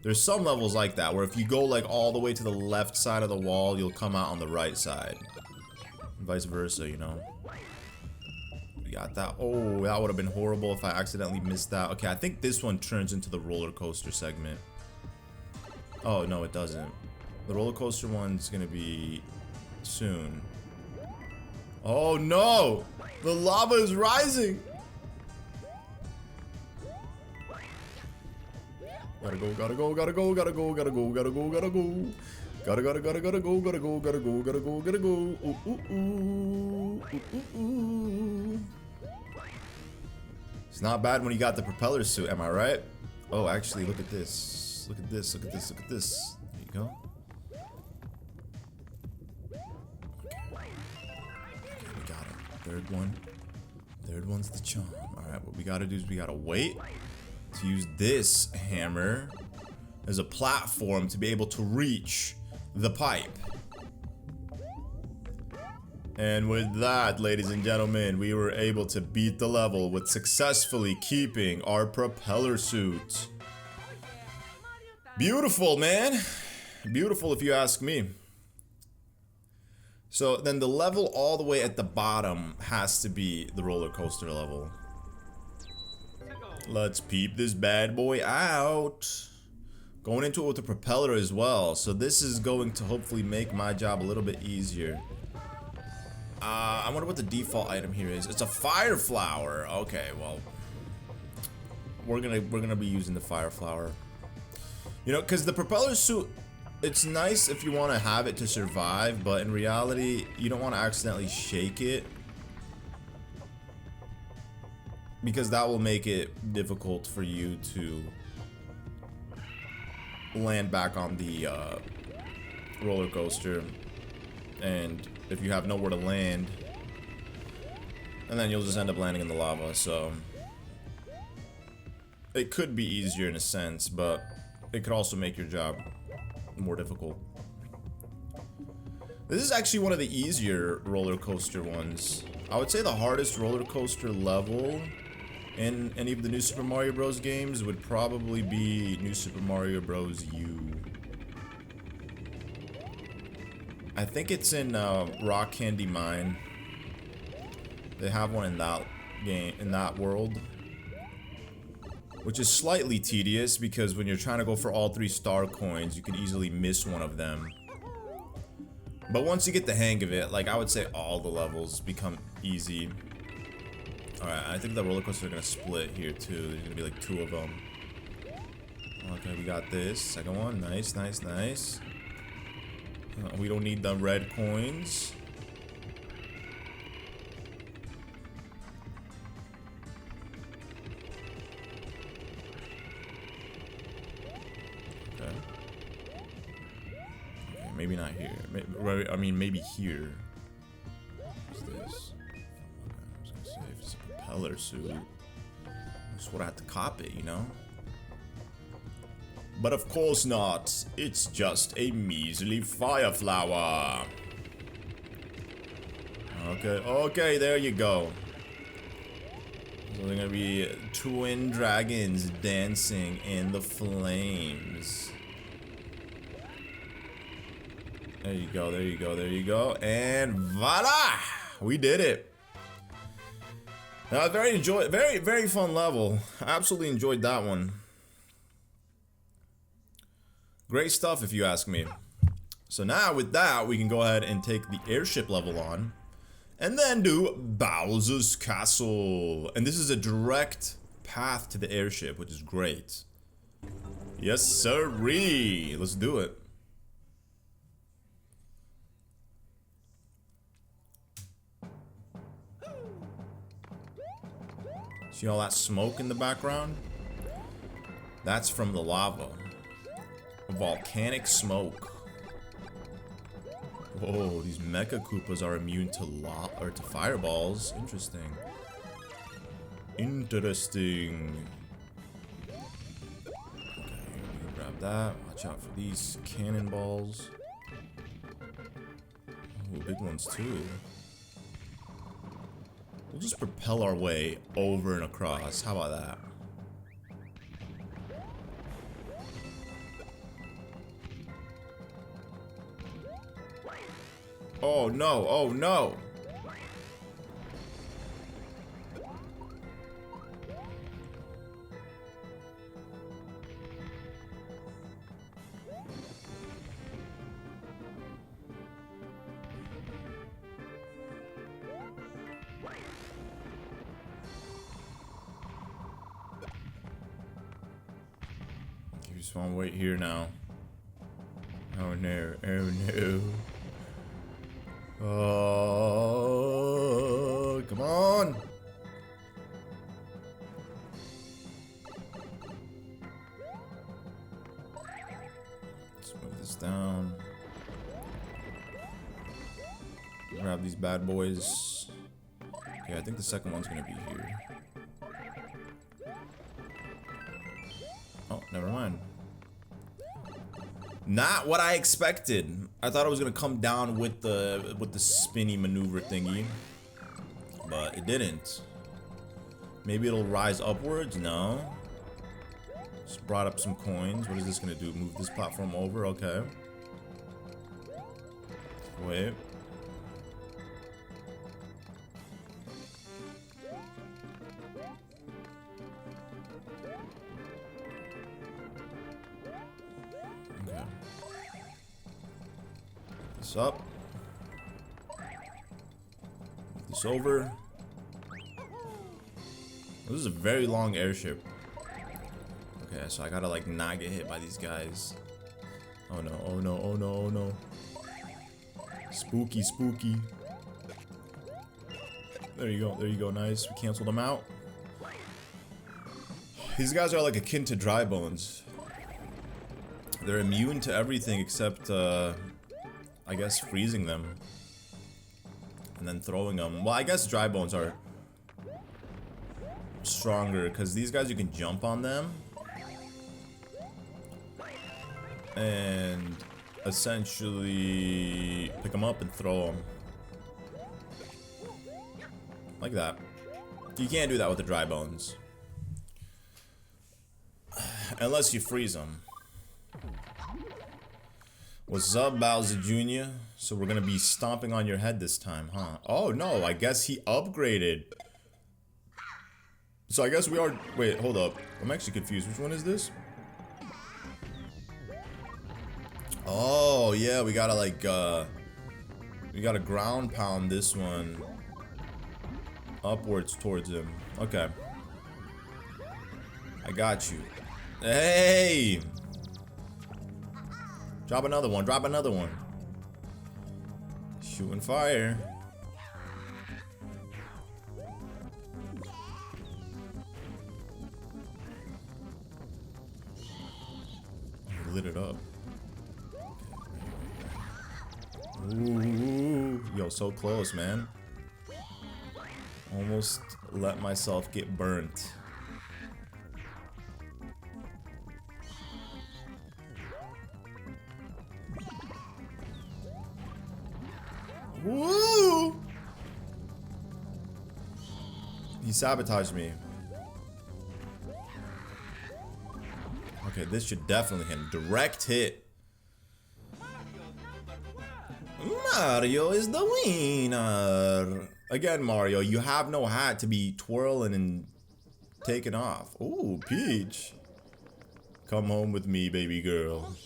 There's some levels like that, where if you go like all the way to the left side of the wall, you'll come out on the right side. And vice versa, you know. We got that. Oh, that would have been horrible if I accidentally missed that. Okay, I think this one turns into the roller coaster segment. Oh, no, it doesn't. The roller coaster one's gonna be soon. Oh no! The lava is rising! Gotta go. It's not bad when you got the propeller suit, am I right? Oh, actually, look at this. Look at this. There you go. Third one's the charm. Alright, what we gotta do is we gotta wait to use this hammer as a platform to be able to reach the pipe. And with that, ladies and gentlemen, we were able to beat the level with successfully keeping our propeller suit. Beautiful, man. Beautiful if you ask me. So then the level all the way at the bottom has to be the roller coaster level. Let's peep this bad boy out. Going into it with the propeller as well. So this is going to hopefully make my job a little bit easier. I wonder what the default item here is. It's a fire flower. Okay, well, we're gonna be using the fire flower. You know, because the propeller suit, it's nice if you want to have it to survive, but in reality, you don't want to accidentally shake it, because that will make it difficult for you to land back on the roller coaster. And if you have nowhere to land, and then you'll just end up landing in the lava. So it could be easier in a sense, but it could also make your job more difficult. This is actually one of the easier roller coaster ones. I would say the hardest roller coaster level in any of the New Super Mario Bros. Games would probably be New Super Mario Bros. U. I think it's in Rock Candy Mine. They have one in that game, in that world, which is slightly tedious because when you're trying to go for all 3 star coins, you can easily miss one of them. But once you get the hang of it, like, I would say all the levels become easy. Alright, I think the roller coasters are gonna split here too. There's gonna be like 2 of them. Okay, we got this. Second one. Nice, nice, nice. We don't need the red coins. Okay. Okay, maybe not here. I mean, maybe here. What's this? I was gonna say, if it's a propeller suit, I just would have to cop it, you know? But of course not. It's just a measly fire flower. Okay, there you go. So they're gonna be twin dragons dancing in the flames. There you go, there you go, there you go. And voila! We did it. Very fun level. I absolutely enjoyed that one. Great stuff, if you ask me. So now with that, we can go ahead and take the airship level on, and then do Bowser's Castle. And this is a direct path to the airship, which is great. Yes, sirree. Let's do it. See all that smoke in the background? That's from the lava. Volcanic smoke. Whoa, these Mecha Koopas are immune to fireballs. Interesting. Interesting. Okay, grab that. Watch out for these cannonballs. Oh, big ones too. We'll just propel our way over and across. How about that? Oh no, oh no! You just want to wait here now. Oh no, oh no. Oh, come on! Let's move this down. Grab these bad boys. Okay, I think the second one's gonna be here. Oh, never mind. Not what I expected. I thought it was gonna come down with the spinny maneuver thingy, but it didn't. Maybe it'll rise upwards. No. Just brought up some coins. What is this gonna do? Move this platform over. Okay. Wait. this up. Move this over. This is a very long airship. Okay, so I gotta like not get hit by these guys. Oh no, oh no, oh no, oh no. Spooky, spooky. There you go, nice. We canceled them out. These guys are like akin to dry bones. They're immune to everything except, I guess, freezing them. And then throwing them. Well, I guess dry bones are stronger because these guys, you can jump on them. And essentially pick them up and throw them. Like that. You can't do that with the dry bones. Unless you freeze them. What's up, Bowser Jr.? So we're gonna be stomping on your head this time, huh? Oh no, I guess he upgraded. So I guess we are... Wait, hold up. I'm actually confused. Which one is this? Oh, yeah, we gotta like, we gotta ground pound this one upwards towards him. Okay. I got you. Hey! Drop another one, drop another one. Shooting fire. He lit it up. Ooh, yo, so close, man. Almost let myself get burnt. Woo! He sabotaged me. Okay, this should definitely hit him. Direct hit. Mario is the winner. Again, Mario, you have no hat to be twirling and taking off. Ooh, Peach. Come home with me, baby girl.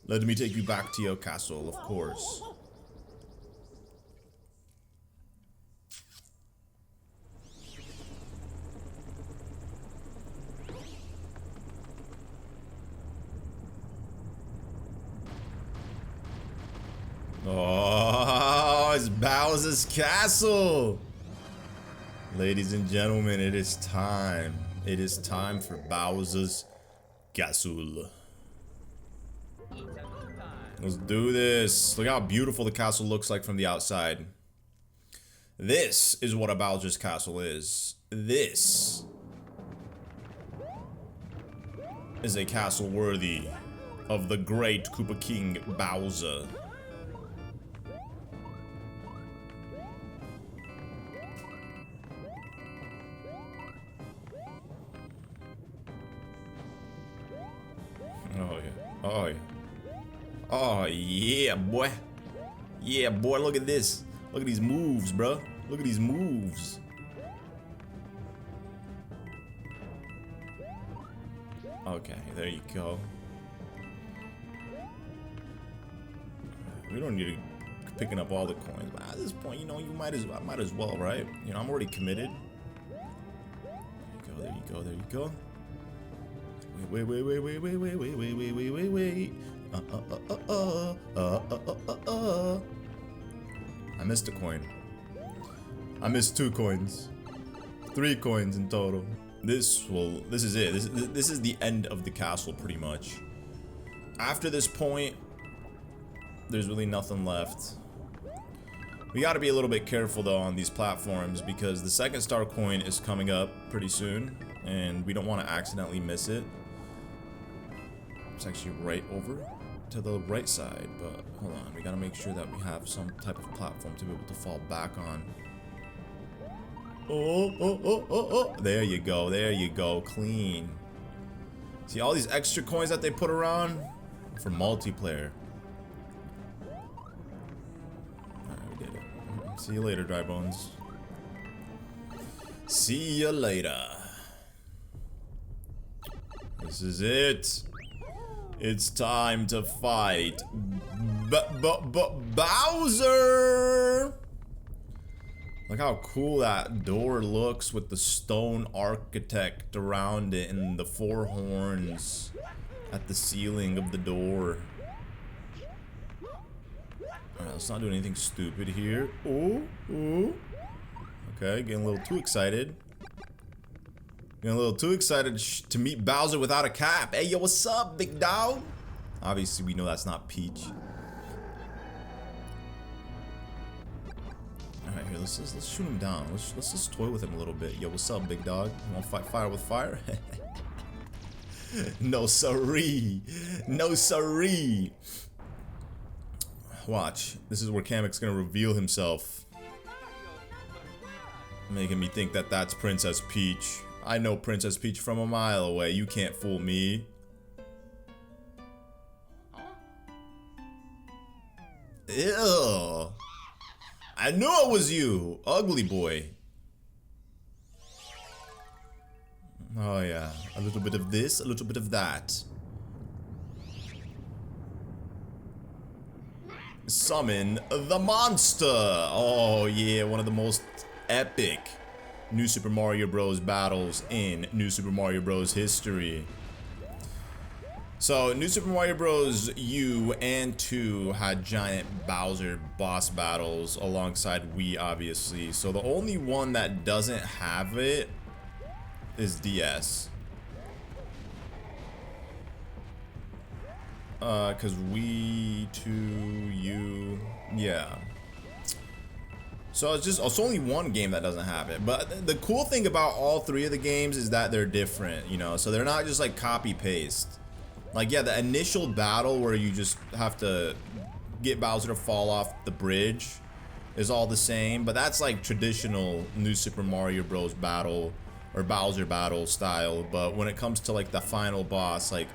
Let me take you back to your castle, of course. Oh, it's Bowser's castle. Ladies and gentlemen, it is time. It is time for Bowser's castle. Let's do this. Look how beautiful the castle looks like from the outside. This is what a Bowser's castle is. This is a castle worthy of the great Koopa King Bowser. Oh yeah. Oh yeah. Oh yeah, boy. Yeah, boy, look at this. Look at these moves, bro. Look at these moves. Okay, there you go. We don't need to picking up all the coins, but at this point, you know, you might as well, right? You know, I'm already committed. There you go, there you go. Wait. I missed a coin. I missed 2 coins. 3 coins in total. This is it. This is the end of the castle, pretty much. After this point, there's really nothing left. We gotta be a little bit careful though on these platforms because the second star coin is coming up pretty soon and we don't want to accidentally miss it. It's actually right over to the right side, but hold on, we gotta make sure that we have some type of platform to be able to fall back on. Oh, there you go, clean. See all these extra coins that they put around for multiplayer. Alright, we did it. See you later, dry bones. See you later. This is it. It's time to fight Bowser! Look how cool that door looks with the stone architect around it and the 4 horns at the ceiling of the door. Alright, let's not do anything stupid here. Ooh. Okay, getting a little too excited. Getting a little too excited to meet Bowser without a cap. Hey, yo, what's up, big dog? Obviously, we know that's not Peach. Alright, here, let's shoot him down. Let's just toy with him a little bit. Yo, what's up, big dog? You wanna fight fire with fire? No siree. No siree. Watch. This is where Kamek's gonna reveal himself. Making me think that that's Princess Peach. I know Princess Peach from a mile away. You can't fool me. Ew. I knew it was you, ugly boy. Oh yeah, a little bit of this, a little bit of that. Summon the monster. Oh yeah, one of the most epic New Super Mario Bros. Battles in New Super Mario Bros. History. So, New Super Mario Bros. U and 2 had giant Bowser boss battles alongside Wii, obviously. So, the only one that doesn't have it is DS. Cause Wii, 2, U, yeah. So it's only one game that doesn't have it. But the cool thing about all 3 of the games is that they're different, you know? So they're not just like copy paste. Like, yeah, the initial battle where you just have to get Bowser to fall off the bridge is all the same, but that's like traditional New Super Mario Bros. Battle or Bowser battle style. But when it comes to like the final boss, like,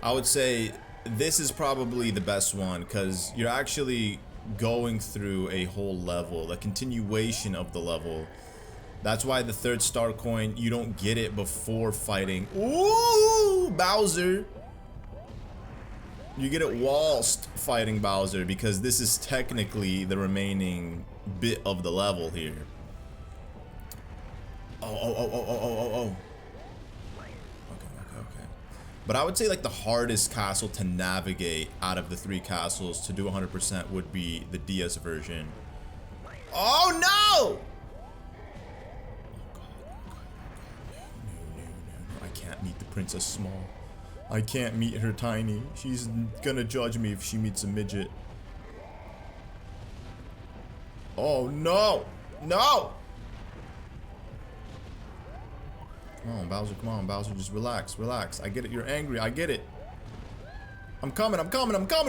I would say this is probably the best one because you're actually going through a whole level, the continuation of the level. That's why the 3rd star coin, you don't get it before fighting. Ooh, Bowser. You get it whilst fighting Bowser because this is technically the remaining bit of the level here. Oh. Okay. But I would say like the hardest castle to navigate out of the 3 castles to do 100% would be the DS version. Oh no! No. I can't meet the Princess Small. I can't meet her tiny. She's gonna judge me if she meets a midget. Oh no! No! Come on, Bowser, just relax. I get it, you're angry, I get it. I'm coming,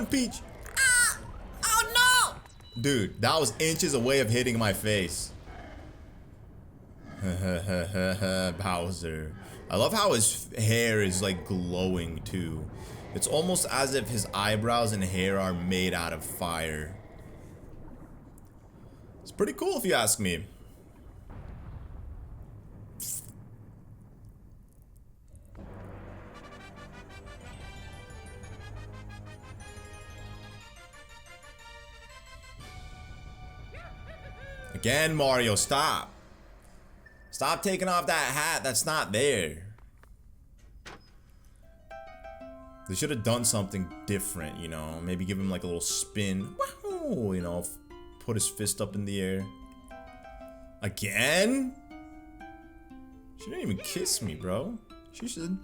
Peach! Ah! Oh no! Dude, that was inches away of hitting my face. Bowser. I love how his hair is like glowing too. It's almost as if his eyebrows and hair are made out of fire. It's pretty cool if you ask me. Again, Mario, stop. Stop taking off that hat. That's not there. They should have done something different, you know. Maybe give him like a little spin. Wahoo, you know, put his fist up in the air. Again? She didn't even kiss me, bro. She should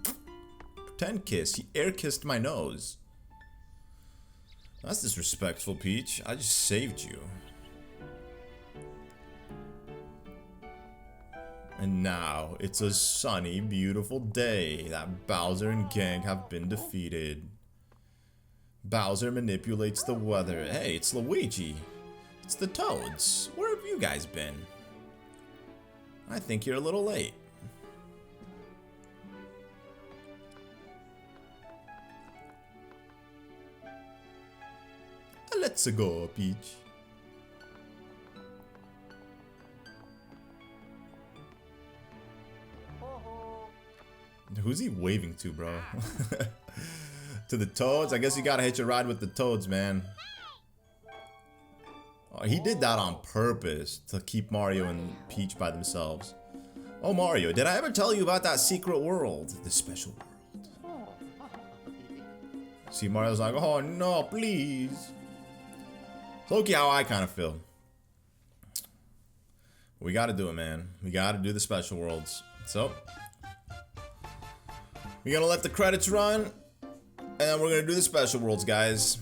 pretend kiss. He air kissed my nose. That's disrespectful, Peach. I just saved you. And now, it's a sunny, beautiful day that Bowser and gang have been defeated. Bowser manipulates the weather. Hey, it's Luigi. It's the Toads. Where have you guys been? I think you're a little late. Let's go, Peach. Who's he waving to, bro? To the Toads? I guess you gotta hitch a ride with the Toads, man. Oh, he did that on purpose to keep Mario and Peach by themselves. Oh, Mario, did I ever tell you about that secret world? The special world. See, Mario's like, oh no, please. It's low-key how I kind of feel. We gotta do it, man. We gotta do the special worlds. So, we're gonna let the credits run, and we're gonna do the special worlds, guys.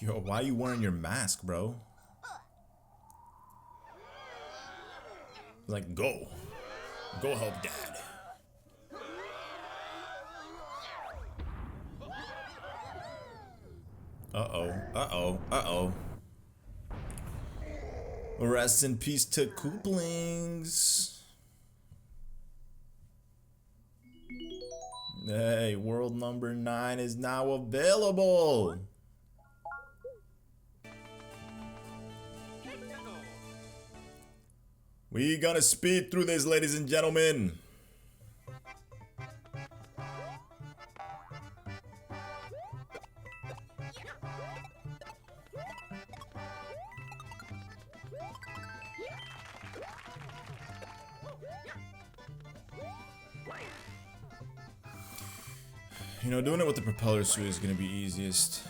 Yo, why are you wearing your mask, bro? Like, go. Go help Dad. Uh-oh. Uh-oh. Uh-oh. Rest in peace to Kooplings. Hey, world number 9 is now available. We gonna speed through this, ladies and gentlemen. You know, doing it with the propeller suit is gonna be easiest.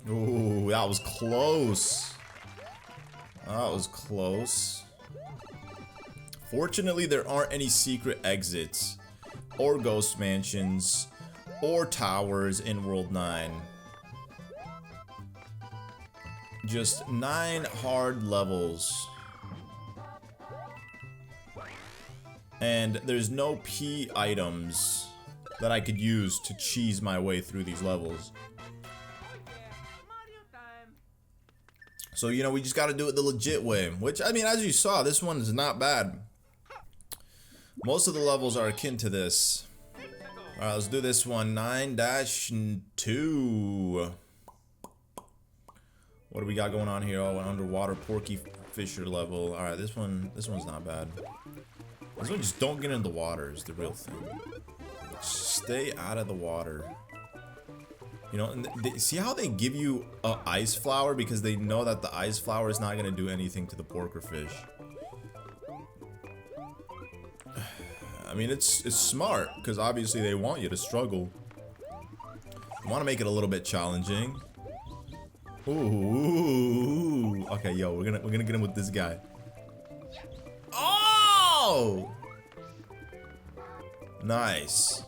Ooh, that was close. That was close. Fortunately, there aren't any secret exits, or ghost mansions, or towers in World 9. Just 9 hard levels. And there's no P items that I could use to cheese my way through these levels. So, you know, we just gotta do it the legit way. Which, I mean, as you saw, this one is not bad. Most of the levels are akin to this. Alright, let's do this one. 9-2. What do we got going on here? Oh, an underwater Porky Fisher level. Alright, this one's not bad. This one, just don't get in the water is the real thing. Stay out of the water. You know, and see how they give you a ice flower because they know that the ice flower is not gonna do anything to the porker fish. I mean, it's smart because obviously they want you to struggle. You want to make it a little bit challenging. Ooh, okay, yo, we're gonna get him with this guy. Oh, nice.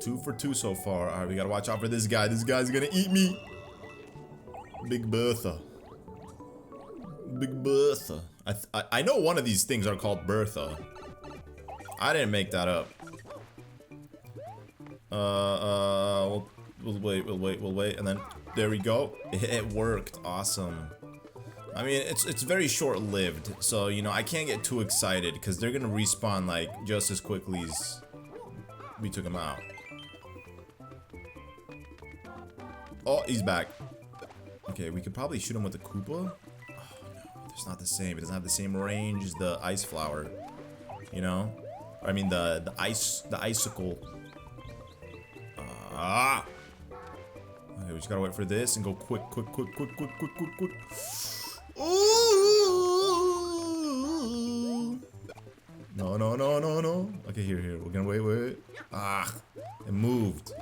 2 for 2 so far. All right, we gotta watch out for this guy. This guy's gonna eat me. Big Bertha. Big Bertha. I know one of these things are called Bertha. I didn't make that up. We'll wait, and then there we go. It worked. Awesome. I mean, it's very short-lived, so you know I can't get too excited because they're gonna respawn like just as quickly as we took him out. Oh, he's back. Okay, we could probably shoot him with a Koopa. It's not the same. It doesn't have the same range as the ice flower. You know? I mean the icicle. Okay, we just gotta wait for this and go quick. Ooh! No. Okay, here. We're gonna wait. Ah, it moved.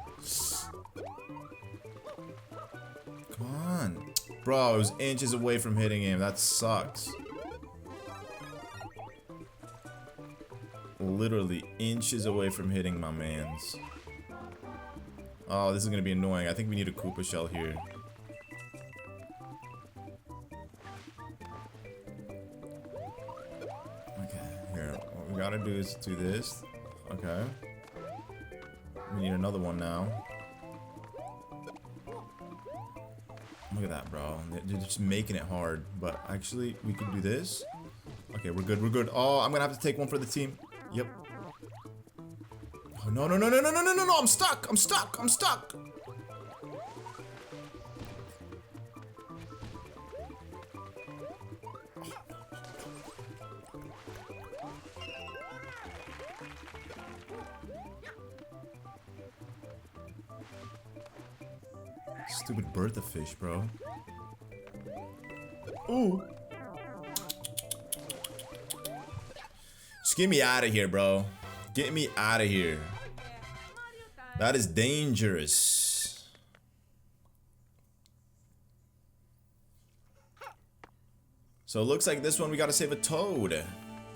Come on. Bro, it was inches away from hitting him. That sucks. Literally inches away from hitting my mans. Oh, this is gonna be annoying. I think we need a Koopa shell here. Okay, here. What we gotta do is do this. Okay. We need another one now. Look at that, bro. They're just making it hard. But actually, we can do this. Okay, we're good. Oh, I'm gonna have to take one for the team. Yep. Oh, no. I'm stuck. Stupid Bertha fish, bro. Ooh. Just get me out of here, bro. Get me out of here. That is dangerous. So it looks like this one we gotta save a Toad.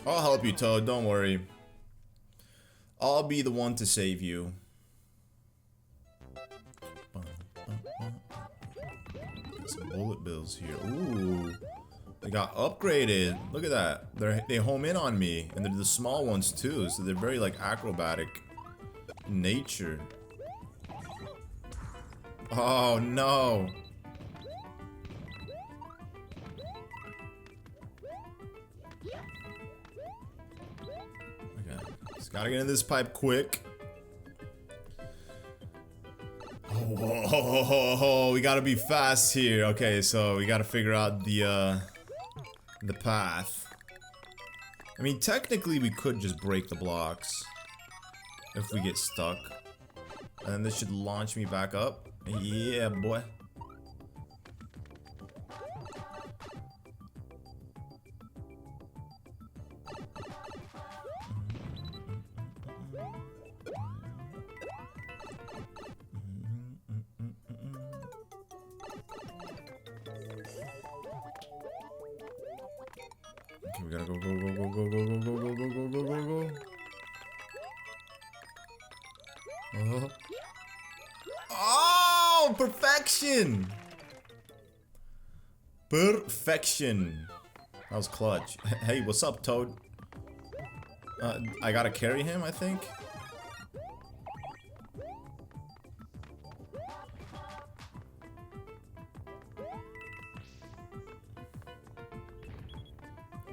I'll help you, Toad. Don't worry. I'll be the one to save you. Some bullet bills here. Ooh, they got upgraded. Look at that. They home in on me, and they're the small ones too. So they're very like acrobatic in nature. Oh no. Okay, just gotta get in this pipe quick. Oh, we gotta be fast here. Okay, so we gotta figure out the path. I mean, technically we could just break the blocks if we get stuck. And this should launch me back up. Yeah, boy. Okay, we gotta go, go, go, go, go, go, go, go, go, go, go, go, go. Oh, perfection! Perfection. That was clutch. Hey, what's up, Toad? I gotta carry him, I think.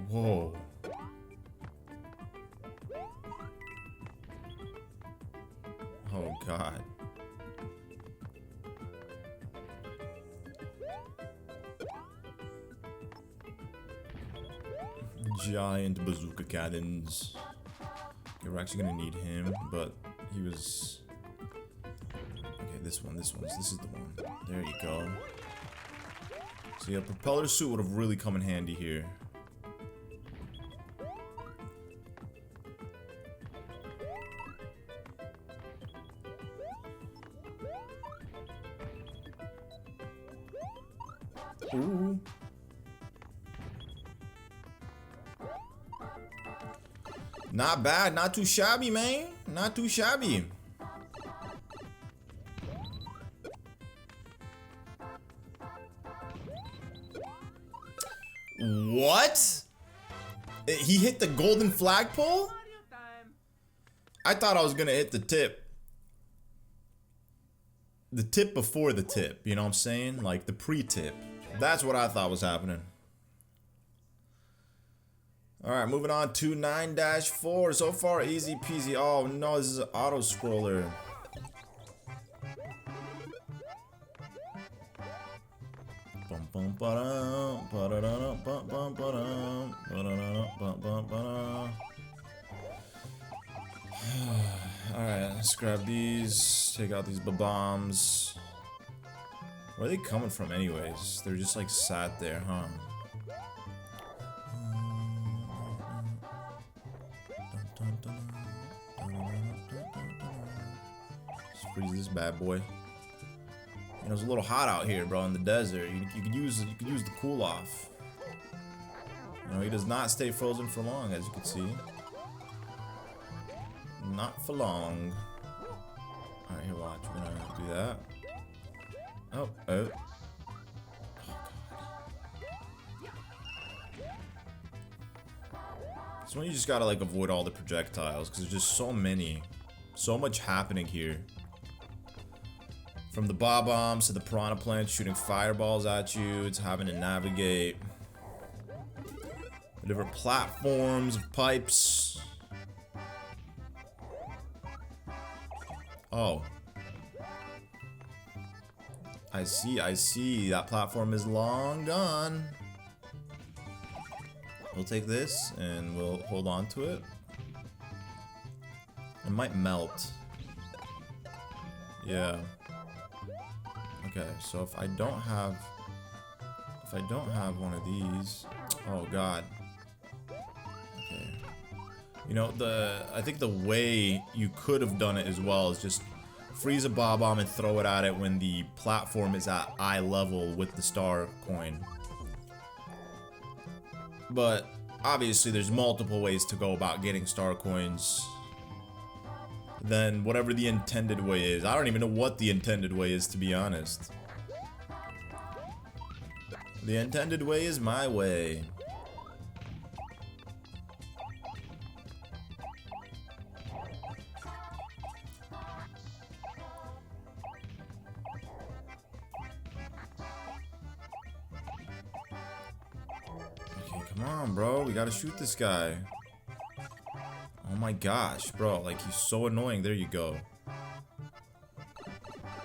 Whoa. Oh, God. Giant bazooka cannons. Okay, we're actually gonna need him, but he was... Okay, this is the one. There you go. So yeah, propeller suit would have really come in handy here. Ooh. Not bad, not too shabby, man. Not too shabby. What? He hit the golden flagpole? I thought I was gonna hit the tip. The tip before the tip, you know what I'm saying? Like the pre-tip. That's what I thought was happening. Alright, moving on to 9-4. So far, easy peasy. Oh no, this is an auto scroller. Alright, let's grab these. Take out these bombs. Where are they coming from anyways? They're just like sat there, huh? Let's freeze this bad boy. You know, it's a little hot out here, bro, in the desert. You could use the cool off. You know, he does not stay frozen for long, as you can see. Not for long. Alright, here, watch. We're gonna do that. Oh, oh. This one you just gotta like avoid all the projectiles because there's just so many. So much happening here. From the bob-bombs to the piranha plants shooting fireballs at you, it's having to navigate the different platforms of pipes. Oh. I see. That platform is long gone. We'll take this and we'll hold on to it. It might melt. Yeah. Okay, so if I don't have one of these, oh god. Okay. You know, I think the way you could have done it as well is just freeze a bob bomb and throw it at it when the platform is at eye level with the star coin. But obviously there's multiple ways to go about getting star coins than whatever the intended way is. I don't even know what the intended way is, to be honest. The intended way is my way. Come on, bro. We gotta shoot this guy. Oh my gosh, bro. Like, he's so annoying. There you go.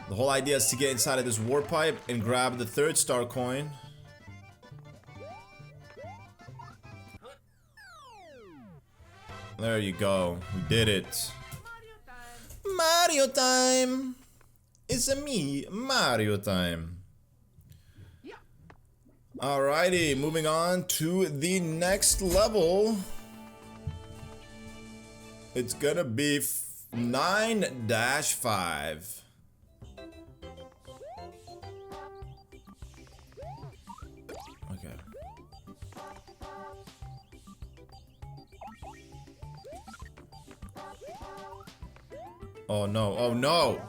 The whole idea is to get inside of this warp pipe and grab the 3rd star coin. There you go. We did it. Mario time! It's a me, Mario time. Alrighty, moving on to the next level. It's gonna be 9-5. Okay. Oh no, oh no!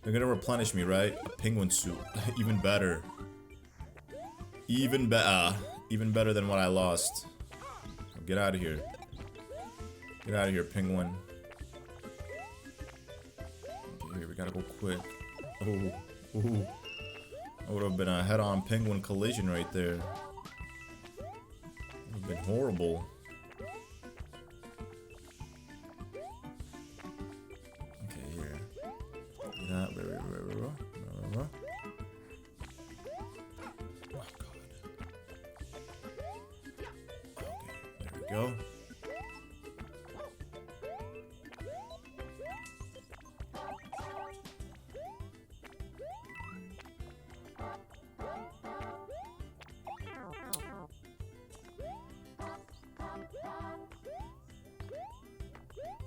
They're gonna replenish me, right? A penguin suit. Even better. Even better than what I lost. Get out of here. Get out of here, penguin. Okay, here, we gotta go quick. Oh, ooh. That would have been a head-on penguin collision right there. Would have been horrible. Okay, here. Yeah, oh god. Okay, there we go.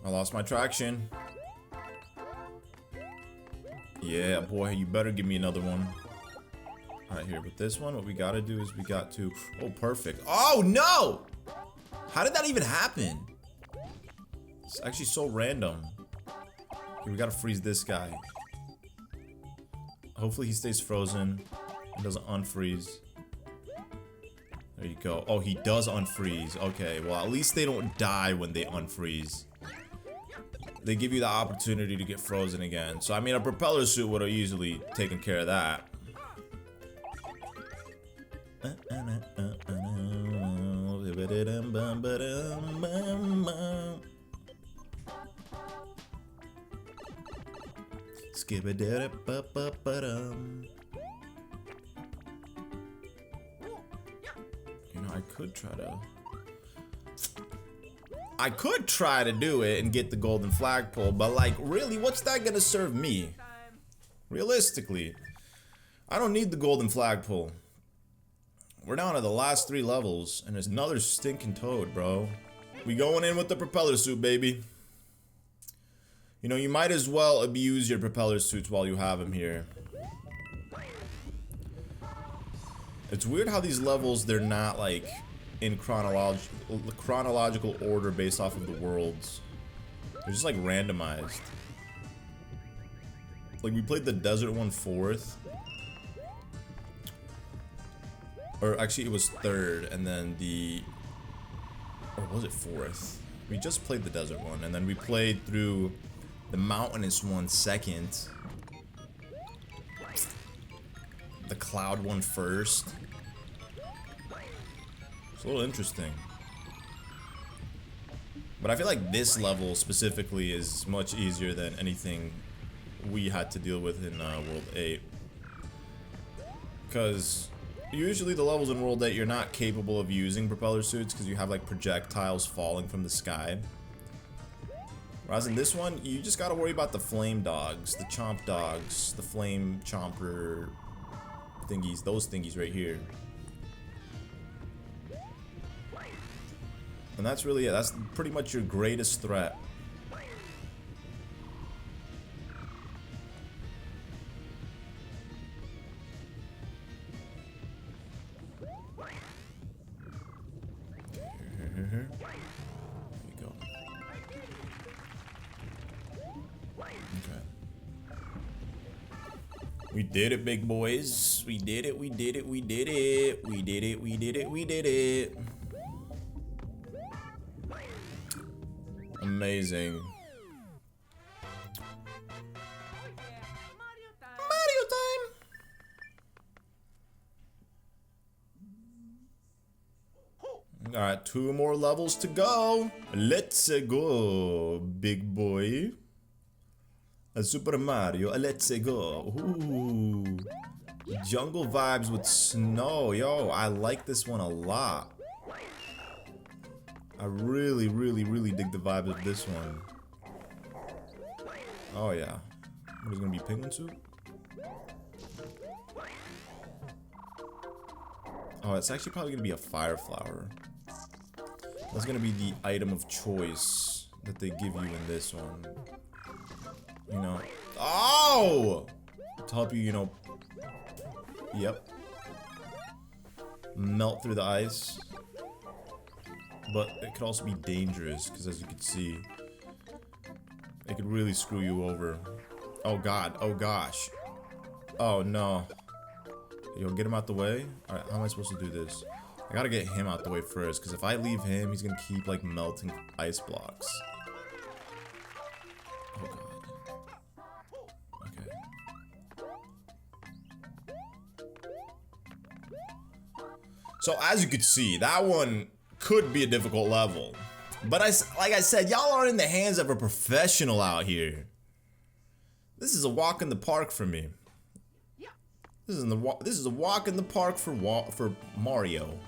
I lost my traction. Yeah, boy, you better give me another one. Alright, here, with this one, what we gotta do is we got to... Oh, perfect. Oh, no! How did that even happen? It's actually so random. Okay, we gotta freeze this guy. Hopefully he stays frozen and doesn't unfreeze. There you go. Oh, he does unfreeze. Okay, well, at least they don't die when they unfreeze. They give you the opportunity to get frozen again. So, I mean, a propeller suit would have easily taken care of that. You know, I could try to do it and get the golden flagpole, but like, really, what's that gonna serve me? Realistically, I don't need the golden flagpole. We're down to the last 3 levels, and there's another stinking toad, bro. We going in with the propeller suit, baby. You know, you might as well abuse your propeller suits while you have them here. It's weird how these levels, they're not like in chronological order based off of the worlds. They're just like randomized. Like, we played the desert one 4th. Or actually it was 3rd, and then the... Or was it 4th? We just played the desert one, and then we played through the mountainous one 2nd. The cloud one 1st. It's a little interesting. But I feel like this level specifically is much easier than anything we had to deal with in World 8. Because usually the levels in World 8, you're not capable of using propeller suits because you have like projectiles falling from the sky. Whereas in this one, you just gotta worry about the flame dogs, the chomp dogs, the flame chomper thingies, those thingies right here. And that's really it. That's pretty much your greatest threat. Here. There you go. Okay. We did it, big boys. We did it, we did it, we did it. We did it, we did it, we did it. Amazing. Mario time! Alright, 2 more levels to go. Let's go, big boy. Super Mario, let's go. Ooh. Jungle vibes with snow. Yo, I like this one a lot. I really dig the vibes of this one. Oh yeah. What is it gonna be, penguin soup? Oh, it's actually probably gonna be a fire flower. That's gonna be the item of choice that they give you in this one. You know. Oh! To help you, you know. Yep. Melt through the ice. But it could also be dangerous, because as you can see, it could really screw you over. Oh god, oh gosh. Oh no. Yo, get him out the way. Alright, how am I supposed to do this? I gotta get him out the way first, because if I leave him, he's gonna keep like melting ice blocks. Oh god. Okay. So as you could see, that one could be a difficult level. But like I said, y'all are in the hands of a professional out here. This is a walk in the park for me. This is a walk in the park for Mario.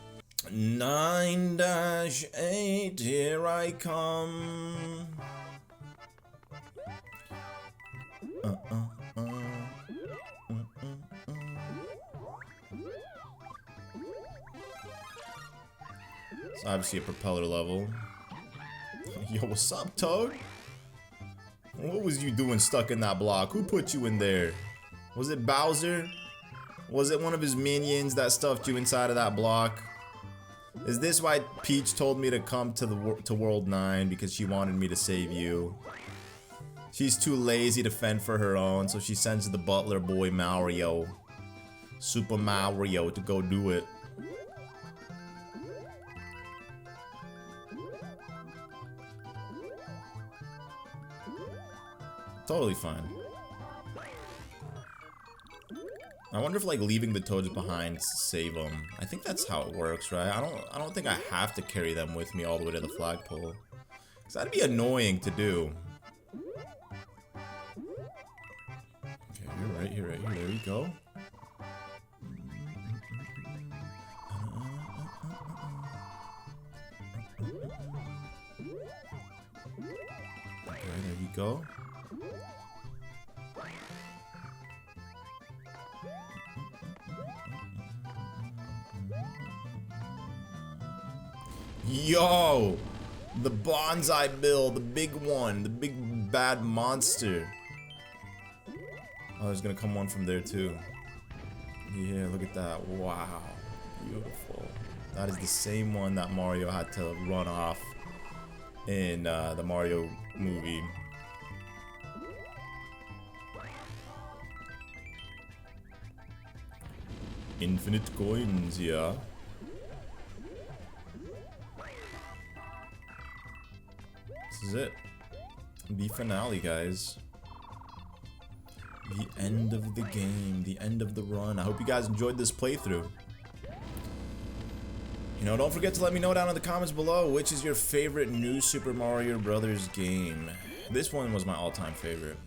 9-8, here I come. It's obviously a propeller level. Yo, what's up, Toad? What was you doing stuck in that block? Who put you in there? Was it Bowser? Was it one of his minions that stuffed you inside of that block? Is this why Peach told me to come to World 9 because she wanted me to save you? She's too lazy to fend for her own, so she sends the butler boy Mario, Super Mario, to go do it. Totally fine. I wonder if like leaving the Toads behind save them. I think that's how it works, right? I don't think I have to carry them with me all the way to the flagpole. Cause that'd be annoying to do. Okay, you're right here. There we go. Okay, there we go. Yo! The bonsai bill, the big one, the big bad monster. Oh, there's gonna come one from there too. Yeah, look at that. Wow. Beautiful. That is the same one that Mario had to run off in the Mario movie. Infinite coins, yeah. This is it. The finale, guys. The end of the game. The end of the run. I hope you guys enjoyed this playthrough. You know, don't forget to let me know down in the comments below which is your favorite new Super Mario Brothers game. This one was my all-time favorite.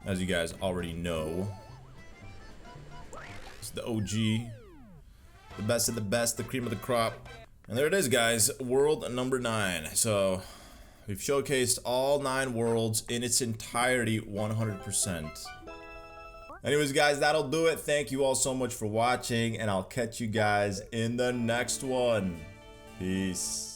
As you guys already know, it's the OG. The best of the best, the cream of the crop. And there it is, guys, world number 9. So, we've showcased all 9 worlds in its entirety 100%. Anyways, guys, that'll do it. Thank you all so much for watching, and I'll catch you guys in the next one. Peace.